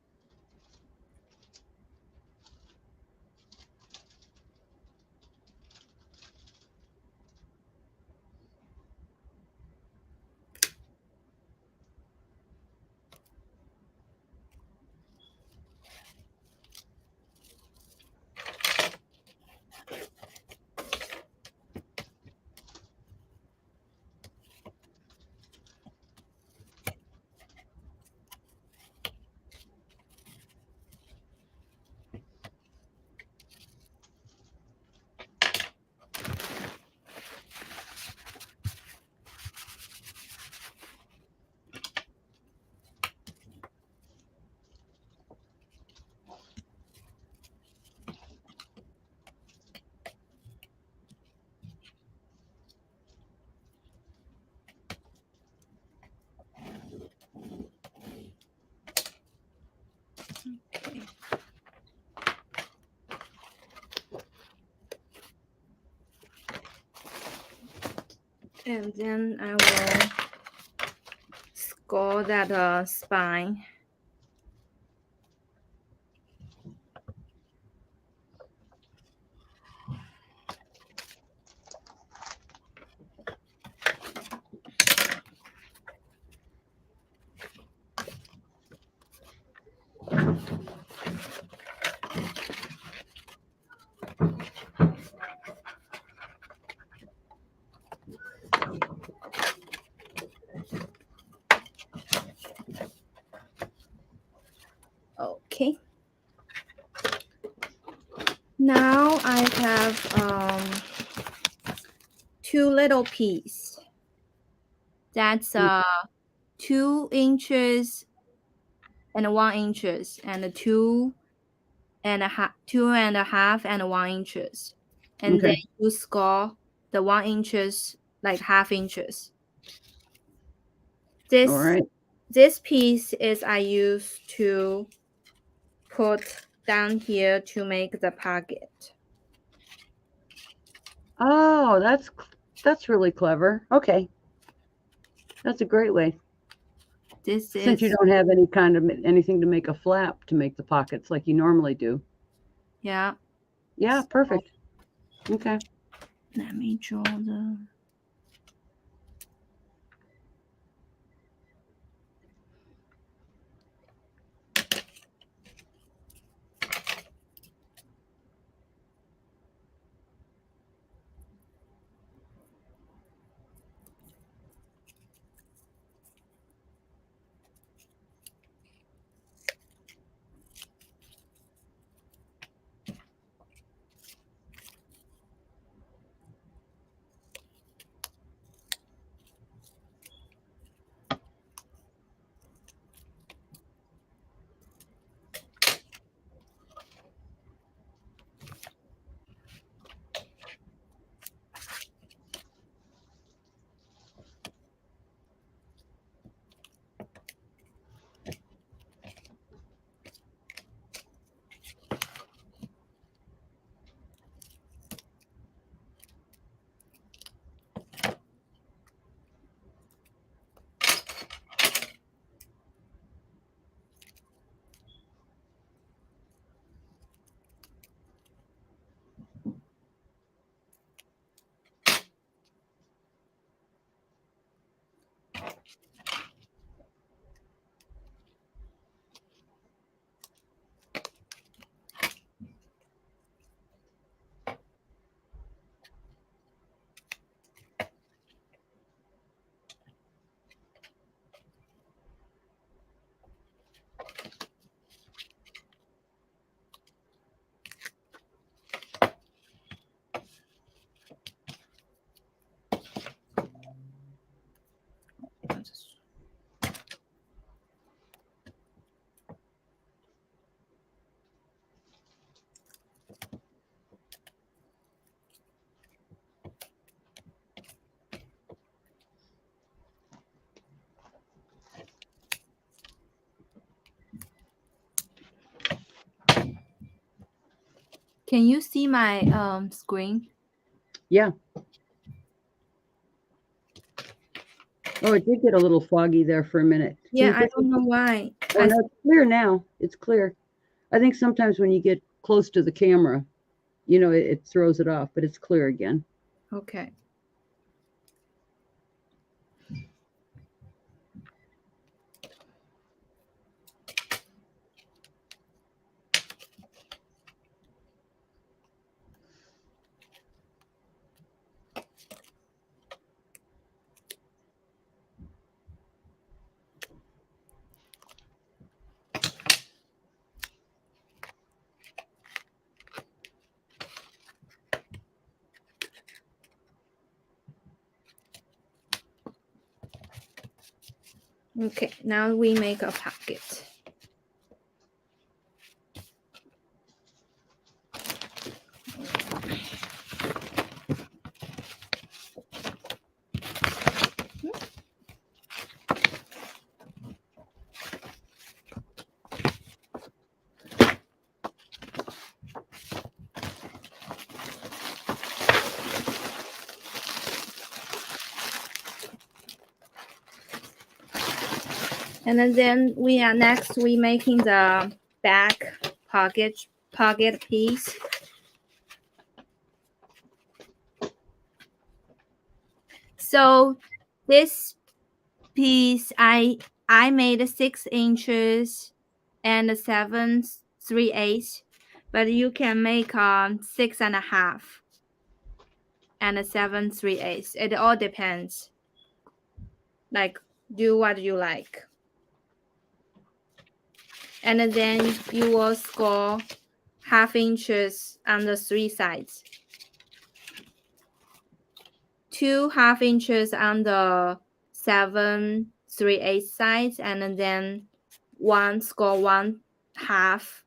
Okay. And then I will score that spine. Now I have 2 little piece. That's 2 inches and 1 inches and 2.5 and 1 inches. And then Okay. you score the 1 inches like half inches. All right. This piece is I use to put down here to make the pocket. Oh, that's really clever. Okay. That's a great way. This Since you is don't have any kind of anything to make a flap to make the pockets like you normally do. yeah. Yeah, perfect. Okay. Let me draw the. Can you see my screen? Yeah. Oh, it did get a little foggy there for a minute. Can Yeah, you I fix don't it? know why. Oh, no, it's clear now. It's clear. I think sometimes when you get close to the camera, it throws it off, but it's clear again. Okay. Okay, now we make a pocket. And then we making the back pocket piece. So this piece I made 6 inches and 7/3/8, but you can make 6.5 and 7/3/8. It all depends. Like do what you like. And then you will score half inches on the 3 sides. 2 half inches on the 7/3/8 sides, and then score 1/2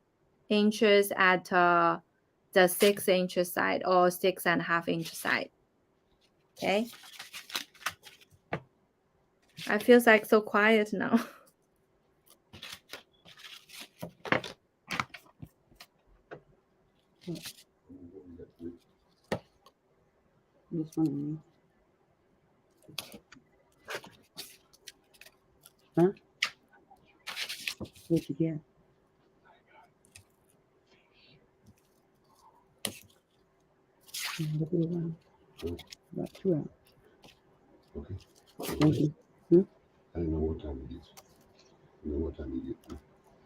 inches at the 6 inches side or 6.5 inch side. Okay. I feel like so quiet now. This one. Huh? What'd you get? Look at it around. About 2 hours. Okay. Thank you. I don't know what time it is. You know what time you get.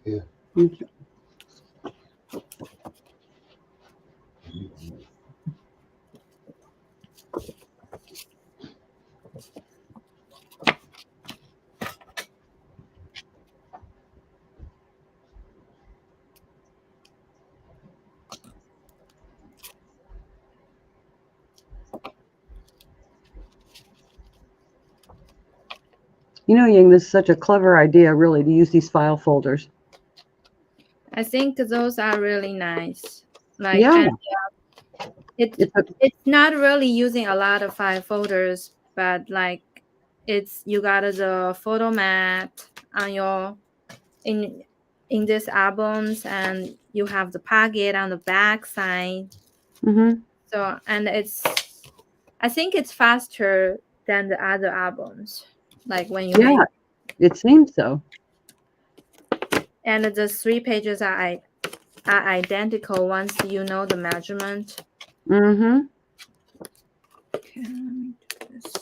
Yeah. Okay. You know, Ying, this is such a clever idea, really, to use these file folders. I think those are really nice. Like, Yeah. and it's not really using a lot of file folders, but like you got the photo mat on your in this albums, and you have the pocket on the back side. Mm-hmm. So, and I think it's faster than the other albums. Like when you Yeah, it seems so. and the 3 pages are identical once you know the measurement. Mm-hmm. Okay, let me do this.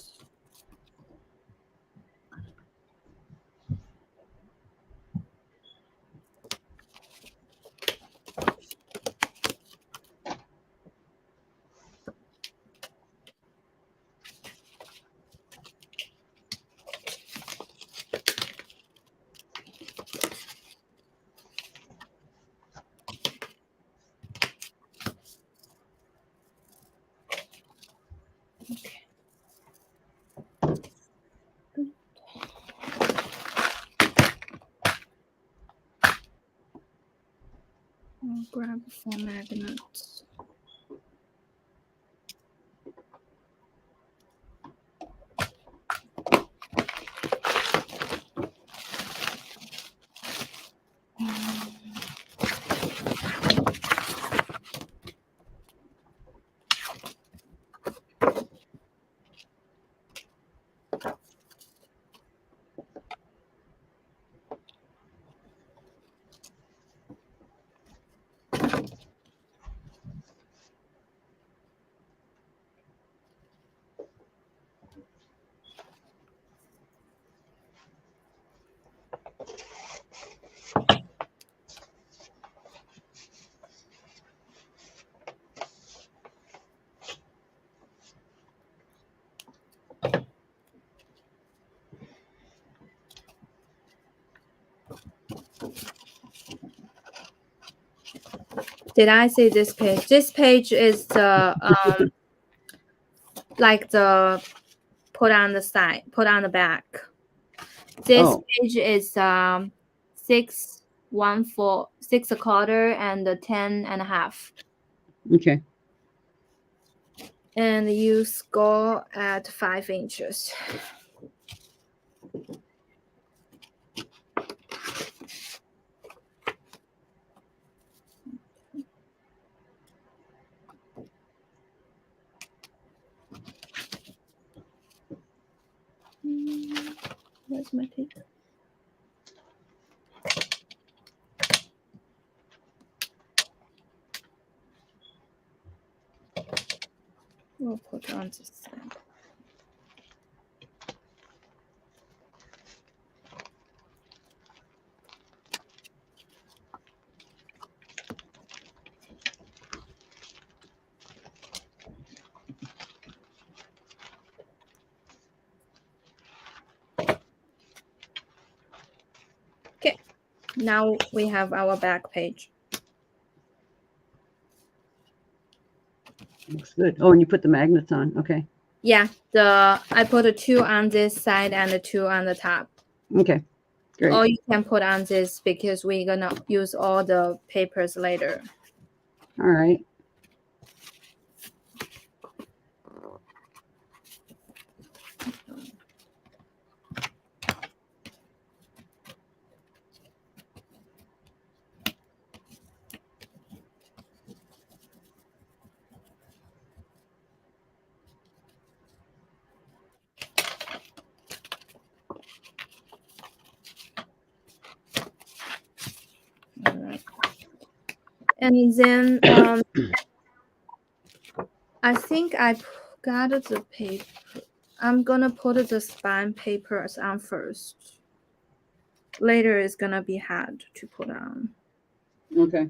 I'll grab 4 magnets. Did I say this page? This page is the like the put on the side, put on the back. This page is 6/1/4, 6/4, and 10.5. Okay. And you score at 5 inches. Where's my tape? We'll put on this side. Okay, now we have our back page. Looks good. Oh, and you put the magnets on. Okay. Yeah, I put a 2 on this side and a 2 on the top. Okay. Great. Or you can put on this because we're gonna use all the papers later. All right. All right. And then I think I got the paper. I'm gonna put the spine papers on first. Later it's gonna be hard to put on. Okay.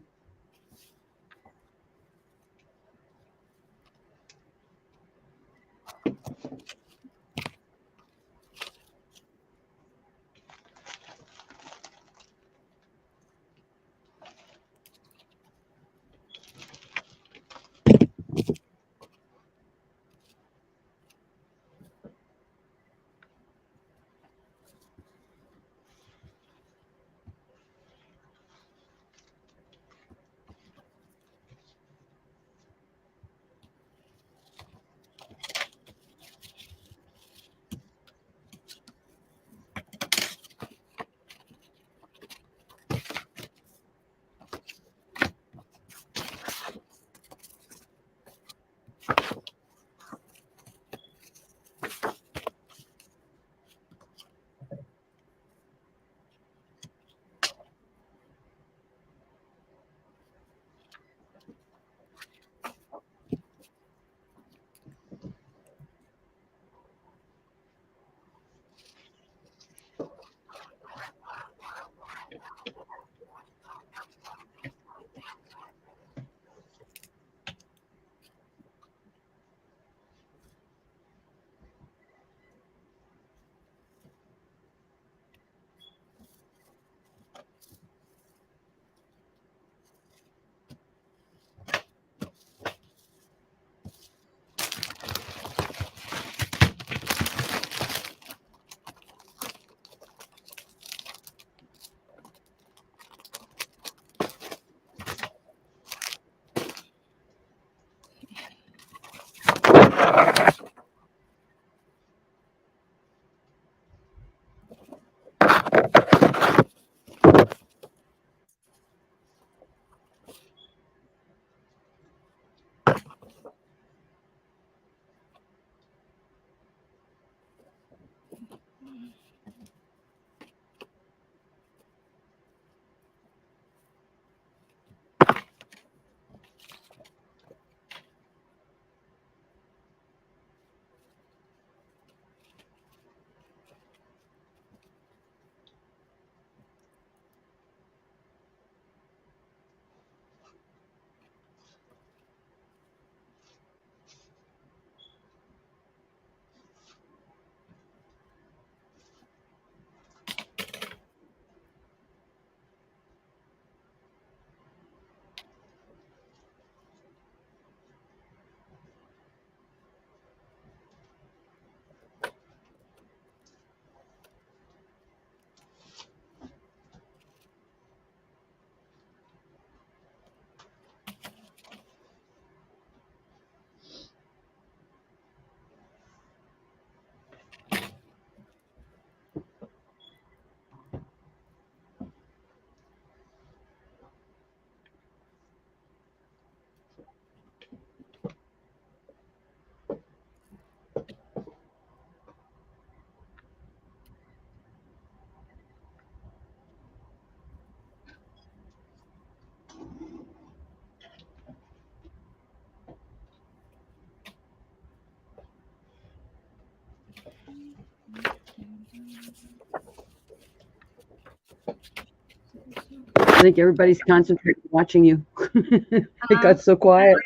I think everybody's concentrating watching you. It got so quiet.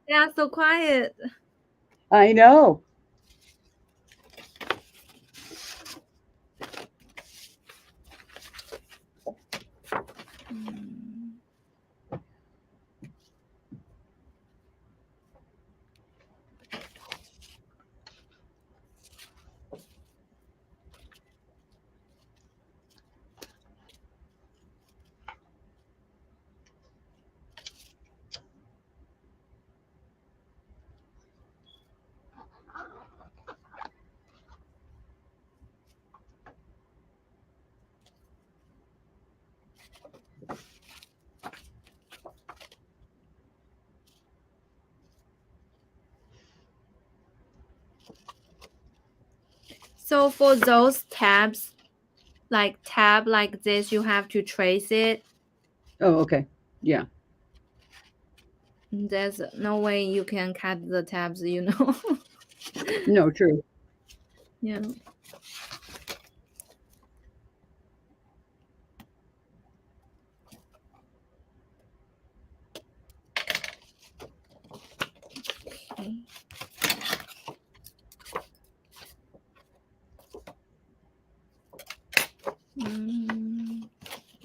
Yeah, so quiet. I know. So for those tabs, like tab like this, you have to trace it. Oh, okay. Yeah. There's no way you can cut the tabs, you know. No, true. Yeah. Okay.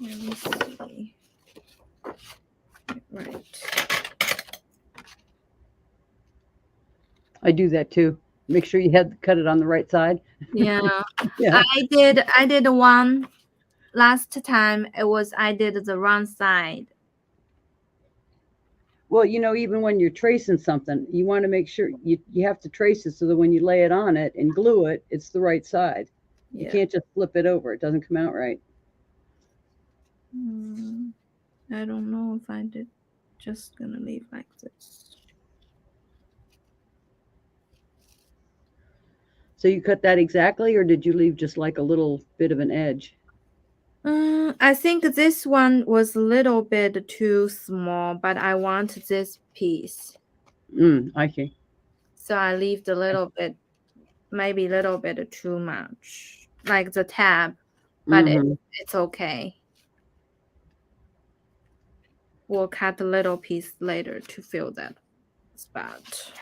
Let me see. Right. I do that too. Make sure you cut it on the right side. Yeah. Yeah. I did one last time. I did the wrong side. Well, even when you're tracing something, you want to make sure you have to trace it so that when you lay it on it and glue it, it's the right side. You Yeah. can't just flip it over. It doesn't come out right. I don't know if I did. Just gonna leave like this. So you cut that exactly, or did you leave just like a little bit of an edge? I think this one was a little bit too small, but I want this piece. I see. So I leave a little bit, maybe a little bit too much, like the tab, but Mm-hmm. it's okay. We'll cut a little piece later to fill that spot.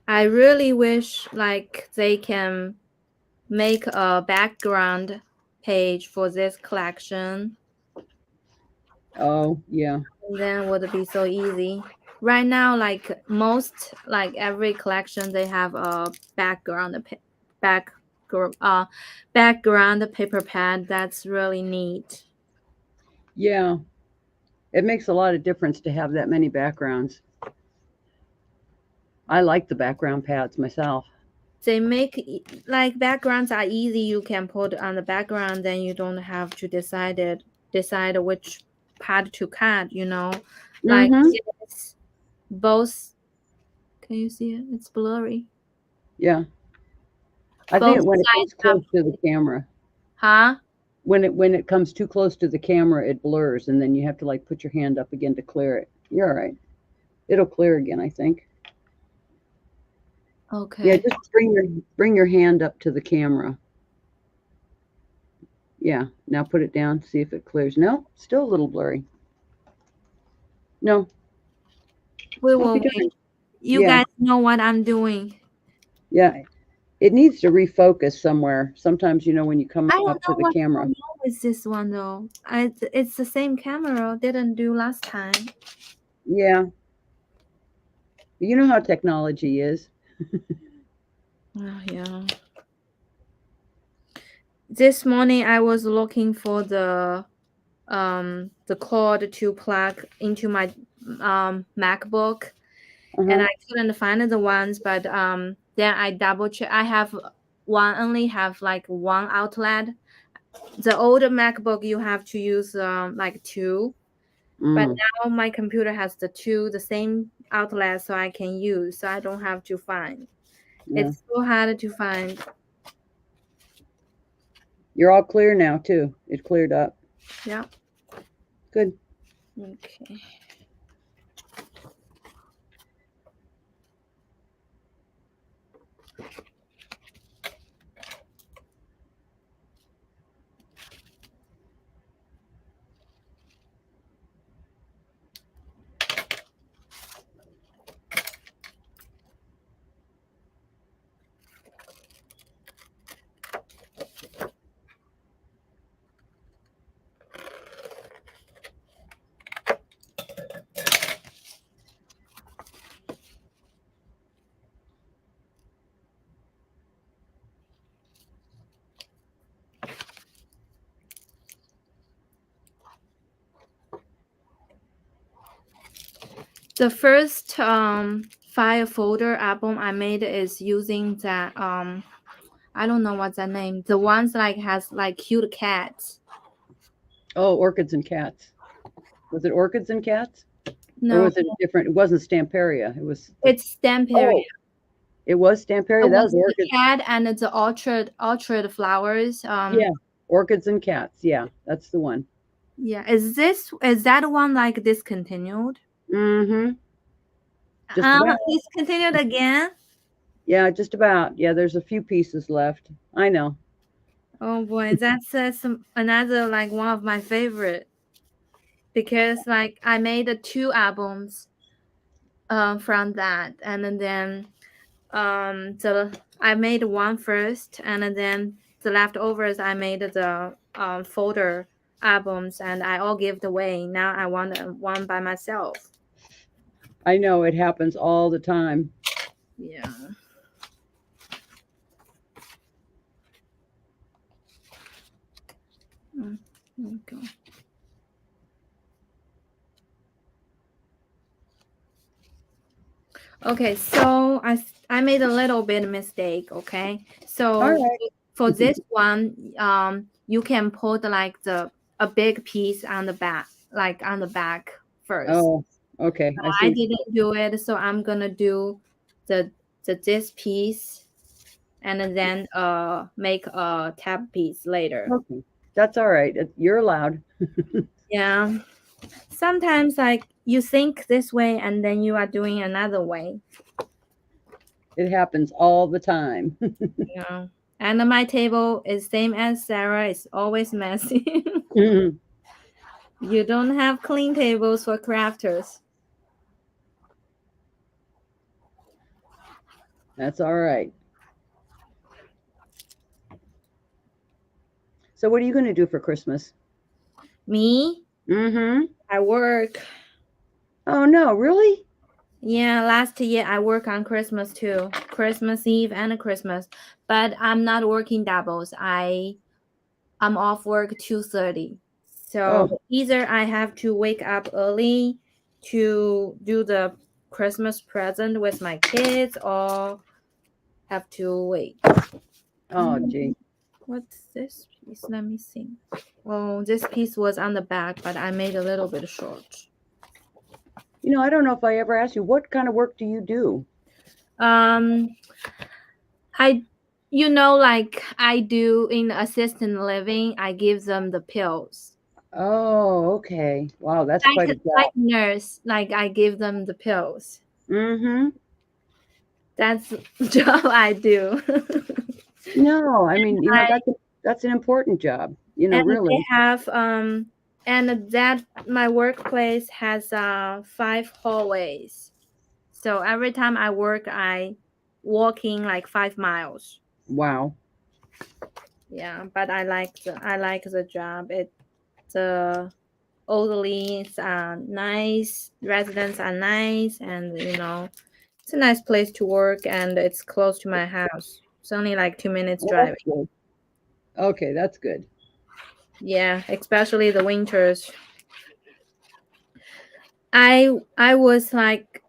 I really wish like they can make a background page for this collection. Oh, yeah. Then would be so easy. Right now, like most, like every collection, they have a background paper pad. That's really neat. Yeah. It makes a lot of difference to have that many backgrounds. I like the background pads myself. They make like backgrounds are easy. You can put on the background, then you don't have to decide which part to cut. You know, like Mm-hmm. this, both. Can you see it? It's blurry. Yeah. I Both think when it sides comes have, close to the camera, huh? when it comes too close to the camera, it blurs, and then you have to like put your hand up again to clear it. You're all right. It'll clear again, I think. Yeah, Okay. just bring your hand up to the camera. Yeah. Now put it down. See if it clears. No, still a little blurry. No. We Don't will be wait. darned. You Yeah. guys know what I'm doing. Yeah. It needs to refocus somewhere. Sometimes when you come I don't up to know the what's camera. going on with this one though. It's the same camera. Didn't do last time. Yeah. You know how technology is. Oh, yeah. This morning I was looking for the cord to plug into my MacBook, and Uh-huh. I couldn't find the ones, but then I double check. I have only have like one outlet. The old MacBook you have to use like two, but Mm, now my computer has the same outlet, so I can use, so I don't have to find. yeah. It's so hard to find. You're all clear now too. It cleared up. Yeah. Good. Okay. The first file folder album I made is using that I don't know what's that name. The ones like has like cute cats. Oh, orchids and cats. Was it orchids and cats? Or No, was it different? It wasn't Stamperia. It was it's Stamperia. oh, it was Stamperia. It That was was the orchids. cat and the orchard flowers. Yeah, orchids and cats. Yeah, that's the one. Yeah. Is that one like discontinued? Mm-hmm. Just about. Discontinued again? Yeah, just about. Yeah, there's a few pieces left. I know. Oh boy, that's another like one of my favorite because like I made two albums from that, and then the I made one first, and then the leftovers I made the folder albums, and I all give it away. Now I want one by myself. I know it happens all the time. Yeah. Okay. Okay, so I made a little bit of mistake. Okay, so All right. for this one, you can put like a big piece on the back, like on the back first. Oh, okay. I I see. didn't do it, so I'm gonna do the this piece, and then make a tab piece later. Okay. That's all right. You're allowed. Yeah. Sometimes like you think this way and then you are doing another way. It happens all the time. Yeah. And my table is same as Sarah. It's always messy. You don't have clean tables for crafters. That's all right. So what are you going to do for Christmas? Me? Mm-hmm. I work. Oh no, really? Yeah, last year I work on Christmas too. Christmas Eve and Christmas. But I'm not working doubles. I'm off work 2:30. So Oh, either I have to wake up early to do the Christmas present with my kids or have to wait. oh, gee. What's this piece? Let me see. Well, this piece was on the back, but I made a little bit short. You know, I don't know if I ever asked you, what kind of work do you do? Um, I, like I do in assisted living, I give them the pills. Oh, okay. Wow, that's quite a job. Like nurse, like I give them the pills. Mm-hmm. That's the job I do. No, I mean, that's an important job, And really. they have and that my workplace has 5 hallways. So every time I work I walking like 5 miles. Wow. Yeah, but I like the job. The elderly are nice, residents are nice, and it's a nice place to work, and it's close to my house. It's only like 2 minutes Well, driving. that's good. Okay, that's good. Yeah, especially the winters. I was like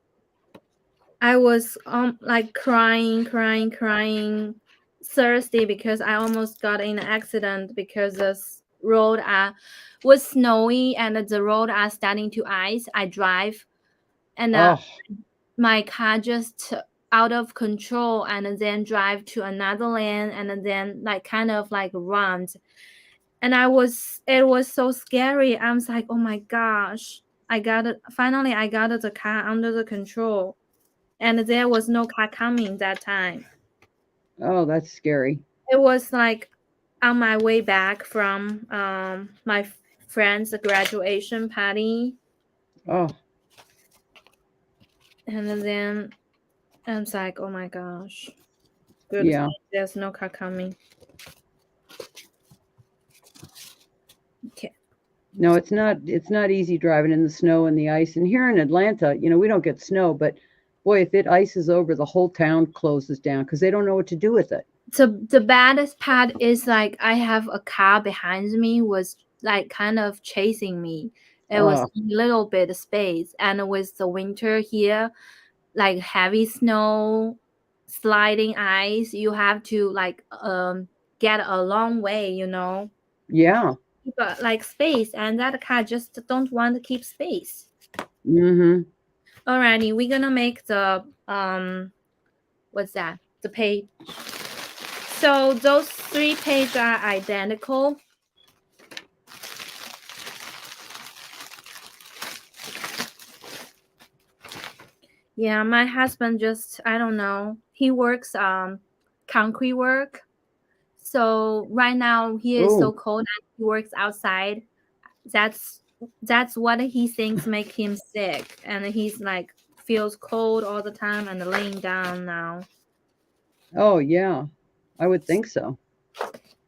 like crying Thursday because I almost got in an accident because the road was snowy and the road are starting to ice. I drive and Oh, my car just out of control and then drive to another lane and then like kind of like runs. And it was so scary. I was like, oh my gosh, finally I got the car under the control. And there was no car coming that time. oh, that's scary. It was like on my way back from my friend's graduation party. Oh, And then I was like, oh my gosh. Good. yeah. There's no car coming. Okay. No, it's not easy driving in the snow and the ice. And here in Atlanta, we don't get snow, but boy, if it ices over, the whole town closes down because they don't know what to do with it. So the baddest part is like I have a car behind me was like kind of chasing me. It was Oh, a little bit of space, and with the winter here, like heavy snow, sliding ice, you have to like get a long way, you know, Yeah. keep like space, and that cat just don't want to keep space. Mm-hmm. Alrighty, we're gonna make the what's that? The page. So those 3 pages are identical. Yeah, my husband just, I don't know. He works concrete work. So right now he is so Oh. cold and he works outside. That's what he thinks make him sick, and he's like feels cold all the time and laying down now. Oh yeah. I would think so.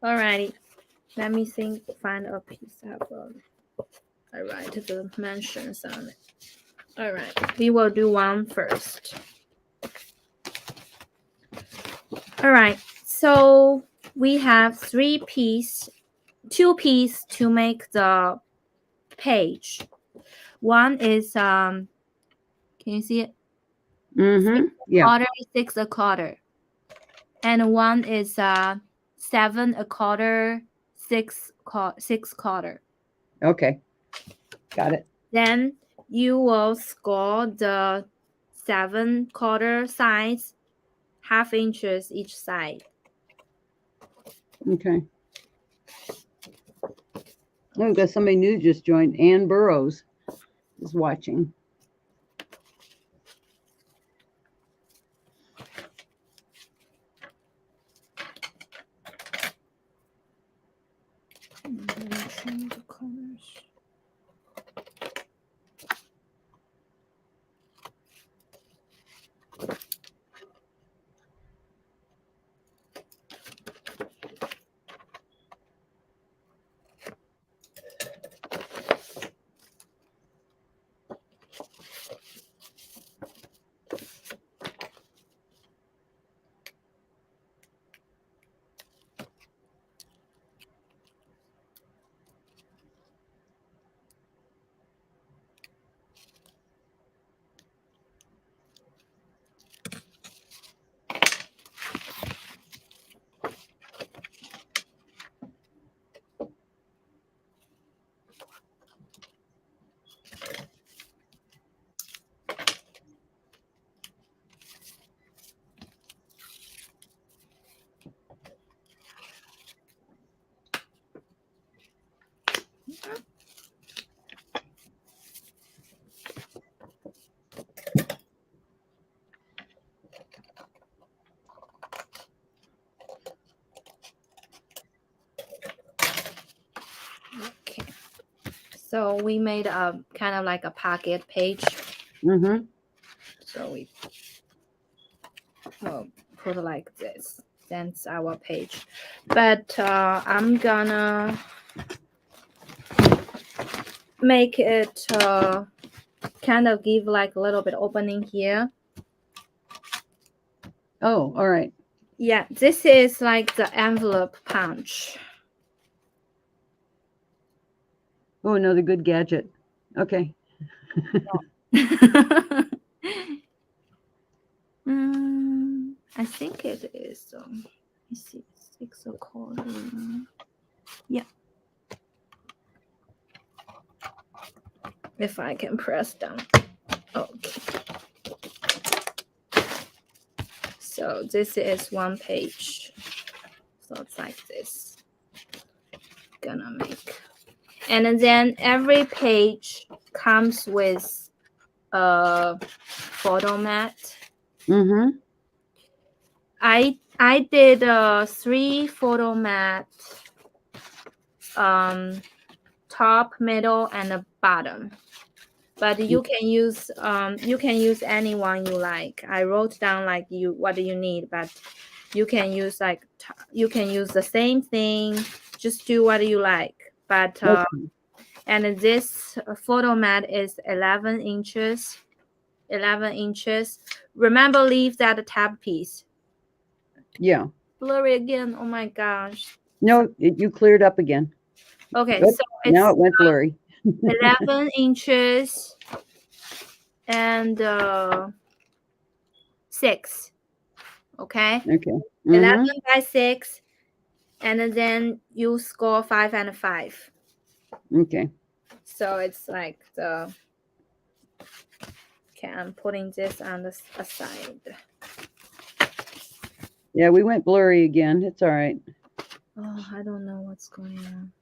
Alrighty, let me find a piece of I write the mentions on it. Alright, we will do one first. Alright, so we have 2 pieces to make the page. One is can you see it? Mm-hmm. Yeah. Quarter, 6 a quarter, and one is 7 a quarter, 6 quarter. Okay. Got it. Then you will score the 7 quarter sides, half inches each side. Okay. Oh, we've got somebody new just joined. Ann Burrows is watching. The corners. Okay. So we made a kind of like a pocket page. Mm-hmm. So we put it like this. That's our page. But I'm gonna make it kind of give like a little bit opening here. Oh, all right. Yeah, this is like the envelope punch. Oh, another good gadget. Okay. I think it is. Let me see, 6 a quarter. Yeah. If I can press down. Okay. So this is 1 page. So it's like this. Gonna make. And then every page comes with a photo mat. Mm-hmm. I did 3 photo mat, top, middle, and the bottom. But you can use any one you like. I wrote down like what do you need, but you can use like you can use the same thing. Just do what you like. But Okay. and this photo mat is 11 inches. 11 inches. Remember, leave that tab piece. Yeah. Blurry again. Oh my gosh. No, you cleared up again. Okay, Oop, so now it's it went blurry. 11 inches and 6. Okay. Okay. 11 by 6. And then you score 5 and 5. Okay. So it's like the. Okay, I'm putting this on the aside. Yeah, we went blurry again. It's all right. Oh, I don't know what's going on.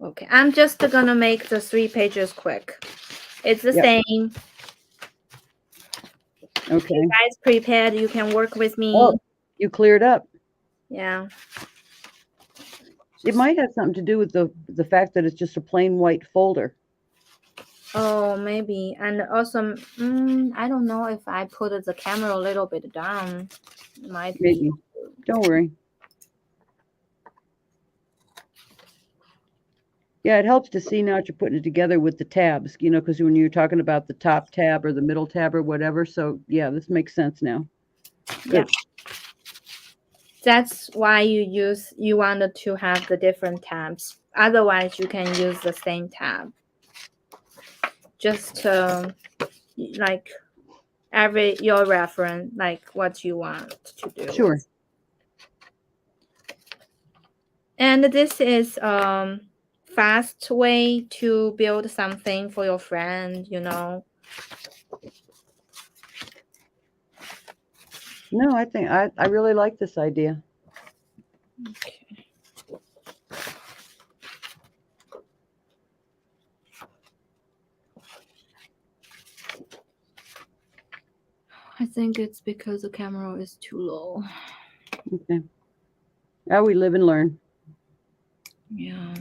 Okay, I'm just gonna make the 3 pages quick. It's the Yep. same. Okay. You guys prepared, you can work with me. Oh, you cleared up. Yeah. It might have something to do with the fact that it's just a plain white folder. Oh, maybe. And also, I don't know if I put the camera a little bit down. It might be. Maybe. Don't worry. Yeah, it helps to see now that you're putting it together with the tabs, because when you're talking about the top tab or the middle tab or whatever. So, yeah, this makes sense now. Yeah. Good. That's why you wanted to have the different tabs. Otherwise, you can use the same tab. Just like your reference, like what you want to do. Sure. And this is fast way to build something for your friend, No, I think I really like this idea. Okay. I think it's because the camera is too low. Okay. Now we live and learn. Yeah.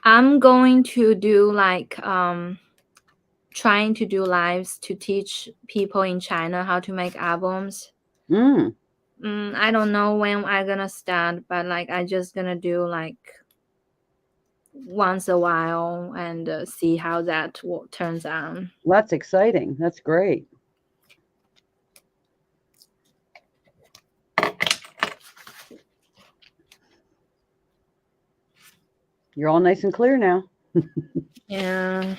I'm going to do like trying to do lives to teach people in China how to make albums. I don't know when I'm gonna start, but like I just gonna do like once a while and see how that turns out. Well, that's exciting. That's great. You're all nice and clear now. Yeah.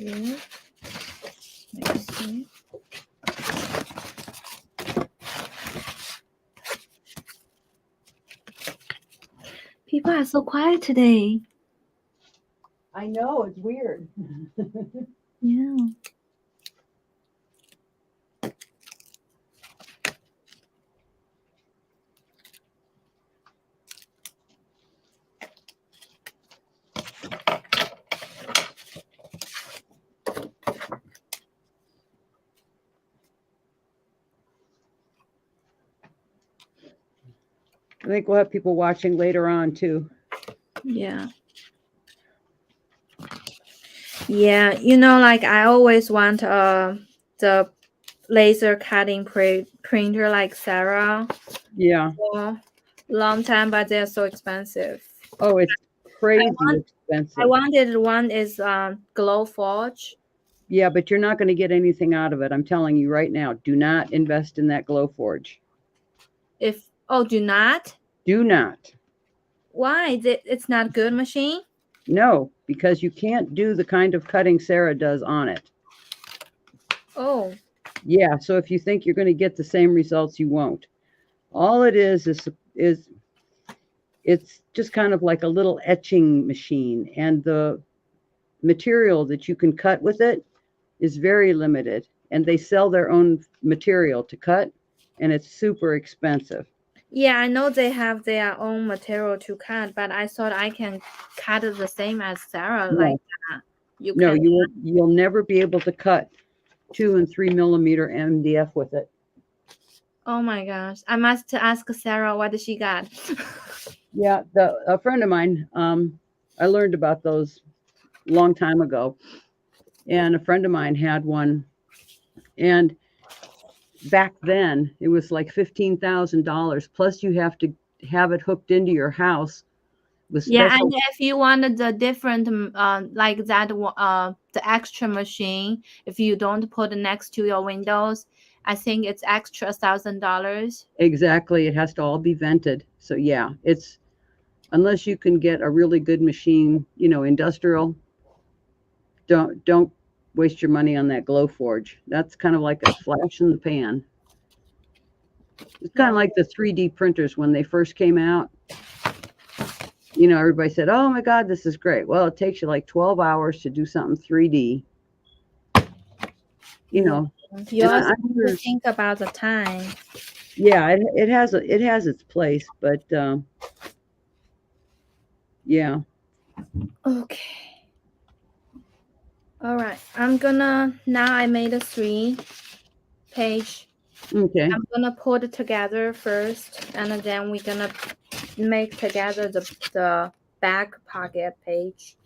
Okay. Let's see. People are so quiet today. I know, it's weird. Yeah. I think we'll have people watching later on too. Yeah. Yeah, like I always want the laser cutting printer like Sara. Yeah. For long time, but they're so expensive. Oh, it's crazy expensive. I wanted one is Glow Forge. Yeah, but you're not going to get anything out of it. I'm telling you right now. Do not invest in that Glow Forge. Do not? Do not. Why? It's not good machine? No, because you can't do the kind of cutting Sara does on it. Oh. Yeah, so if you think you're going to get the same results, you won't. All it is it's just kind of like a little etching machine, and the material that you can cut with it is very limited, and they sell their own material to cut, and it's super expensive. Yeah, I know they have their own material to cut, but I thought I can cut it the same as Sara like that. You'll never be able to cut 2 and 3 millimeter MDF with it. Oh my gosh! I must ask Sara what she got. Yeah, a friend of mine, I learned about those long time ago, and a friend of mine had one, and back then it was like $15,000 plus you have to have it hooked into your house with Yeah, special. and if you wanted the different, like that, the extra machine, if you don't put it next to your windows, I think it's extra $1,000. Exactly, it has to all be vented. So yeah, it's unless you can get a really good machine, industrial, don't waste your money on that glow forge. That's kind of like a flash in the pan. It's kind of like the 3D printers when they first came out. Everybody said, "Oh my God, this is great." Well, it takes you like 12 hours to do something 3D. You Yeah. know, You and also I'm need sure, to think about the time. yeah, it has its place, but yeah, Okay. All right. Now I made a 3-page. okay. I'm gonna put it together first, and then we're gonna make together the back pocket page.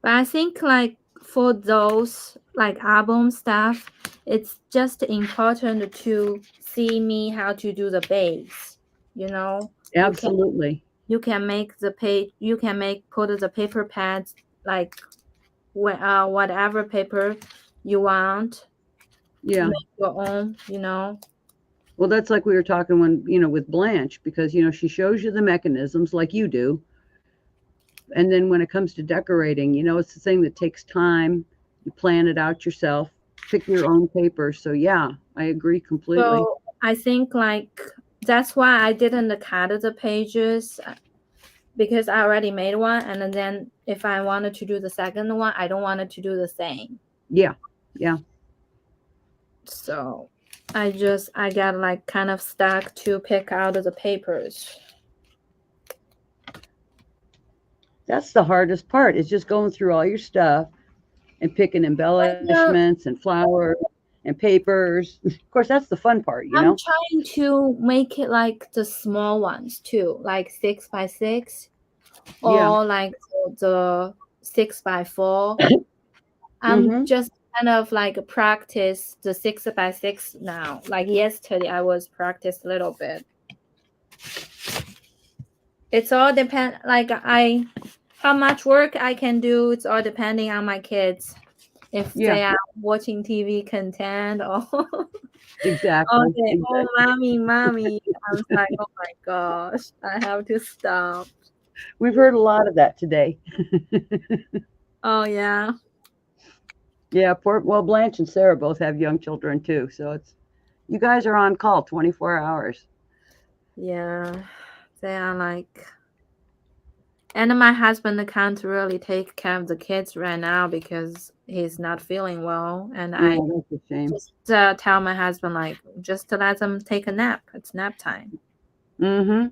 But I think like for those like album stuff, it's just important to see me how to do the base. You know, Absolutely. you can make the page. You can put the paper pads like whatever paper you want. Yeah. Make your own. You know. Well, that's like we were talking with Blanche, because, she shows you the mechanisms like you do. And then when it comes to decorating, it's the thing that takes time. You plan it out yourself, pick your own paper. So, yeah, I agree completely. So I think like that's why I didn't cut the pages because I already made one, and then if I wanted to do the second one, I don't want it to do the same. Yeah. Yeah. So I got like kind of stuck to pick out the papers. That's the hardest part, is just going through all your stuff and picking embellishments and flowers and papers. Of course, that's the fun part, I'm trying to make it like the small ones too, like 6x6 Yeah. or like the 6x4. I'm Mm-hmm. just kind of like practice the 6x6 now. Like yesterday, I was practice a little bit. It's all depend like how much work I can do. It's all depending on my kids. If Yeah. they are watching TV content or Exactly. they, oh Exactly. mommy, I'm like, oh my gosh, I have to stop. We've heard a lot of that today. Oh yeah. Yeah. Well, Blanche and Sarah both have young children too, so you guys are on call 24 hours. Yeah. They are like, and my husband can't really take care of the kids right now because he's not feeling well. And I Oh, that's a shame. just tell my husband like just to let them take a nap. It's nap time. Mm-hmm.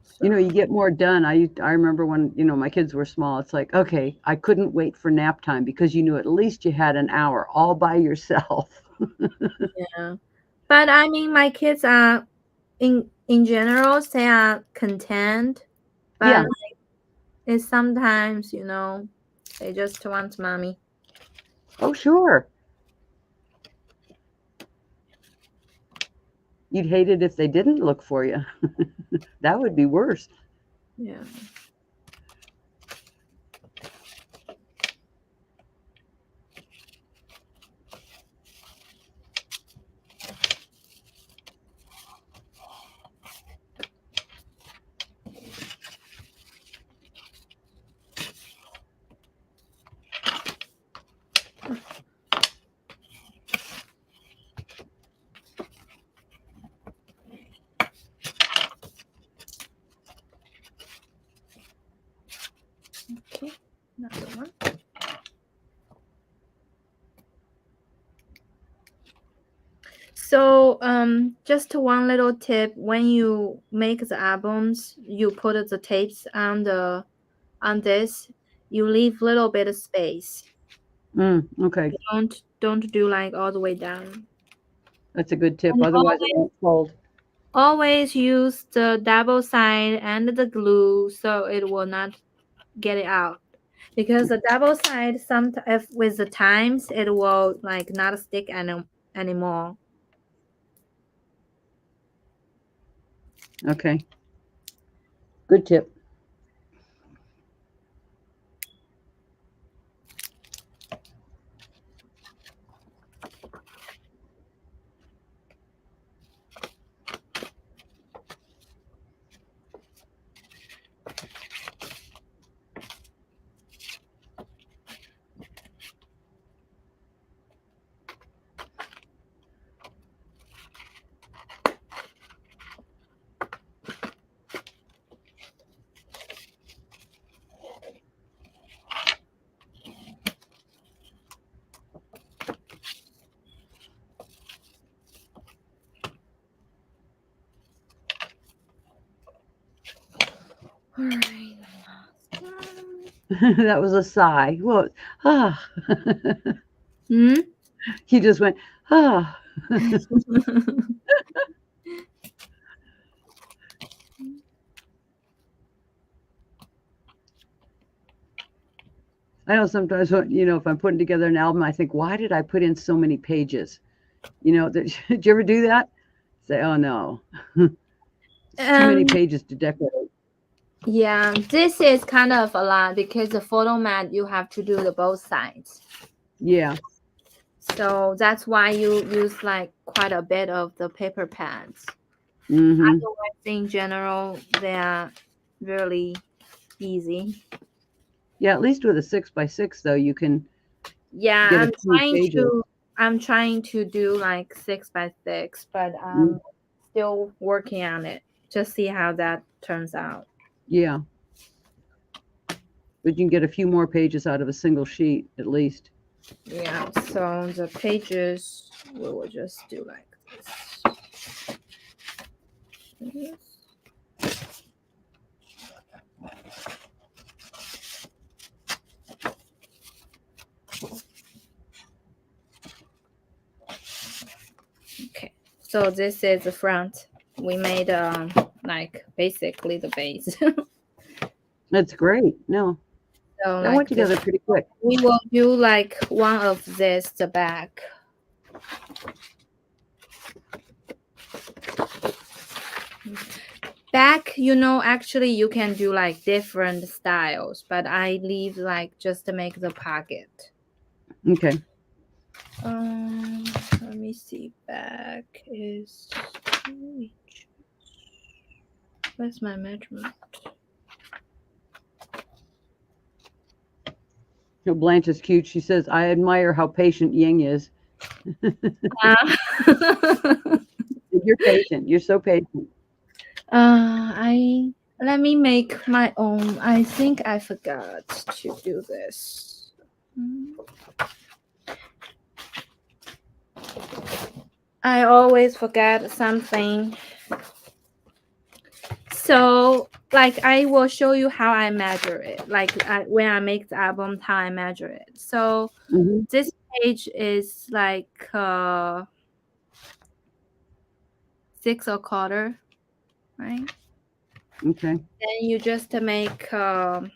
So. You get more done. I remember when, my kids were small. It's like, okay, I couldn't wait for nap time because you knew at least you had an hour all by yourself. Yeah, but I mean, my kids are in general they are content, Yeah. but it's sometimes they just want mommy. Oh, sure. You'd hate it if they didn't look for you. That would be worse. Yeah. Okay, another one. So, just one little tip: when you make the albums, you put the tapes on this. You leave little bit of space. Okay, Don't do like all the way down. that's a good tip. And Otherwise, it won't fold. always use the double side and the glue so it will not get it out. Because the double side, sometimes with the times, it will like not stick anymore. Okay, good tip. All right. That was a sigh. Well, ah. Hmm? He just went, ah. I know sometimes when, if I'm putting together an album, I think, why did I put in so many pages? Did you ever do that? Say, oh no, it's too many um, pages to decorate. yeah, this is kind of a lot because the photo mat you have to do the both sides. Yeah. So that's why you use like quite a bit of the paper pads. Mm-hmm. Otherwise, in general, they are really easy. Yeah, at least with a 6x6 though, you can Yeah, get a few pages. I'm trying to do like 6x6, but Mm, still working on it. Just see how that turns out. yeah, but you can get a few more pages out of a single sheet at least. Yeah, so the pages we will just do like this. Okay, so this is the front. We made like basically the base. That's great. No, So that went like this, together pretty quick. we will do like one of this the back. Back, actually you can do like different styles, but I leave like just to make the pocket. Okay. Let me see. Back is 2 inches. Where's my measurement? Blanche is cute. She says, I admire how patient Ying is. You're patient. You're so patient. I let me make my own. I think I forgot to do this. I always forget something. So, like, I will show you how I measure it. Like, when I make the album, how I measure it. So, Mm-hmm. this page is like 6 1/4, right? Okay. Then you just make 7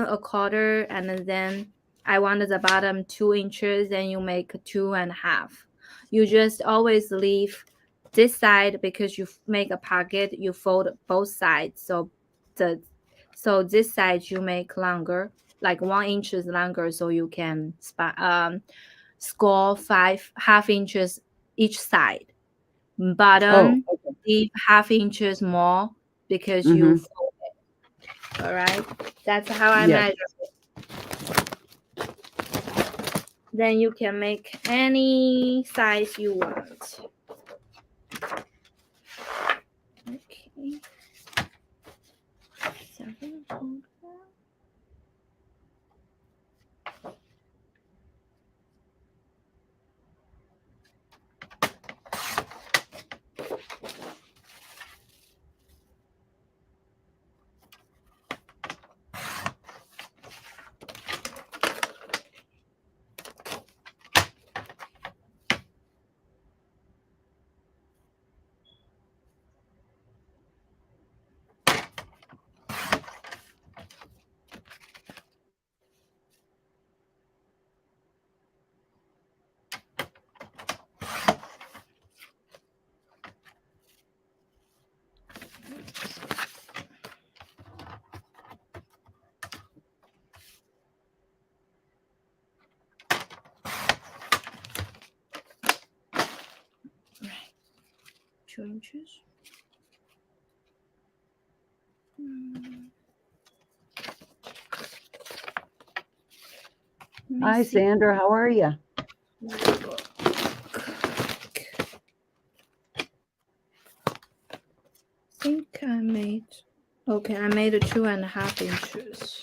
1/4, and then I wanted the bottom 2 inches, then you make 2.5. You just always leave this side because you make a pocket, you fold both sides. So this side you make longer, like 1 inch longer, so you can score 5.5 inches each side. Oh, Bottom okay. leave 1/2 inches more because you Mm-hmm. fold it. All right, that's how I Yes. measure. Then you can make any size you want. Okay. 7. 2 inches. Hi, Sandra. How are you? I think I made, okay, I made 2.5 inches.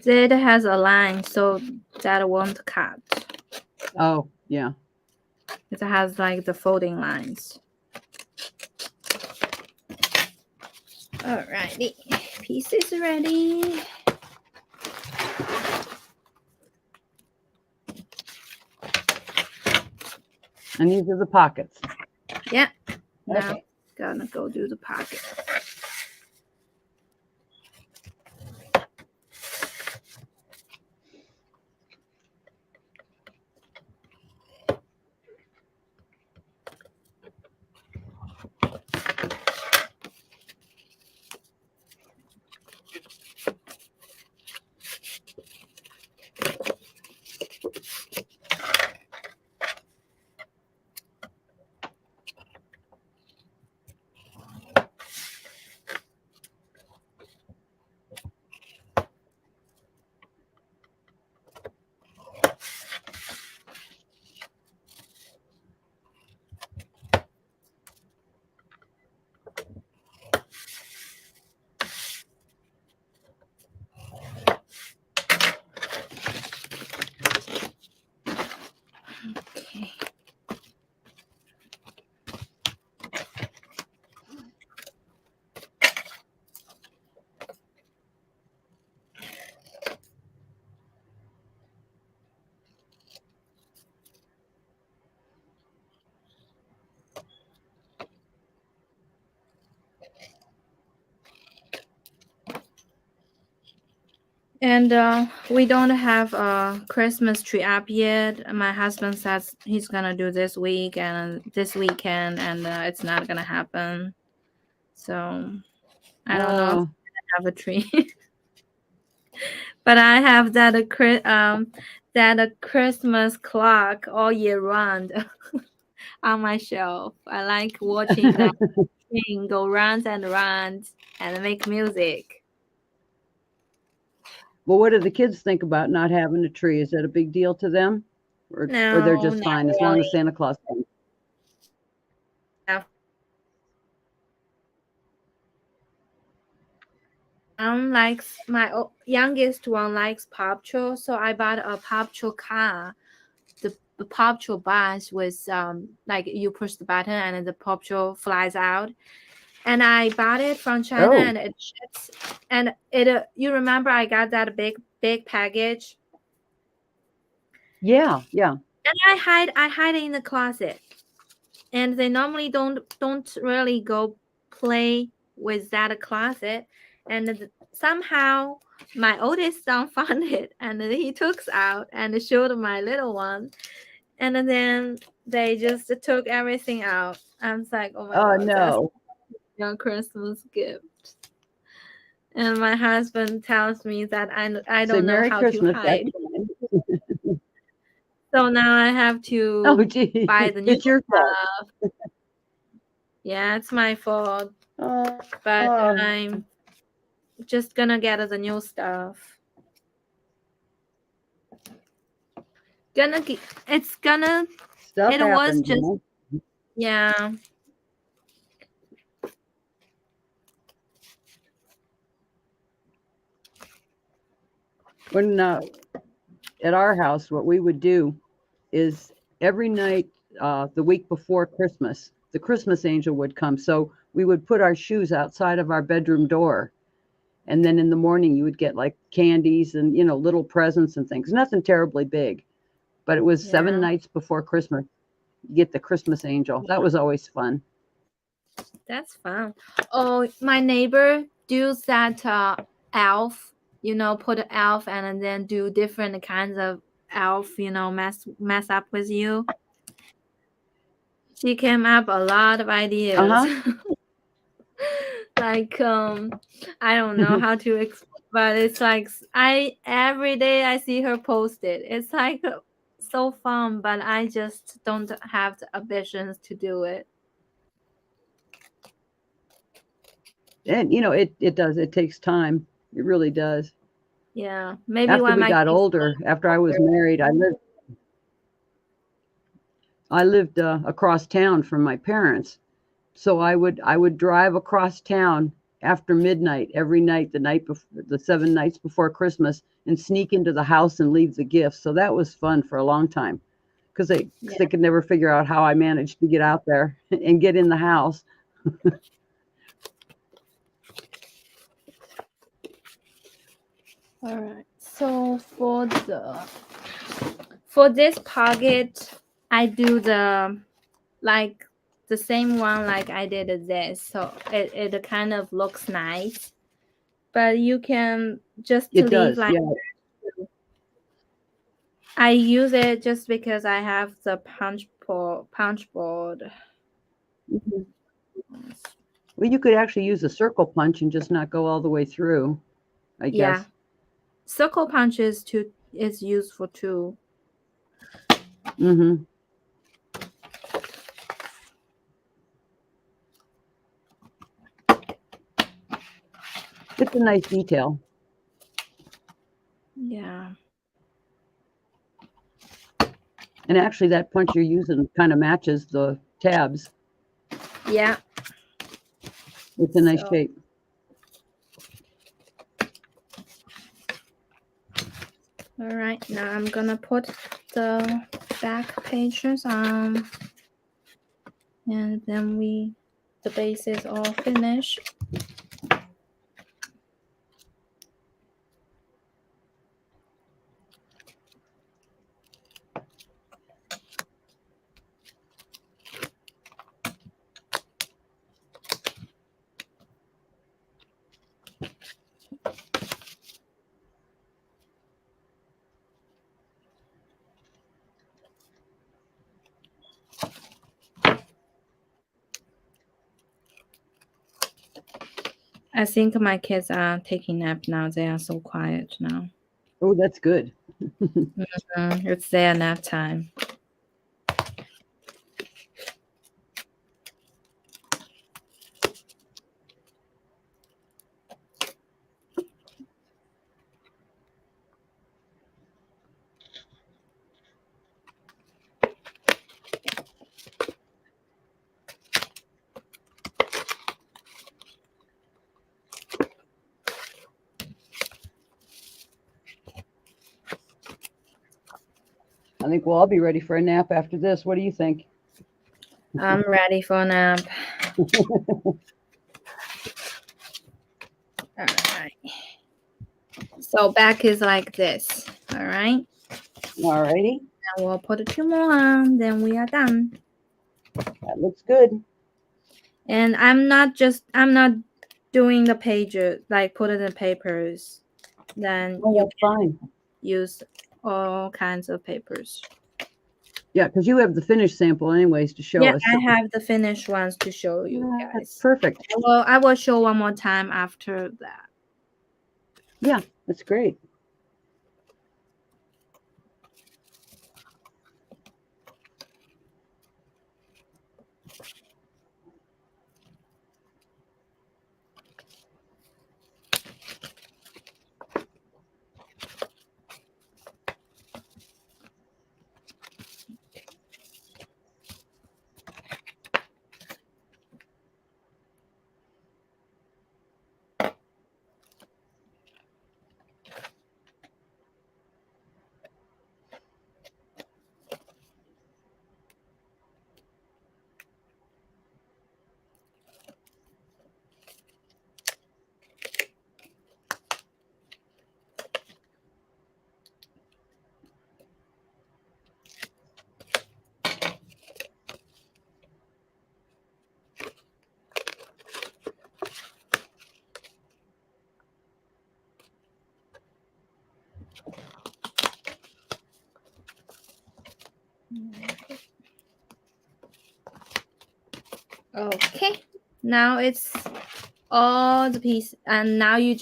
It has a line, so that won't cut. Oh, yeah. It has like the folding lines. Alrighty, pieces ready. And these are the pockets. Yeah. Now Okay. gonna go do the pocket. Okay. And we don't have a Christmas tree up yet. My husband says he's gonna do this week and this weekend, and it's not gonna happen. So I don't know if I have a tree. But I have that Christmas clock all year round on my shelf. I like watching that thing go round and round and make music. Well, what do the kids think about not having a tree? Is that a big deal to them? Or they're No, just not fine as long as Santa Claus comes? Likes my youngest one likes Paw Patrol, so I bought a Paw Patrol car. The Paw Patrol bus was like you push the button and the Paw Patrol flies out. And I bought it from China, and it ships. And it you remember I got that big package. Yeah, yeah. And I hide it in the closet. And they normally don't really go play with that closet. And somehow my oldest son found it, and he took out and showed my little one. And then they just took everything out. I was like, oh my God, No. that's your Christmas gift. And my husband tells me that I don't know Merry how Christmas, to hide. So now I have to buy the new it's your stuff. Yeah, it's my fault. But I'm just gonna get the new stuff. It Stuff was happens, just yeah. When at our house, what we would do is every night, the week before Christmas, the Christmas angel would come. So we would put our shoes outside of our bedroom door. And then in the morning, you would get like candies and, little presents and things. Nothing terribly big, but it was 7 nights before Christmas. You get the Christmas angel. That was always fun. That's fun. Oh, my neighbor does that elf, put an elf and then do different kinds of elf, mess up with you. She came up a lot of ideas. Uh-huh. Like I don't know how to explain, but it's like every day I see her post it. It's like so fun, but I just don't have the ambitions to do it. And it does. It takes time. It really does. Yeah, maybe After when we my got kids older, after I was married, I lived across town from my parents. So I would drive across town after midnight every night, the 7 nights before Christmas, and sneak into the house and leave the gifts. So that was fun for a long time because they could never figure out how I managed to get out there and get in the house. All right. So for this pocket, I do the same one like I did this. So it kind of looks nice. But you can just It leave does, like yeah. I use it just because I have the punch board. Mhm. Well, you could actually use a circle punch and just not go all the way through, I Yeah. guess. Circle punches is useful too. Hmm. It's a nice detail. Yeah. And actually, that punch you're using kind of matches the tabs. Yeah. It's a nice So shape. all right, now I'm gonna put the back pages on, and then the base is all finished. I think my kids are taking nap now. They are so quiet now. Oh, that's good. It's their nap time. I think we'll all be ready for a nap after this. What do you think? I'm ready for a nap. All right. So back is like this. All right. All righty. Now we'll put 2 more on, then we are done. That looks good. And I'm not doing the pages, like put it in papers. Then Oh, you that's fine. use all kinds of papers. Yeah, because you have the finished sample anyways to show Yeah, us. I have the finished ones to show you That's guys. perfect. I will show one more time after that. Yeah, that's great. Okay, now it's all the piece, and now I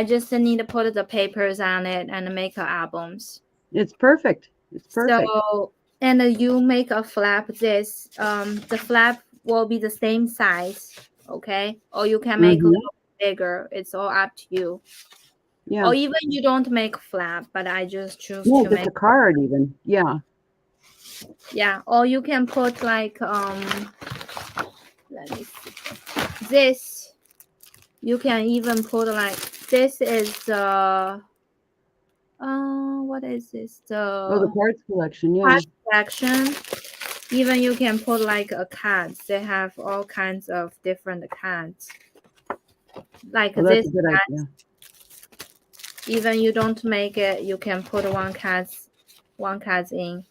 just need to put the papers on it and make albums. It's perfect. It's perfect. So, and you make a flap. The flap will be the same size, okay? Or you can make a little bigger. It's all up to you. Yeah. Or even you don't make flap, but I just choose No, to just make a card even. Yeah. Yeah, or you can put like let me see. This you can even put like this is what is this? Oh, the The cards collection. Yeah. card collection. Even you can put like a cards. They have all kinds of different cards. Like Oh, that's this a good card, idea. even you don't make it, you can put one cards in.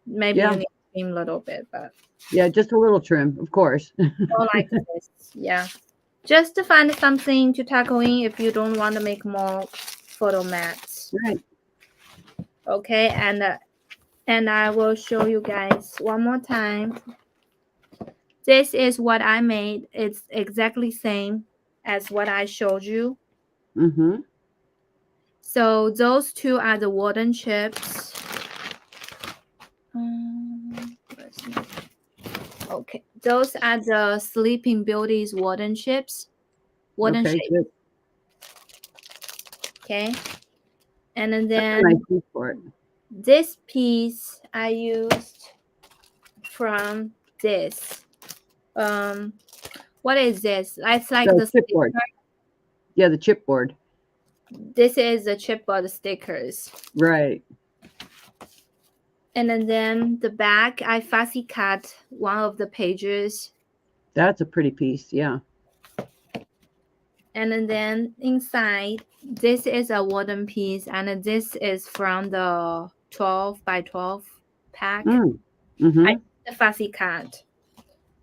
Maybe Yeah. you need to trim a little bit, but Yeah, just a little trim, of course. or like this. Yeah. Just to find something to tackle in if you don't want to make more photo mats. Right. Okay, and I will show you guys one more time. This is what I made. It's exactly same as what I showed you. Mm-hmm. So those two are the wooden chips. Okay, those are the Sleeping Beauty's wooden chips. Wooden Okay, shape. good. Okay, and then That's a nice piece for it. this piece I used from this. What is this? It's like The the chipboard. Yeah, the chipboard. This is the chipboard stickers. Right. And then the back, I fussy cut one of the pages. That's a pretty piece. Yeah. And then inside, this is a wooden piece, and this is from the 12 by 12 pack. Mm-hmm. I did the fussy cut.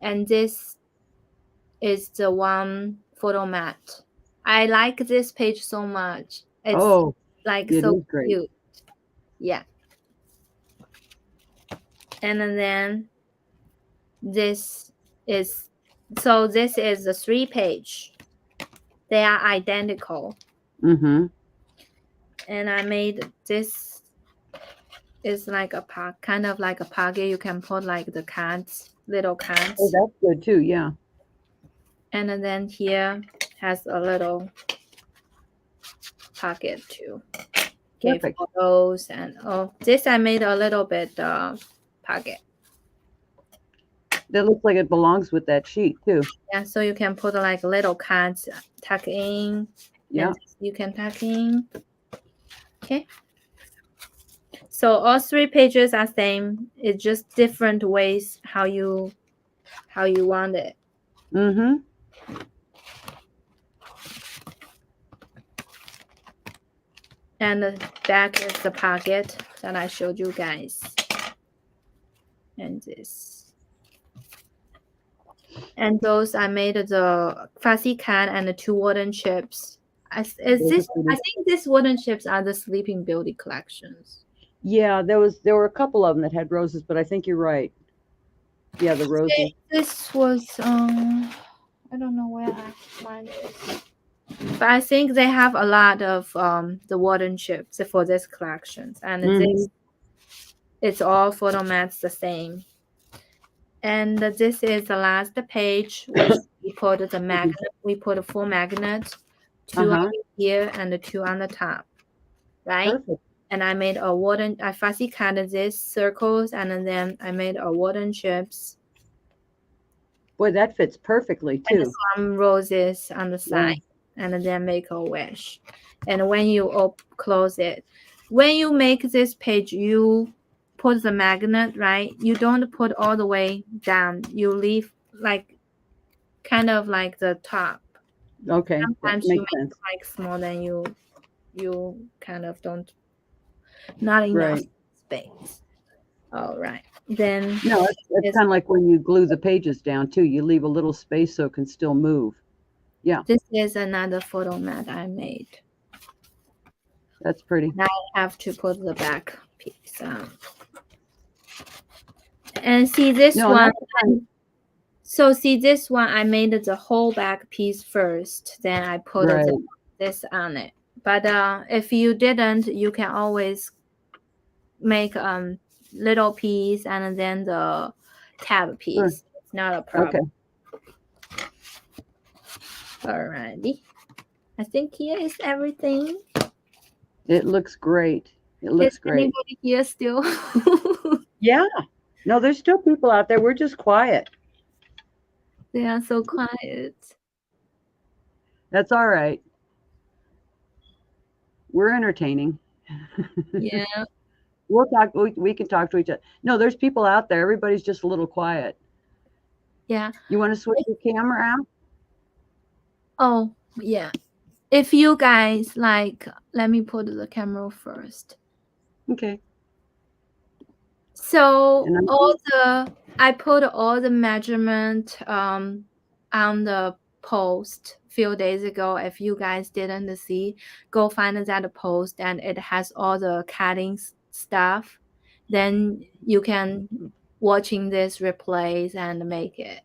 And this is the one photo mat. I like this page so much. It's like it so is great. cute. Yeah. And then this is the 3-page. They are identical. Mm-hmm. And I made this is like a kind of like a pocket. You can put like the cards, little cards. Oh, that's good too. Yeah. And then here has a little pocket too. Okay, Perfect. photos and this I made a little bit pocket. That looks like it belongs with that sheet too. Yeah, so you can put like little cards tuck in. Yeah. And you can tuck in. Okay. So all 3 pages are same. It's just different ways how you want it. Mm-hmm. And the back is the pocket that I showed you guys. And this. And those I made the fussy cat and the 2 wooden chips. I think these wooden chips are the Sleeping Beauty collections. Yeah, there were a couple of them that had roses, but I think you're right. Yeah, the roses. This was I don't know where I find this. But I think they have a lot of the wooden chips for this collections, and this it's all photo mats the same. And this is the last page, which we put the magnet. We put a 4 magnet, 2 over here and 2 on the top, right? Perfect. And I made I fussy cut this circles, and then I made a wooden chips. Boy, that fits perfectly too. And some roses on the side, and then make a wish. And when you close it, when you make this page, you put the magnet, right? You don't put all the way down. You leave like kind of like the top. Okay. Sometimes you make like small, then you kind of don't not enough space. All right. Then no, it's kind of like when you glue the pages down too. You leave a little space so it can still move. Yeah. This is another photo mat I made. That's pretty. Now I have to put the back piece on. And see this No, one. that's fine. So see this one, I made the whole back piece first, then I put Right. this on it. But if you didn't, you can always make little piece and then the tab piece. Sure. It's not a problem. Okay. Alrighty. I think here is everything. It looks great. It looks Is great. anybody here still? Yeah. No, there's still people out there. We're just quiet. They are so quiet. That's all right. We're entertaining. Yeah. We'll talk. We can talk to each other. No, there's people out there. Everybody's just a little quiet. Yeah. You want to switch your camera out? Oh, yeah. If you guys like, let me put the camera first. Okay. So And I put all the measurement on the post few days ago. If you guys didn't see, go find that post and it has all the cutting stuff. Then you can watching this replays and make it.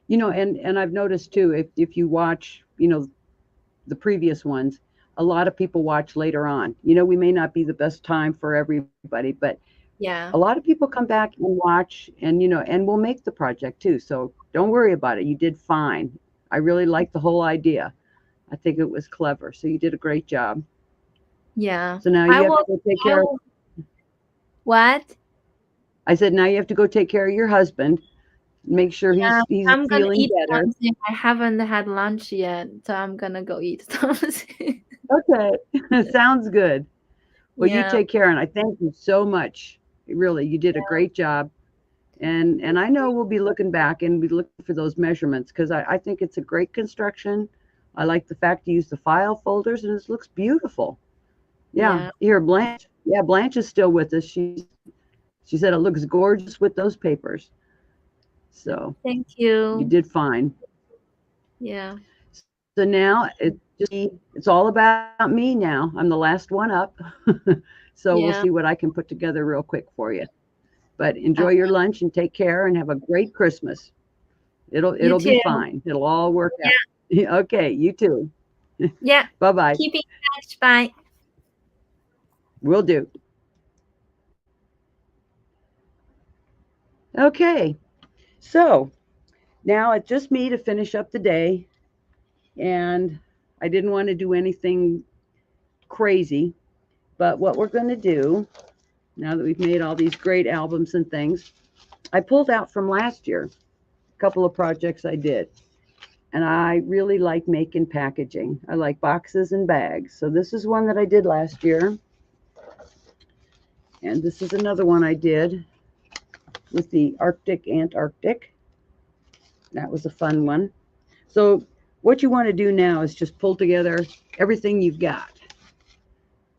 and I've noticed too, if you watch, the previous ones, a lot of people watch later on. We may not be the best time for everybody, but Yeah. a lot of people come back and watch, and we'll make the project too. So don't worry about it. You did fine. I really like the whole idea. I think it was clever. So you did a great job. Yeah. So now you have to go take care of, What? I said, now you have to go take care of your husband. Make sure he's I'm gonna feeling eat better. something. I haven't had lunch yet, so I'm gonna go eat something. Okay. Sounds good. Well, you Yeah. take care, and I thank you so much. Really, you did a great job. And I know we'll be looking back and be looking for those measurements because I think it's a great construction. I like the fact you use the file folders, and it looks beautiful. Yeah. Yeah. Here, Blanche. Yeah, Blanche is still with us. She said it looks gorgeous with those papers. So Thank you you. did fine. Yeah. So now it's all about me now. I'm the last one up. So we'll Yeah. see what I can put together real quick for you. But enjoy your lunch and take care and have a great Christmas. It'll You be too. fine. It'll all work Yeah. out. Okay, you too. Yeah. Bye-bye. Keep in touch. Bye. Will do. Okay. So now it's just me to finish up the day. And I didn't want to do anything crazy. But what we're going to do, now that we've made all these great albums and things, I pulled out from last year a couple of projects I did. And I really like making packaging. I like boxes and bags. So this is one that I did last year. And this is another one I did with the Arctic Antarctic. That was a fun one. So what you want to do now is just pull together everything you've got.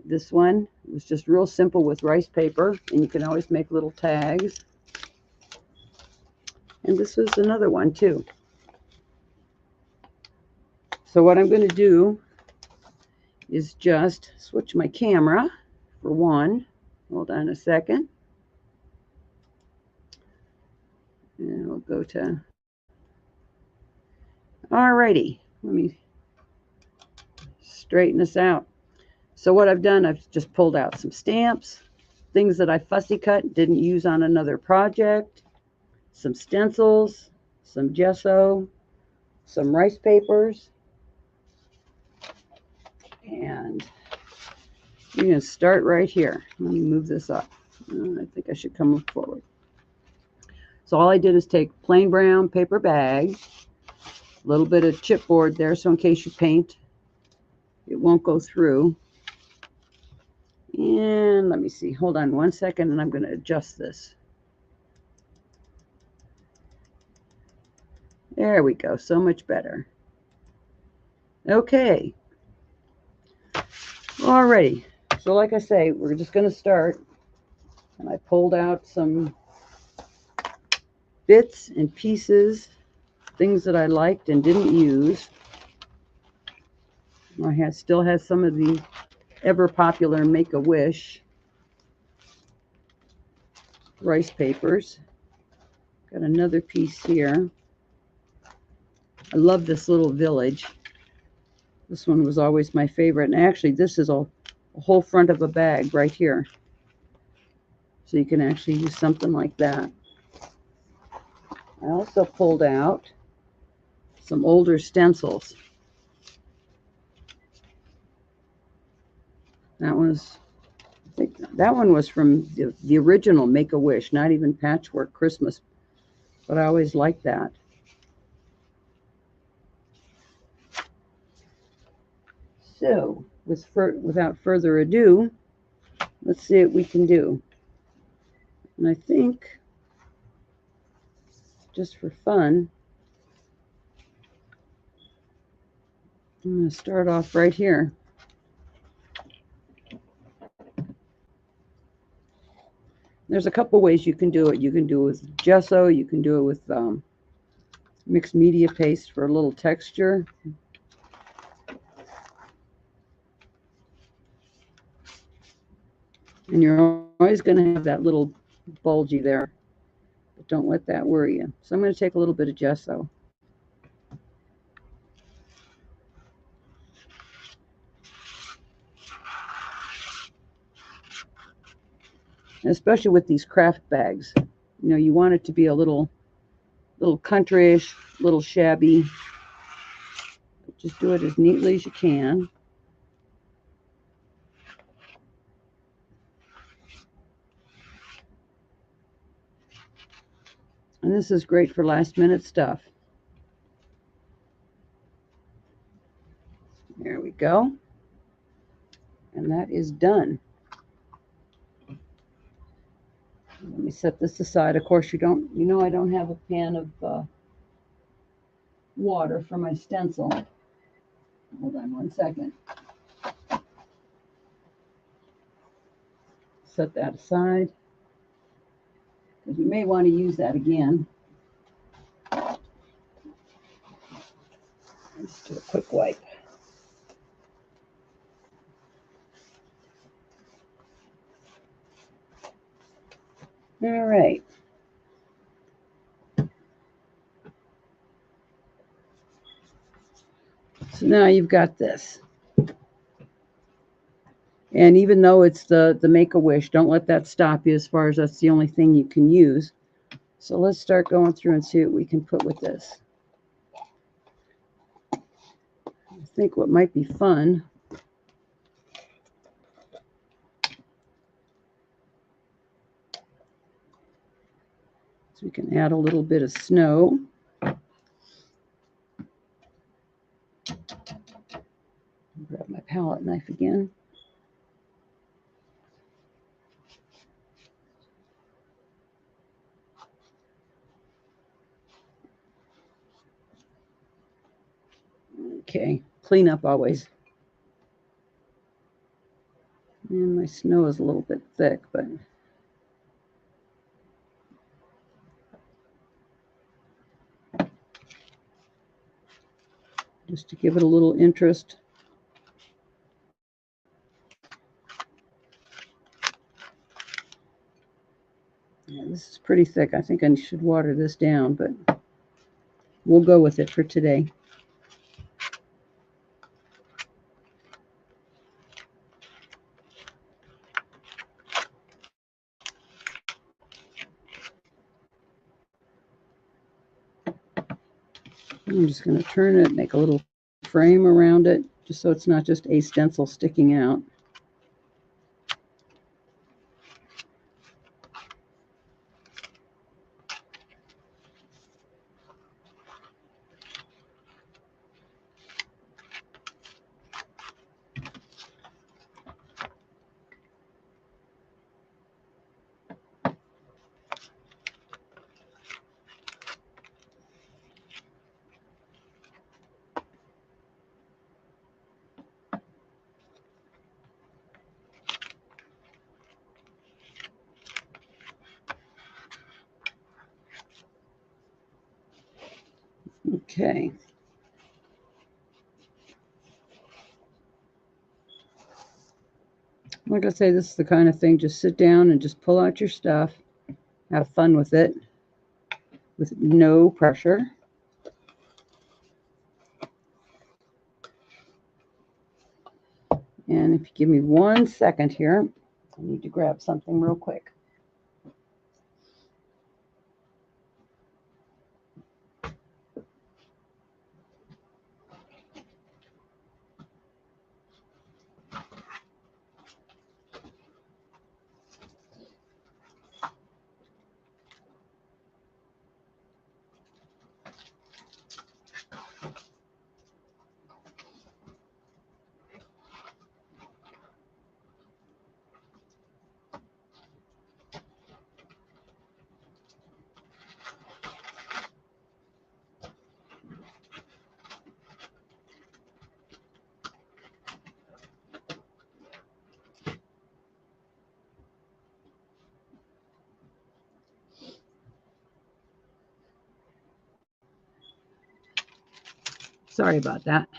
This one was just real simple with rice paper, and you can always make little tags. And this was another one too. So what I'm going to do is just switch my camera for one. Hold on a second. And we'll go to, alrighty, let me straighten this out. So what I've done, I've just pulled out some stamps, things that I fussy cut, didn't use on another project, some stencils, some gesso, some rice papers, and you're going to start right here. Let me move this up. I think I should come forward. So all I did is take plain brown paper bag, a little bit of chipboard there, so in case you paint, it won't go through. And let me see, hold on one second, and I'm going to adjust this. There we go, so much better. Okay. Alrighty. So like I say, we're just going to start. And I pulled out some bits and pieces, things that I liked and didn't use. Still has some of the ever popular Make-A-Wish rice papers. Got another piece here. I love this little village. This one was always my favorite. And actually, this is a whole front of a bag right here. So you can actually use something like that. I also pulled out some older stencils. That was, I think that one was from the original Make-A-Wish, not even Patchwork Christmas, but I always liked that. So, without further ado, let's see what we can do. And I think, just for fun, I'm going to start off right here. There's a couple ways you can do it. You can do it with gesso. You can do it with mixed media paste for a little texture. And you're always going to have that little bulgy there. But don't let that worry you. So I'm going to take a little bit of gesso. And especially with these craft bags. You know, you want it to be a little countryish, little shabby. Just do it as neatly as you can. And this is great for last minute stuff. There we go. And that is done. Let me set this aside. Of course, I don't have a pan of water for my stencil. Hold on one second. Set that aside, because we may want to use that again. Let's do a quick wipe. All right. So now you've got this. And even though it's the Make-A-Wish, don't let that stop you, as far as that's the only thing you can use. So let's start going through and see what we can put with this. I think what might be fun is we can add a little bit of snow. Grab my palette knife again. Okay, clean up always. And my snow is a little bit thick, but just to give it a little interest. Yeah, this is pretty thick. I think I should water this down, but we'll go with it for today. I'm just going to turn it, make a little frame around it, just so it's not just a stencil sticking out. Okay. Like I say, this is the kind of thing, just sit down and just pull out your stuff, have fun with it, with no pressure. And if you give me 1 second here, I need to grab something real quick. Sorry about that.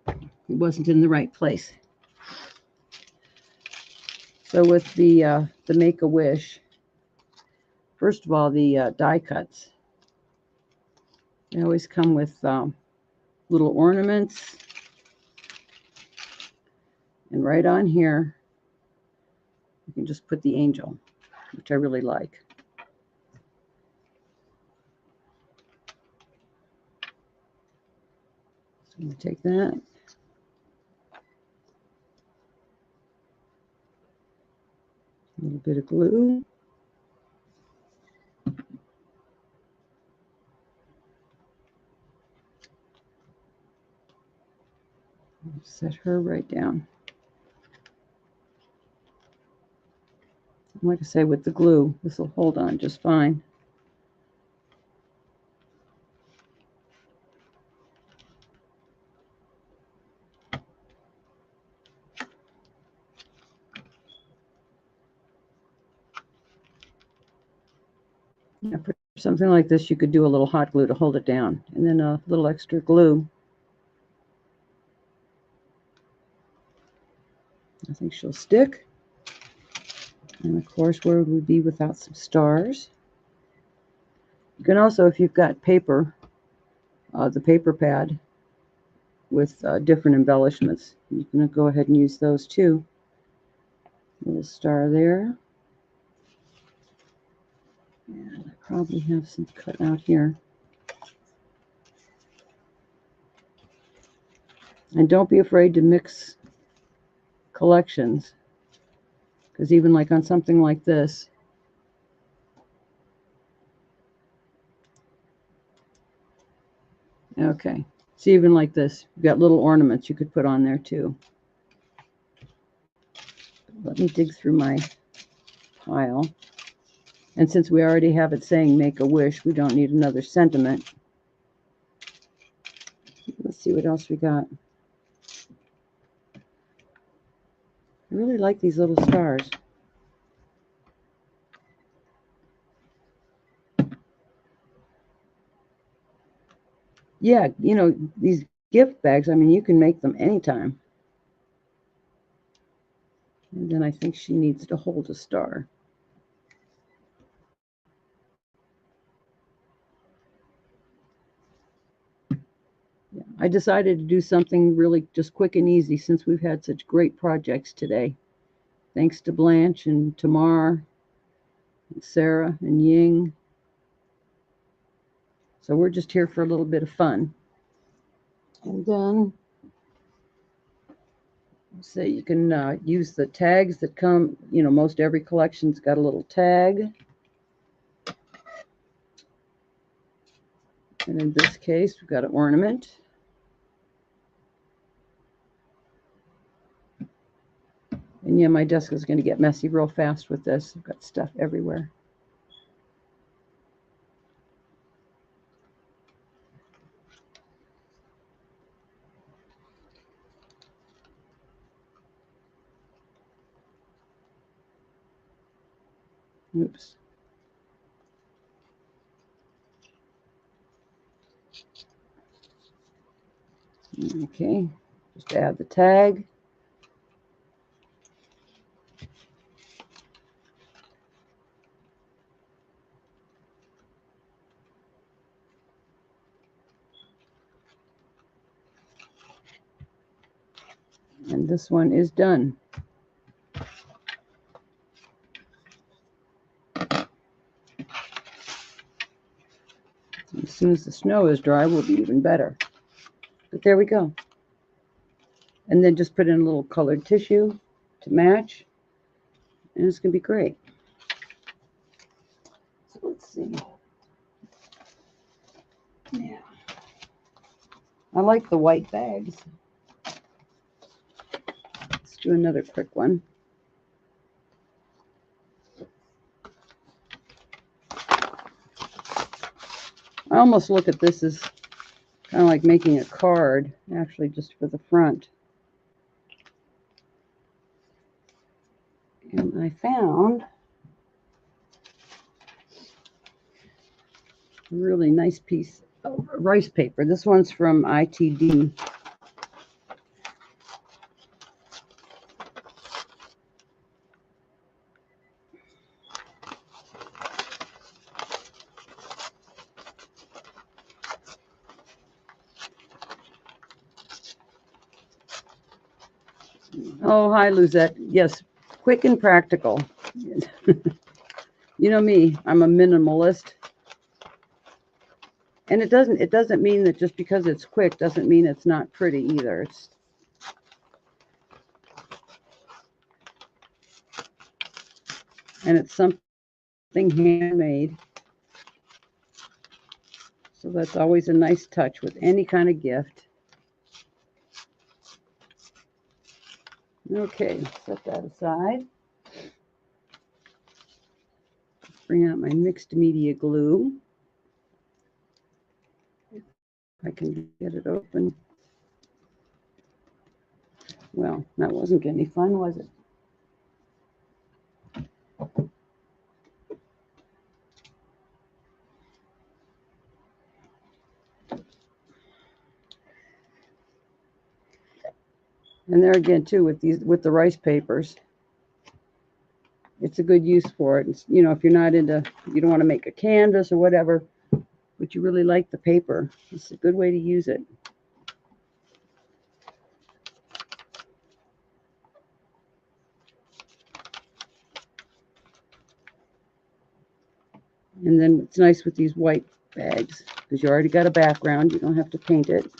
It wasn't in the right place. So with the Make-A-Wish, first of all, the die cuts, they always come with little ornaments. And right on here, you can just put the angel, which I really like. So I'm going to take that. A little bit of glue. Set her right down. Like I say, with the glue, this will hold on just fine. Yeah, for something like this, you could do a little hot glue to hold it down, and then a little extra glue. I think she'll stick. And of course, where would we be without some stars? You can also, if you've got paper, the paper pad with different embellishments, you can go ahead and use those too. A little star there. And I probably have some cut out here. And don't be afraid to mix collections, because even like on something like this, okay, so even like this, you've got little ornaments you could put on there too. Let me dig through my pile. And since we already have it saying Make-A-Wish, we don't need another sentiment. Let's see what else we got. I really like these little stars. Yeah, you know, these gift bags, I mean, you can make them anytime. And then I think she needs to hold a star. Yeah, I decided to do something really just quick and easy since we've had such great projects today. Thanks to Blanche and Tamar and Sara and Ying. So we're just here for a little bit of fun. And then, so you can use the tags that come, you know, most every collection's got a little tag. And in this case, we've got an ornament. And yeah, my desk is going to get messy real fast with this. I've got stuff everywhere. Oops. Okay, just add the tag. And this one is done. As soon as the snow is dry, we'll be even better. But there we go. And then just put in a little colored tissue to match. And it's going to be great. So let's see. Yeah. I like the white bags. Let's do another quick one. I almost look at this as kind of like making a card, actually, just for the front. And I found a really nice piece of rice paper. This one's from ITD. Oh, hi, Luzette. Yes, quick and practical. You know me, I'm a minimalist. And it doesn't mean that just because it's quick doesn't mean it's not pretty either. And it's something handmade. So that's always a nice touch with any kind of gift. Okay, set that aside. Bring out my mixed media glue. If I can get it open. Well, that wasn't any fun, was it? And there again, too, with the rice papers, it's a good use for it. It's, you know, if you're not into, you don't want to make a canvas or whatever, but you really like the paper, it's a good way to use it. And then it's nice with these white bags because you already got a background. You don't have to paint it.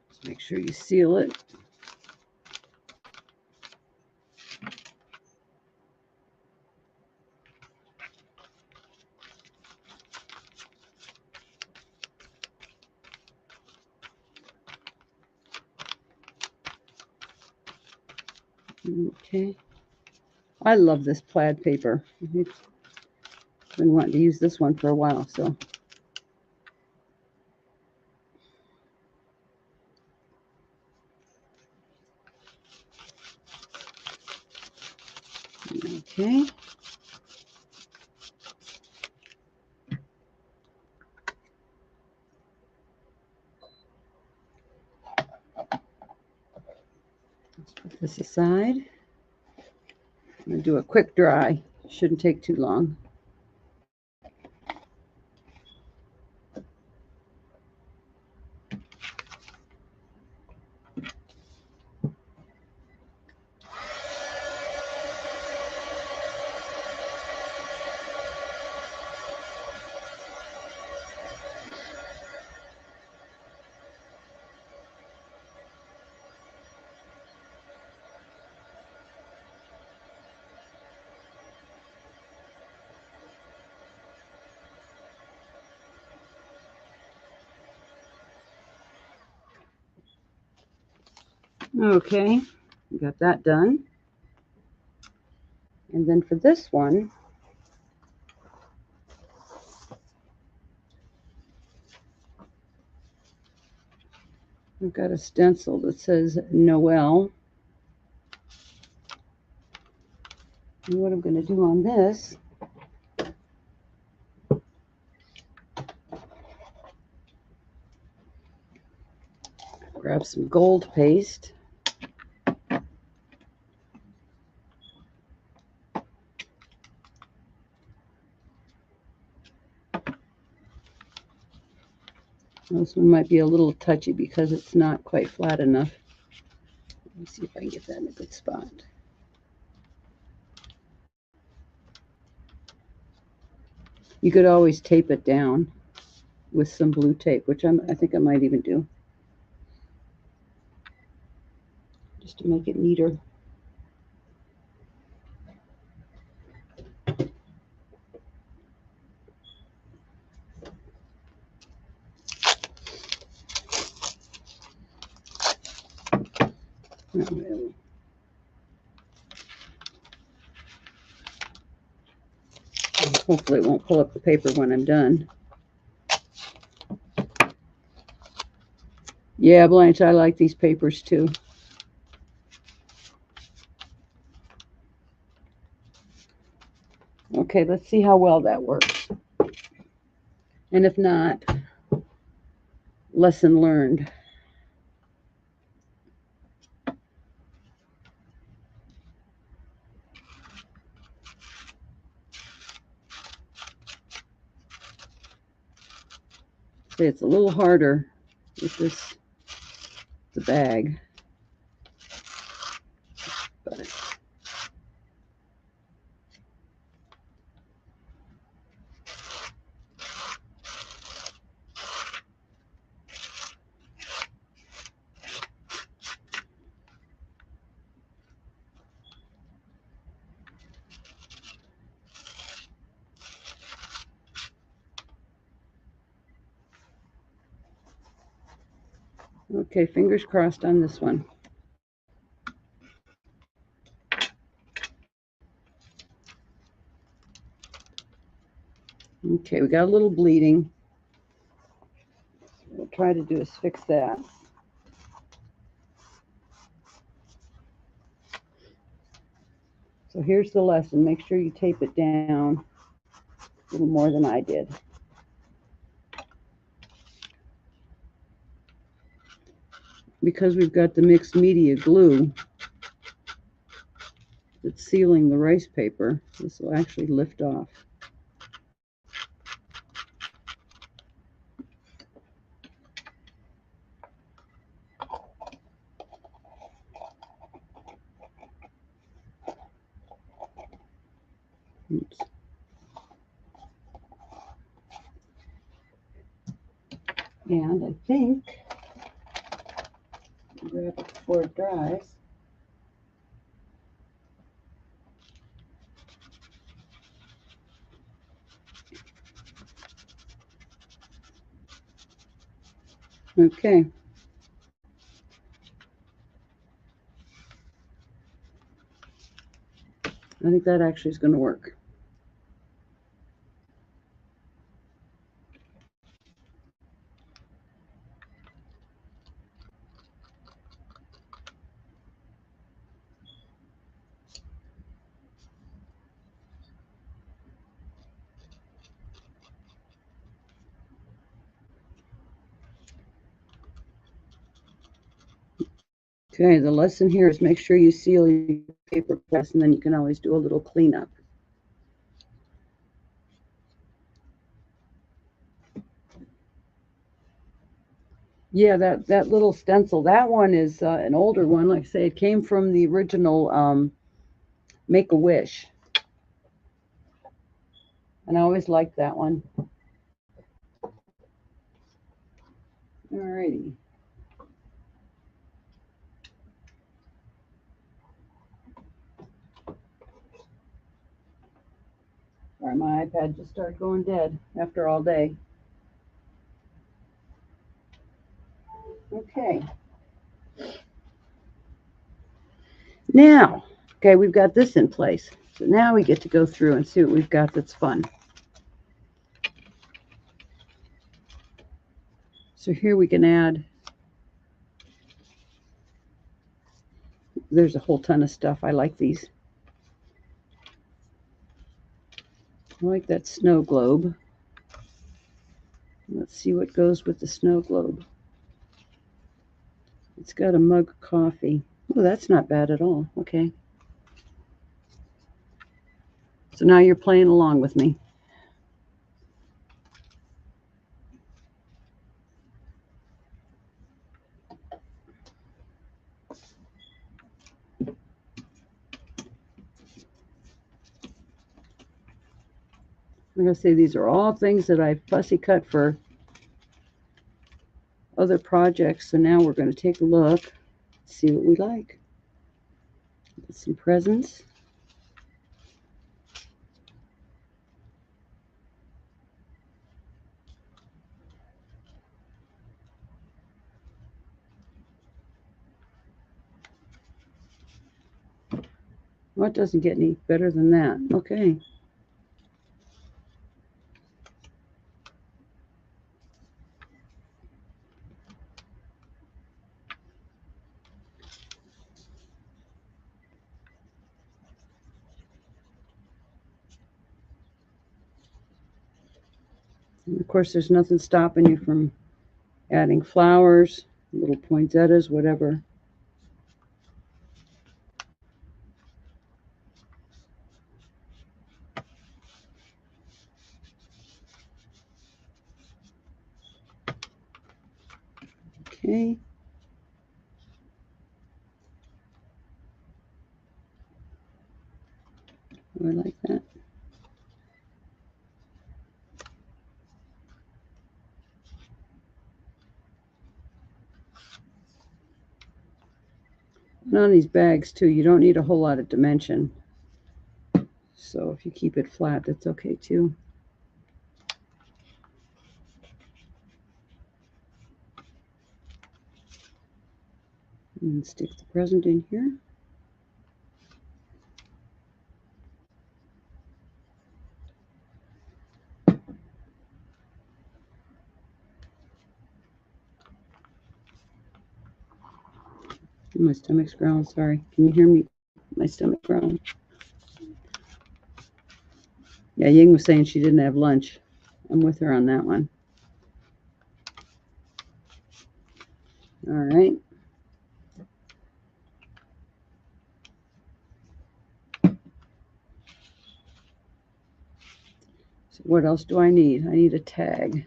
Just make sure you seal it. Okay. I love this plaid paper. I've been wanting to use this one for a while, so. Okay. Let's put this aside. I'm going to do a quick dry. Shouldn't take too long. Okay, we got that done. And then for this one, I've got a stencil that says Noel. And what I'm going to do on this Grab some gold paste. This one might be a little touchy because it's not quite flat enough. Let me see if I can get that in a good spot. You could always tape it down with some blue tape, which I think I might even do, just to make it neater. Hopefully it won't pull up the paper when I'm done. Yeah, Blanche, I like these papers too. Okay, let's see how well that works. And if not, lesson learned. See, it's a little harder with the bag. But okay, fingers crossed on this one. Okay, we got a little bleeding. What we'll try to do is fix that. So here's the lesson. Make sure you tape it down a little more than I did. Because we've got the mixed media glue that's sealing the rice paper, this will actually lift off. Oops. And I think, grab it before it dries. Okay. I think that actually is going to work. Okay, the lesson here is make sure you seal your paper press, and then you can always do a little cleanup. Yeah, that little stencil, that one is an older one. Like I say, it came from the original Make-A-Wish. And I always liked that one. Alrighty. Sorry, my iPad just started going dead after all day. Okay. Now, okay, we've got this in place. So now we get to go through and see what we've got that's fun. So here we can add, there's a whole ton of stuff. I like these. I like that snow globe. Let's see what goes with the snow globe. It's got a mug of coffee. Oh, that's not bad at all. Okay. So now you're playing along with me. I'm going to say these are all things that I fussy cut for other projects. So now we're going to take a look, see what we like. Get some presents. Well, it doesn't get any better than that. Okay. And of course, there's nothing stopping you from adding flowers, little poinsettias, whatever. Okay. Oh, I like that. And on these bags too, you don't need a whole lot of dimension. So if you keep it flat, that's okay too. And stick the present in here. My stomach's growling, sorry. Can you hear me? My stomach growling. Yeah, Ying was saying she didn't have lunch. I'm with her on that one. All right. So what else do I need? I need a tag.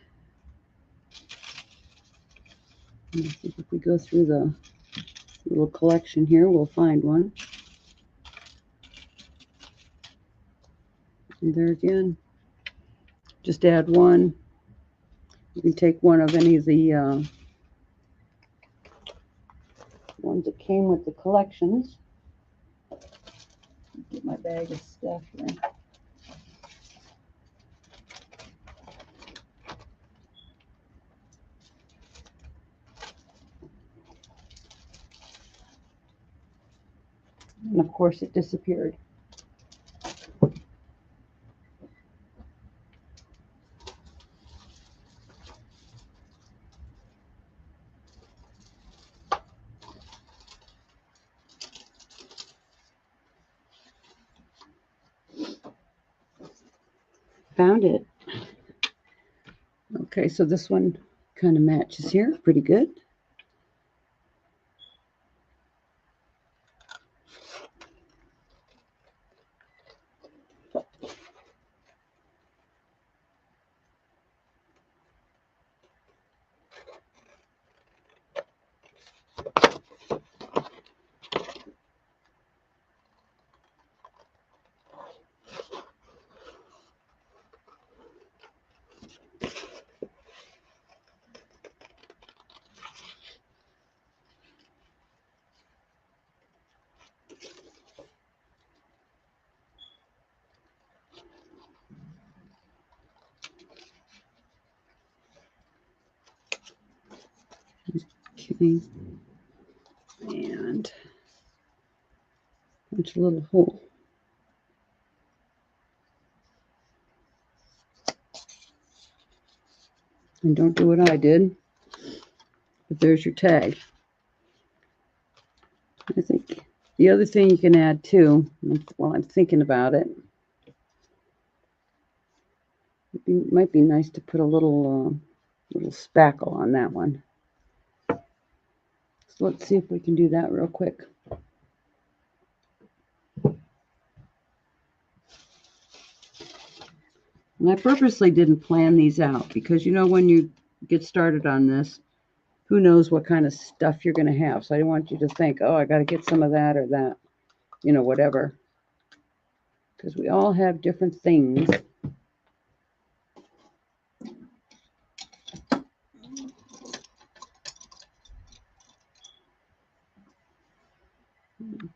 I think if we go through the little collection here, we'll find one. And there again, just add one. You can take one of any of the ones that came with the collections. Get my bag of stuff here. And of course it disappeared. Found it. Okay, so this one kind of matches here pretty good. Okay. And punch a little hole. And don't do what I did. But there's your tag. I think the other thing you can add too, while I'm thinking about it, might be nice to put a little spackle on that one. So let's see if we can do that real quick. And I purposely didn't plan these out because, you know, when you get started on this, who knows what kind of stuff you're going to have. So I don't want you to think, oh, I got to get some of that or that, you know, whatever. Because we all have different things.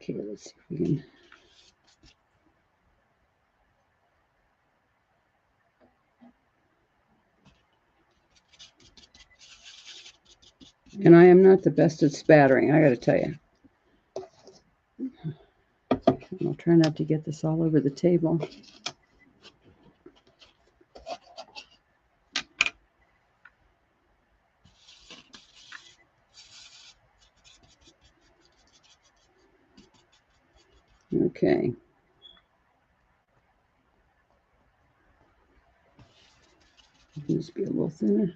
Okay, let's see if we can. And I am not the best at spattering, I got to tell you. I'll try not to get this all over the table. Okay. It needs to be a little thinner.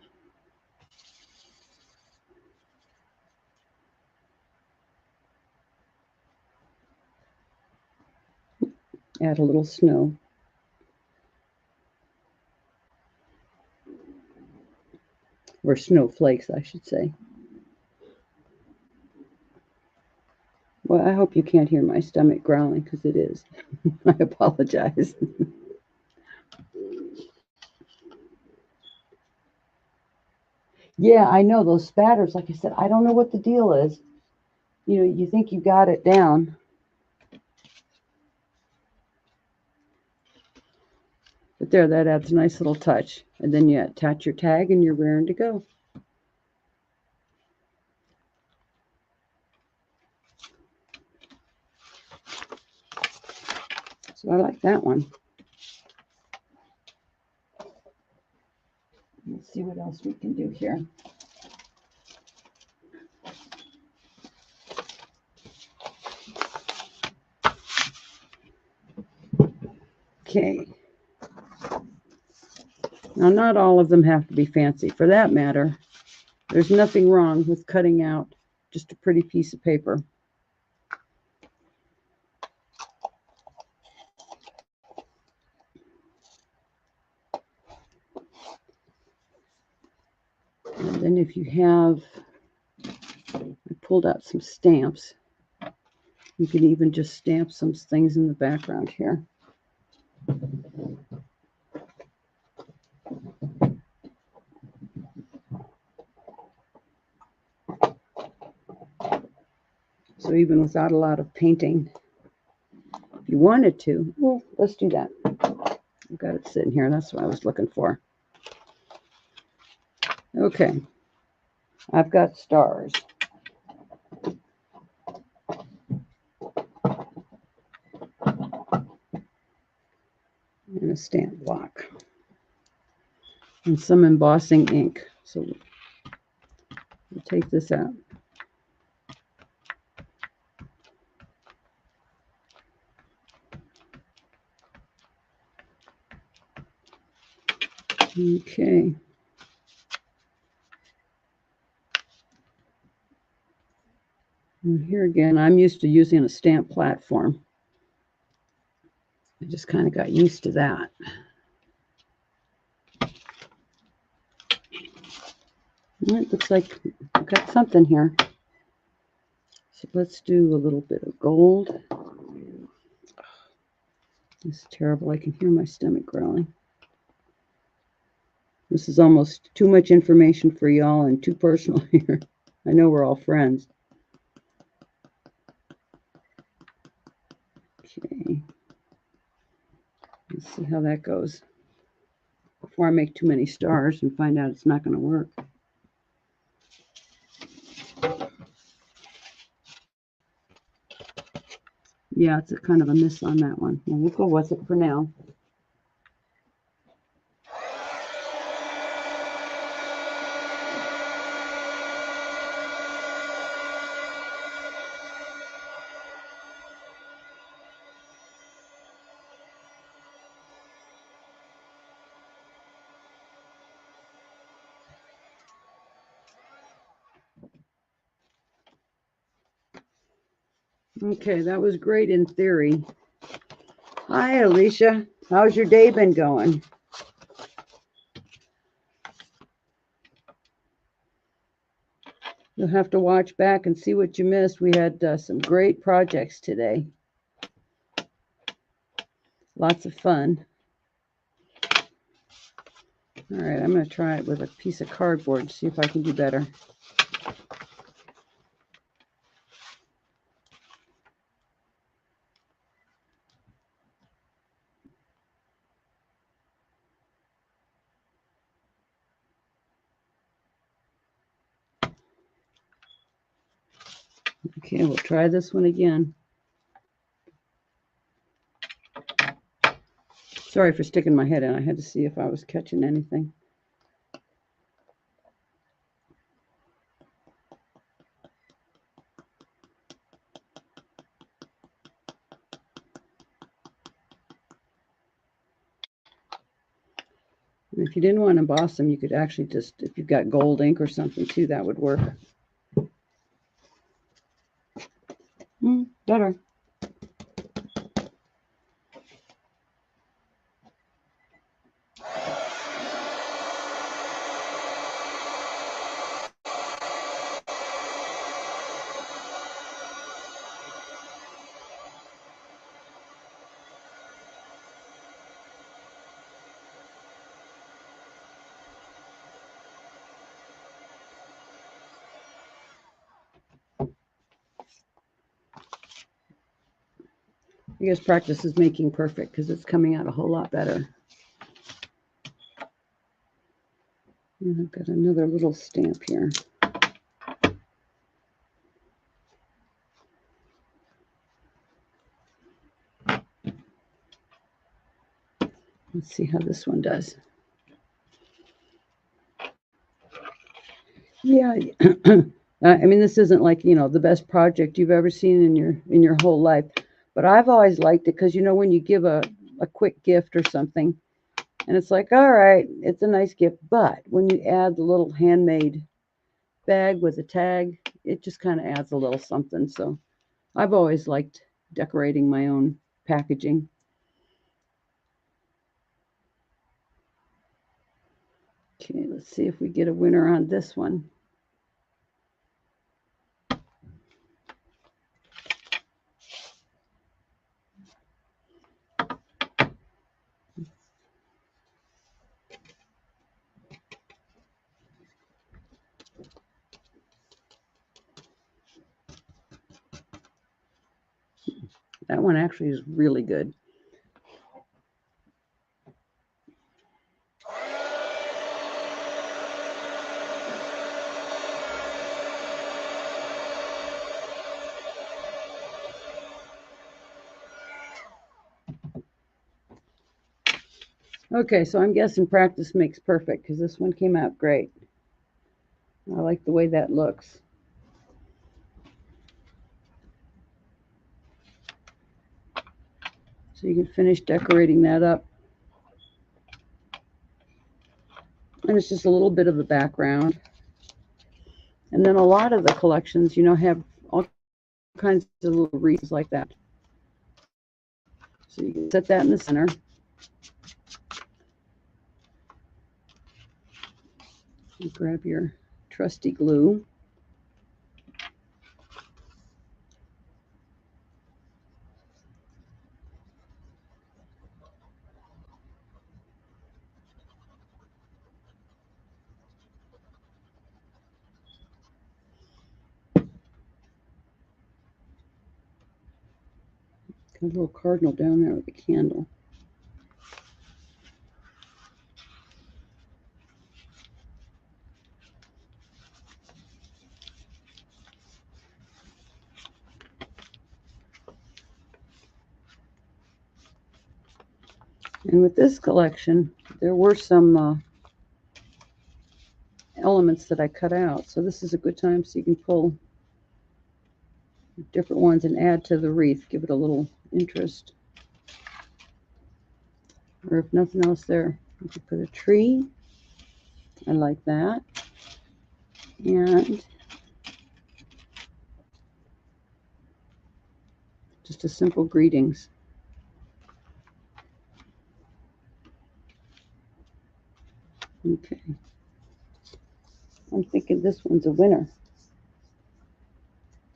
Add a little snow. Or snowflakes, I should say. Well, I hope you can't hear my stomach growling because it is. I apologize. Yeah, I know those spatters, like I said, I don't know what the deal is. You know, you think you got it down. But there, that adds a nice little touch. And then you attach your tag and you're raring to go. So I like that one. Let's see what else we can do here. Okay. Now, not all of them have to be fancy. For that matter, there's nothing wrong with cutting out just a pretty piece of paper. And then if you have, I pulled out some stamps. You can even just stamp some things in the background here. So even without a lot of painting, if you wanted to, well, let's do that. I've got it sitting here. That's what I was looking for. Okay. I've got stars. And a stamp block. And some embossing ink. So we'll take this out. Okay. And here again, I'm used to using a stamp platform. I just kind of got used to that. It looks like I've got something here. So let's do a little bit of gold. This is terrible. I can hear my stomach growling. This is almost too much information for y'all and too personal here. I know we're all friends. Okay. Let's see how that goes. Before I make too many stars and find out it's not going to work. Yeah, it's a kind of a miss on that one. Well, we'll go with it for now. Okay, that was great in theory. Hi, Alicia. How's your day been going? You'll have to watch back and see what you missed. We had some great projects today. Lots of fun. All right, I'm going to try it with a piece of cardboard, see if I can do better. Okay, we'll try this one again. Sorry for sticking my head in. I had to see if I was catching anything. And if you didn't want to emboss them, you could actually just, if you've got gold ink or something too, that would work. Better. I guess practice is making perfect because it's coming out a whole lot better. And I've got another little stamp here. Let's see how this one does. Yeah, I mean, this isn't like, the best project you've ever seen in your whole life, but I've always liked it because, when you give a quick gift or something, and it's like, all right, it's a nice gift, but when you add the little handmade bag with a tag, it just kind of adds a little something. So I've always liked decorating my own packaging. Okay, let's see if we get a winner on this one. That one actually is really good. Okay, so I'm guessing practice makes perfect because this one came out great. I like the way that looks. So you can finish decorating that up. And it's just a little bit of the background. And then a lot of the collections, have all kinds of little wreaths like that. So you can set that in the center. You grab your trusty glue. Got a little cardinal down there with a candle. And with this collection, there were some elements that I cut out. So this is a good time so you can pull different ones and add to the wreath. Give it a little interest. Or if nothing else there, you could put a tree. I like that. And Just a simple greetings. Okay. I'm thinking this one's a winner.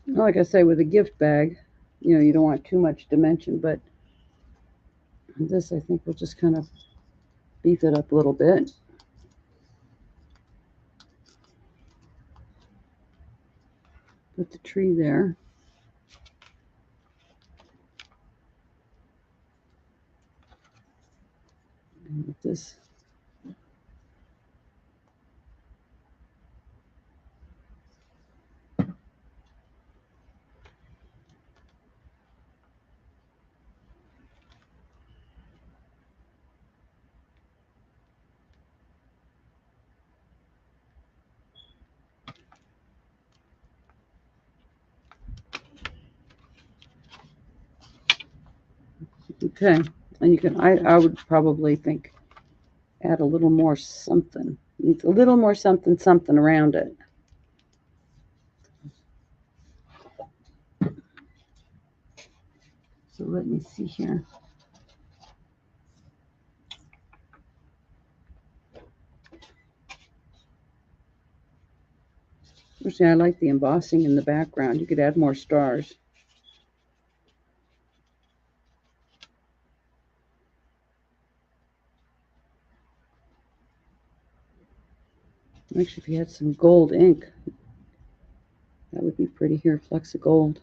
Like I say, with a gift bag, you know, you don't want too much dimension, but this I think will just kind of beef it up a little bit. Put the tree there. And with this. Okay, and you can, I would probably think add a little more something. Needs a little more something around it. So let me see here. Actually, I like the embossing in the background. You could add more stars. Actually, if you had some gold ink, that would be pretty here. Flecks of gold.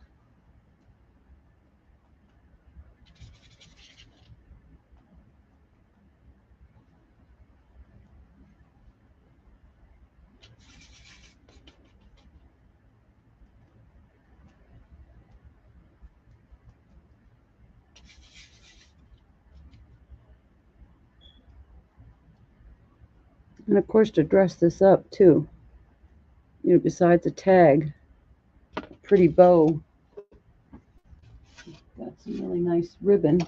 And of course, to dress this up too, you know, besides a tag, a pretty bow. Got some really nice ribbon.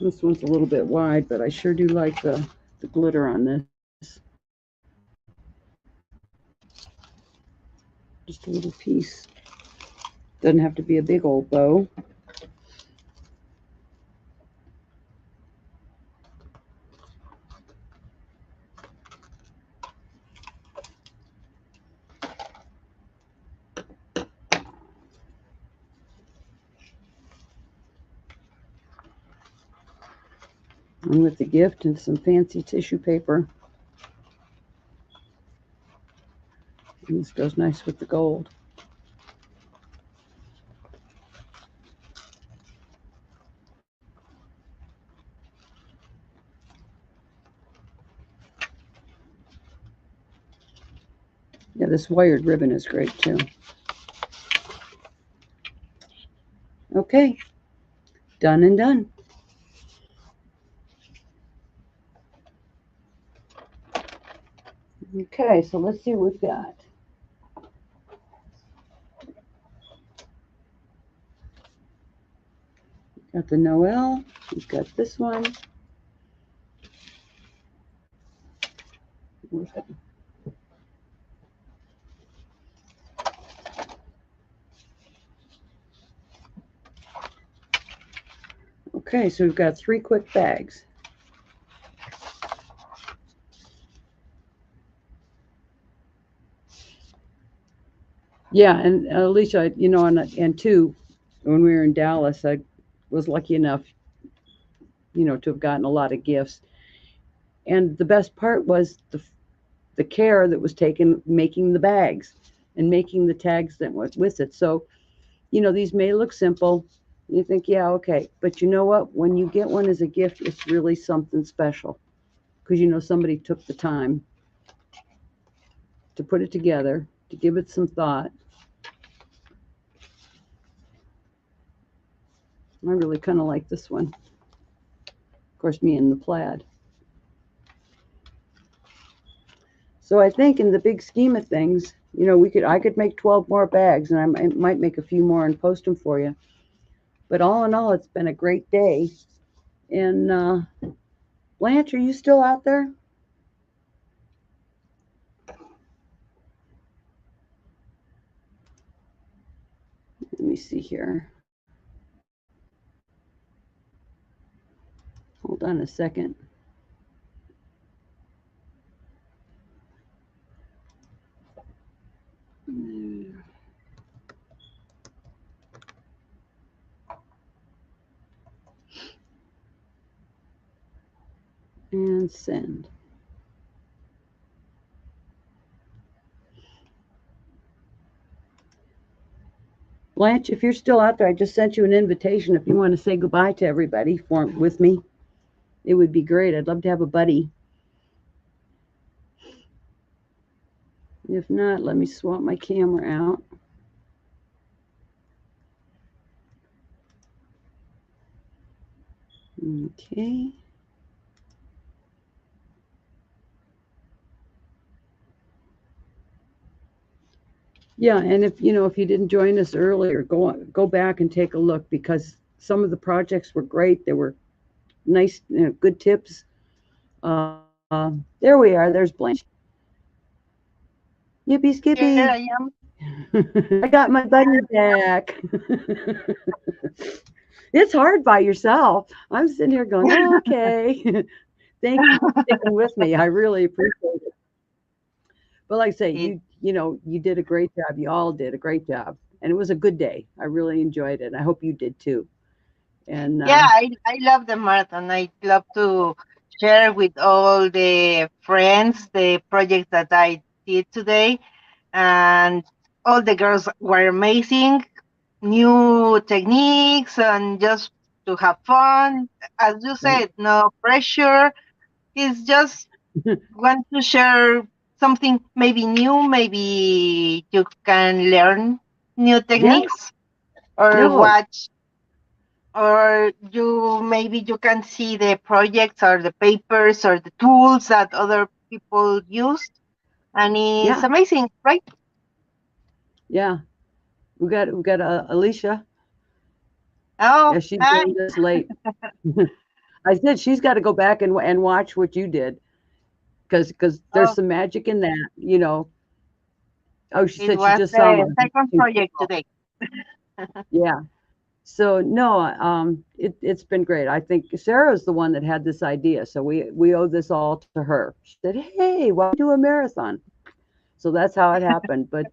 This one's a little bit wide, but I sure do like the glitter on this. Just a little piece. Doesn't have to be a big old bow. And with the gift and some fancy tissue paper. And this goes nice with the gold. Yeah, this wired ribbon is great too. Okay, done and done. Okay, so let's see what we've got. Got the Noel. We've got this one. Okay, so we've got 3 quick bags. Yeah, and Alicia, you know, and too, when we were in Dallas, I was lucky enough, you know, to have gotten a lot of gifts. And the best part was the care that was taken making the bags and making the tags that went with it. So, you know, these may look simple. You think, yeah, okay. But you know what? When you get one as a gift, it's really something special because, you know, somebody took the time to put it together, to give it some thought. I really kind of like this one. Of course, me in the plaid. So I think in the big scheme of things, you know, I could make 12 more bags, and I might make a few more and post them for you. But all in all, it's been a great day. And Blanche, are you still out there? Let me see here. Hold on a second. And send. Blanche, if you're still out there, I just sent you an invitation. If you want to say goodbye to everybody with me, it would be great. I'd love to have a buddy. If not, let me swap my camera out. Okay. Yeah, and if if you didn't join us earlier, go back and take a look, because some of the projects were great. There were nice, good tips. There we are. There's Blanche. Yippee Here skippy! I am. I got my buddy back. It's hard by yourself. I'm sitting here going, oh, okay. Thank you for sticking with me. I really appreciate it. But like I say, It- you did a great job. You all did a great job, and it was a good day. I really enjoyed it. I hope you did too. And yeah, I love the marathon. I love to share with all the friends the project that I did today, and all the girls were amazing. New techniques and just to have fun. As you right. said, no pressure. It's just want to share something maybe new. Maybe you can learn new Yeah, techniques or no, watch, or you maybe you can see the projects or the papers or the tools that other people used, and it's yeah, amazing, right? yeah. We got Alicia. Oh, Yeah, she hi. joined us late. I said she's got to go back and watch what you did, because there's Oh, some magic in that. Oh, she it said she was just saw my the second project today. Yeah. So no, it's been great. I think Sarah's the one that had this idea, so we owe this all to her. She said, "Hey, why don't we do a marathon?" So that's how it happened. But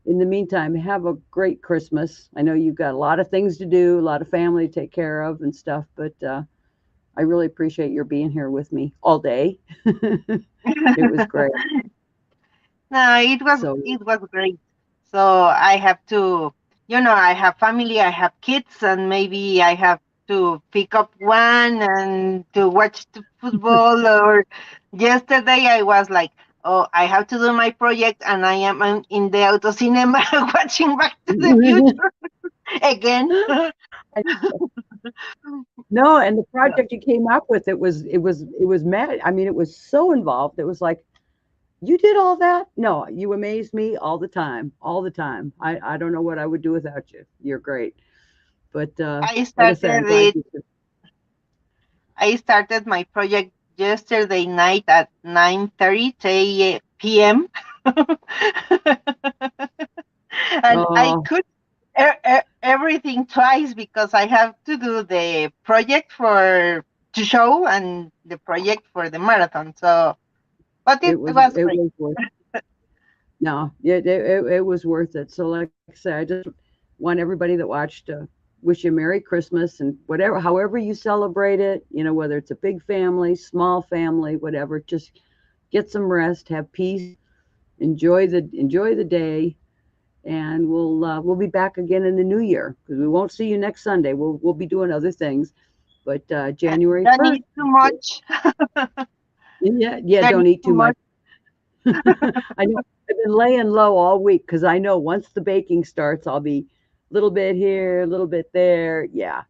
in the meantime, have a great Christmas. I know you've got a lot of things to do, a lot of family to take care of and stuff, but I really appreciate your being here with me all day. It was great. No, So it was great. So I have to, I have family, I have kids, and maybe I have to pick up one and to watch the football. Or yesterday I was like, oh, I have to do my project, and I am in the auto cinema watching Back to the Future again. no, and the project you came up with, it was mad. I mean, it was so involved. It was like, you did all that? No, you amaze me all the time, all the time. I don't know what I would do without you. You're great. But I like I said, I'm started glad it. you did. I started my project yesterday night at 9:30 p.m. And I Oh, could everything twice because I have to do the project for to show and the project for the marathon. So, but it it was was it great. was worth no, it was worth it. So like I said, I just want everybody that watched to wish you a Merry Christmas, and however you celebrate it, whether it's a big family, small family, whatever, just get some rest, have peace, enjoy the day, and we'll be back again in the new year, because we won't see you next Sunday. We'll be doing other things, but January Don't 1st. eat too much. Yeah, yeah. Don't Don't eat eat too too much. much. I know I've been laying low all week, because I know once the baking starts, I'll be a little bit here, a little bit there. Yeah,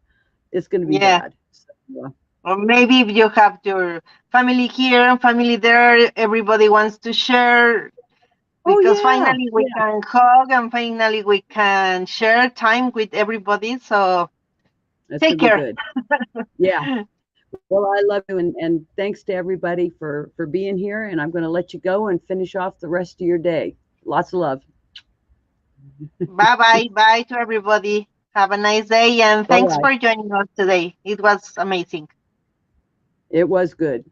it's going to be Yeah. bad. So, Or maybe if you have your family here and family there. Everybody wants to share Oh, because yeah, finally we yeah. can hug and finally we can share time with everybody. So That's take gonna be care. good. Yeah. Well, I love you, and thanks to everybody for being here. And I'm gonna let you go and finish off the rest of your day. Lots of love. Bye bye. Bye to everybody. Have a nice day and Bye thanks bye. for joining us today. It was amazing. It was good.